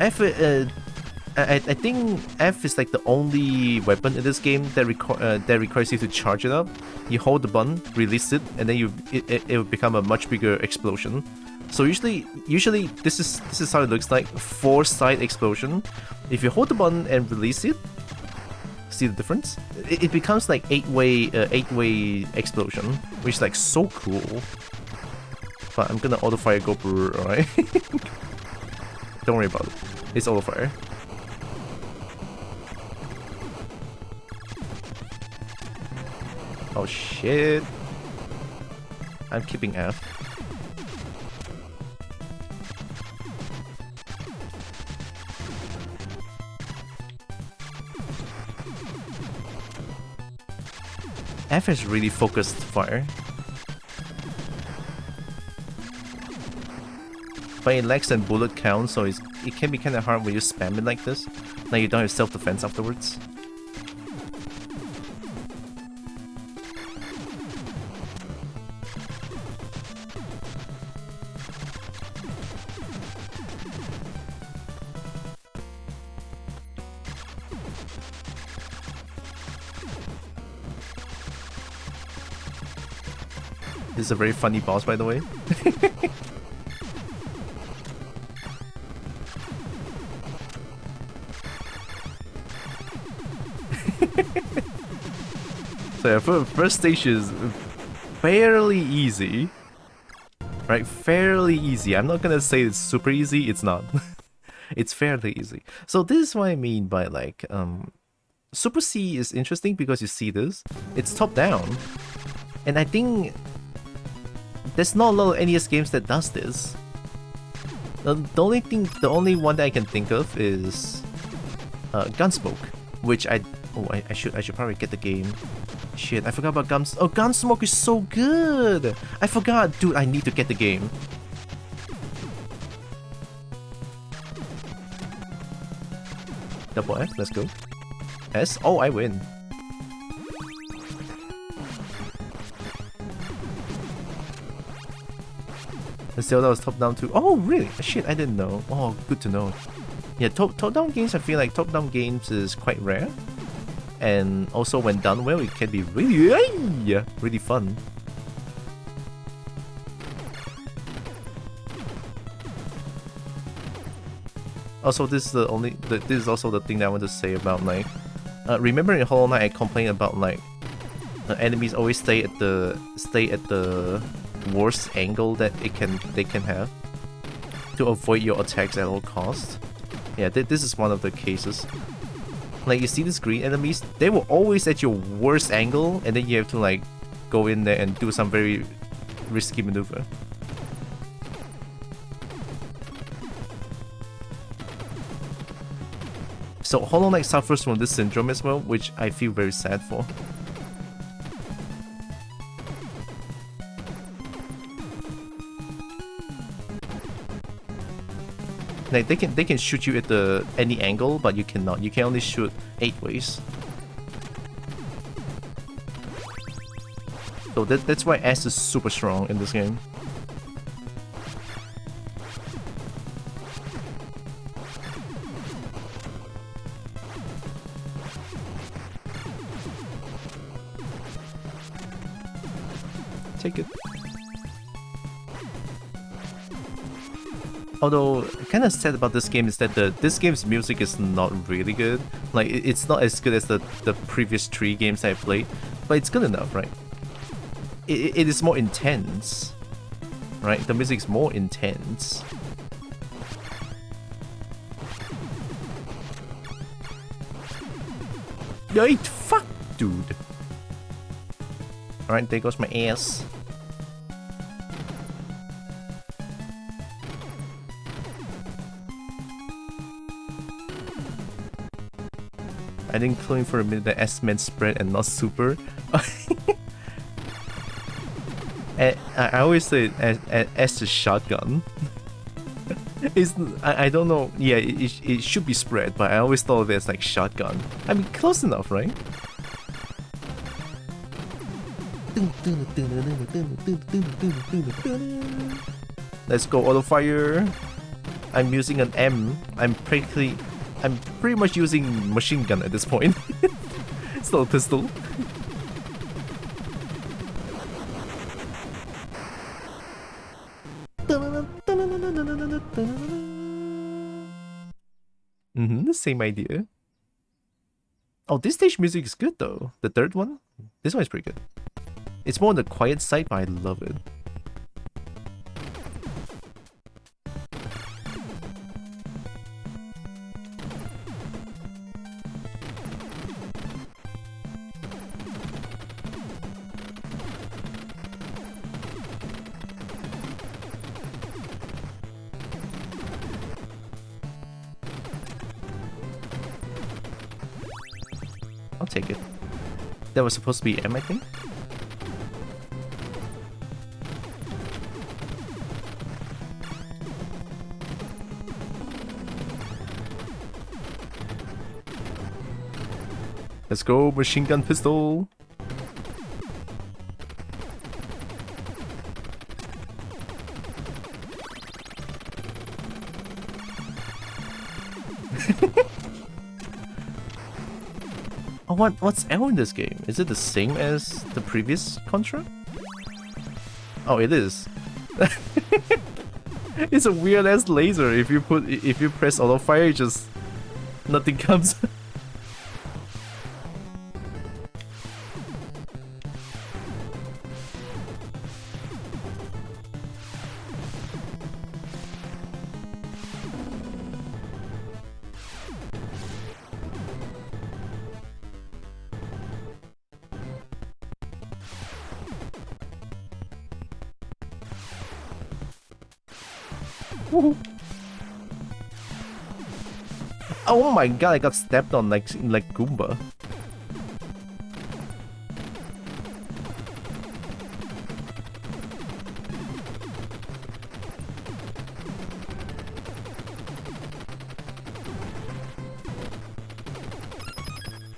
I think F is like the only weapon in this game that requires you to charge it up. You hold the button, release it, and then it will become a much bigger explosion. So usually this is how it looks like. 4-side explosion. If you hold the button and release it, see the difference? It becomes like 8-way explosion, which is like so cool. But I'm gonna auto fire GoPro, alright? Don't worry about it. It's auto fire. Oh shit. I'm keeping F. F is really focused fire. But it lacks in bullet count, so it can be kind of hard when you spam it like this. Like you don't have self-defense afterwards. This is a very funny boss, by the way. So yeah, first stage is fairly easy. Right, fairly easy. I'm not gonna say it's super easy, it's not. It's fairly easy. So this is what I mean by like, Super C is interesting because you see this. It's top down. And I think there's not a lot of NES games that does this. The only one that I can think of is Gunsmoke, which I should probably get the game. Shit, I forgot about Gunsmoke is so good! I forgot, dude, I need to get the game. Double F, let's go. S, oh, I win. The Zelda was top-down too. Oh, really? Shit, I didn't know. Oh, good to know. Yeah, top-down games, I feel like top-down games is quite rare. And also, when done well, it can be really fun. Also, this is also the thing that I want to say about like, remember in Hollow Knight I complained about like, enemies always stay at the worst angle that they can have to avoid your attacks at all costs. Yeah, this is one of the cases. Like, you see these green enemies, they were always at your worst angle, and then you have to, like, go in there and do some very risky maneuver. So Hollow Knight suffers from this syndrome as well, which I feel very sad for. Like, they can shoot you at any angle, but you cannot. You can only shoot 8 ways. So that's why S is super strong in this game. Take it. Although, kind of sad about this game is that this game's music is not really good. Like, it's not as good as the previous 3 games I played, but it's good enough, right? It is more intense, right? The music is more intense. Yikes, fuck, dude. Alright, there goes my ass. I didn't claim for a minute that S meant spread and not super. I always say S is shotgun. I don't know. Yeah, it should be spread, but I always thought of it as like shotgun. I mean, close enough, right? Let's go auto fire. I'm using an M. I'm pretty much using machine gun at this point. It's not a pistol. The same idea. Oh, this stage music is good though. The third one? This one is pretty good. It's more on the quiet side, but I love it. I'll take it. That was supposed to be M, I think. Let's go, machine gun pistol. Oh, what's L in this game? Is it the same as the previous Contra? Oh, it is. It's a weird ass laser. If you press auto fire, just nothing comes. Oh my god, I got stepped on like Goomba.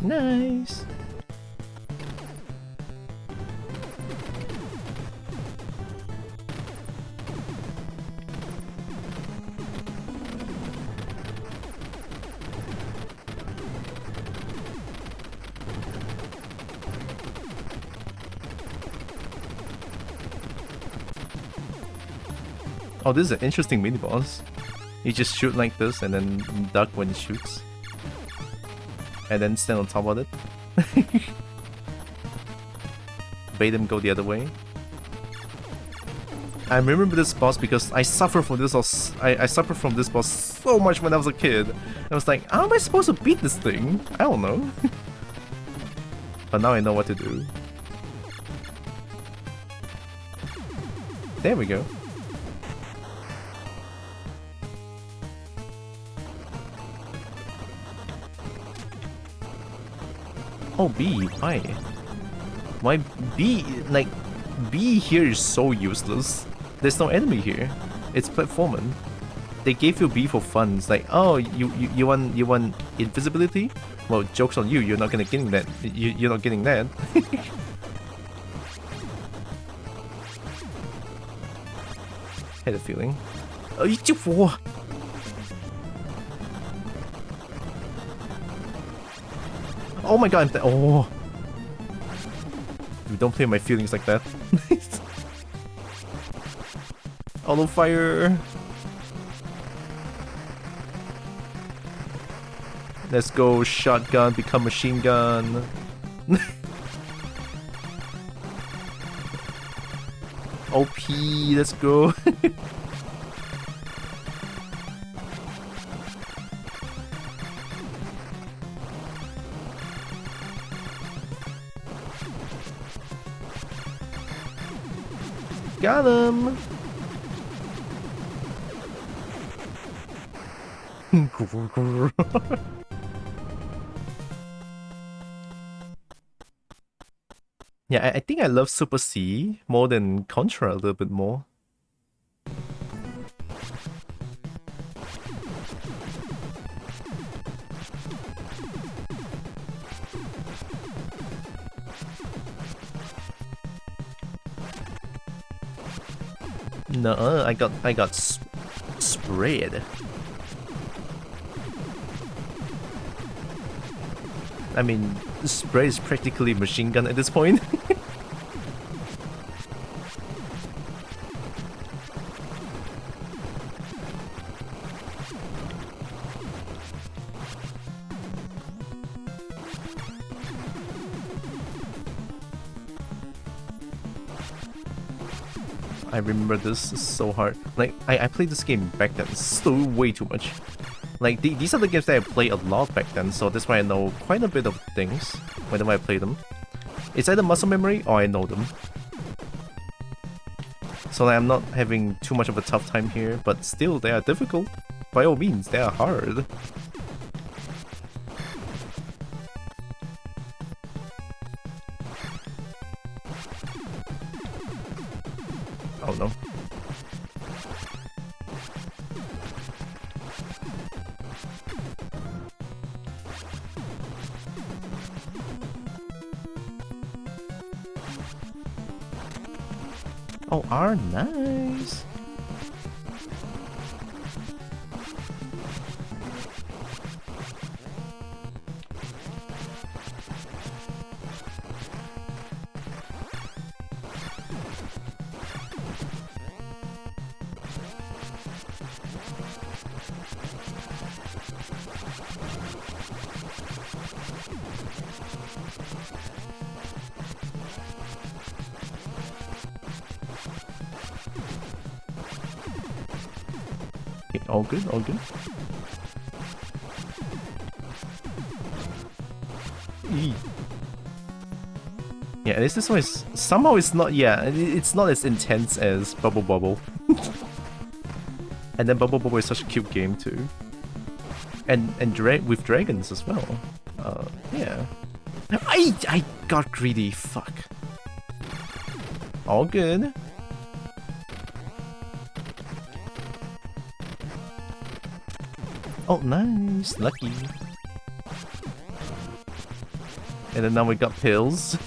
Nice. Oh, this is an interesting mini-boss. You just shoot like this and then duck when it shoots. And then stand on top of it. Bait him go the other way. I remember this boss because I suffered from this. I suffered from this boss so much when I was a kid. I was like, how am I supposed to beat this thing? I don't know. But now I know what to do. There we go. Oh, B, why? Why B? Like, B here is so useless. There's no enemy here. It's platforming. They gave you B for fun. It's like, oh, you want invisibility? Well, joke's on you. You're not gonna getting that. You're not getting that. Had a feeling. Oh, you Oh my god! Oh, you don't play my feelings like that. Auto fire. Let's go, shotgun, become machine gun. OP, let's go. Got him. Yeah, I think I love Super C more than Contra a little bit more. No, I got sprayed. I mean, spray is practically machine gun at this point. I remember this is so hard. Like, I played this game back then so way too much. Like, these are the games that I played a lot back then, so that's why I know quite a bit of things whenever I play them. It's either muscle memory or I know them. So like, I'm not having too much of a tough time here, but still they are difficult. By all means, they are hard. Oh no. Oh, R, nice. All good, all good. Eee. Yeah, at least this one is somehow it's not. Yeah, it's not as intense as Bobble. And then Bobble is such a cute game too. And with dragons as well. Yeah. I got greedy. Fuck. All good. Oh, nice. Lucky. And then now we got pills.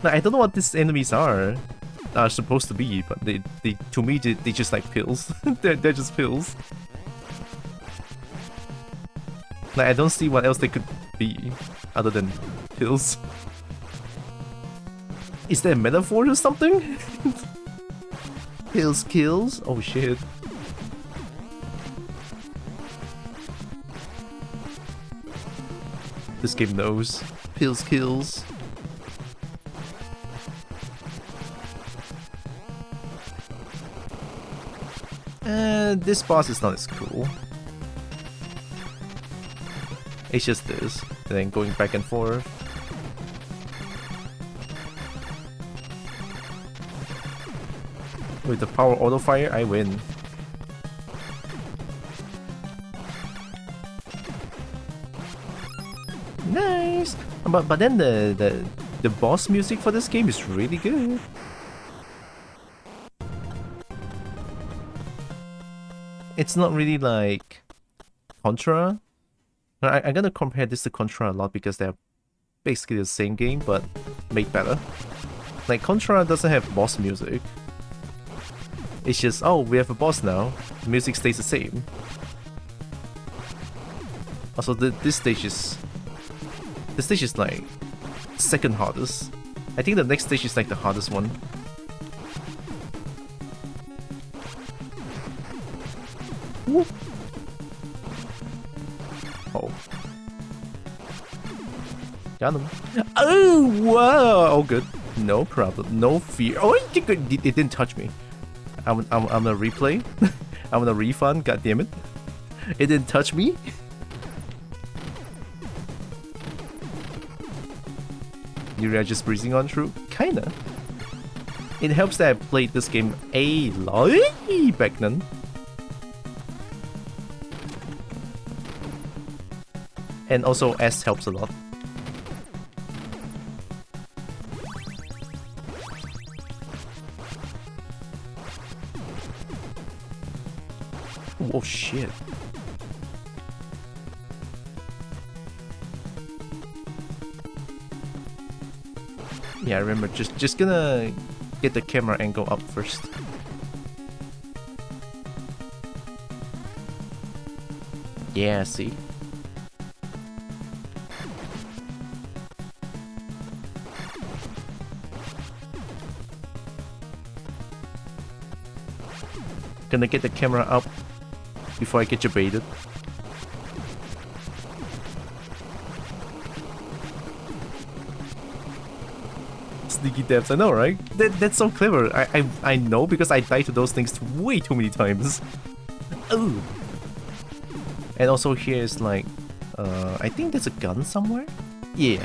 Now, I don't know what these enemies are supposed to be, but they to me, they just like pills. they're just pills. Like, I don't see what else they could be other than pills. Is there a metaphor or something? Pills kills? Oh shit. This game knows. Pills kills. this boss is not as cool. It's just this, and then going back and forth. With the power auto fire, I win. Nice! But then the boss music for this game is really good. It's not really like Contra. I'm gonna compare this to Contra a lot because they're basically the same game but made better. Like Contra doesn't have boss music. It's just, oh, we have a boss now. The music stays the same. Also, this stage is like second hardest. I think the next stage is like the hardest one. Woo. Oh. Got him. Oh, wow. Oh, good. No problem. No fear. Oh, it didn't touch me. I'm gonna replay. I'm gonna refund. God damn it! It didn't touch me. You are just breezing on through. Kinda. It helps that I played this game a lot back then. And also S helps a lot. Oh shit. Yeah, I remember just gonna get the camera angle up first. Yeah, see? Gonna get the camera up before I get you baited. Sneaky devs, I know, right? That's so clever. I know because I died to those things way too many times. Oh. And also here is like, I think there's a gun somewhere. Yeah.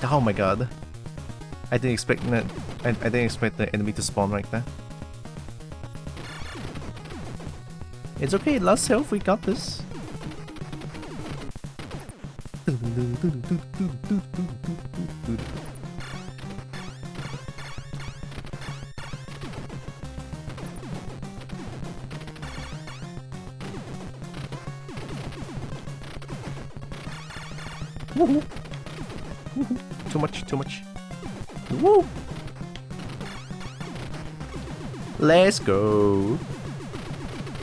Oh my god. I didn't expect that. I didn't expect the enemy to spawn like that. It's okay, last health, we got this. Woohoo! Woohoo! Too much, too much. Woo! Let's go.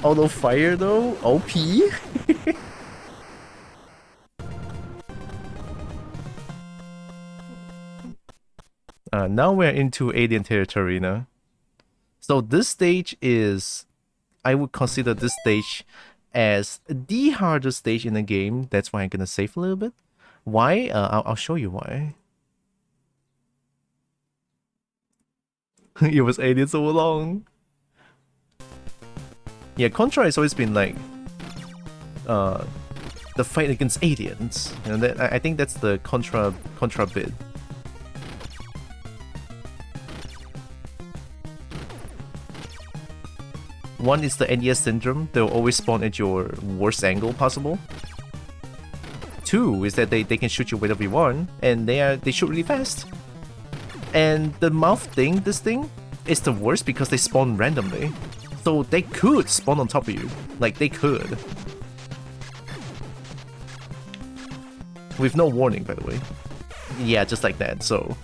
Auto fire though, OP. Now we're into alien territory now. So this stage is, I would consider this stage as the hardest stage in the game. That's why I'm gonna save a little bit. Why? I'll show you why. It was aliens all along. Yeah, Contra has always been like the fight against aliens. You know, I think that's the Contra bit. One is the NES syndrome, they'll always spawn at your worst angle possible. Two is that they can shoot you whenever you want, and they shoot really fast. And the mouth thing, this thing, is the worst because they spawn randomly. So they could spawn on top of you. Like, they could. With no warning, by the way. Yeah, just like that, so...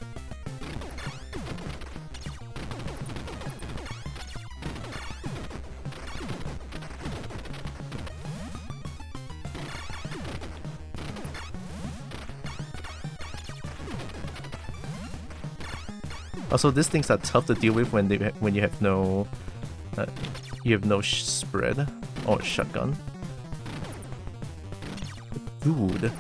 Also, these things are tough to deal with when you have no spread or shotgun. Dude,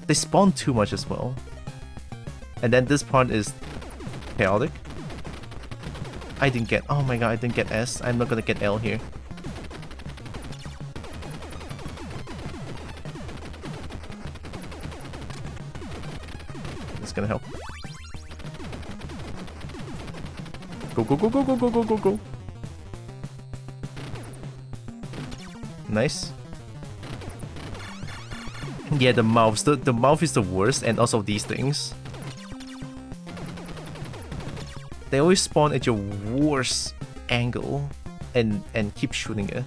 they spawn too much as well. And then this part is chaotic. I didn't get... Oh my god, I didn't get S. I'm not gonna get L here. It's gonna help. Go, go, go, go, go, go, go, go, go. Nice. Yeah, the mouths. The mouth is the worst, and also these things. They always spawn at your worst angle and keep shooting it.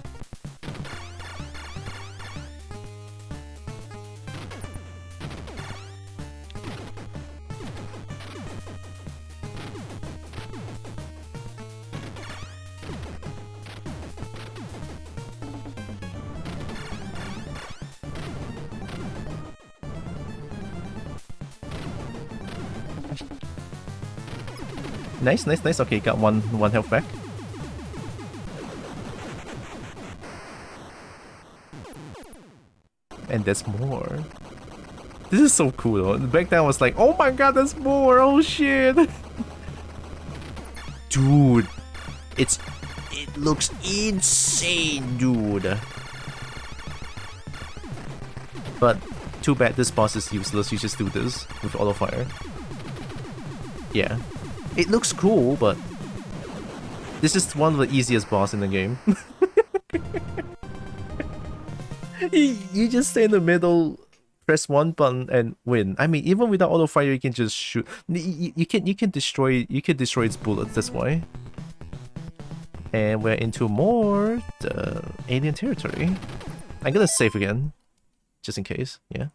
Nice, nice, nice. Okay, got one health back. And there's more. This is so cool though. Back then I was like, oh my god, there's more. Oh shit. Dude, it looks insane, dude. But too bad this boss is useless. You just do this with auto fire. Yeah. It looks cool, but this is one of the easiest boss in the game. you just stay in the middle, press one button and win. I mean, even without auto fire, you can just shoot. You can destroy its bullets. That's why. And we're into more the alien territory. I'm gonna save again, just in case. Yeah.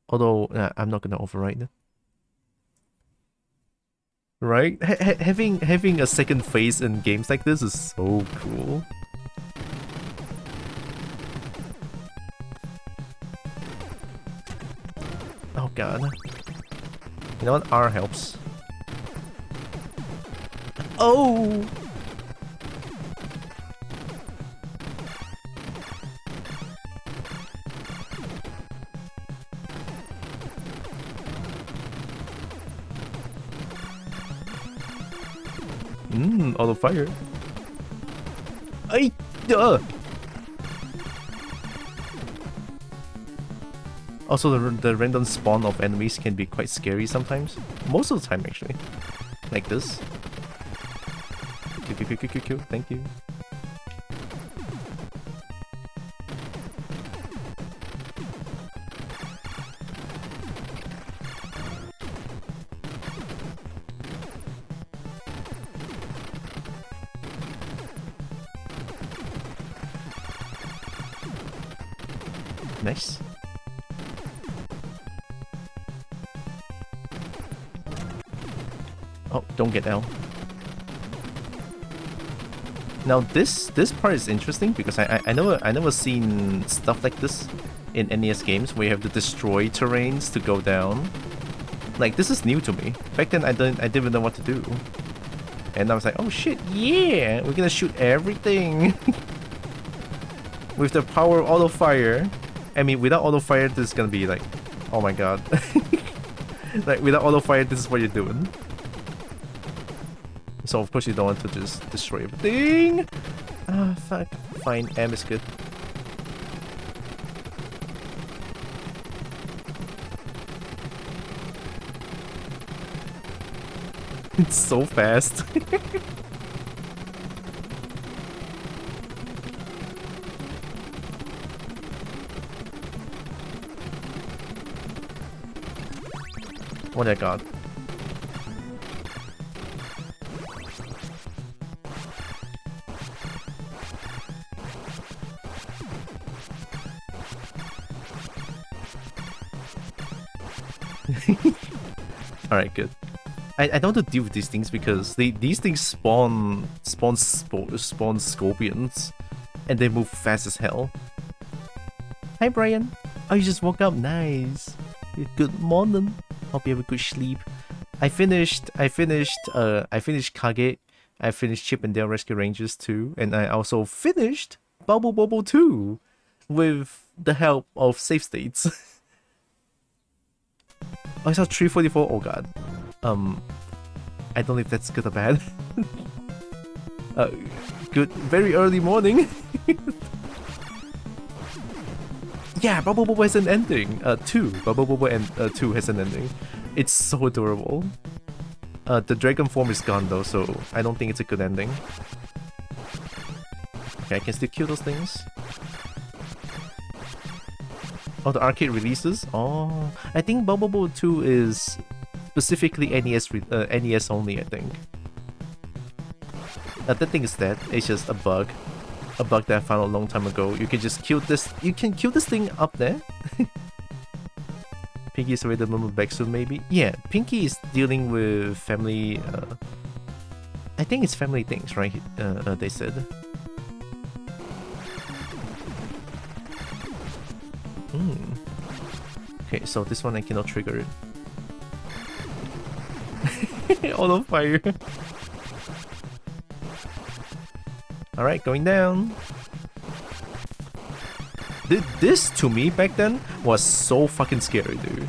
Although I'm not gonna overwrite it. Right? Having a second phase in games like this is so cool. Oh god. You know what? R helps. Oh! Auto fire. Ay! Also, the random spawn of enemies can be quite scary sometimes. Most of the time, actually. Like this. Q. Thank you. Nice. Oh, don't get L. Now this part is interesting because I never seen stuff like this in NES games where you have to destroy terrains to go down. Like, this is new to me. Back then I didn't even know what to do. And I was like, oh shit, yeah, we're gonna shoot everything. With the power of auto fire. I mean, without auto fire, this is gonna be like, oh my god. Like, without auto fire, this is what you're doing. So of course you don't want to just destroy everything. Ah, fuck. Fine, M is good. It's so fast. What I got? Alright, good. I don't want to deal with these things because these things spawn scorpions and they move fast as hell. Hi Brian. Oh, you just woke up. Nice. Good morning. Hope you have a good sleep. I finished Kage. I finished Chip and Dale Rescue Rangers 2, and I also finished Bobble 2 with the help of save states. I saw 344. Oh god. I don't know if that's good or bad. Good. Very early morning. Yeah, Bubble Bobble has an ending. 2. Bubble Bobble and 2 has an ending. It's so adorable. The dragon form is gone though, so I don't think it's a good ending. Okay, I can still kill those things. Oh, the arcade releases? Oh, I think Bubble Bobble 2 is specifically NES only, I think. That thing is dead. It's just a bug. A bug that I found a long time ago. You can just kill this. You can kill this thing up there. Pinky is ready to move back soon, maybe? Yeah, Pinky is dealing with family... I think it's family things, right? They said. Okay, so this one I cannot trigger it. All on fire. Alright, going down. This, to me, back then, was so fucking scary, dude.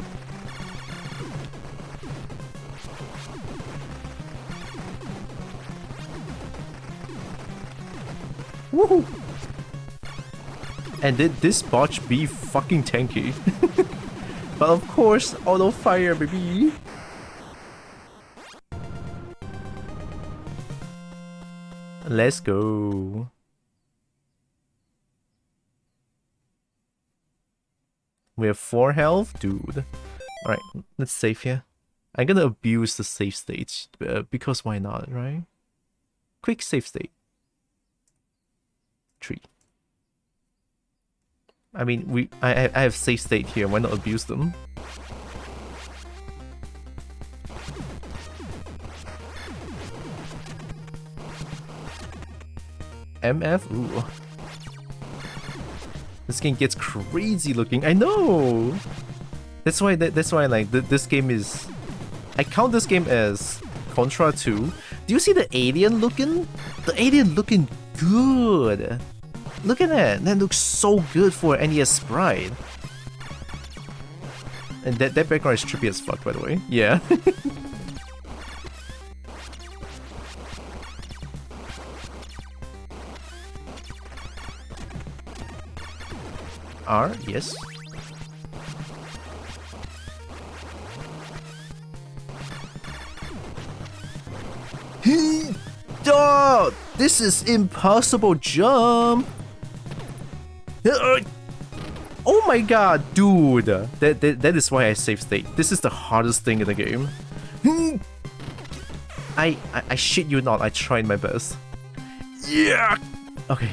Woohoo! And did this botch be fucking tanky? But of course, auto fire, baby! Let's go. We have 4 health? Dude. Alright, let's save here. I'm gonna abuse the save state, because why not, right? Quick save state. 3. I mean, I have save state here, why not abuse them? MF? Ooh. This game gets crazy looking. I know. That's why like this game is. I count this game as Contra 2. Do you see the alien looking? The alien looking good. Look at that. That looks so good for an NES sprite. And that background is trippy as fuck, by the way. Yeah. R, yes. Dog! This is impossible jump! Oh my god, dude! That is why I save state. This is the hardest thing in the game. I shit you not, I tried my best. Yeah! Okay.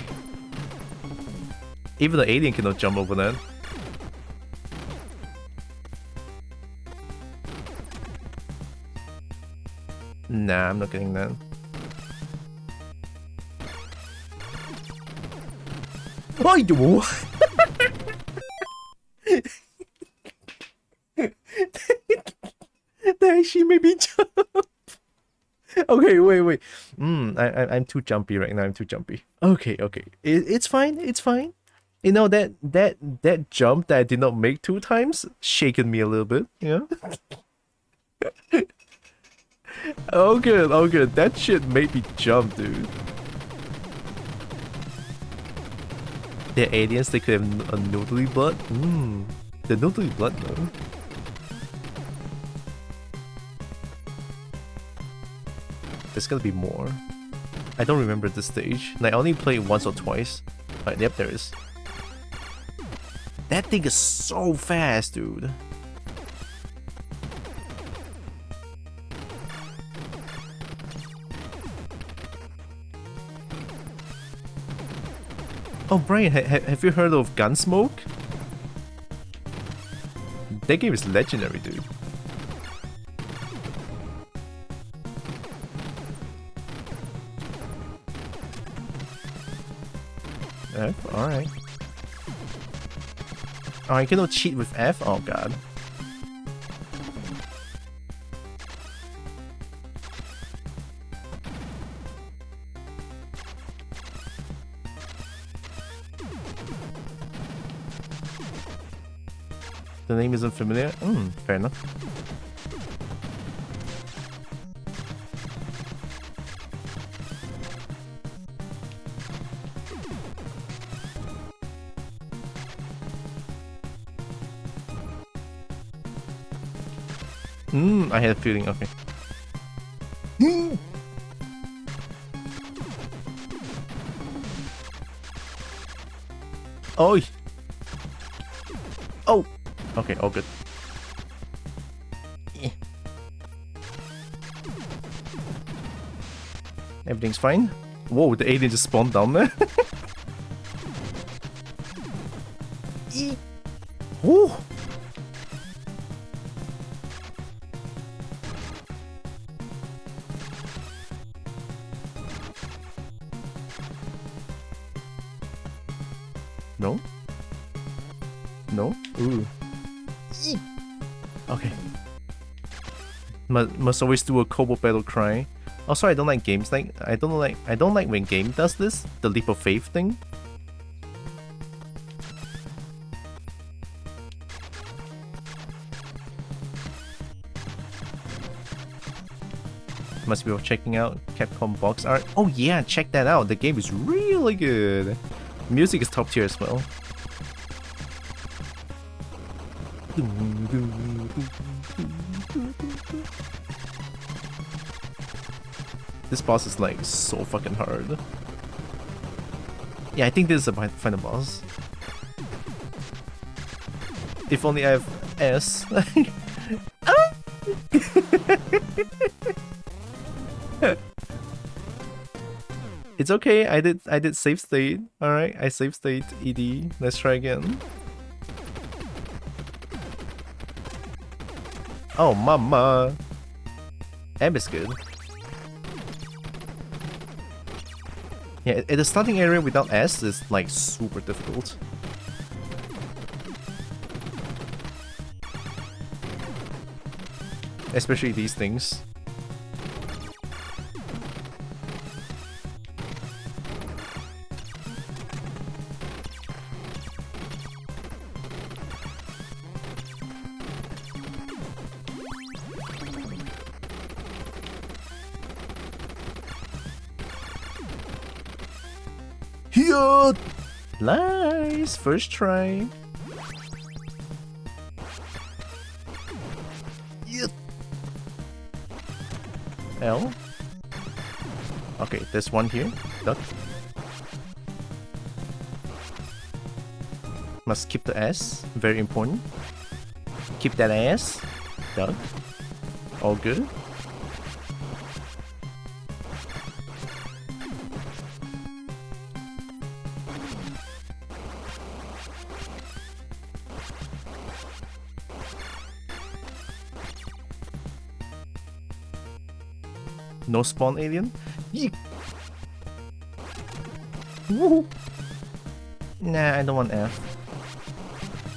Even the alien cannot jump over that. Nah, I'm not getting that. I do. That actually made me jump. Okay, wait. I'm too jumpy right now. I'm too jumpy. Okay. It's fine. It's fine. You know that jump that I did not make 2 times shaken me a little bit. Yeah. Oh good. That shit made me jump, dude. They're aliens. They could have a noodly blood. The noodly blood though. There's gotta be more. I don't remember this stage. And I only played once or twice. Alright, yep, there is. That thing is so fast, dude. Oh, Brian, have you heard of Gunsmoke? That game is legendary, dude. F? Alright. Oh, I cannot cheat with F? Oh god. The name isn't familiar? Fair enough. I had a feeling. Okay. Oh. Oh. Okay. All good. Yeah. Everything's fine. Whoa! The alien just spawned down there. Ooh. No? No? Ooh. Okay. Must always do a Kobo battle cry. Also, I don't like games like I don't like when game does this, the leap of faith thing. Must be worth checking out Capcom box art. Oh yeah, check that out. The game is really good. Music is top tier as well. This boss is like so fucking hard. Yeah, I think this is a final boss. If only I have S. It's okay, I did save state. Alright, I save state ED. Let's try again. Oh mama. M is good. Yeah, at the starting area without S is like super difficult. Especially these things. Nice! First try. L. Okay, there's one here. Duck. Must keep the S. Very important. Keep that S. Duck. All good. No spawn alien? Yeek. Woohoo. Nah, I don't want F.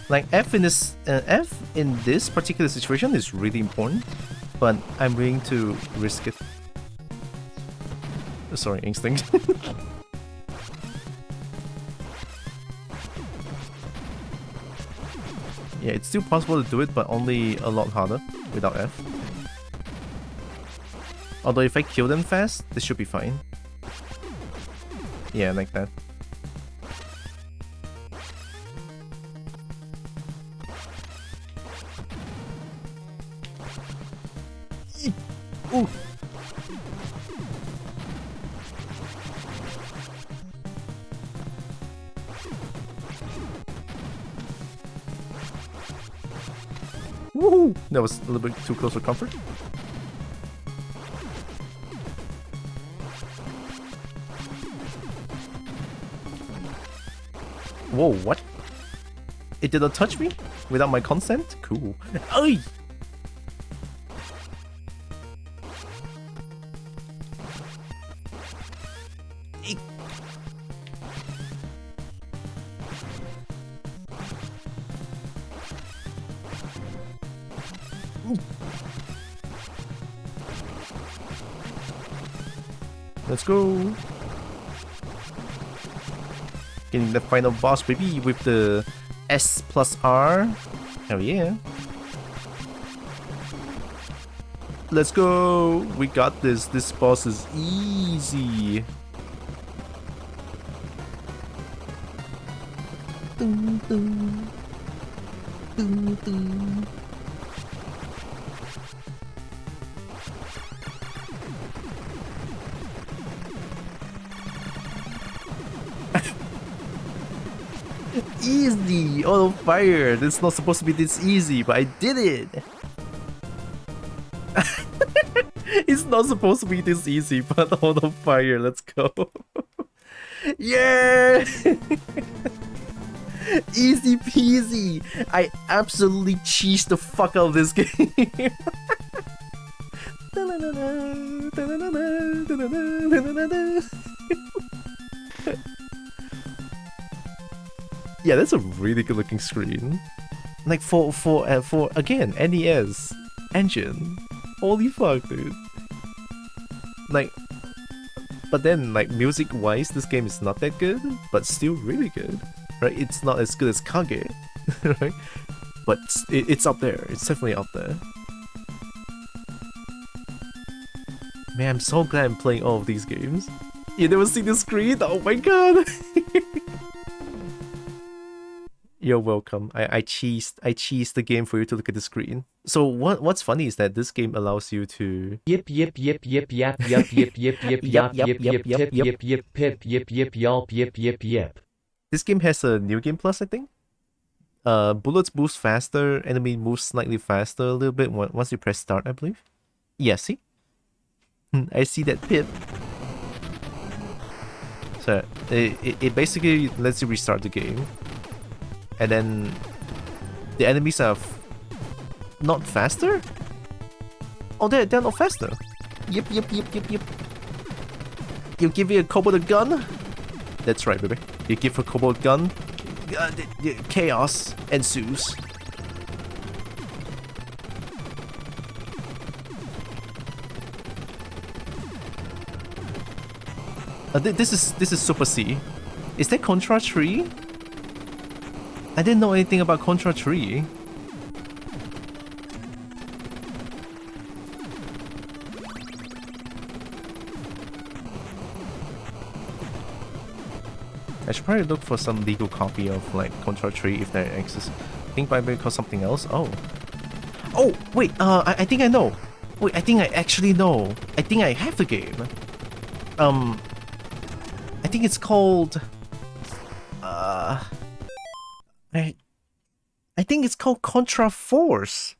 Like F in this particular situation is really important, but I'm willing to risk it. Sorry, instinct. Yeah, it's still possible to do it, but only a lot harder without F. Although if I kill them fast, this should be fine. Yeah, like that. Ooh. Woohoo! That was a little bit too close for comfort. Whoa, what? It did not touch me? Without my consent? Cool. Ay! Let's go. Getting the final boss baby with the S plus R. Hell yeah. Let's go. We got this. This boss is easy. Dun, dun. Dun, dun. Easy! On fire! This is not supposed to be this easy, but I did it! It's not supposed to be this easy, but on fire, let's go. Yeah! Easy peasy! I absolutely cheesed the fuck out of this game. Yeah, that's a really good looking screen. Like for again, NES engine. Holy fuck, dude. Like, but then like music wise, this game is not that good, but still really good, right? It's not as good as Kage, right? But it's up there. It's definitely up there. Man, I'm so glad I'm playing all of these games. You never see the screen? Oh my god! You're welcome. I cheesed the game for you to look at the screen. So what's funny is that this game allows you to Yip yip yip yip yap yip yip yip yip yap yip yip tip yip yip pip yip yip yelp yip yip yip. This game has a new game plus, I think. Bullets boost faster, enemy moves slightly faster a little bit once you press start, I believe. Yeah, see? I see that pip. So it basically lets you restart the game. And then the enemies are not faster? Oh, they're not faster. Yep. You give me a kobold a gun? That's right, baby. You give a kobold a gun, chaos ensues. This is Super C. Is that Contra 3? I didn't know anything about Contra 3. I should probably look for some legal copy of like Contra 3 if there exists. I think maybe called something else. Oh, wait. I think I know. Wait, I think I actually know. I think I have the game. I think it's called. I think it's called Contra Force.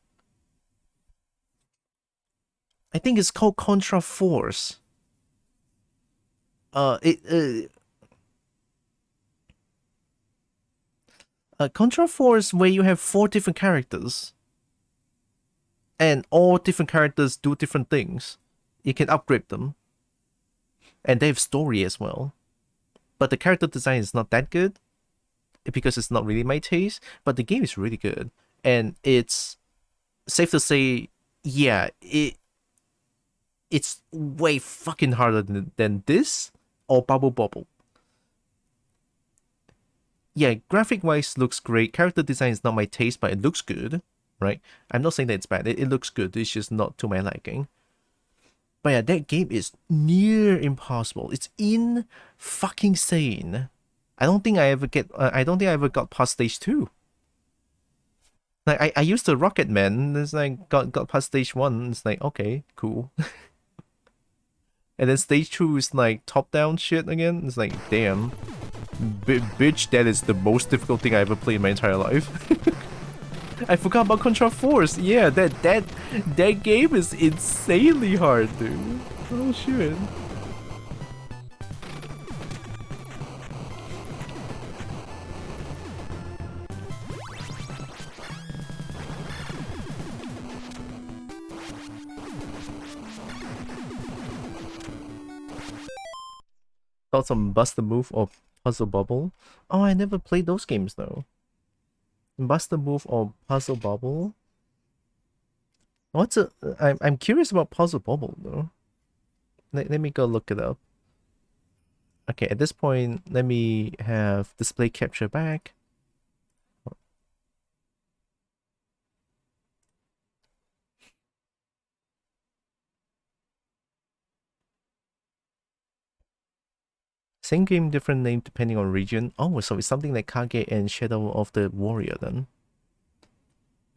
Contra Force where you have 4 different characters. And all different characters do different things. You can upgrade them. And they have story as well. But the character design is not that good. Because it's not really my taste, but the game is really good, and it's safe to say, yeah, it's way fucking harder than this or Bobble. Yeah, graphic wise looks great. Character design is not my taste, but it looks good, right? I'm not saying that it's bad. It looks good. It's just not to my liking. But yeah, that game is near impossible. It's in fucking sane. I don't think I ever got past stage 2. Like I used the Rocket Man. It's like got past stage 1. It's like okay, cool. And then stage 2 is like top down shit again. It's like damn, bitch, that is the most difficult thing I ever played in my entire life. I forgot about Contra Force. Yeah, that game is insanely hard, dude. Oh shit. Thoughts on Bust the Move or Puzzle Bobble? Oh, I never played those games though. Bust the Move or Puzzle Bobble? I'm curious about Puzzle Bobble though. Let me go look it up. Okay, at this point, let me have display capture back. Same game, different name depending on region. Oh, so it's something like Kage and Shadow of the Warrior then.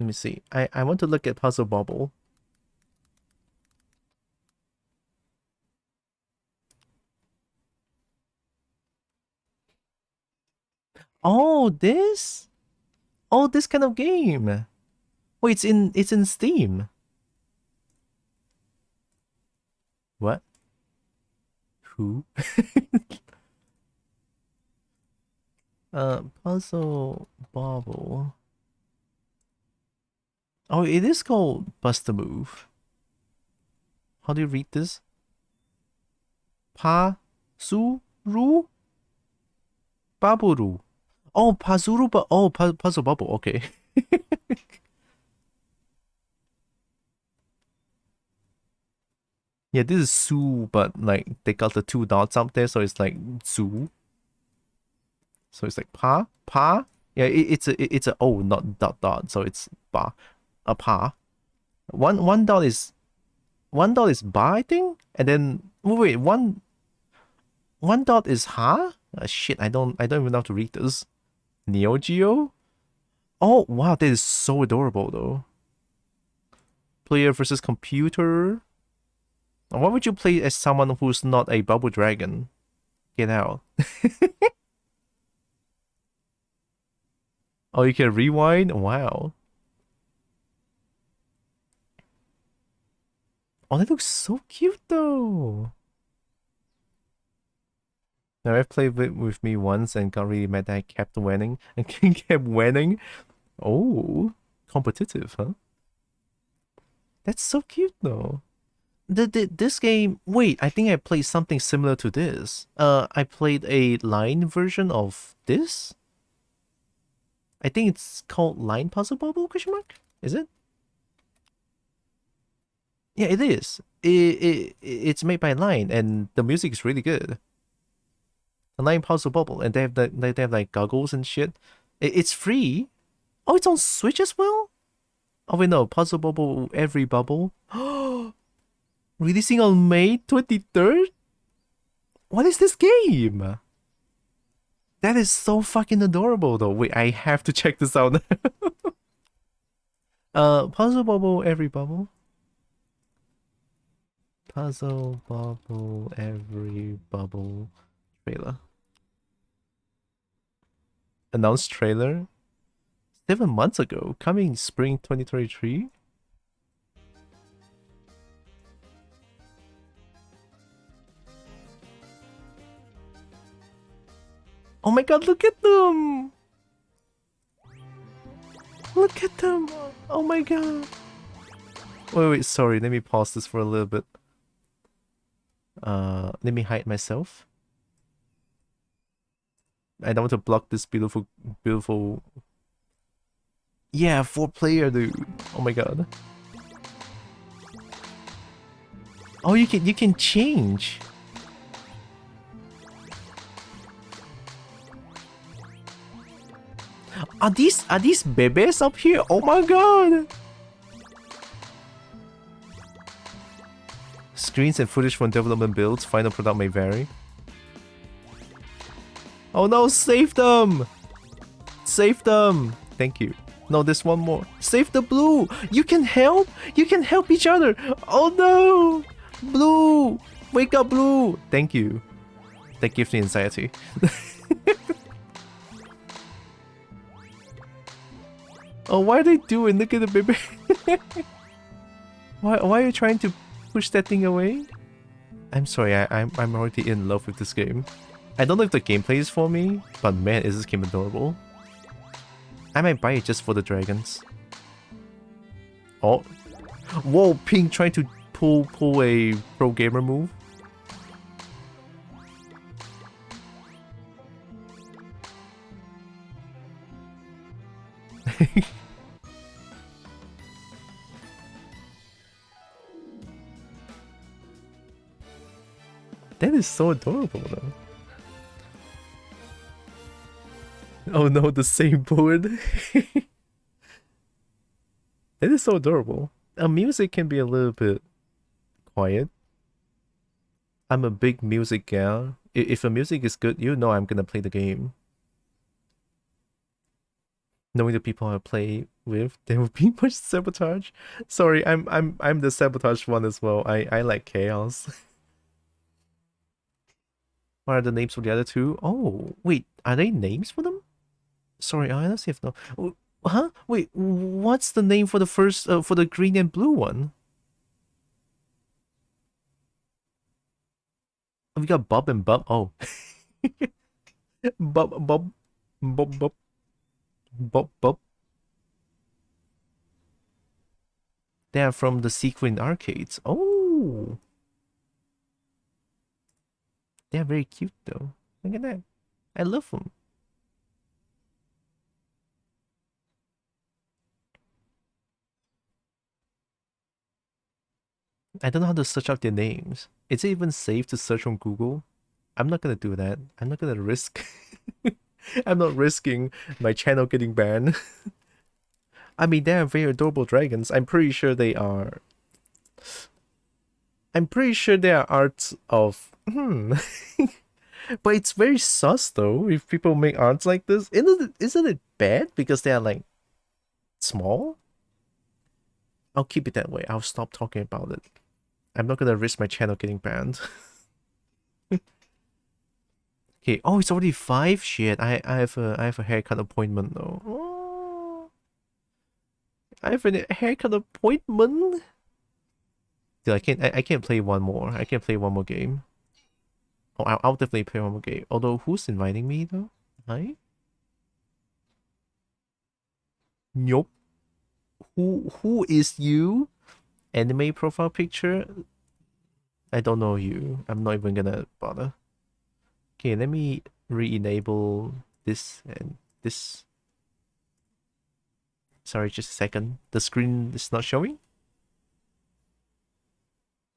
Let me see. I want to look at Puzzle Bobble. Oh, this? Oh, this kind of game. Wait, it's in Steam. What? Who? Puzzle Bobble. Oh, it is called Bust a Move. How do you read this? Pa Su Ru Baburu. Oh, Pazuru, but oh, Puzzle Bubble. Okay. Yeah, this is Su, but like they got the two dots up there, so it's like Su. So it's like pa. Yeah, it's a O, not dot dot. So it's ba, a pa. One dot is ba, I think, and then wait, one dot is ha. Shit, I don't even know how to read this. Neo Geo. Oh wow, that is so adorable though. Player versus computer. Why would you play as someone who's not a bubble dragon? Get out. Oh, you can rewind? Wow. Oh, that looks so cute though. Now I've played with me once and got really mad that I kept winning and kept winning. Oh, competitive, huh? That's so cute though. This game, wait, I think I played something similar to this. I played a line version of this. I think it's called Line Puzzle Bubble, question mark? Is it? Yeah, it is. It's made by Line, and the music is really good. The Line Puzzle Bubble, and they have like goggles and shit. It's free. Oh, it's on Switch as well? Oh wait, no, Puzzle Bubble Every Bubble. Releasing on May 23rd? What is this game? That is so fucking adorable though. Wait, I have to check this out. Puzzle Bubble Every Bubble. Puzzle Bubble Every Bubble trailer. Announced trailer 7 months ago, coming spring 2023. Oh my god, look at them! Look at them! Oh my god! Wait, sorry, let me pause this for a little bit. Let me hide myself. I don't want to block this beautiful... Yeah, 4-player, dude. Oh my god. Oh, you can change. Are these bebes up here? Oh my god! Screens and footage from development builds. Final product may vary. Oh no, save them! Save them! Thank you. No, there's one more. Save the blue! You can help! You can help each other! Oh no! Blue! Wake up, blue! Thank you. That gives me anxiety. Oh, why are they doing? Look at the baby. Why are you trying to push that thing away? I'm sorry, I'm already in love with this game. I don't know if the gameplay is for me, but man, is this game adorable. I might buy it just for the dragons. Oh. Whoa, Pink trying to pull a pro gamer move. That is so adorable though. Oh no, the same board. That is so adorable. Music can be a little bit quiet. I'm a big music gal. If the music is good, you know I'm gonna play the game. Knowing the people I play with, there will be much sabotage. Sorry, I'm the sabotage one as well. I like chaos. What are the names for the other two? Oh, wait, are they names for them? Sorry, I honestly have no. Huh? Wait, what's the name for the first for the green and blue one? We got Bob and Bob. Oh, Bob, Bob, Bob, Bob, Bob, Bob. They are from the Sequin arcades. Oh, they are very cute though. Look at that. I love them. I don't know how to search out their names. Is it even safe to search on Google? I'm not gonna do that. I'm not gonna risk. I'm not risking my channel getting banned. I mean, they are very adorable dragons. I'm pretty sure they are. I'm pretty sure they are arts of. But it's very sus though. If people make arts like this, isn't it bad because they are like small? I'll keep it that way. I'll stop talking about it. I'm not gonna risk my channel getting banned. Okay. Oh, it's already 5. Shit. I have a haircut appointment though. Oh, I have a haircut appointment. Dude, I can't play one more. I can't play one more game. Oh, I'll definitely play one more game. Although, who's inviting me though? Hi. Nope. Who is you? Anime profile picture? I don't know you. I'm not even gonna bother. Okay, let me re-enable this and this. Sorry, just a second. The screen is not showing?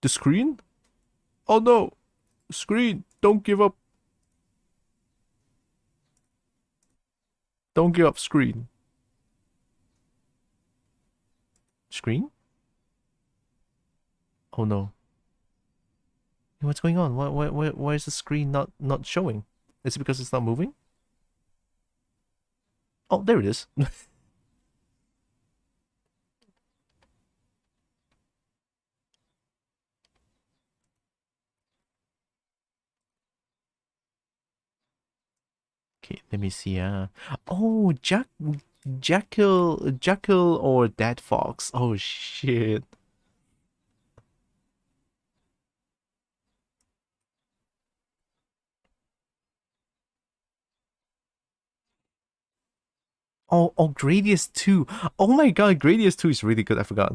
The screen? Oh no! Screen, don't give up. Don't give up, screen. Screen? Oh no. What's going on? Why is the screen not showing? Is it because it's not moving? Oh, there it is. Okay, let me see. Oh, Jackal or Dead Fox. Oh shit. Oh, Gradius 2. Oh my god, Gradius 2 is really good. I forgot.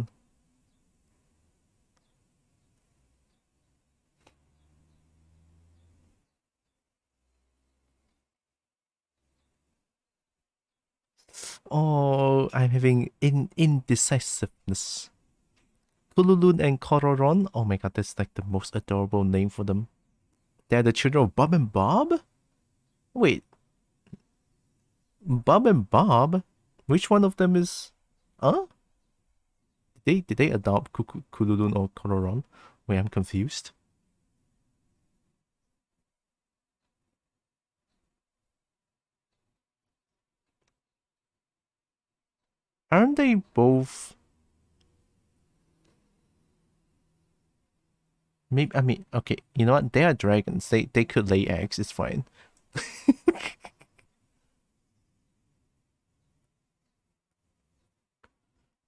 Oh, I'm having indecisiveness. Kululun and Kororon. Oh my god, that's like the most adorable name for them. They're the children of Bob and Bob? Wait. Bob and Bob? Which one of them is... Huh? Did they adopt Kululun or Kororon? Wait, I'm confused. Aren't they both... Maybe, I mean, okay, you know what? They are dragons. They could lay eggs. It's fine.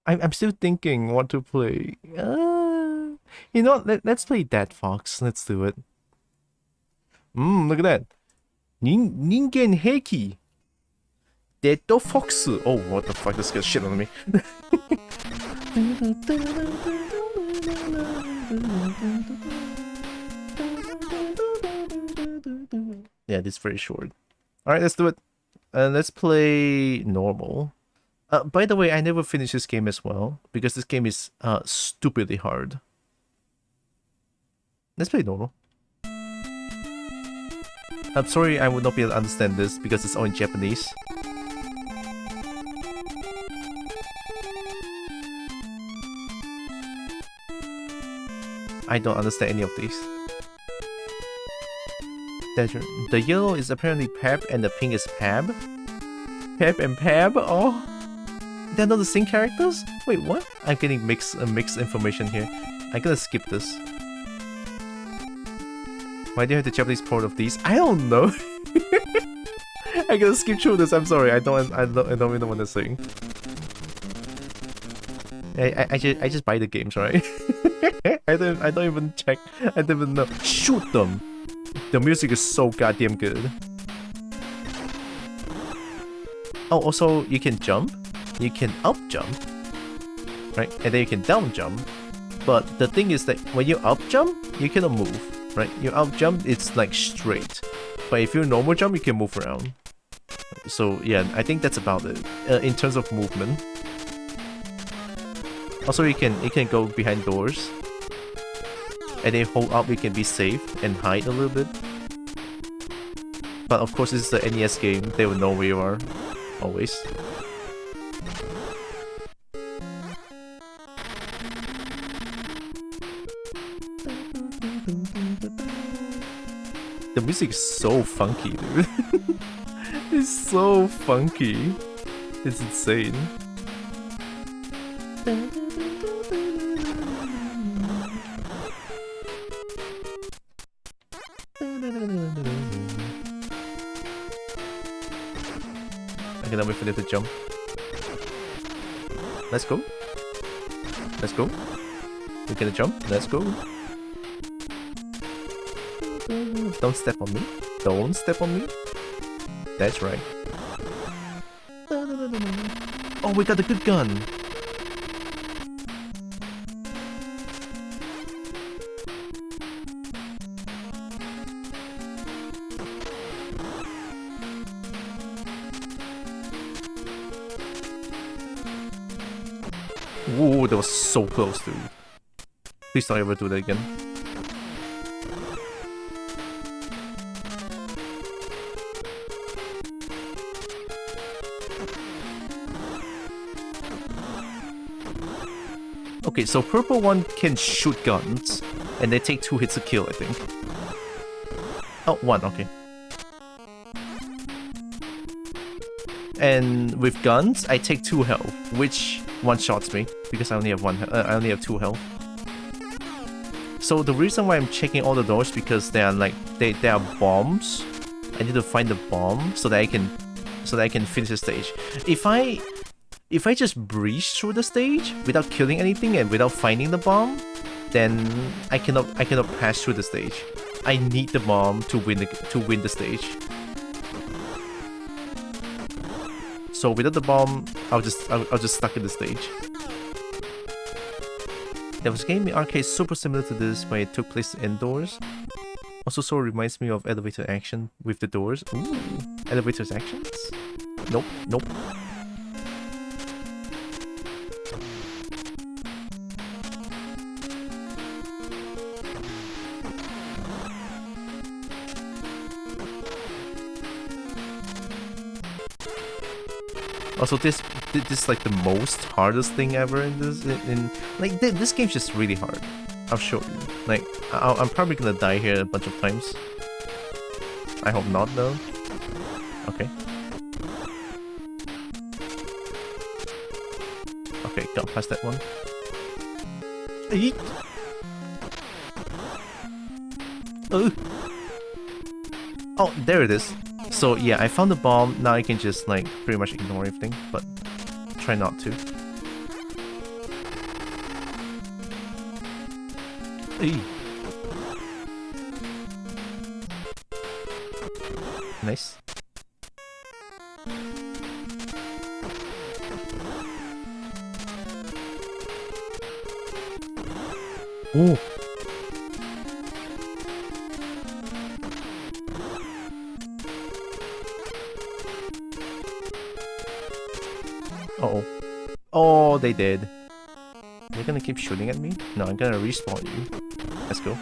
I'm still thinking what to play. You know what? Let's play Dead Fox. Let's do it. Look at that. Ningen Heiki. Dead Fox. Oh, what the fuck? This gets shit on me. Yeah, this is very short. Alright, let's do it. Let's play normal. By the way, I never finished this game as well, because this game is stupidly hard. Let's play normal. I'm sorry I would not be able to understand this, because it's all in Japanese. I don't understand any of these. The yellow is apparently Pep and the pink is Pab. Pep and Pab? Oh, they're not the same characters? Wait, what? I'm getting mixed information here. I'm gonna skip this. Why do you have the Japanese port of these? I don't know. I gotta skip through this. I'm sorry. I don't even know what to sing. I just buy the games, right? I don't even check. I don't even know. Shoot them. The music is so goddamn good. Oh, also you can jump. You can up jump, right? And then you can down jump. But the thing is that when you up jump, you cannot move, right? You up jump, it's like straight. But if you normal jump, you can move around. So yeah, I think that's about it in terms of movement. Also, you can go behind doors, and then hold up. You can be safe and hide a little bit. But of course, this is the NES game. They will know where you are, always. The music is so funky, dude. It's so funky. It's insane. I cannot wait for them to jump. Let's go. Let's go. We're gonna jump. Let's go. Don't step on me. Don't step on me. That's right. Oh, we got a good gun. Whoa, that was so close, dude. Please don't ever do that again. Okay, so purple one can shoot guns, and they take 2 hits to kill, I think. Oh, 1, okay. And with guns, I take 2 health, which one-shots me, because I only have I only have 2 health. So the reason why I'm checking all the doors, because they are like, they are bombs. I need to find the bomb so that I can finish the stage. If I just breeze through the stage without killing anything and without finding the bomb, then I cannot pass through the stage. I need the bomb to win the stage. So without the bomb, I'll just stuck in the stage. There was a game in arcade super similar to this, where it took place indoors. Also, so reminds me of elevator action with the doors. Ooh, elevator's actions? Nope, nope. Also, this is like the most hardest thing ever in this. Like this game's just really hard. I'll show you. Like I'm probably gonna die here a bunch of times. I hope not, though. Okay. Okay, got past that one. Eat. Oh, there it is. So yeah, I found the bomb. Now I can just like pretty much ignore everything, but try not to. Hey. Nice. Ooh. Uh-oh. Oh, they did. They're gonna keep shooting at me? No, I'm gonna respawn you. Let's go.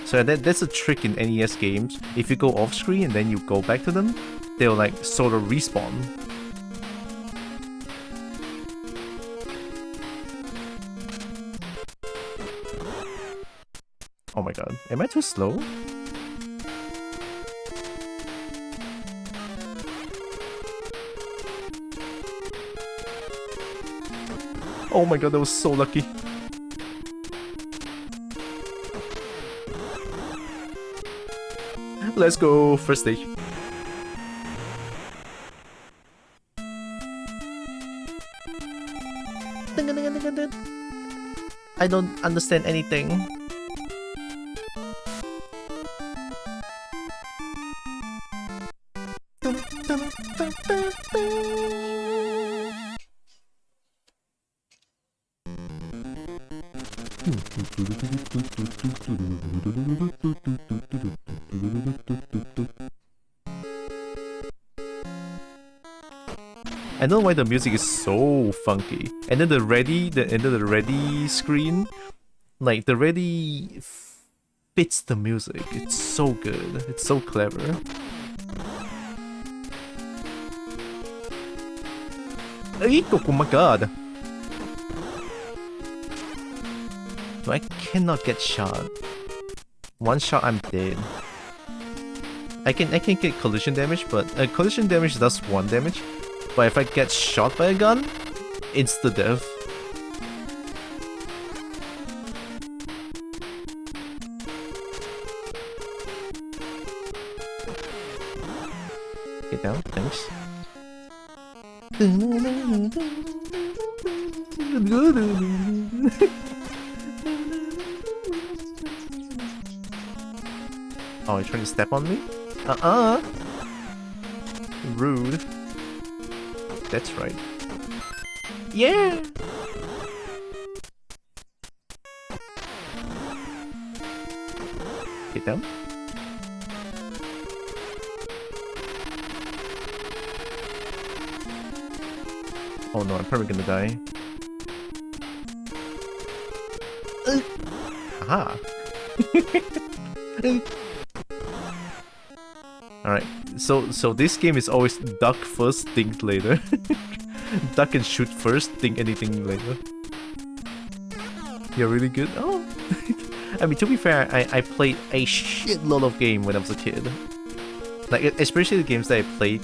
So that's a trick in NES games. If you go off screen and then you go back to them, they'll like sort of respawn. Oh my god. Am I too slow? Oh my god, that was so lucky. Let's go. First stage. I don't understand anything. I don't know why the music is so funky. And then the ready screen, like the ready fits the music. It's so good. It's so clever. Oh my god. So I cannot get shot. One shot, I'm dead. I can get collision damage, but collision damage does 1 damage. But if I get shot by a gun, insta death. Get down, thanks. Oh, you're trying to step on me? Rude. That's right. Yeah! Get down. Oh no, I'm probably gonna die. Haha. Alright, so this game is always duck first, think later. Duck and shoot first, think anything later. You're really good? Oh! I mean, to be fair, I played a shitload of game when I was a kid. Like, especially the games that I played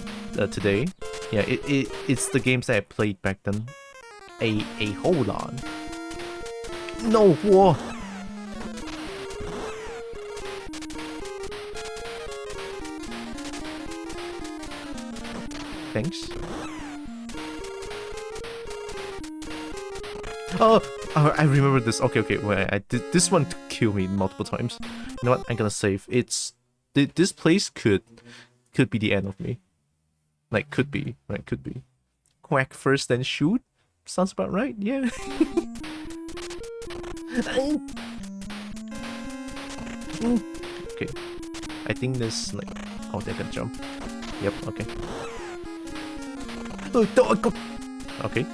today. Yeah, it's the games that I played back then. A whole lot. No, whoa! Thanks. Oh, I remember this. Okay, wait, I did this one to kill me multiple times. You know what? I'm gonna save. This place could be the end of me. Like, could be, right? Could be. Quack first, then shoot. Sounds about right. Yeah. Okay. I think there's like, oh, they can jump. Yep. Okay. Okay.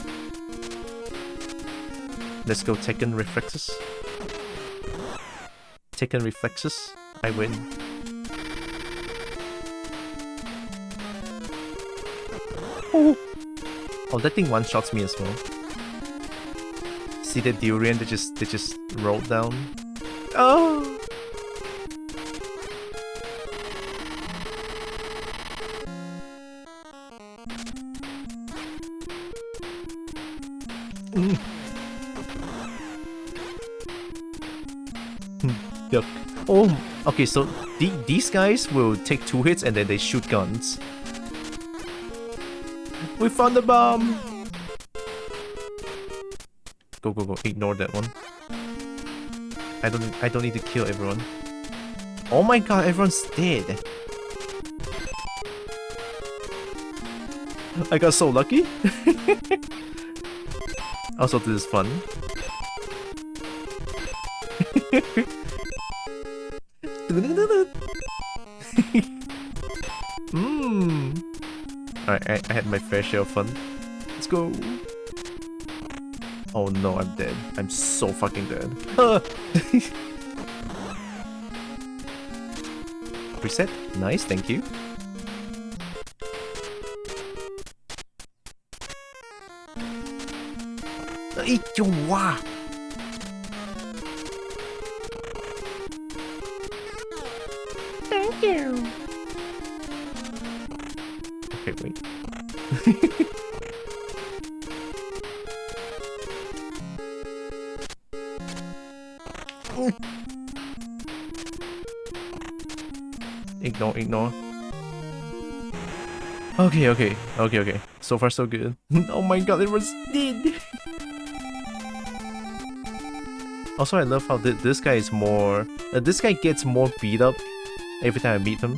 Let's go Tekken reflexes. Tekken reflexes. I win. Oh, that thing one-shots me as well. See the durian that just rolled down? Oh! Yuck. Oh, okay, so these guys will take 2 hits and then they shoot guns. We found the bomb! Go. Ignore that one. I don't need to kill everyone. Oh my god, everyone's dead. I got so lucky. Also, this is fun. Alright, I had my fair share of fun. Let's go. Oh no, I'm dead. I'm so fucking dead. Reset. Nice, thank you. Wow. Thank you. Okay, wait. Ignore. Okay. So far, so good. Oh my god, it was dead. Also, I love how this guy is more... this guy gets more beat up every time I meet him.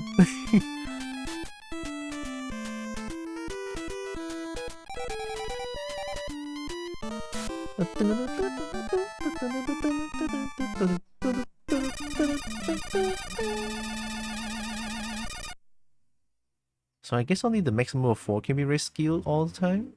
So I guess only the maximum of 4 can be rescued all the time?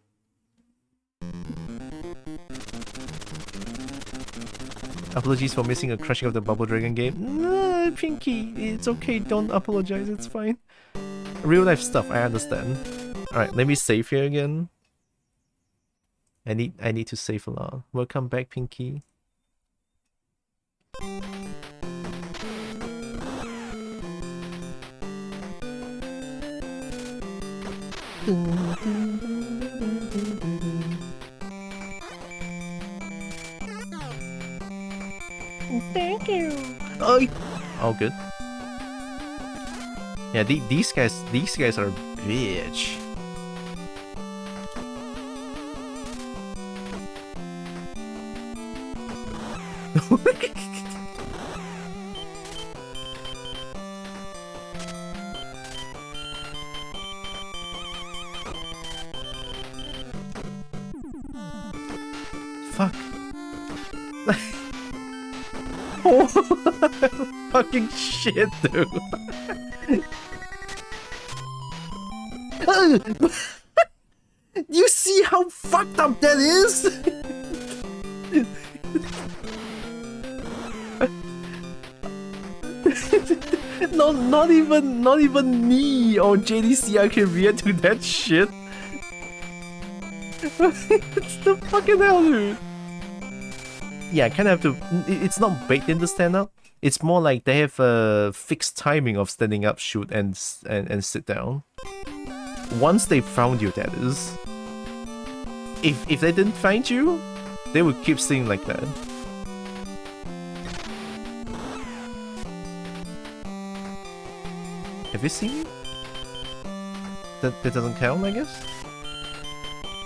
Apologies for missing a crushing of the Bubble Dragon game. Nah, Pinky, it's okay, don't apologize, it's fine. Real life stuff, I understand. Alright, let me save here again. I need to save a lot. Welcome back, Pinky. Thank you. Oh, good. Yeah, these guys are a bitch. Fuck. Oh, fucking shit, dude. You see how fucked up that is? No, not even me or JDCR can react to that shit. It's the fucking hell, dude. Yeah, kind of have to. It's not baked into stand up. It's more like they have a fixed timing of standing up, shoot, and sit down. Once they found you, that is. If they didn't find you, they would keep sitting like that. Have you seen me? That doesn't count, I guess?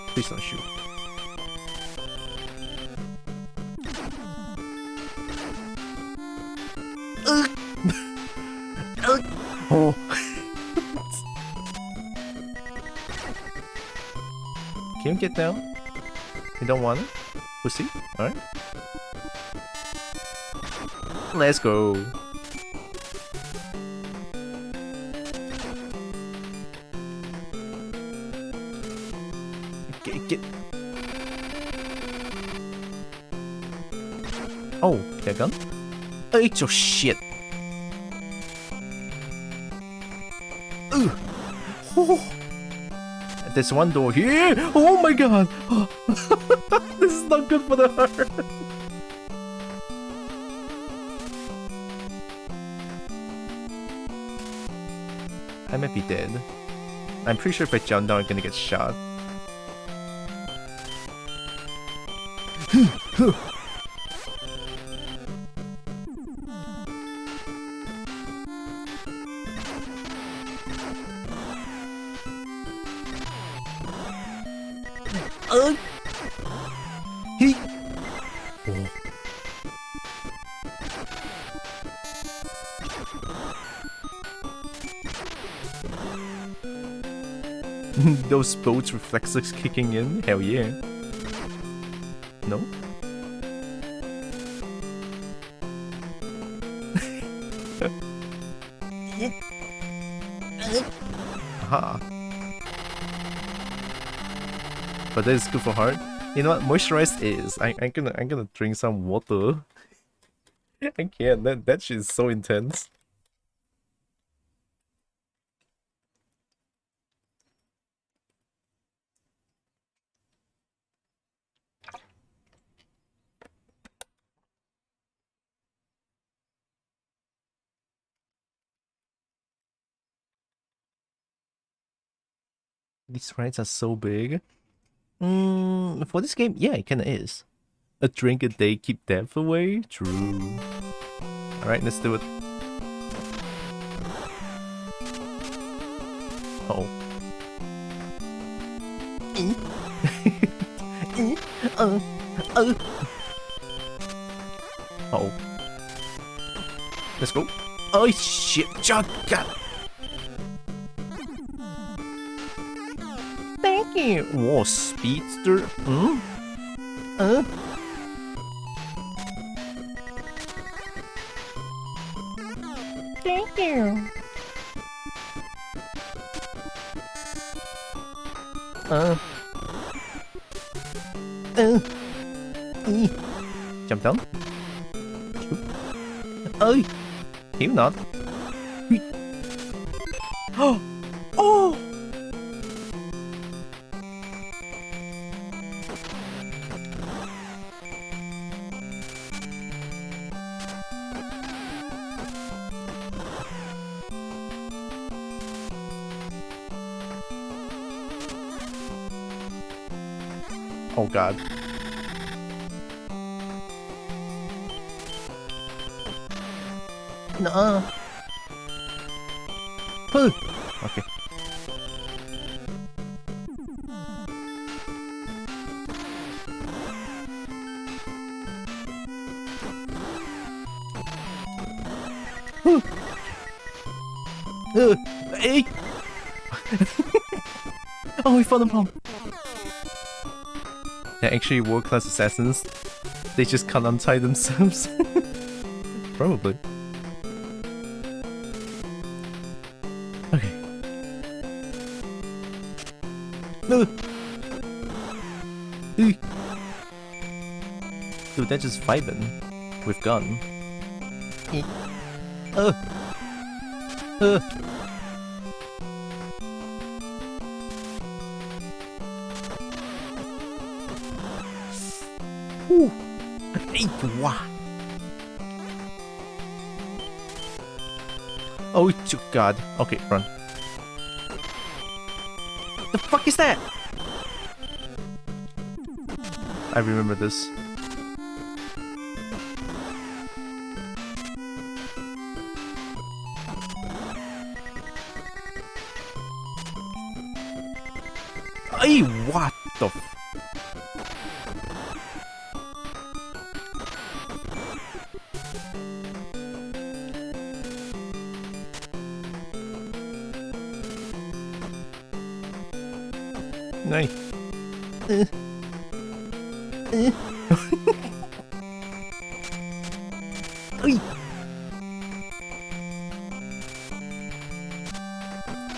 Please don't shoot. Oh. Can you get down? You don't want it? Pussy? Alright. Let's go. Get. Oh, that gun? Oh, it's your shit. Oh. There's one door here. Oh my god. Oh. This is not good for the heart. I might be dead. I'm pretty sure if I jump down, I'm gonna get shot. Those boats reflexes kicking in? Hell yeah. No? Aha. But that is good for heart. You know what? Moisturized is. I'm gonna drink some water. I can't. That shit is so intense. These rides are so big. For this game, yeah, it kinda is. A drink a day keep death away? True. Alright, let's do it. Uh-oh. Uh-oh. Let's go. Oh shit! God. Thank you. Whoa, speedster. Thank you. Jump down. Oh, you not. Oh, oh. Oh God. No. Okay. Hey. Oh, we found the bomb. They're actually world-class assassins. They just can't untie themselves. Probably. Okay. No. Dude, they're just vibing with gun. Ooh. Wow. Oh God. Okay, run. The fuck is that? I remember this. Hey, what the f- Nice.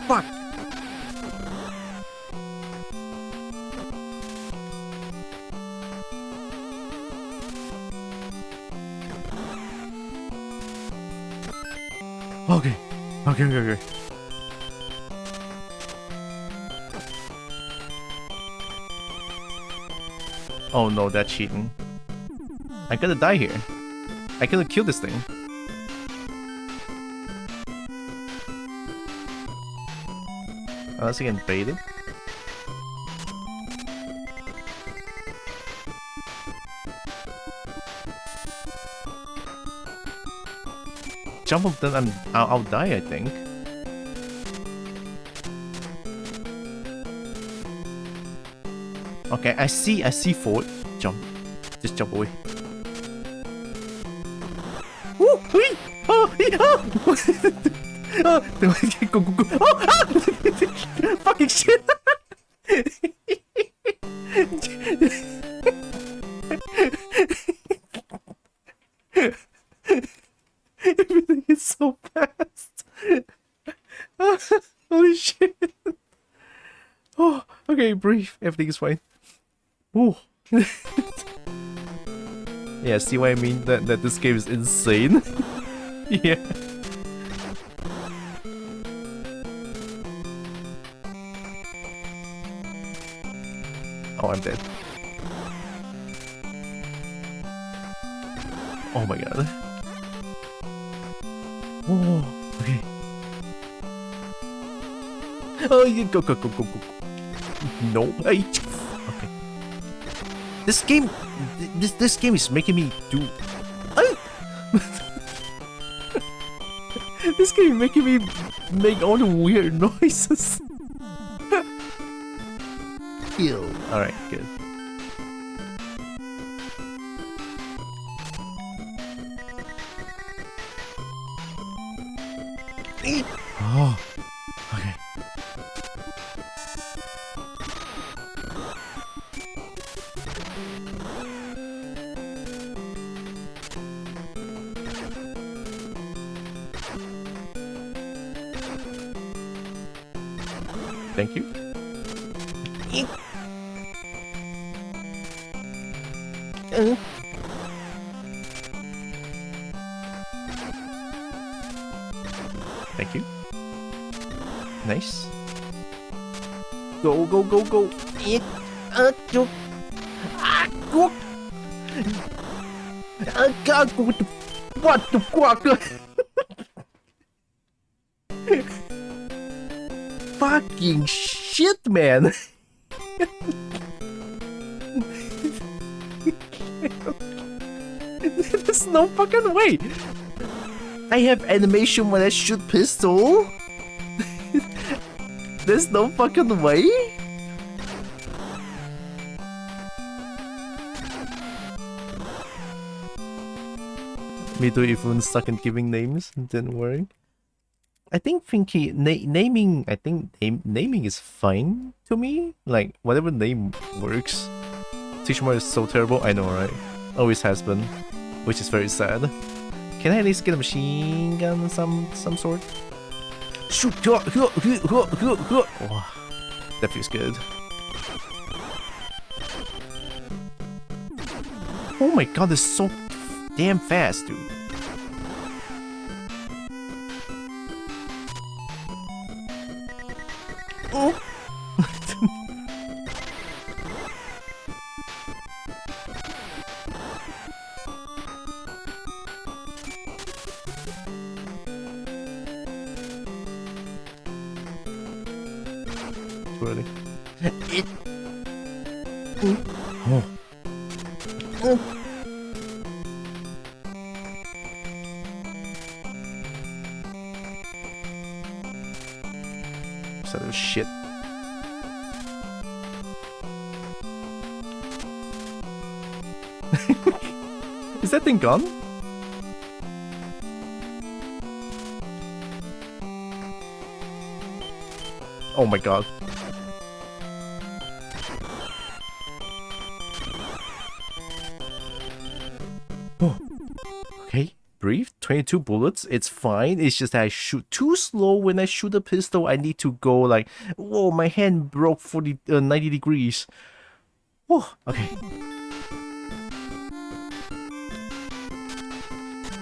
Fuck. Okay. Okay. Oh no, that's cheating. I gotta die here. I gotta kill this thing. Unless I can bait it. Jump up, then I'll die, I think. Okay, I see forward. Jump. Just jump away. Woo! Whee! Oh! Oh! Go! Oh! Ah! Fucking shit! Everything is so fast. Holy shit! Oh, okay, breathe. Everything is fine. Ooh. Yeah, see what I mean? That this game is insane. Yeah. Oh, I'm dead. Oh my god. Oh, okay. Oh, you go. No, hey. Okay. This game is making me do. This game is making me make all the weird noises. kill. Alright, good. Oh, okay. Thank you. Thank you. Nice. Go, go, go, go. Go. Go. God, what the fuck? Fucking shit, man. There's no fucking way. I have animation when I shoot pistol. There's no fucking way. Me too, even stuck in giving names. Didn't worry. I think Finky naming. I think naming is fine to me. Like whatever name works. Tishmar is so terrible. I know, right? Always has been, which is very sad. Can I at least get a machine gun of some sort? Shoot! Oh, that feels good. Oh my god, this is so damn fast, dude. Oh. Ready? Oh. Son of shit. Is that thing gone? Oh my god. Oh. Okay, breathe. 22 bullets. It's fine. It's just that I shoot too slow when I shoot a pistol. I need to go like, whoa, my hand broke 90 degrees. Oh, okay.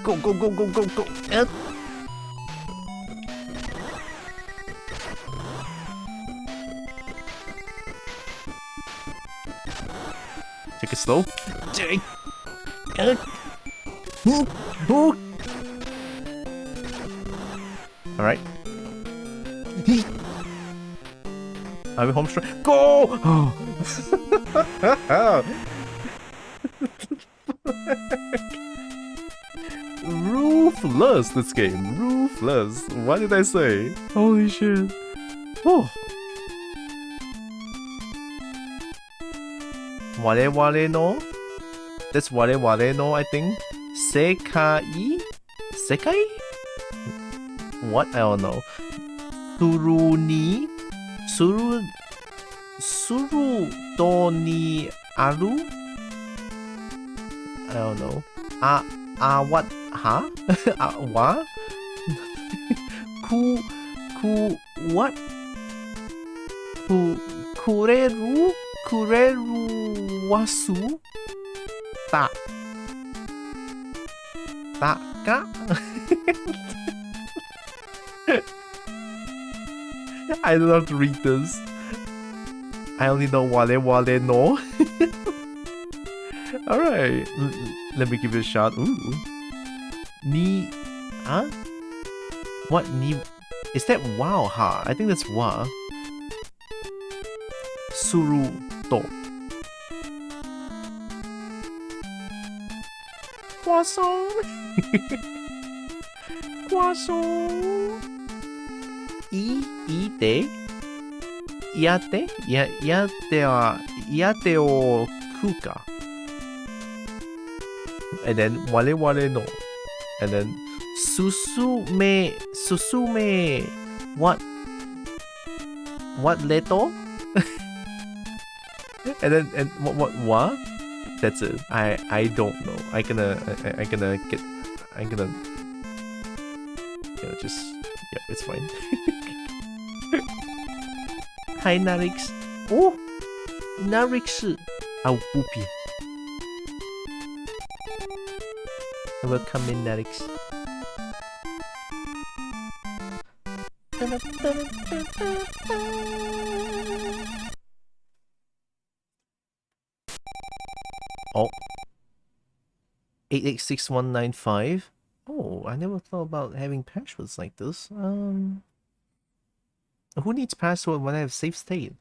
Go, go, go, go, go, go. Take it slow. Alright. I'm home straight. Go! Ruthless, this game. Ruthless. What did I say? Holy shit. Oh. Ware ware no? That's ware ware no, I think. Sekai? Sekai? What? I don't know. Suru ni? Suru do ni aru? I don't know. What? Huh? What? What? Kureru wasu? Taka? I don't have to read this. I only know wale wale no. Alright. Let me give it a shot. Ooh. Ni... Huh? What ni... Is that wow ha? I think that's wa. Suru to. Croissant. Croissant. Ite. Yate? Yate o kuka. And then wale wale no. And then susume. What leto? And then what? That's it. I don't know. I'm gonna just, yeah, it's fine. Hi Narix. Oh, Narix. Au pupi. Welcome in, Narix. Oh. 886195. Oh, I never thought about having passwords like this. Who needs password when I have save state?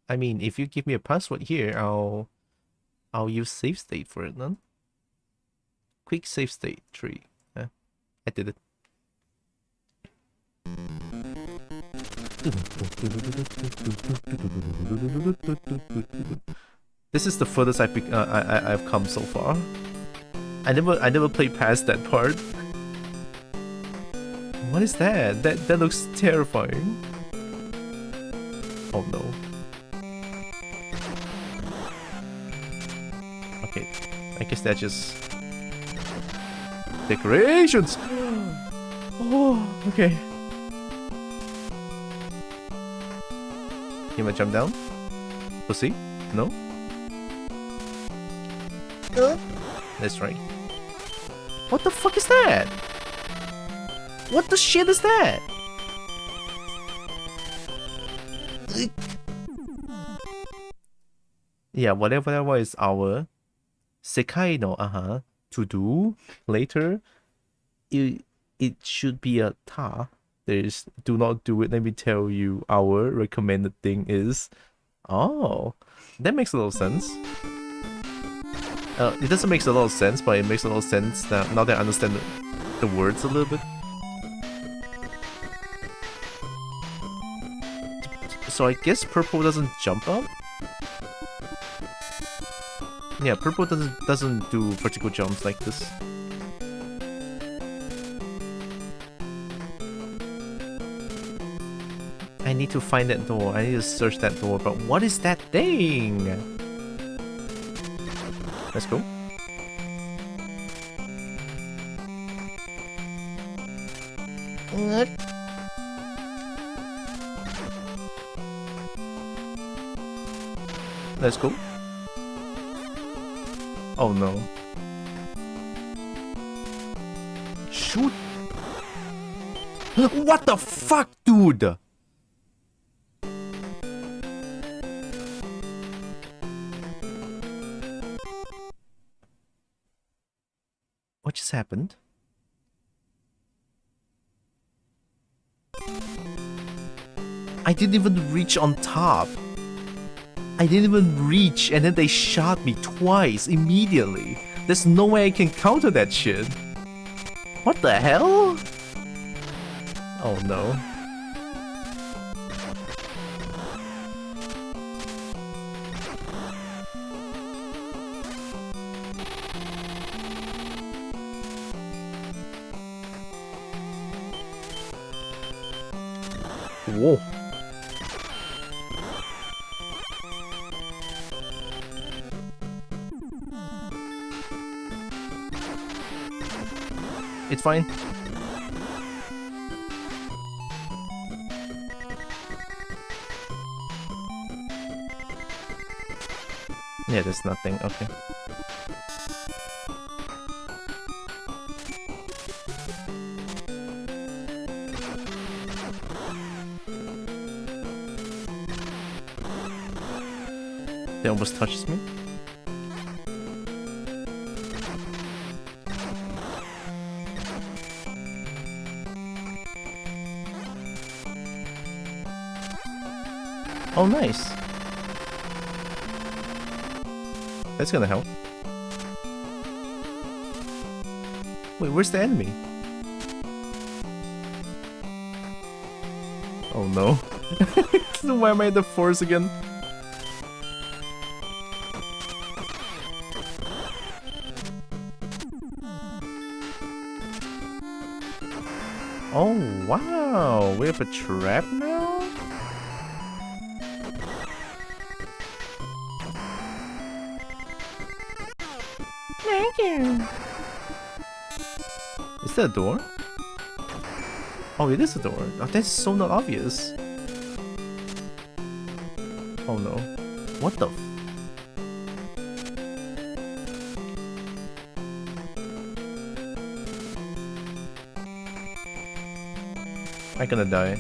I mean, if you give me a password here, I'll use save state for it then. Quick save state 3. I did it. This is the furthest I've come so far. I never played past that part. What is that? That looks terrifying. Oh no. Okay, I guess that's just decorations. Oh, okay. Can I jump down? Pussy? No? That's right. What the fuck is that? What the shit is that? Yeah, whatever that was our sekai no to do later. It should be a ta. There's do not do it. Let me tell you, our recommended thing is. Oh, that makes a little sense. It doesn't make a lot of sense, but it makes a lot of sense that now that I understand the words a little bit. So I guess purple doesn't jump up. Yeah, purple doesn't do vertical jumps like this. I need to find that door. I need to search that door. But what is that thing? Let's go. Let's go. Oh no. Shoot. What the fuck, dude? What just happened? I didn't even reach on top. I didn't even reach, and then they shot me twice immediately. There's no way I can counter that shit. What the hell? Oh no. Whoa. It's fine. Yeah, there's nothing. Okay. They almost touches me. Oh, nice. That's gonna help. Wait, where's the enemy? Oh no. Why am I in the forest again? Oh wow, we have a trap now? Thank you. Is that a door? Oh, it is a door. Oh, that's so not obvious. Oh no. What the f- I'm gonna die.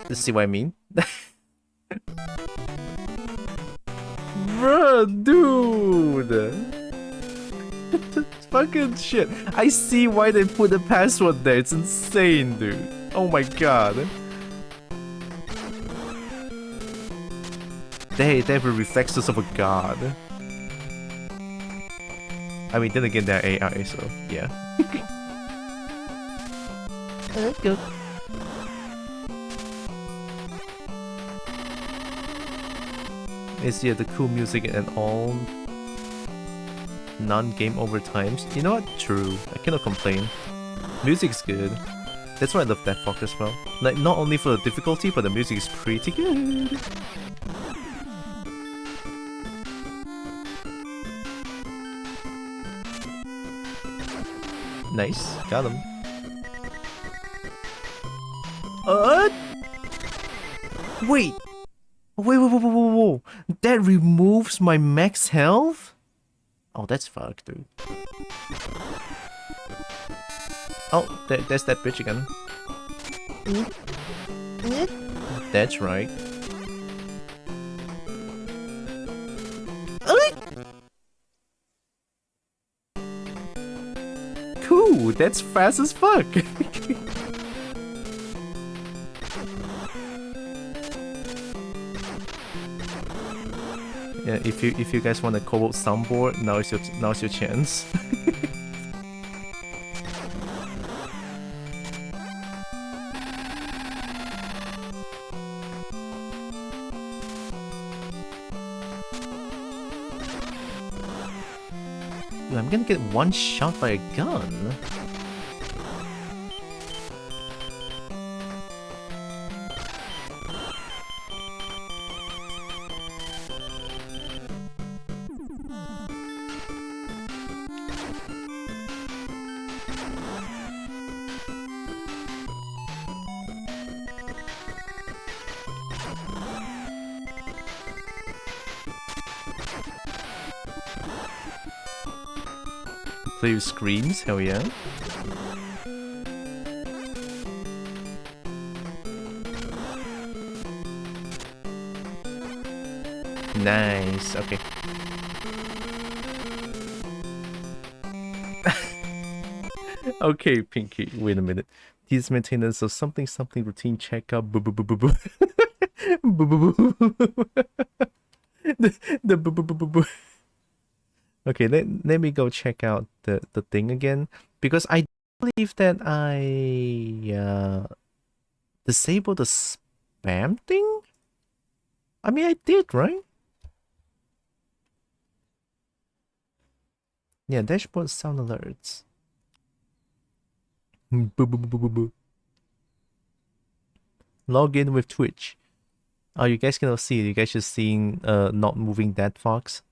You see what I mean? Bruh, dude! Fucking shit. I see why they put the password there. It's insane, dude. Oh my god. They have a reflexes of a god. I mean, then again, they're AI, so yeah. Let's go. Is yeah the cool music and all non-game over times? You know what? True. I cannot complain. Music's good. That's why I love that Fox as well. Like, not only for the difficulty, but the music is pretty good. Nice. Got him. Wait! Whoa. That removes my max health? Oh, that's fucked, dude. Oh, there's that bitch again. That's right. Cool, that's fast as fuck. Yeah, if you guys want a co-op soundboard, now's your chance. Dude, I'm gonna get one shot by a gun. Play with screams, hell yeah. Nice, okay. Okay, Pinky, wait a minute. These maintenance of something routine checkup. Boo boo boo boo boo. Boo boo boo boo boo. The boo boo boo boo boo. Okay, let me go check out the thing again, because I believe that I disabled the spam thing. I mean, I did, right? Yeah, dashboard sound alerts. Boo boo boo boo boo boo. Log in with Twitch. Oh, you guys cannot see it. You guys just seeing not moving that fox.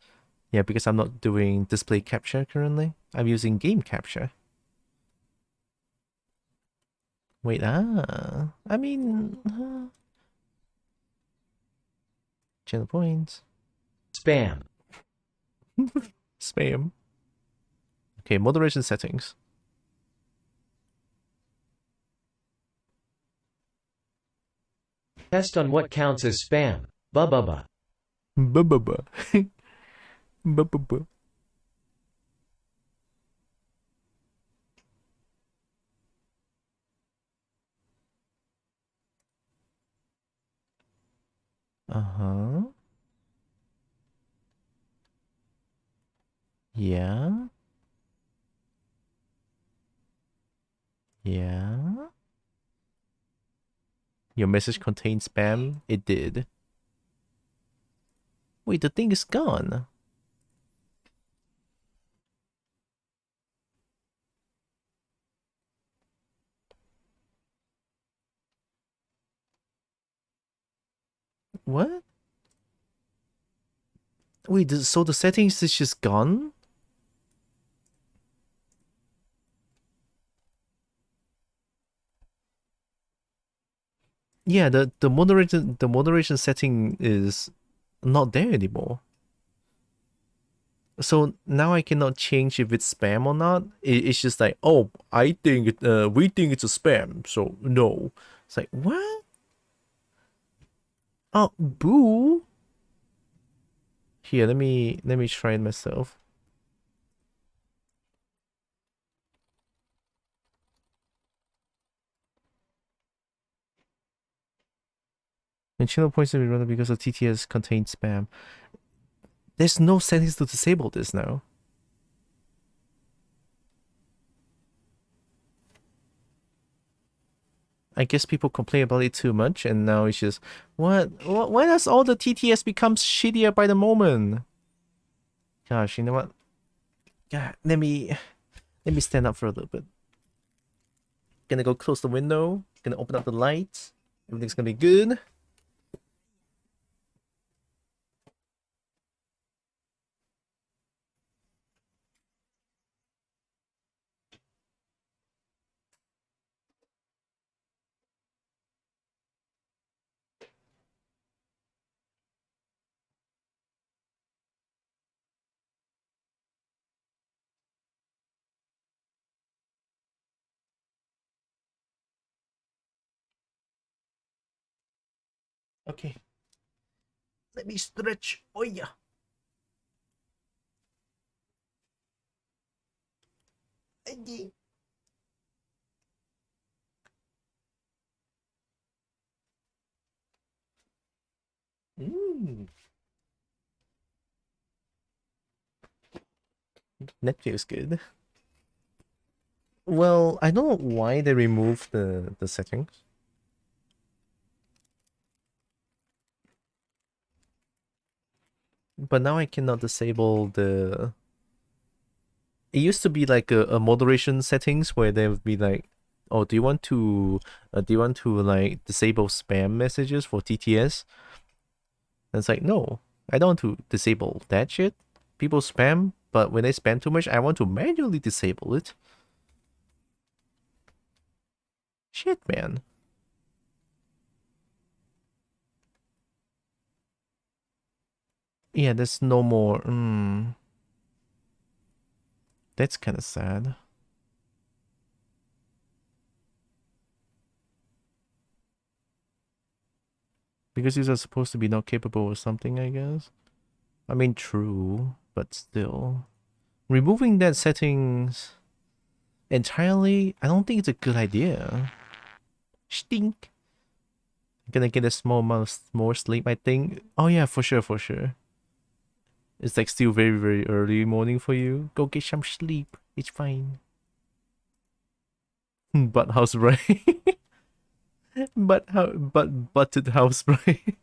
Yeah, because I'm not doing display capture currently. I'm using game capture. Wait, I mean... channel points. Spam. Spam. Okay, moderation settings. Test on what counts as spam. Ba. Ba. Uh-huh. Yeah. Yeah. Your message contained spam? It did. Wait, the thing is gone. What? Wait, so the settings is just gone? Yeah, the moderation setting is not there anymore. So now I cannot change if it's spam or not. It's just like, oh, we think it's a spam, so no. It's like, what? Oh, boo. Here, let me try it myself. And channel points to be run because of TTS contained spam. There's no settings to disable this now. I guess people complain about it too much, and now it's just, what? Why does all the TTS become shittier by the moment? Gosh, you know what? God, let me stand up for a little bit. Gonna go close the window. Gonna open up the lights. Everything's gonna be good. Okay. Let me stretch. Oh yeah. That feels good. Well, I don't know why they removed the settings. But now I cannot disable the... It used to be like a moderation settings where they would be like, oh, do you want to like disable spam messages for TTS? And it's like, no, I don't want to disable that shit. People spam, but when they spam too much, I want to manually disable it. Shit, man. Yeah, there's no more. That's kind of sad. Because these are supposed to be not capable or something, I guess. I mean, true, but still. Removing that settings entirely, I don't think it's a good idea. Stink. Gonna get a small amount more sleep, I think. Oh yeah, for sure, for sure. It's like still very, very early morning for you. Go get some sleep. It's fine. But house brain. Butted house brain.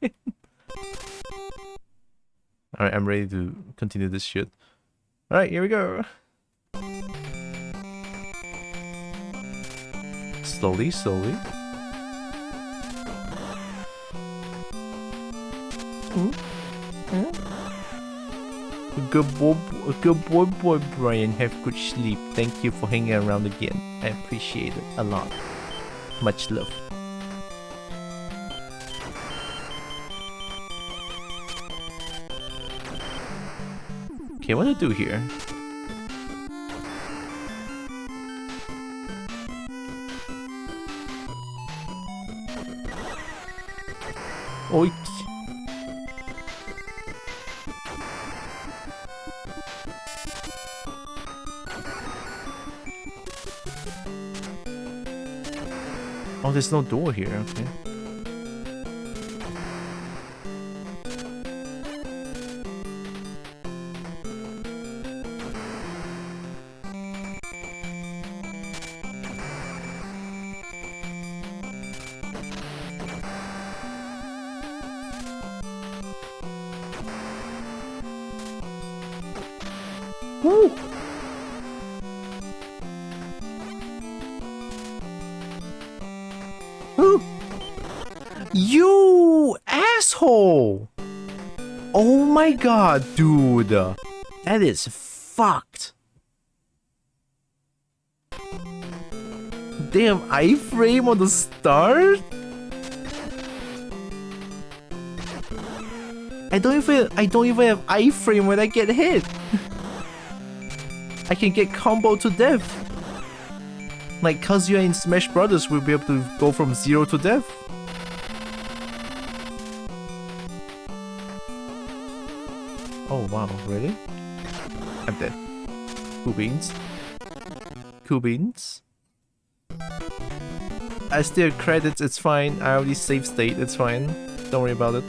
Alright, I'm ready to continue this shit. Alright, here we go. Slowly, slowly. Good boy, Brian. Have good sleep. Thank you for hanging around again. I appreciate it a lot. Much love. Okay, what do I do here? Oik. Oh, there's no door here, okay. Woo! Woo! You asshole! Oh my god, dude. That is fucked. Damn, iframe on the start? I don't even have iframe when I get hit. I can get comboed to death. Like Kazuya in Smash Brothers will be able to go from 0 to death. Oh wow, really? I'm dead. Cool beans. Cool beans. I still credits, it's fine. I already save state, it's fine. Don't worry about it.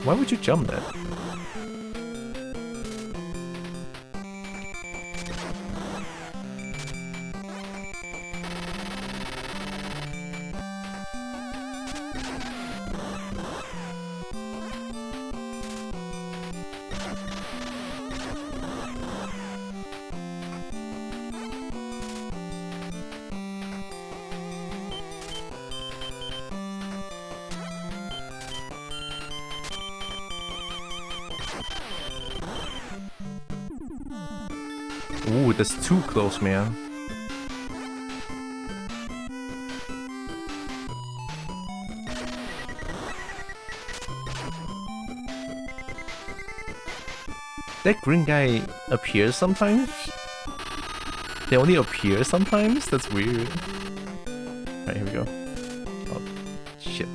Why would you jump that? Ooh, that's too close, man. That green guy appears sometimes? They only appear sometimes? That's weird. Alright, here we go. Oh, shit.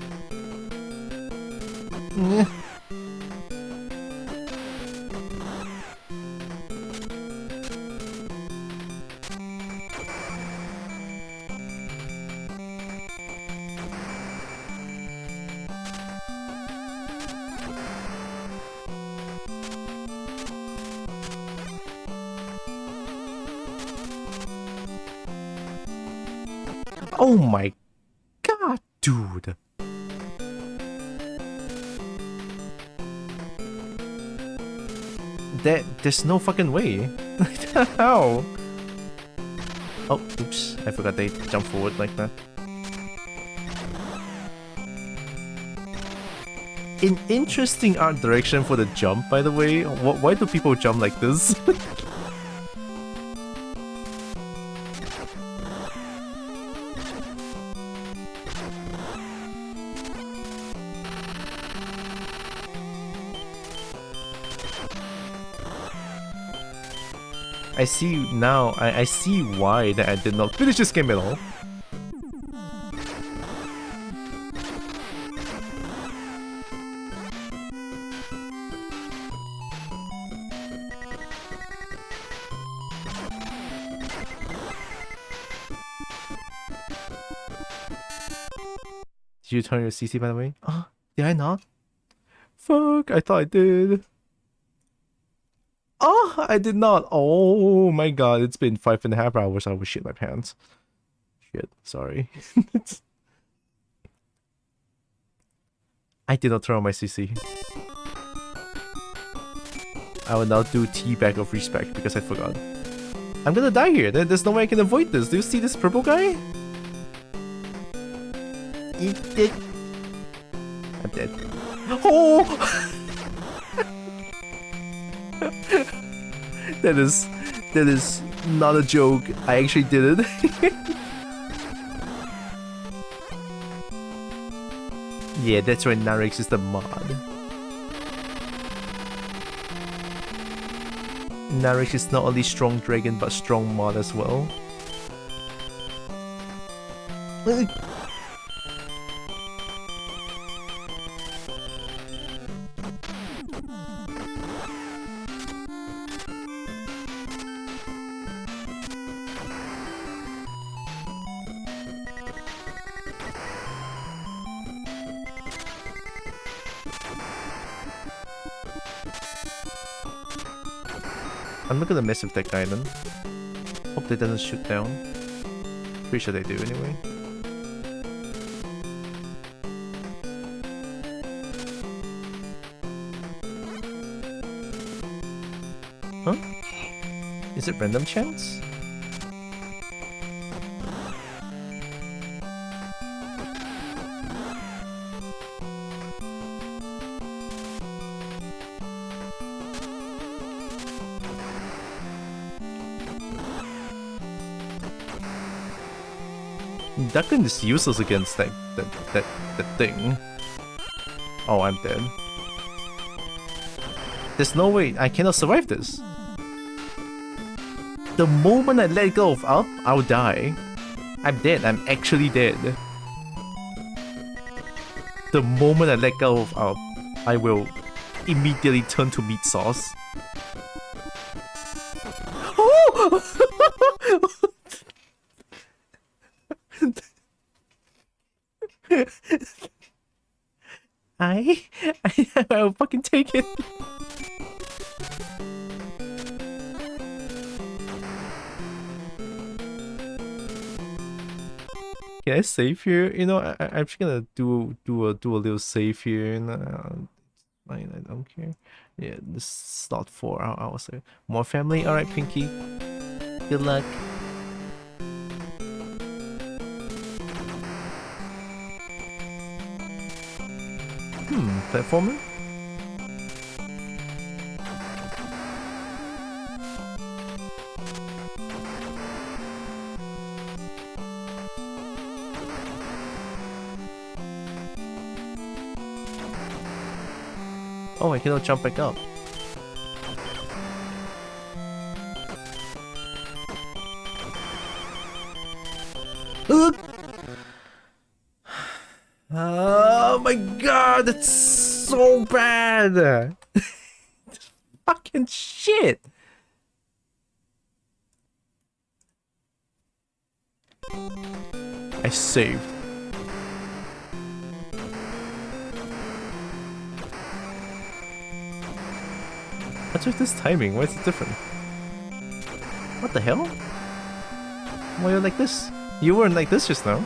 Oh my god, dude. There's no fucking way. How? Oh, oops. I forgot they jump forward like that. An interesting art direction for the jump, by the way. Why do people jump like this? I see now, I see why that I did not finish this game at all. Did you turn your CC by the way? Did I not? Fuck, I thought I did. Oh, I did not. Oh my god, it's been 5.5 hours. I will shit my pants. Shit, sorry. I did not turn on my CC. I will now do teabag of respect because I forgot. I'm gonna die here. There's no way I can avoid this. Do you see this purple guy? Eat it. I'm dead. Oh! That is not a joke. I actually did it. Yeah, that's right. Narix is the mod. Narix is not only strong dragon but strong mod as well. I'm not gonna mess with that guy then. Hope that doesn't shoot down. Pretty sure they do anyway. Is it random chance? Duckin is useless against that thing. Oh, I'm dead. There's no way I cannot survive this. The moment I let go of up, I'll die. I'm dead. I'm actually dead. The moment I let go of up, I will immediately turn to meat sauce. Oh! I'll fucking take it. Can I save here? You know, I'm just gonna do a little save here, and fine, I don't care. Yeah, this is not 4 hours. More family. All right, Pinky. Good luck. Platformer? Oh, I cannot jump back up. Oh my god, that's so bad! Fucking shit! I saved. What's with this timing? Why is it different? What the hell? Why are you like this? You weren't like this just now.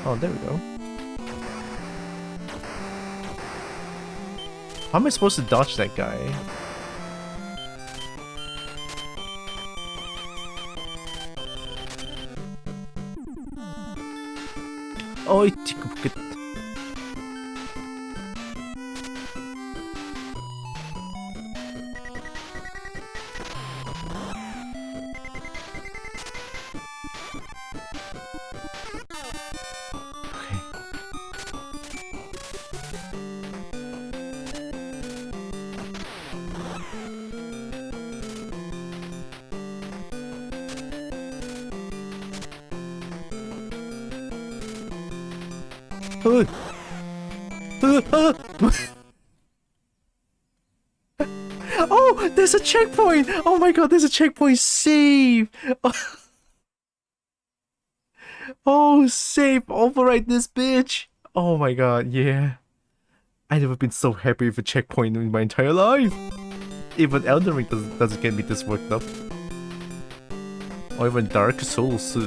Oh, there we go. How am I supposed to dodge that guy? Oh, oh, there's a checkpoint! Oh my god, there's a checkpoint! Save! Oh, save! Override this bitch! Oh my god, yeah. I've never been so happy with a checkpoint in my entire life! Even Elden Ring doesn't get me this worked up. Or even Dark Souls.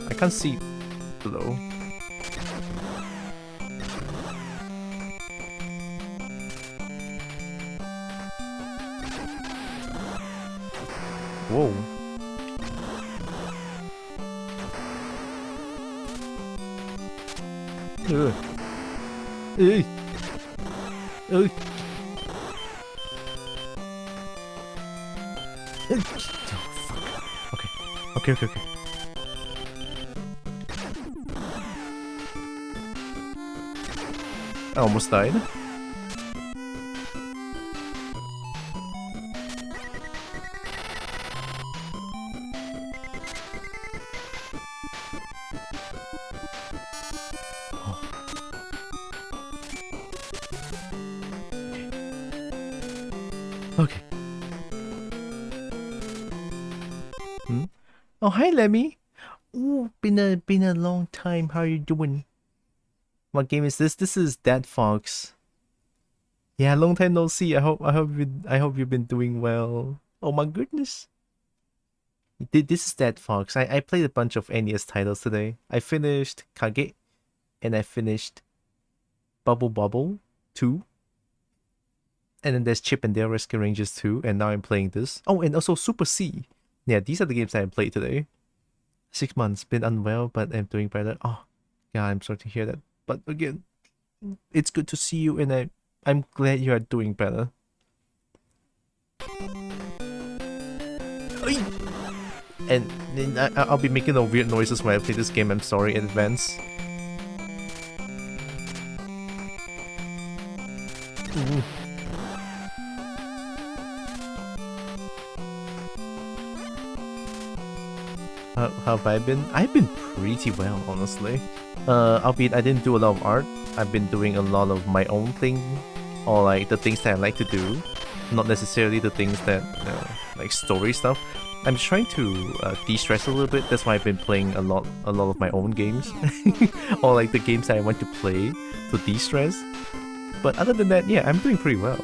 I can't see below. Whoa. Ugh. Ugh. Ugh. Oh, fuck. Okay. I almost died. Okay. Oh, hi, Lemmy. Ooh, been a long time. How are you doing? What game is this? This is Dead Fox. Yeah, long time no see. I hope you've been doing well. Oh my goodness. This is Dead Fox. I played a bunch of NES titles today. I finished Kage, and I finished Bobble 2. And then there's Chip and Dale Rescue Rangers 2, and now I'm playing this. Oh, and also Super C. Yeah, these are the games that I played today. 6 months, been unwell, but I'm doing better. Oh, yeah, I'm sorry to hear that. But again, it's good to see you, and I'm glad you are doing better. And I'll be making the weird noises when I play this game. I'm sorry in advance. How have I been? I've been pretty well, honestly. Albeit I didn't do a lot of art. I've been doing a lot of my own thing, or like the things that I like to do, not necessarily the things that like story stuff. I'm trying to de-stress a little bit. That's why I've been playing a lot of my own games, or like the games that I want to play to de-stress. But other than that, yeah, I'm doing pretty well.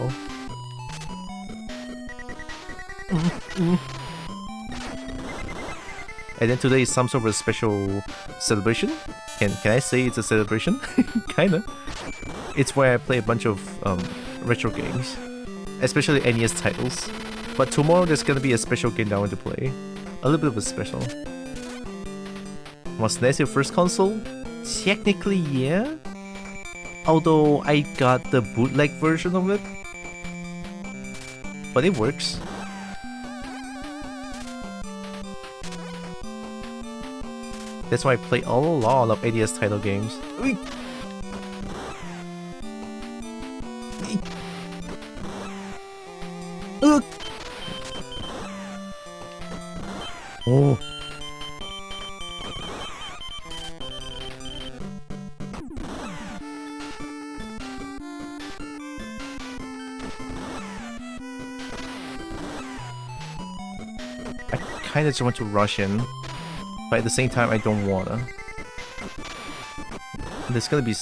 And then today is some sort of a special celebration. Can I say it's a celebration? Kinda. It's where I play a bunch of retro games, especially NES titles. But tomorrow there's gonna be a special game that I want to play. A little bit of a special. Was NES your first console? Technically, yeah. Although I got the bootleg version of it. But it works. That's why I play a lot of NES title games. Oh. I kinda just want to rush in, but at the same time I don't wanna. There's gonna be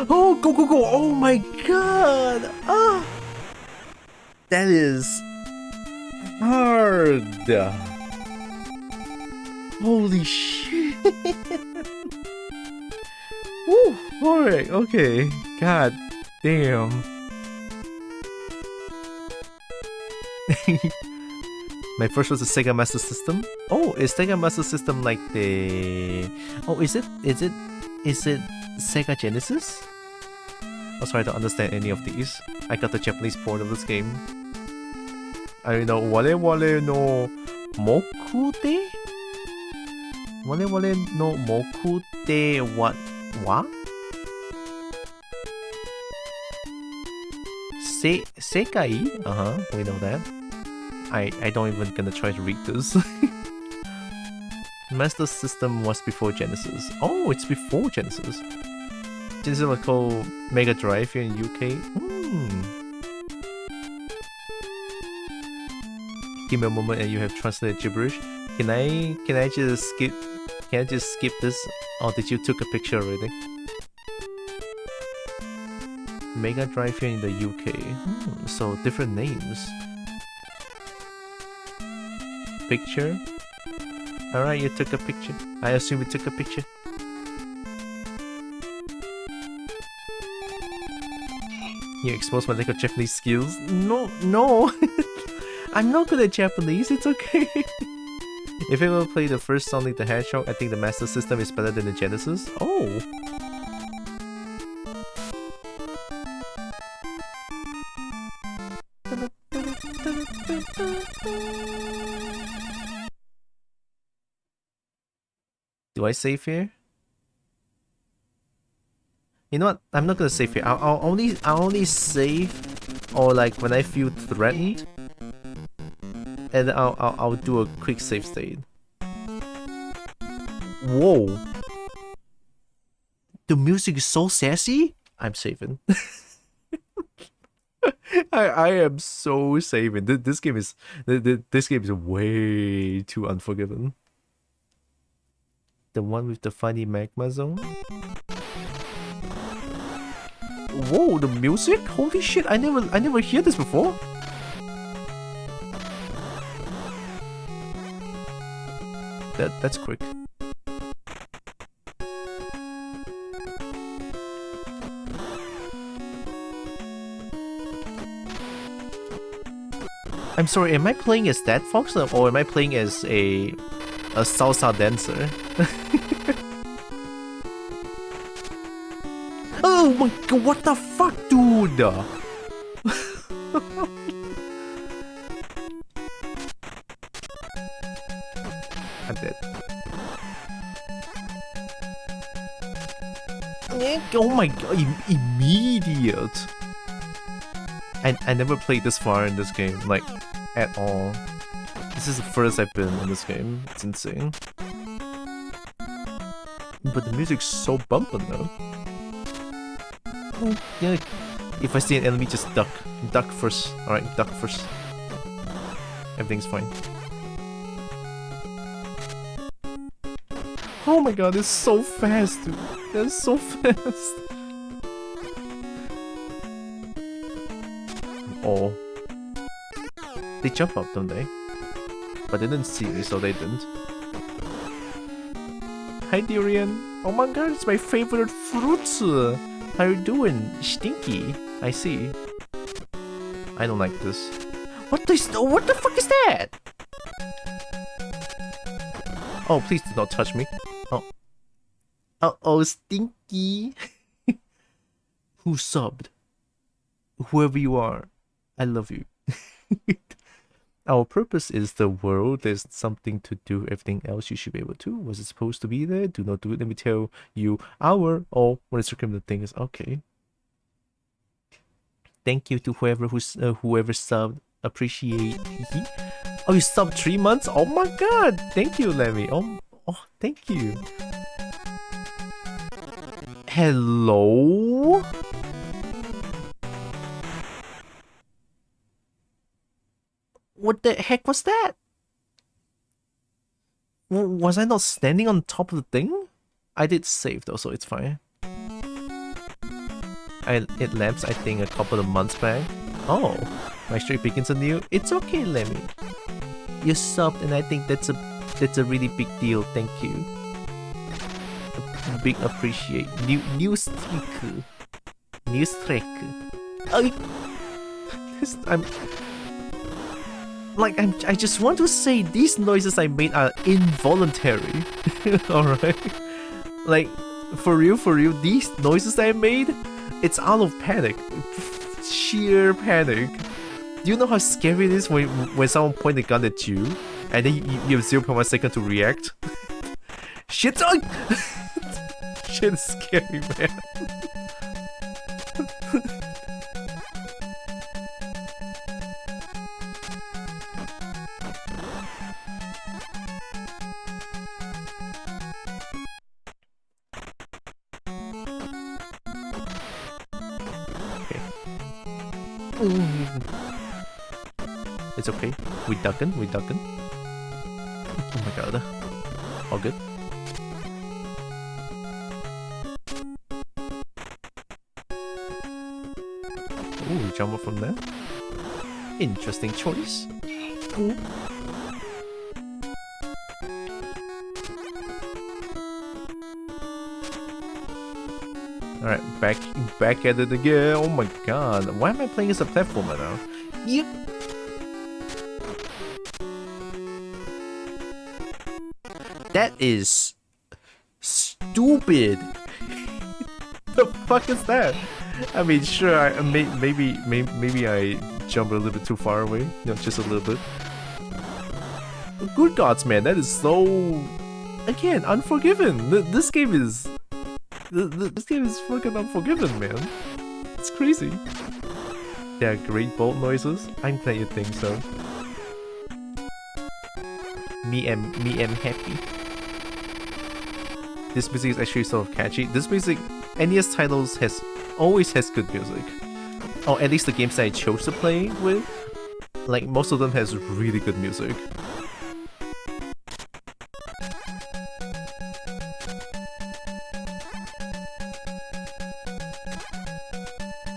Oh, go! Oh my god! Ah! That is hard! Holy shit! Woo! Alright, okay. God damn. My first was a Sega Master System. Oh, is Sega Master System like the... Oh, is it Sega Genesis? Oh, sorry, I don't understand any of these. I got the Japanese port of this game. I know wale no mokude? Wale no mokude what? Sekai? We know that. I don't even gonna try to read this. Master System was before Genesis. Oh, it's before Genesis. Genesis was called Mega Drive here in UK. Give me a moment and you have translated gibberish. Can I just skip? Can I just skip this? Or did you took a picture already? Mega Drive here in the UK. So different names. Picture. Alright, you took a picture. I assume you took a picture. You exposed my lack of Japanese skills. No. I'm not good at Japanese, it's okay. If I ever play the first Sonic the Hedgehog, I think the Master System is better than the Genesis. Oh! Do I save here? You know what? I'm not gonna save here. I'll only save, or like when I feel threatened, and I'll do a quick save state. Whoa! The music is so sassy. I'm saving. I am so saving. This game is way too unforgiving. The one with the funny magma zone. Whoa, the music? Holy shit, I never hear this before. That's quick. I'm sorry, am I playing as that fox or am I playing as a salsa dancer? Oh my god, what the fuck, dude? I'm dead. Oh my god, immediate. I never played this far in this game, like, at all. This is the first I've been in this game. It's insane. But the music's so bumping though. Oh, yeah. If I see an enemy, just duck. Duck first. Alright, duck first. Everything's fine. Oh my god, it's so fast, dude. That's so fast. Oh. They jump up, don't they? But they didn't see me, so they didn't. Hi, Durian. Oh my god, it's my favorite fruit. How you doing? Stinky. I see. I don't like this. What the fuck is that? Oh, please do not touch me. Oh. Oh, Stinky. Who subbed? Whoever you are, I love you. Our purpose is the world. There's something to do. Everything else you should be able to. Was it supposed to be there? Do not do it. Let me tell you our or what is the thing is. Okay. Thank you to whoever subbed. Appreciate. Oh, you subbed 3 months? Oh my god! Thank you, Lemmy. Oh, thank you. Hello? What the heck was that? Was I not standing on top of the thing? I did save though, so it's fine. It lapsed, I think, a couple of months back. Oh, my streak begins anew. It's okay, Lemmy. You subbed, and I think that's a really big deal. Thank you. A big appreciate. New streak. New streak. I just want to say these noises I made are involuntary. Alright? Like, for real, these noises I made, it's out of panic. Sheer panic. Do you know how scary it is when someone point a gun at you, and then you have 0.1 second to react? Shit! Shit is scary, man. It's okay. We ducking. Oh my god. All good. Ooh, jump up from there. Interesting choice. Ooh. Alright, back at it again. Oh my god. Why am I playing as a platformer now? Yep. That is stupid. The fuck is that? I mean, sure, maybe I jumped a little bit too far away. You know, just a little bit. Good gods, man, that is so... Again, Unforgiven. This game is... This game is fucking Unforgiven, man. It's crazy. There are great bolt noises. I'm glad you think so. Me am happy. This music is actually sort of catchy. This music, NES titles always has good music. Or at least the games that I chose to play with, like most of them has really good music.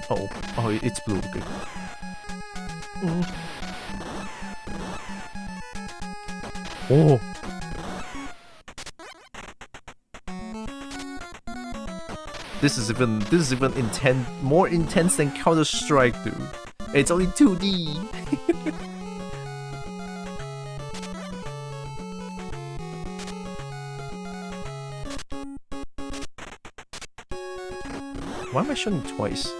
Oh, oh, it's blue. Okay. Oh. This is even more intense than Counter-Strike, dude. It's only 2D. Why am I shooting twice?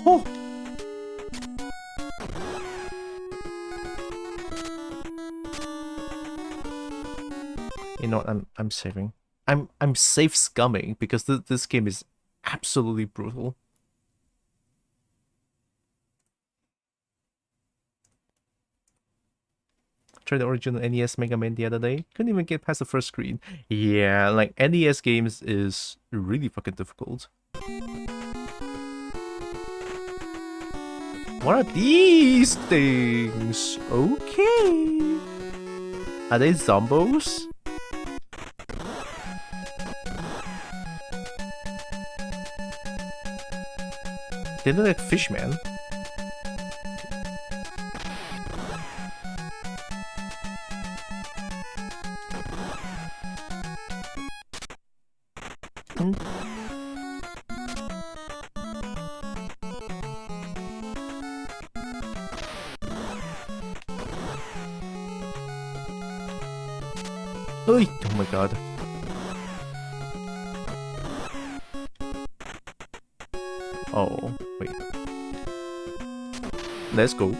Oh! You know what? I'm saving. I'm safe scumming because this game is absolutely brutal. Tried the original NES Mega Man the other day. Couldn't even get past the first screen. Yeah, like NES games is really fucking difficult. What are these things? Okay. Are they zombos? They look like Fishman. Oh my god. Oh, wait. Let's go.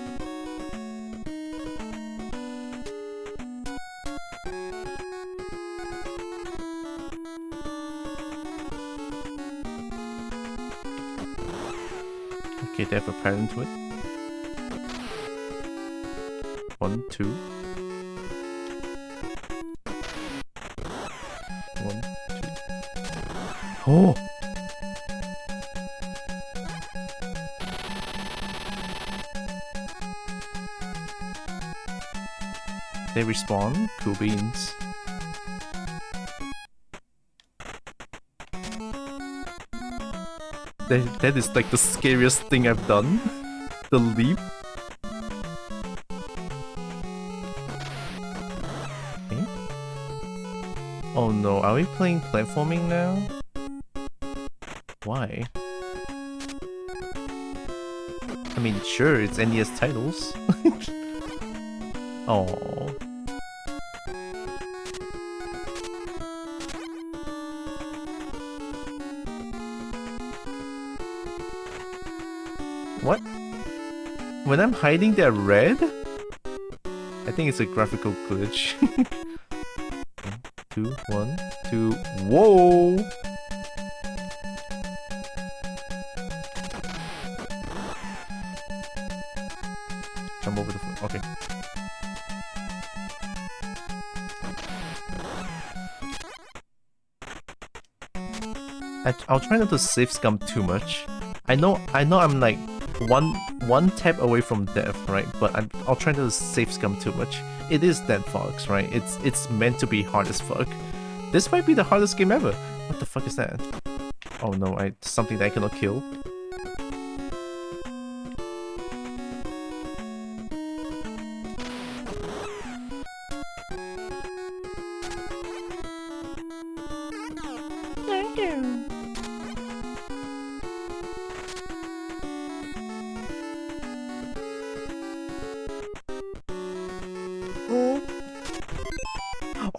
Okay, they have a pattern to it. 1, 2. 1, 2. Oh! They respawn. Cool beans. That is like the scariest thing I've done. The leap. Okay. Oh no, are we playing platforming now? Why? I mean, sure, it's NES titles. Oh. What? When I'm hiding, they're red? I think it's a graphical glitch. 2, 1, 2. Whoa! Jump over the floor. Okay. I'll try not to safe scum too much. I know I'm like one tap away from death, right? But I'll try not to safe scum too much. It is Dead Fox, right? It's meant to be hard as fuck. This might be the hardest game ever. What the fuck is that? Oh no, something that I cannot kill.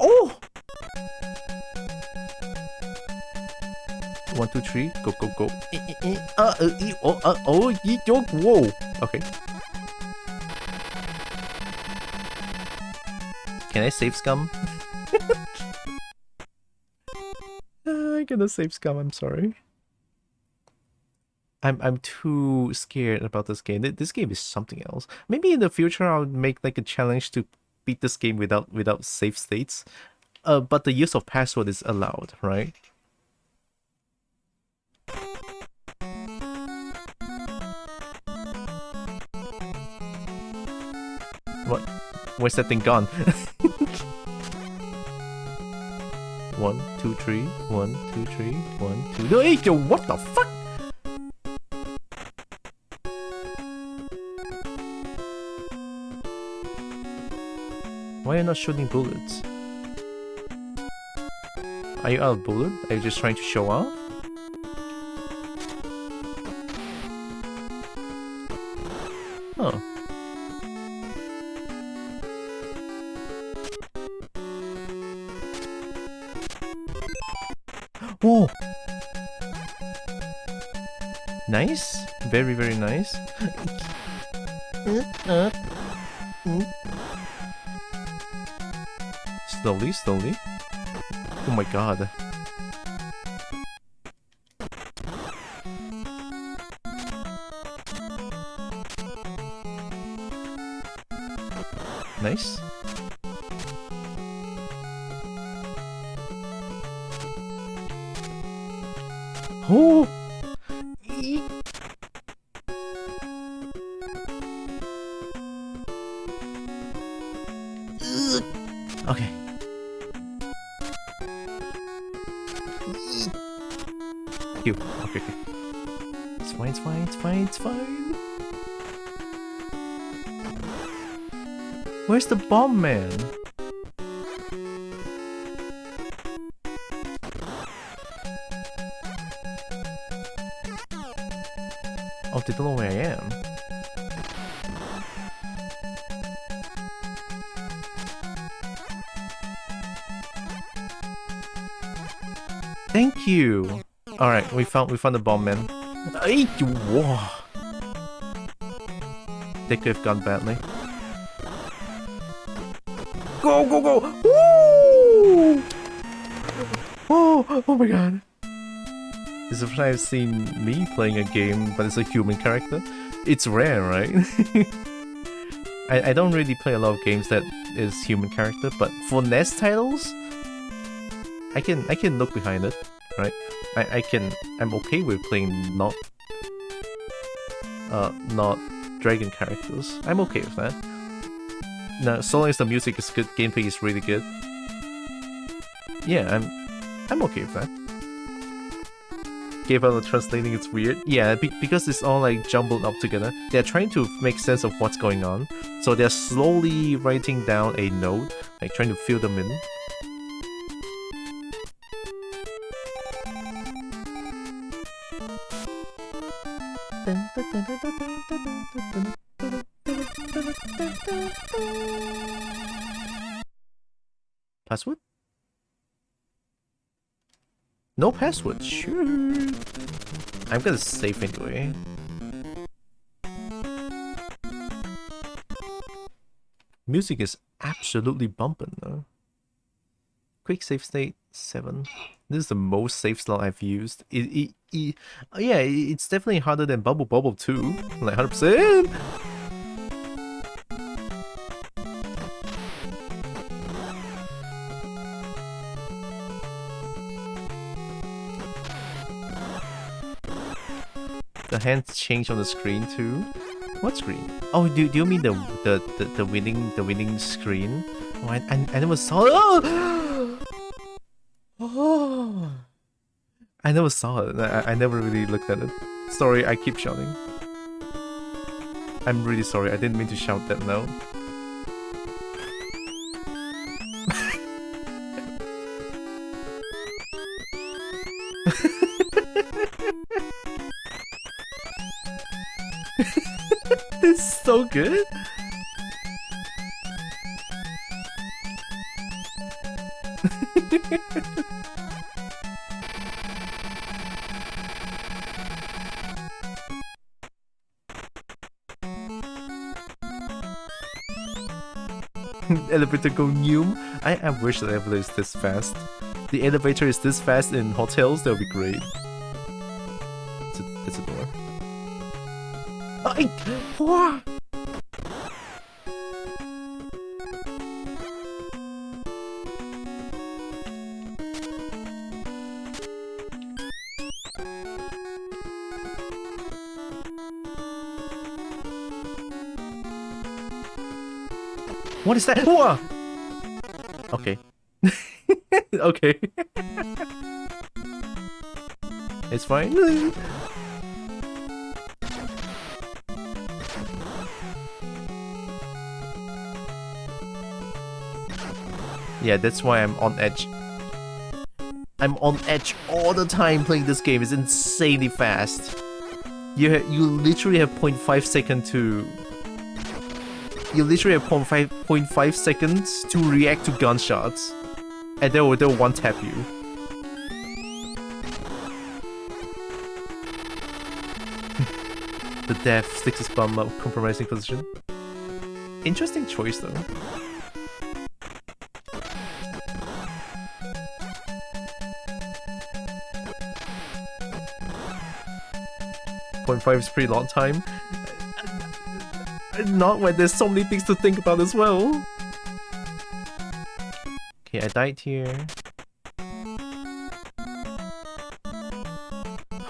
Oh! 1, 2, 3, go, go, go. Whoa. Okay. Can I save scum? I cannot save scum, I'm sorry. I'm too scared about this game. This game is something else. Maybe in the future I'll make like a challenge to beat this game without save states. But the use of password is allowed, right? What? Where's that thing gone? 1, 1, 2, 3. 1, 2, 3. 1, 2. No, hey, yo, what the fuck? Why are you not shooting bullets? Are you out of bullet? Are you just trying to show off? Oh. Whoa! Nice. Very, very nice. Slowly, slowly. Oh my god. Nice. Oh! Okay. Phew. Okay, okay. It's fine, it's fine, it's fine, it's fine. Where's the bomb man? Oh, they don't know where I am. Thank you. All right, we found the bomb man. Hey, whoa. That could have gone badly. Go, go, go! Woo! Oh my god. This is the first time I've seen me playing a game, but it's a human character. It's rare, right? I don't really play a lot of games that is human character, but for NES titles, I can look behind it, right? I'm okay with playing not dragon characters. I'm okay with that. Now, so long as the music is good, gameplay is really good. Yeah, I'm okay with that. Gave out the translating, it's weird. Yeah, because it's all like jumbled up together. They're trying to make sense of what's going on. So they're slowly writing down a note, like trying to fill them in. Password? No password, sure. I'm gonna save anyway. Music is absolutely bumping though. Quick save state 7. This is the most save slot I've used. Yeah, it's definitely harder than Bobble 2, like 100%. The hands change on the screen too. What screen? Oh, do you mean the winning screen? Oh, I never saw it. Oh! Oh! I never saw it. I never really looked at it. Sorry, I keep shouting. I'm really sorry. I didn't mean to shout that now. This is so good. Elevator go noom. I wish the elevator is this fast. The elevator is this fast in hotels, that would be great. It's a door. What? What is that? Okay. Okay. It's fine. Yeah, that's why I'm on edge. I'm on edge all the time playing this game. It's insanely fast. You literally have 0.5 second to... You literally have 0.5 seconds to react to gunshots. And they'll one-tap you. The death sticks his bum up, compromising position. Interesting choice though. .5 is a pretty long time. Not when there's so many things to think about as well. Okay, I died here.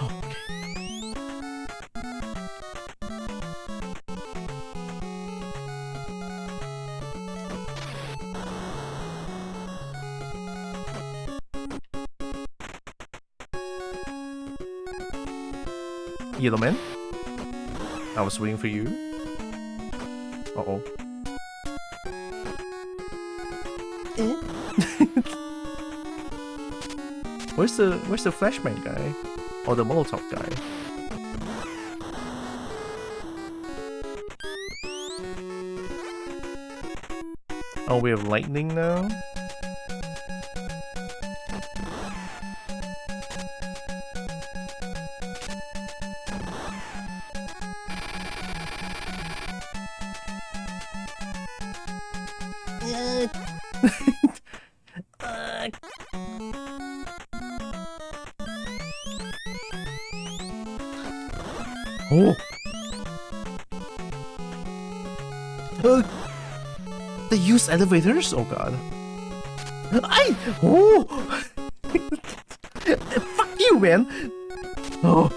Oh, okay. Yellow man? I was waiting for you. Uh-oh. Where's the flashman guy? Or the Molotov guy? Oh, we have lightning now? Oh! They use elevators? Oh god. Oh! Fuck you, man! Oh.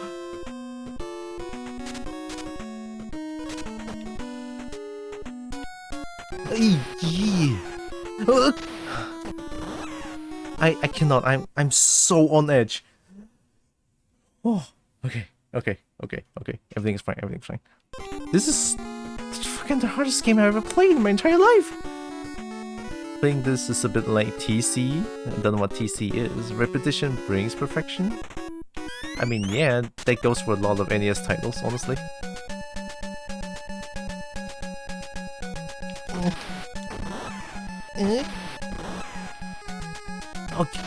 I cannot. I'm so on edge. Oh, okay. Everything is fine. This is fucking the hardest game I've ever played in my entire life. Playing this is a bit like TC. I don't know what TC is. Repetition brings perfection. I mean, yeah, that goes for a lot of NES titles, honestly. Okay.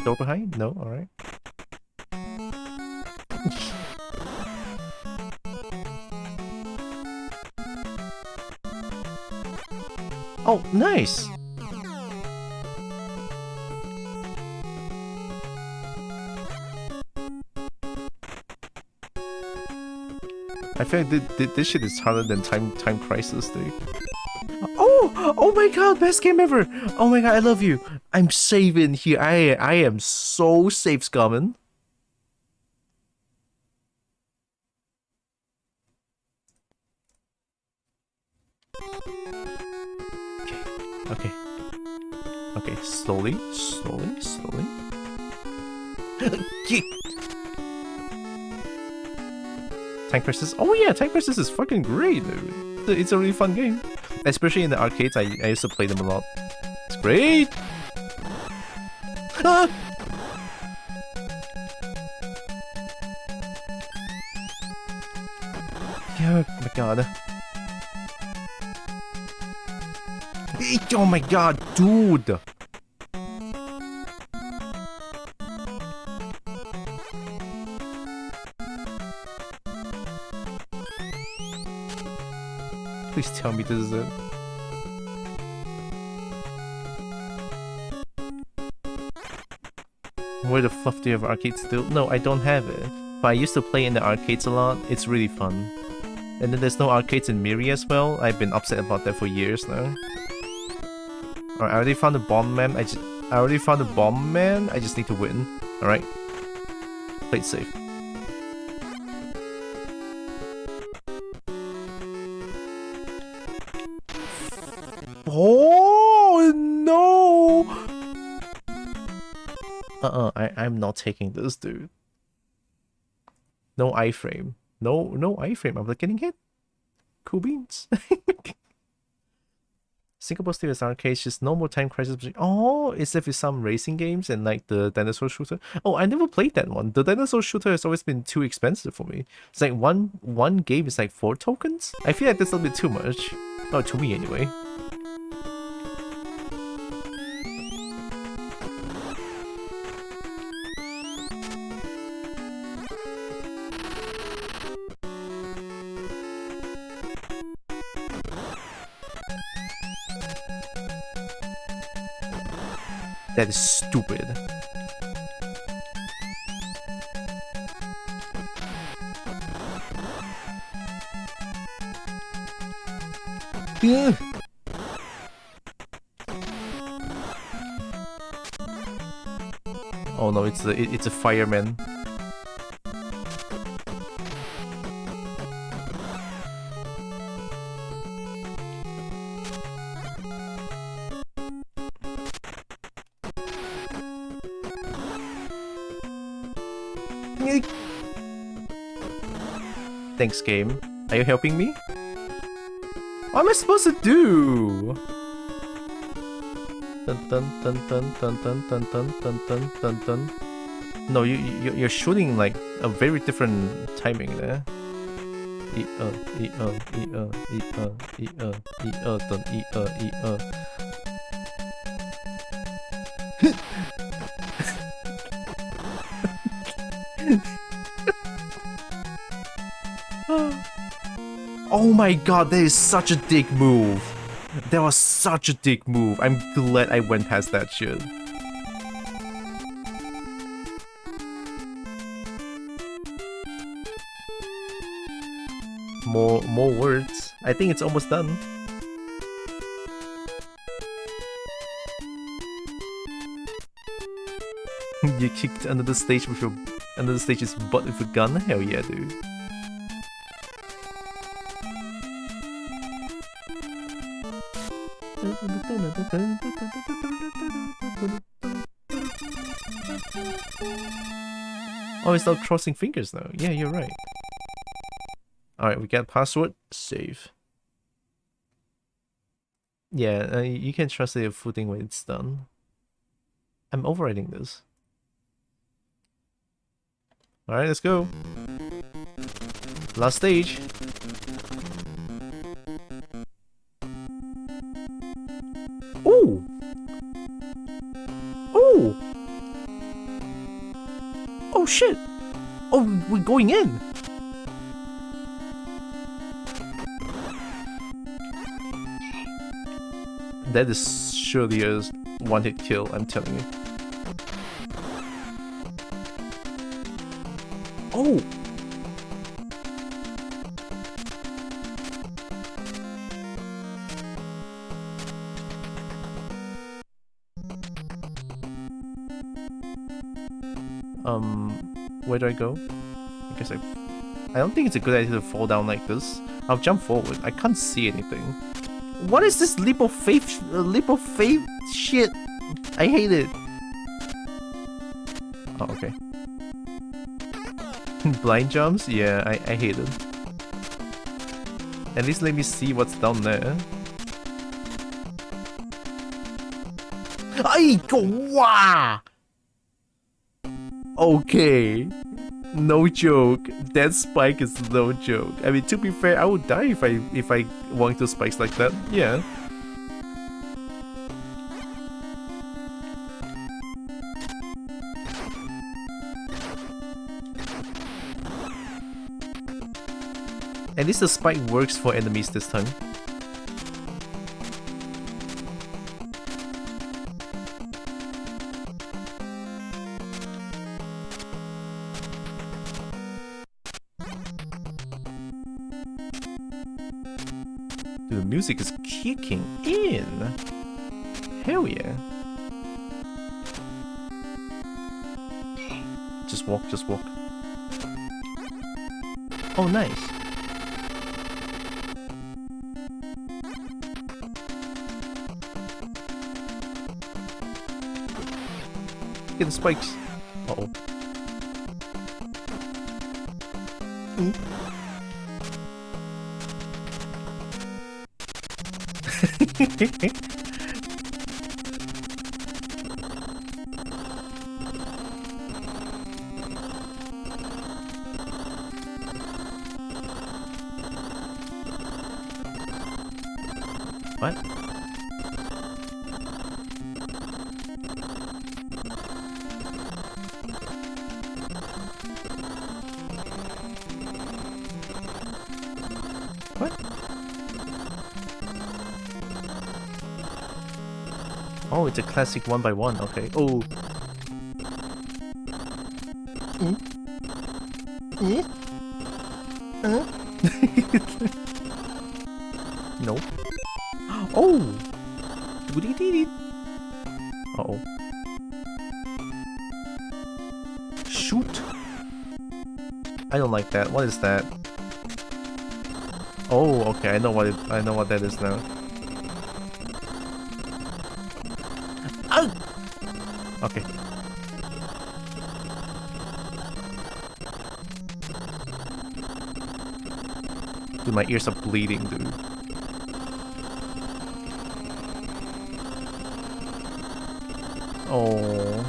Door behind? No? Alright. Oh, nice! I feel like this shit is harder than Time Crisis, dude. Oh my god, best game ever! Oh my god, I love you. I'm safe in here. I am so safe, Scarman. Okay, slowly. Time Crisis. Oh yeah, Time Crisis is fucking great, dude. It's a really fun game. Especially in the arcades, I used to play them a lot. It's great! Ah! Yeah, oh my god. Oh my god, dude! Please tell me this is it. Where the fuck do you have arcades still? No, I don't have it. But I used to play in the arcades a lot. It's really fun. And then there's no arcades in Miri as well. I've been upset about that for years now. Alright, I already found the bomb man. I just need to win. Alright. Play it safe. I'm not taking this, dude. No iframe. No iframe. I'm not getting hit. Cool beans. Singapore still is arcade, just no more time crisis. Oh, is it with some racing games and like the dinosaur shooter? Oh, I never played that one. The dinosaur shooter has always been too expensive for me. It's like one game is like 4 tokens? I feel like that's a little bit too much. Oh, to me anyway. That is stupid. Yeah. Oh no, it's a fireman. Thanks, game. Are you helping me? What am I supposed to do? Dun dun dun dun dun dun dun dun dun dun dun dun. No, you're shooting like a very different timing there. Oh my god, that is such a dick move. That was such a dick move. I'm glad I went past that shit. More words. I think it's almost done. You kicked under the stage with your stage's butt with a gun? Hell yeah, dude. Oh, it's not crossing fingers now. Yeah, you're right. Alright, we got password. Save. Yeah, you can translate a full thing when it's done. I'm overriding this. Alright, let's go. Last stage. Ooh! Ooh! Oh shit! Oh, we're going in! That is surely a one-hit kill, I'm telling you. Oh! Where do I go? I guess I don't think it's a good idea to fall down like this. I'll jump forward. I can't see anything. What is this leap of faith shit? I hate it. Oh, okay. Blind jumps? Yeah, I hate it. At least let me see what's down there. Ay, go! Wow! Okay. No joke. That spike is no joke. I mean, to be fair, I would die if I walked those spikes like that. Yeah. At least the spike works for enemies this time. Dude, the music is kicking in. Hell yeah. Just walk, just walk. Oh, nice. Getting spikes. Uh-oh. What? What? Oh, it's a classic 1x1. Okay. Oh. No. Oh! Uh-oh. Shoot! I don't like that. What is that? Oh, okay. I know what that is now. Oh! Okay. Dude, my ears are bleeding, dude. Oh.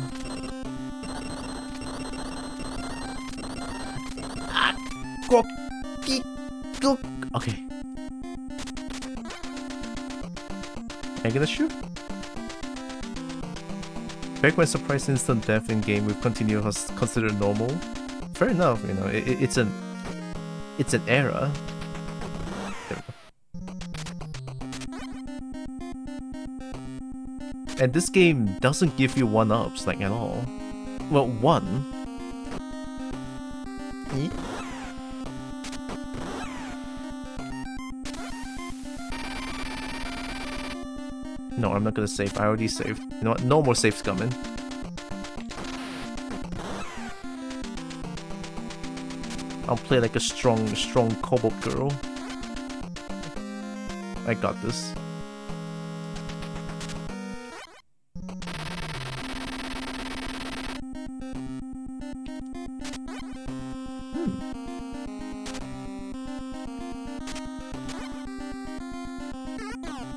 Okay. Am I gonna shoot? Back when surprise instant death in game with continue was considered normal. Fair enough, you know, it's an era. There we go. And this game doesn't give you one-ups, like, at all. Well, one. No, I'm not gonna save. I already saved. You know what? No more saves coming. I'll play like a strong cobalt girl. I got this.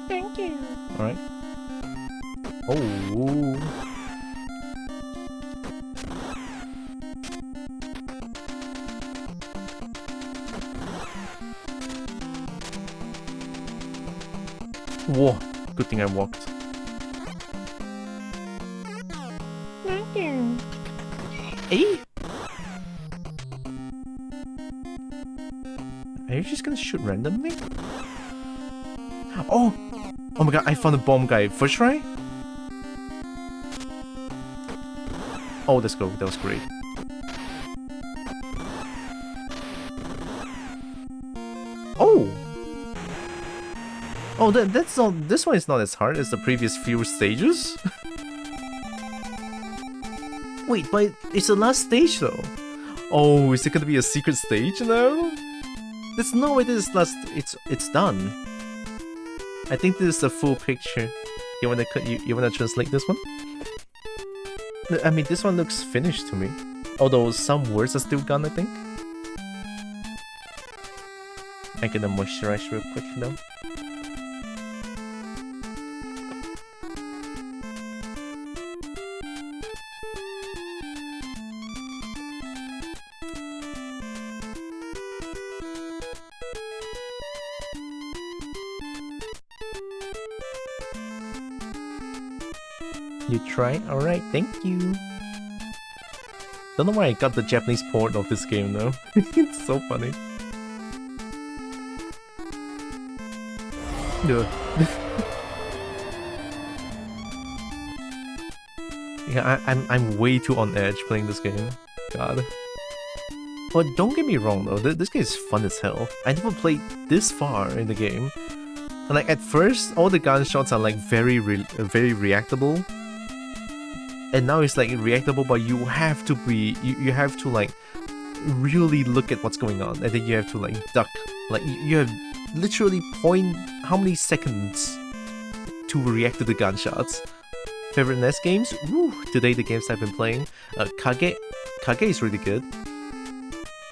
Thank you. All right. Oh. Whoa, good thing I walked. Thank you. Hey? Are you just gonna shoot randomly? Oh! Oh my god, I found a bomb guy. First try? Oh, let's go. That was great. Oh! Oh, that's not. This one is not as hard as the previous few stages. Wait, but it's the last stage though. Oh, is it gonna be a secret stage now? There's no way this is last. It's done. I think this is the full picture. You wanna translate this one? I mean, this one looks finished to me. Although some words are still gone, I think. I'm gonna moisturize real quick though. You try? Alright, thank you. Don't know why I got the Japanese port of this game though. It's so funny. Yeah, I'm way too on edge playing this game. God. But don't get me wrong though, this game is fun as hell. I never played this far in the game. And like at first, all the gunshots are like very reactable. And now it's like reactable, but you have to be, you have to like really look at what's going on, and then you have to like duck. Like you have literally how many seconds to react to the gunshots. Favorite NES games? Woo, today the games I've been playing. Kage is really good.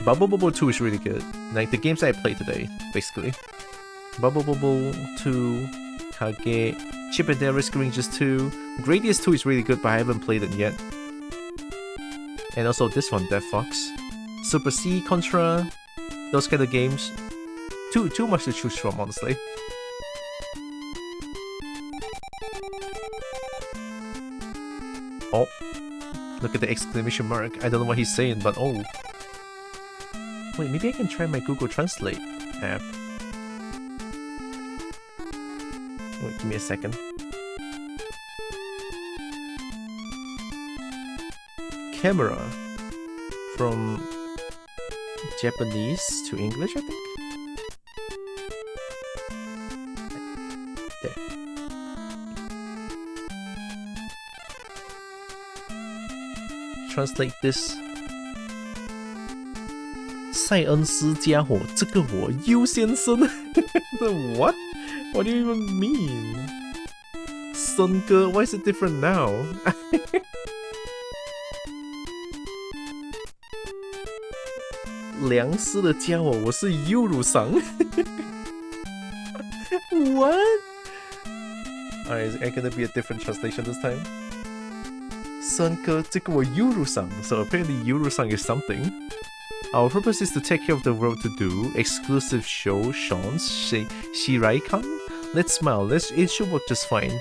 Bubble 2 is really good. Like the games I played today, basically. Bubble 2, Kage, Chip and Dale Risk Rangers 2. Gradius 2 is really good, but I haven't played it yet. And also this one, Death Fox. Super C, Contra, those kind of games. Too much to choose from, honestly. Oh, look at the exclamation mark. I don't know what he's saying, but oh. Wait, maybe I can try my Google Translate app. Wait, give me a second. Camera. From Japanese to English, I think? There. Translate this. 塞恩斯家伙，这个我优先生。What? What do you even mean? 森哥 why is it different now? 良师的家伙，我是优乳桑。What? Alright, is it gonna be a different translation this time? 森哥，这个我优乳桑。So apparently 优乳桑 is something. Our purpose is to take care of the world to do. Exclusive show, Sean's, Shirai-kan. Let's smile, it should work just fine.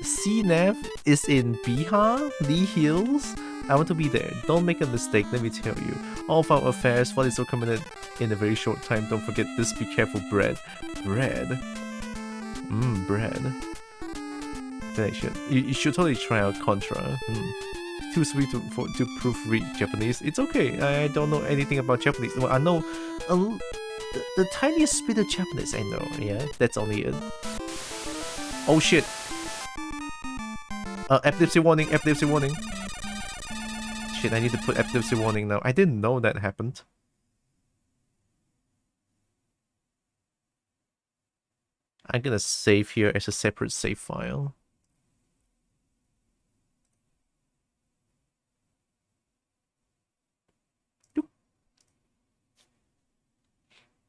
CNAV is in Bihar, Lee Hills. I want to be there. Don't make a mistake, let me tell you. All of our affairs, what is recommended in a very short time. Don't forget this, be careful, bread. Bread? Bread. You should totally try out Contra. Too sweet to proofread Japanese. It's okay, I don't know anything about Japanese. Well, I know the tiniest bit of Japanese I know, yeah, that's only it. Oh shit. Epilepsy warning, epilepsy warning. Shit, I need to put epilepsy warning now. I didn't know that happened. I'm gonna save here as a separate save file.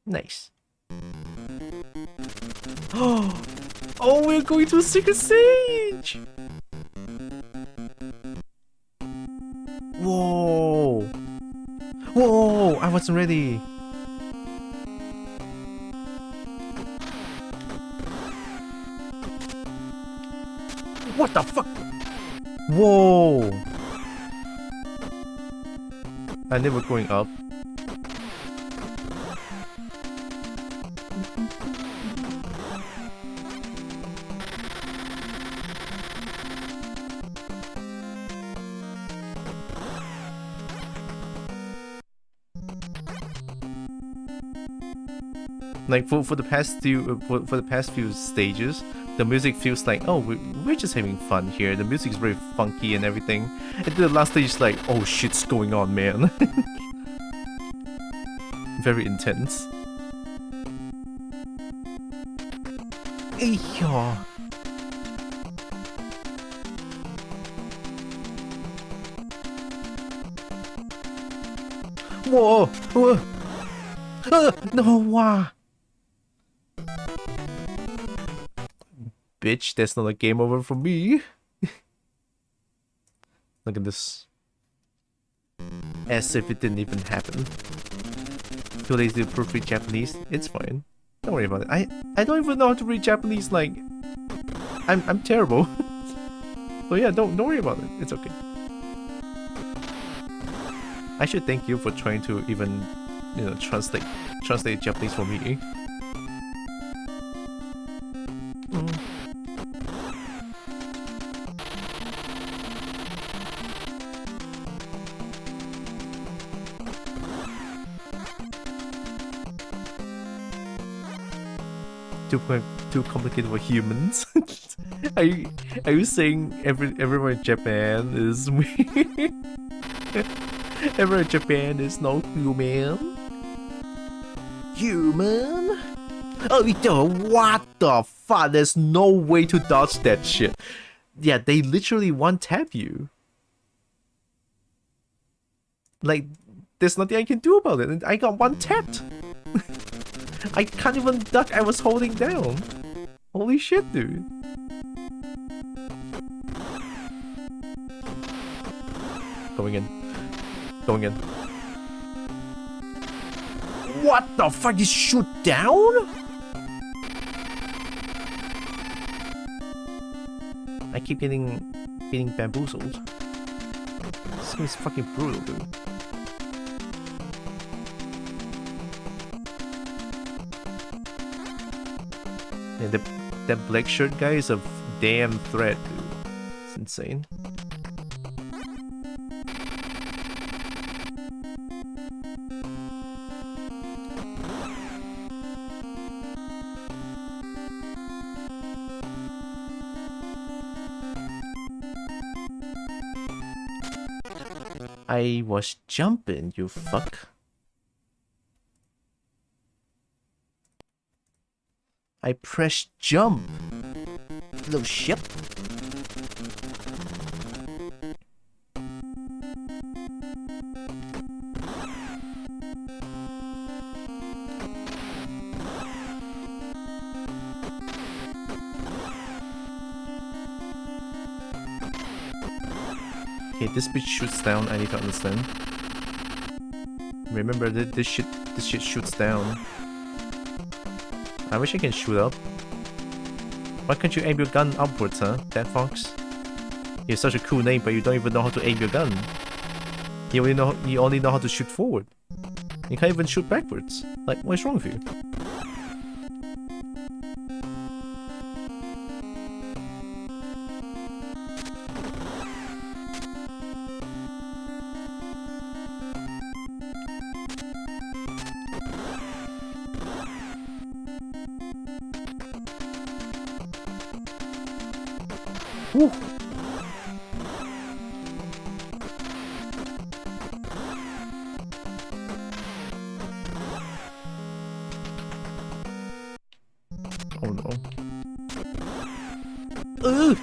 Nice. Oh, we're going to a secret stage! Whoa! Whoa! I wasn't ready. What the fuck? Whoa! I never going up. Like for the past few stages, the music feels like, oh, we're just having fun here. The music is very funky and everything. And then the last stage is like, oh, shit's going on, man. Very intense. Yeah. Whoa! Whoa! No! Wow! Bitch, that's not a game over for me. Look at this. As if it didn't even happen. Too lazy to proofread Japanese. It's fine. Don't worry about it. I don't even know how to read Japanese. Like, I'm terrible. So yeah, don't worry about it. It's okay. I should thank you for trying to even, you know, translate Japanese for me. Too complicated for humans. Are you saying everyone in Japan is weird? Everyone in Japan is no human? Human? Oh, what the fuck? There's no way to dodge that shit. Yeah, they literally one-tap you. Like, there's nothing I can do about it. I got one-tapped. I can't even duck. I was holding down. Holy shit, dude. Going in. Going in. What the fuck? You shoot down? I keep getting bamboozled. This game is fucking brutal, dude. Yeah, that black shirt guy is a damn threat, dude. It's insane. I was jumping, you fuck. I pressed jump. Little shit. Okay, this bitch shoots down. I need to understand. Remember that this shit shoots down. I wish I can shoot up. Why can't you aim your gun upwards, huh? That fox. You have such a cool name, but you don't even know how to aim your gun. You only know how to shoot forward. You can't even shoot backwards. Like, what's wrong with you? Woo. Oh no. Ugh.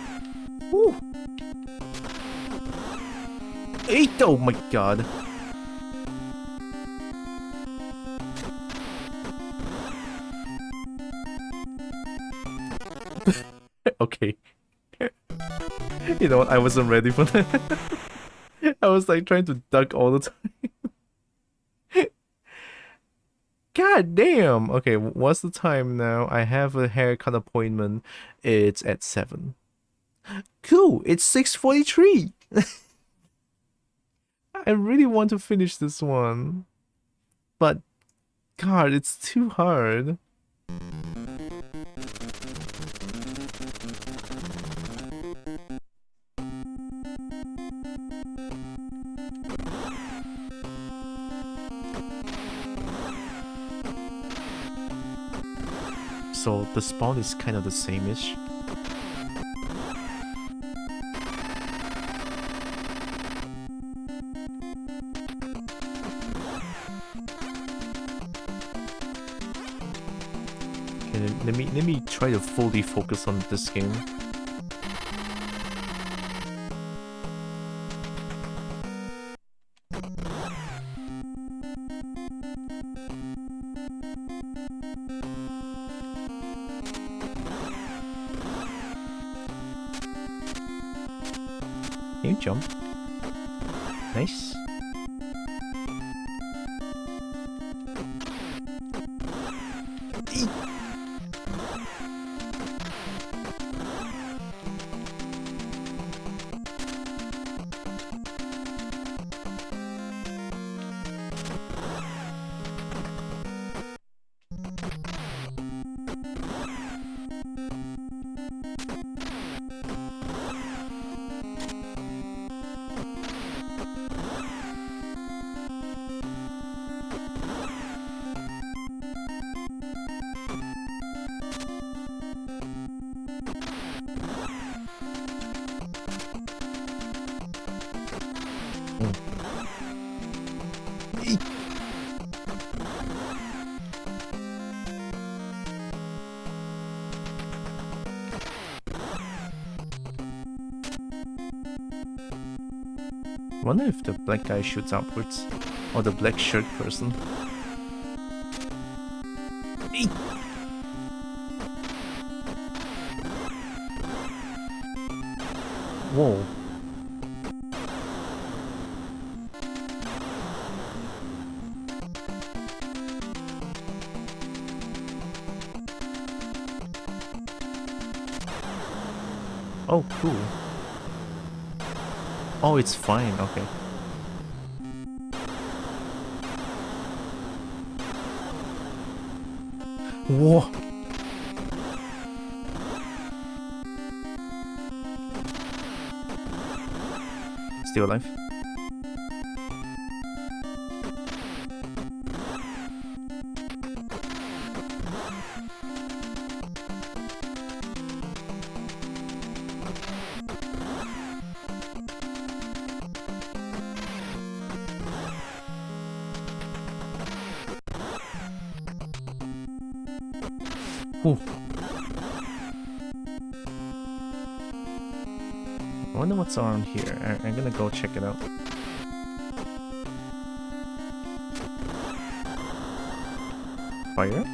Woo. Eat, oh my god. Okay. You know what? I wasn't ready for that. I was like trying to duck all the time. God damn. Okay, what's the time now? I have a haircut appointment. It's at 7. Cool. It's 6:43. I really want to finish this one, but God, it's too hard. So the spawn is kind of the same-ish. Okay, let me try to fully focus on this game. Can you jump? Nice. wonder if the black guy shoots upwards. Or the black shirt person. Eek! Whoa. Oh, cool. Oh, it's fine, okay. Whoa! Still alive? Ooh. I wonder what's around here. I'm gonna go check it out. Fire?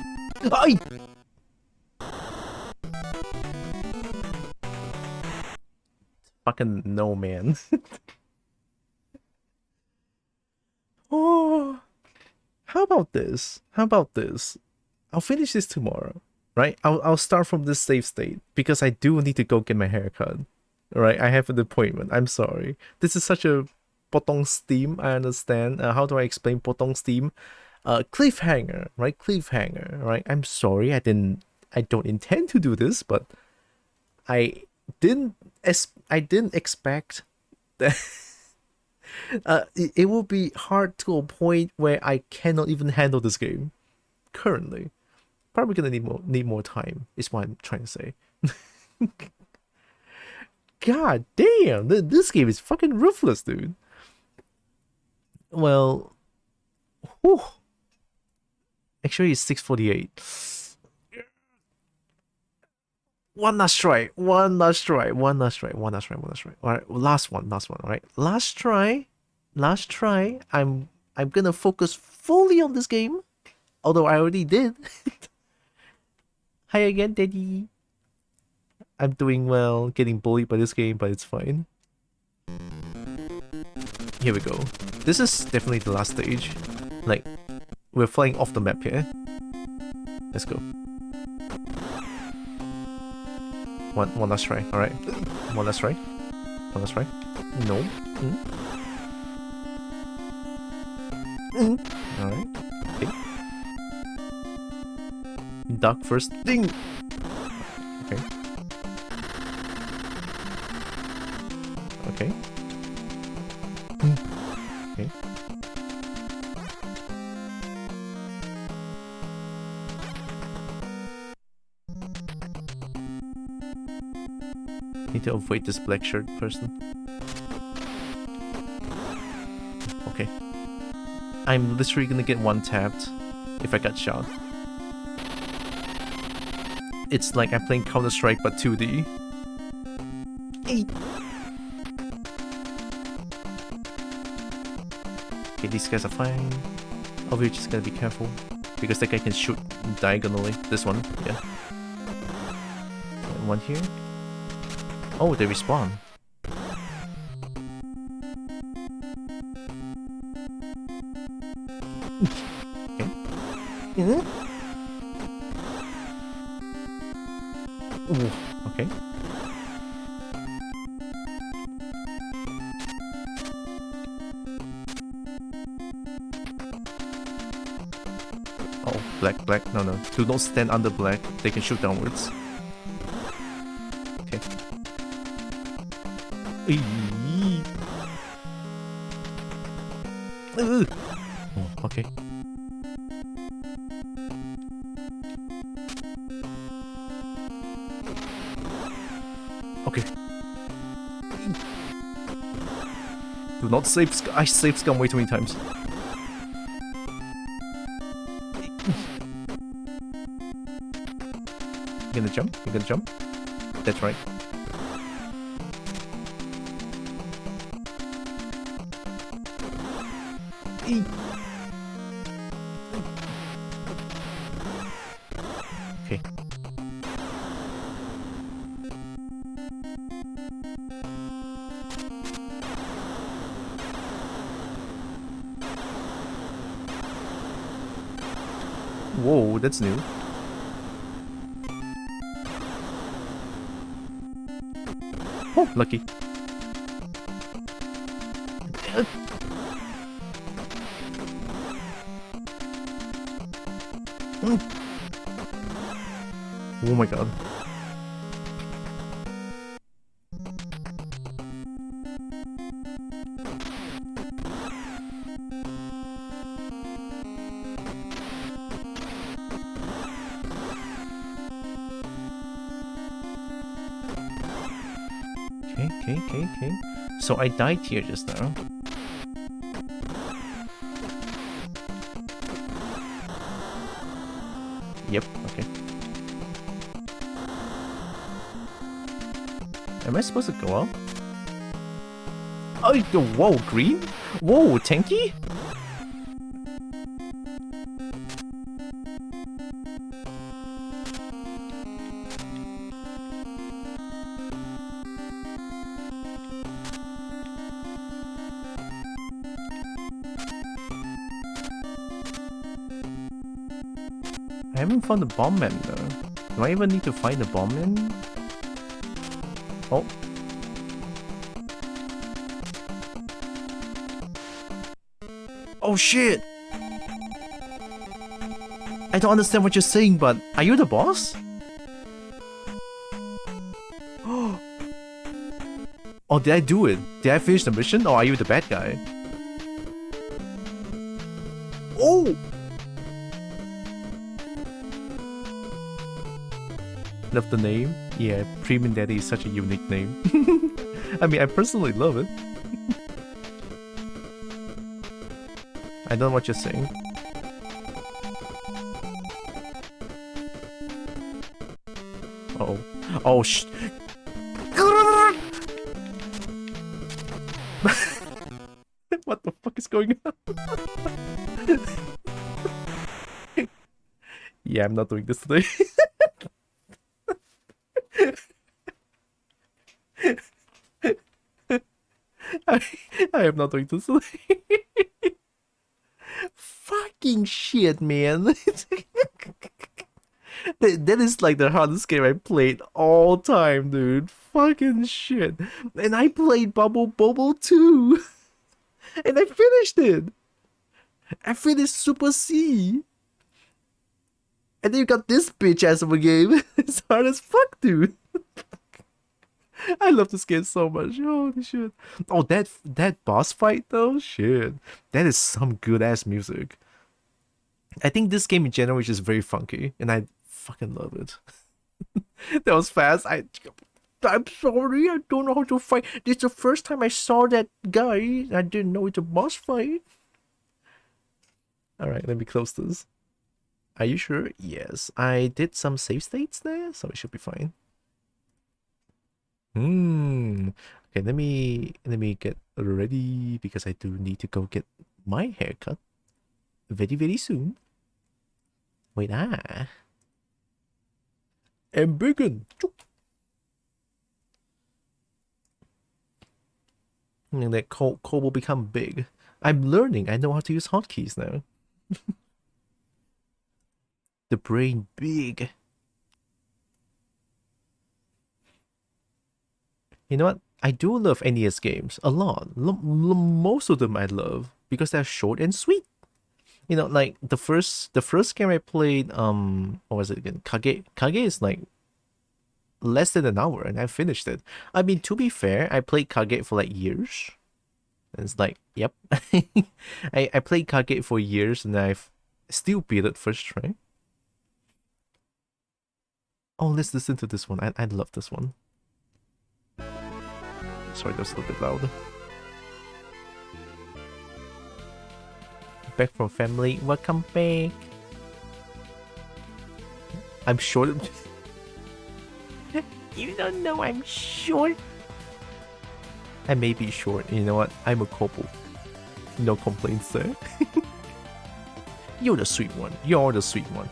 Ay! Fucking no, man. Oh, how about this? How about this? I'll finish this tomorrow, right? I'll start from this save state because I do need to go get my haircut. Right, I have an appointment. I'm sorry. This is such a potong steam. I understand. How do I explain potong steam? Cliffhanger, right? Cliffhanger, right? I'm sorry. I don't intend to do this, but I didn't expect that. It will be hard to a point where I cannot even handle this game currently. Probably gonna need more time. Is what I'm trying to say. God damn, this game is fucking ruthless, dude. Well, whew. Actually, it's 6:48. One last try. All right, last one. All right, last try. I'm gonna focus fully on this game, although I already did. Hi again, Daddy. I'm doing well, getting bullied by this game, but it's fine. Here we go. This is definitely the last stage. Like, we're flying off the map here. Let's go. One last try, alright. One last try. No. Alright. Okay. Duck first. Ding! Okay. Okay. Okay. Need to avoid this black shirt person. Okay. I'm literally gonna get one tapped if I got shot. It's like I'm playing Counter-Strike but 2D. Hey. Okay, these guys are fine. Oh, we're just gotta be careful. Because that guy can shoot diagonally. This one, yeah. And one here. Oh, they respawn. Okay. Ooh, okay. Oh, black. No. Do not stand under black. They can shoot downwards. Okay. Oh, okay. Okay. Do not save Scum. I saved Scum way too many times. You gonna jump? That's right. Okay. Whoa, that's new. Oh, lucky. Oh my god. Okay. So I died here just now. Yep, okay. Am I supposed to go out? Oh, whoa, green? Whoa, tanky? I haven't found the bomb man though. Do I even need to find the bomb man? Oh. Oh shit! I don't understand what you're saying, but are you the boss? Oh, did I do it? Did I finish the mission, or are you the bad guy? Oh! Love the name? Yeah, Premium Daddy is such a unique name. I mean, I personally love it. I don't know what you're saying. Uh-oh. Oh, sh... What the fuck is going on? Yeah, I'm not doing this today. I am not doing this today. Fucking shit, man. That is like the hardest game I played all time, dude. Fucking shit. And I played Bobble too. And I finished it. I finished Super C. And then you got this bitch ass of a game. It's hard as fuck, dude. I love this game so much. Holy shit. Oh, that boss fight though? Shit. That is some good ass music. I think this game in general is just very funky. And I fucking love it. That was fast. I'm sorry, I don't know how to fight. This is the first time I saw that guy. I didn't know it's a boss fight. Alright, let me close this. Are you sure? Yes. I did some save states there, so it should be fine. Okay, let me get ready because I do need to go get my haircut very soon. Wait, and begin. And that code will become big. I'm learning. I know how to use hotkeys now. The brain big. You know what? I do love NES games a lot. Most of them I love because they're short and sweet. You know, like the first game I played, what was it again? Kage. Kage is like less than an hour, and I finished it. I mean, to be fair, I played Kage for like years. And it's like, yep. I played Kage for years, and I've still beat it first try. Oh, let's listen to this one. I love this one. Sorry, that's a little bit loud. Back from family. Welcome back. I'm short. You don't know I'm short. I may be short. You know what? I'm a couple. No complaints there. You're the sweet one. You're the sweet one.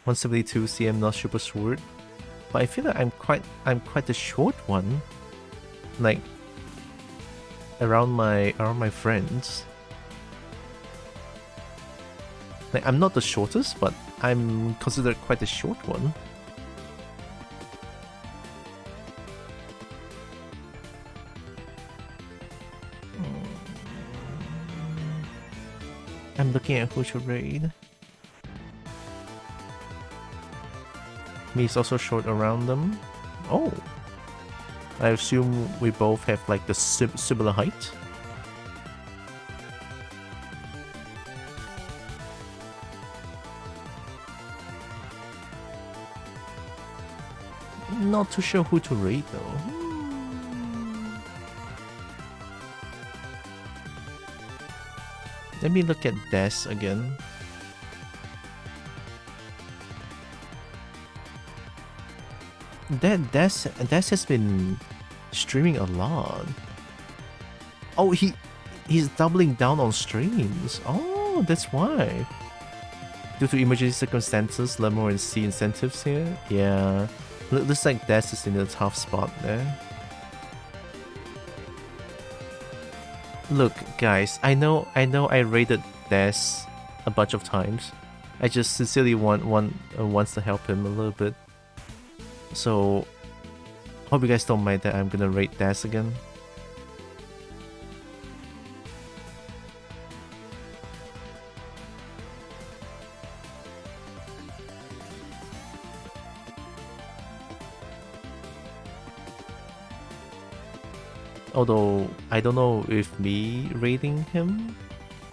172 cm, not super short, but I feel like I'm quite the short one, like around my friends. Like I'm not the shortest, but I'm considered quite the short one. I'm looking at who to raid. Me is also short around them. Oh, I assume we both have like the similar height. Not too sure who to rate though. Let me look at Des again. Des has been streaming a lot. Oh, he's doubling down on streams. Oh, that's why. Due to emergency circumstances, learn more and see incentives here. Yeah, looks like Des is in a tough spot there. Look, guys, I know I rated Des a bunch of times. I just sincerely wants to help him a little bit. So, hope you guys don't mind that I'm gonna rate Des again. Although, I don't know if me rating him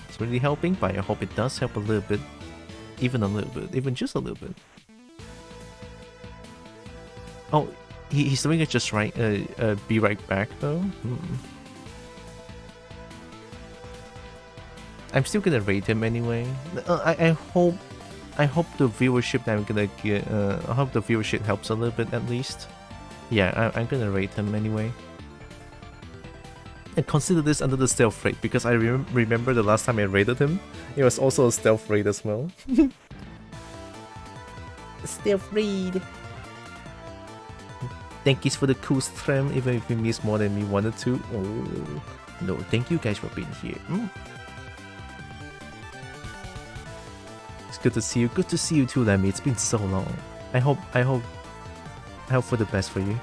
is really helping, but I hope it does help a little bit. Even a little bit. Even just a little bit. Oh, he's doing it just right. Be right back though. I'm still gonna rate him anyway. I hope the viewership that I'm gonna get. I hope the viewership helps a little bit at least. Yeah, I'm gonna rate him anyway. And consider this under the stealth raid because I remember the last time I raided him, it was also a stealth raid as well. Stealth raid. Thank you for the cool stream, even if you missed more than me wanted to. Oh no, thank you guys for being here. It's good to see you. Good to see you too, Lemmy. It's been so long. I hope for the best for you.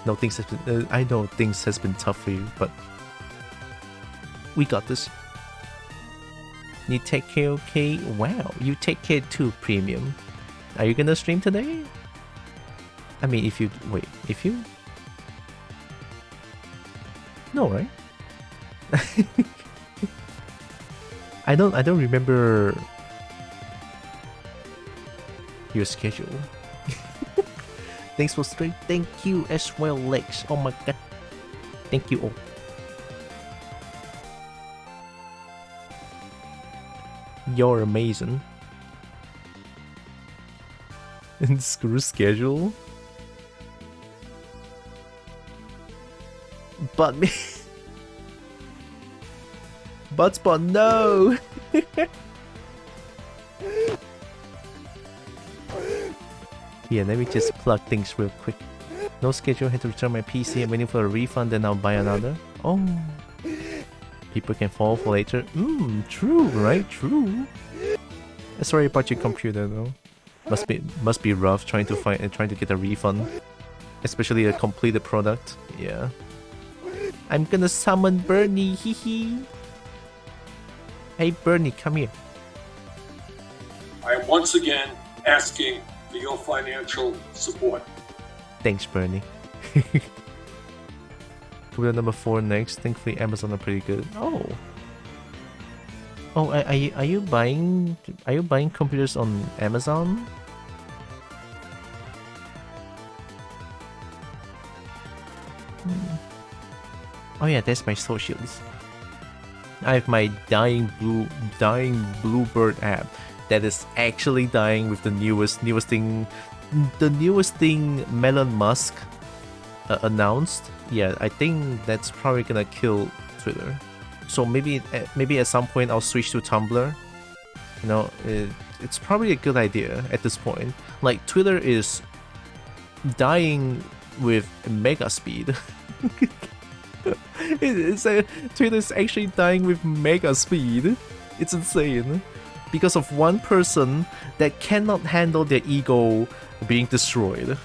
No, things has been. I know things has been tough for you, but we got this. You take care, okay? Wow, you take care too, Premium. Are you gonna stream today? I mean, if you wait, if you no, right? I don't remember your schedule. Thanks for stream. Thank you as well, Lex. Oh my god. Thank you all. You're amazing. And screw schedule. But me. But no. Yeah, let me just plug things real quick. No schedule, had to return my PC. I'm waiting for a refund, then I'll buy another. Oh. People can fall for later. True, right? True. Sorry about your computer though. Must be rough trying to get a refund. Especially a completed product. Yeah. I'm gonna summon Bernie, hee. Hey Bernie, come here. I am once again asking for your financial support. Thanks, Bernie. Computer number 4 next. Thankfully, Amazon are pretty good. Oh. Oh, are you buying computers on Amazon? Oh yeah, that's my socials. I have my dying bluebird app. that is actually dying with the newest thing, Elon Musk announced. Yeah, I think that's probably gonna kill Twitter. So maybe at some point I'll switch to Tumblr. You know, it's probably a good idea at this point. Like, Twitter is dying with mega speed. Twitter is actually dying with mega speed. It's insane. Because of one person that cannot handle their ego being destroyed.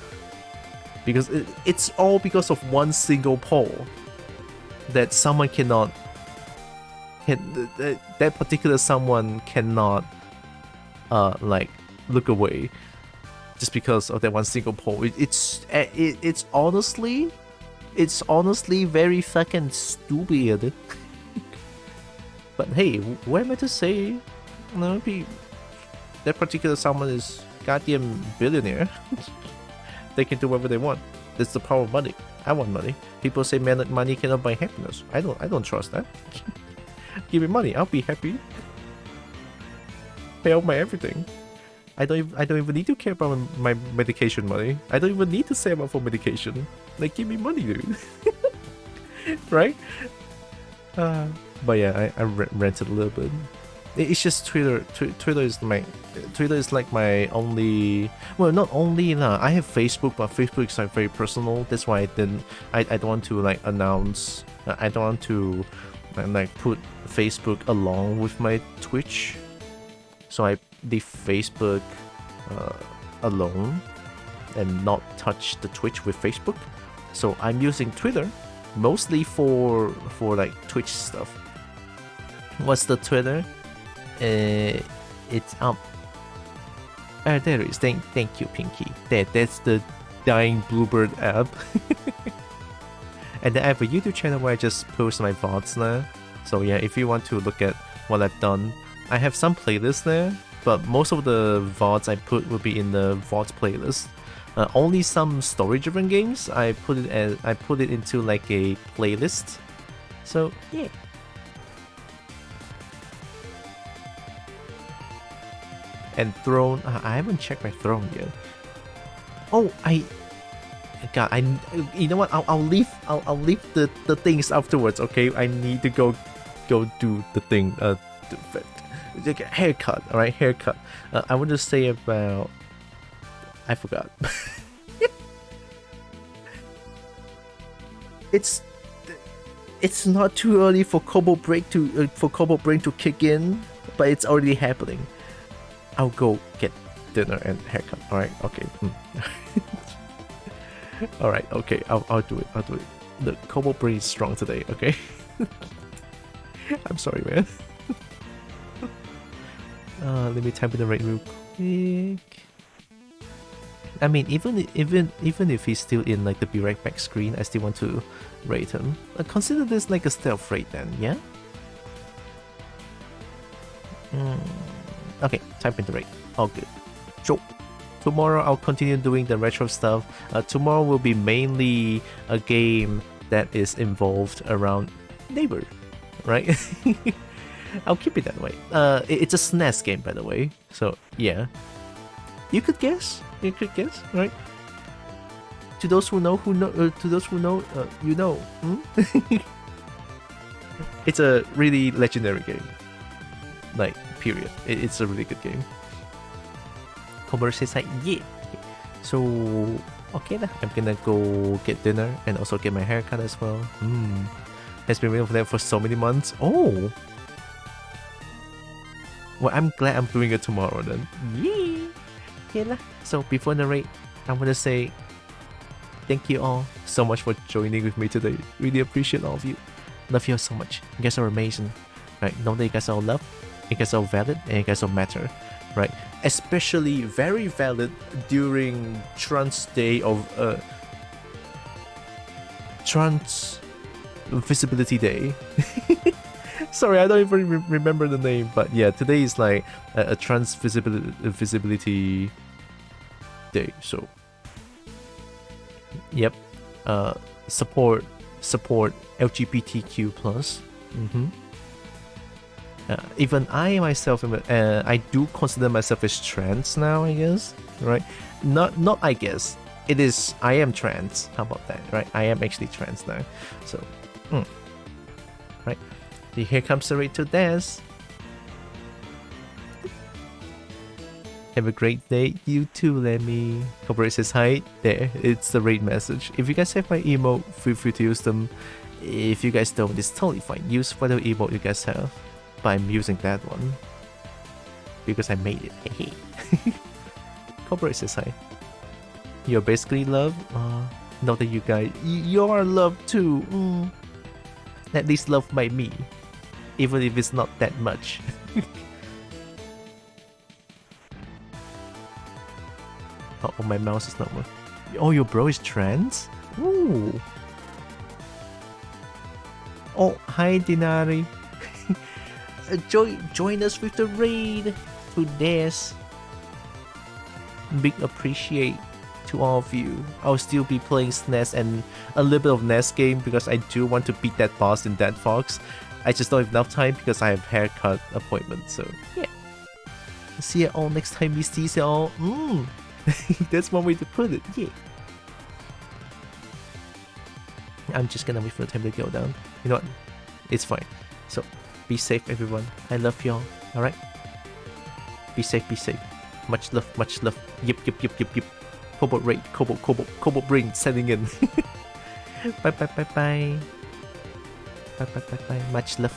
Because it's all because of one single poll that someone cannot. That particular someone cannot, like, look away, just because of that one single poll. It's honestly very fucking stupid. But hey, what am I to say? You know, that particular someone is goddamn billionaire. They can do whatever they want. That's the power of money. I want money. People say money cannot buy happiness. I don't trust that. Give me money, I'll be happy. Pay off my everything. I don't even need to care about my medication money. I don't even need to save up for medication. Like, give me money, dude. Right? But yeah, I ranted a little bit. It's just Twitter. Twitter is like my only. Well, not only lah. I have Facebook, but Facebook is like very personal. That's why I don't want to like announce. I don't want to like put Facebook along with my Twitch. So I leave Facebook alone and not touch the Twitch with Facebook. So I'm using Twitter mostly for like Twitch stuff. What's the Twitter? It's up. There it is. Thank you, Pinky. That's the Dying Bluebird app. And then I have a YouTube channel where I just post my VODs now. So yeah, if you want to look at what I've done, I have some playlists there, but most of the VODs I put will be in the VODs playlist. Only some story-driven games I put it into like a playlist. So yeah. And Throne, I haven't checked my Throne yet. Oh, God, you know what? I'll leave the things afterwards. Okay, I need to go do the thing. Haircut. All right, haircut. I want to say about. I forgot. It's not too early for Kobo Brain to kick in, but it's already happening. I'll go get dinner and haircut. All right. Okay. All right. Okay. I'll do it. The Kobo Brain is strong today. Okay. I'm sorry, man. Let me type in the rate real quick. I mean, even if he's still in like the be right back screen, I still want to rate him. Consider this like a stealth rate then, yeah? Okay, type in the rate. All good. So, tomorrow I'll continue doing the retro stuff. Tomorrow will be mainly a game that is involved around neighbor, right? I'll keep it that way. It's a SNES game, by the way. So yeah, you could guess, right? To those who know, you know. It's a really legendary game. Like, period. It's a really good game. Kobo says like, yeah. So okay, I'm gonna go get dinner and also get my haircut as well. Has been waiting for that for so many months. Oh. Well, I'm glad I'm doing it tomorrow then. Yeah. Okay lah. So before the rate, I want to say thank you all so much for joining with me today. Really appreciate all of you. Love you all so much. You guys are amazing. Right? Know that you guys are loved, you guys are valid, and you guys all matter. Right? Especially very valid during Trans Day of Trans Visibility Day. Sorry, I don't even remember the name, but yeah, today is like a trans visibility day. So, yep, support LGBTQ plus. Even I myself, I do consider myself as trans now, I guess, right? Not I guess. It is, I am trans. How about that, right? I am actually trans now. So, right? Here comes the raid to dance. Have a great day. You too, Lemmy. Cobra says hi. There, it's the raid message. If you guys have my emote, feel free to use them. If you guys don't, it's totally fine. Use whatever emote you guys have. But I'm using that one because I made it. Hey. Cobra says hi. You're basically love. Not that you guys. You're love too. At least love by me, even if it's not that much. Oh, my mouse is not working. Oh, your bro is trans? Ooh. Oh, hi Dinari. Join us with the raid to NES. Big appreciate to all of you. I'll still be playing SNES and a little bit of NES game because I do want to beat that boss in Dead Fox. I just don't have enough time because I have haircut appointment, so yeah. See you all next time we see you all. That's one way to put it, yeah. I'm just gonna wait for the time to go down. You know what? It's fine. So, be safe everyone. I love y'all, alright? Be safe, be safe. Much love, much love. Yip. Cobalt raid, Cobalt brain setting in. Bye. Bye. Much love.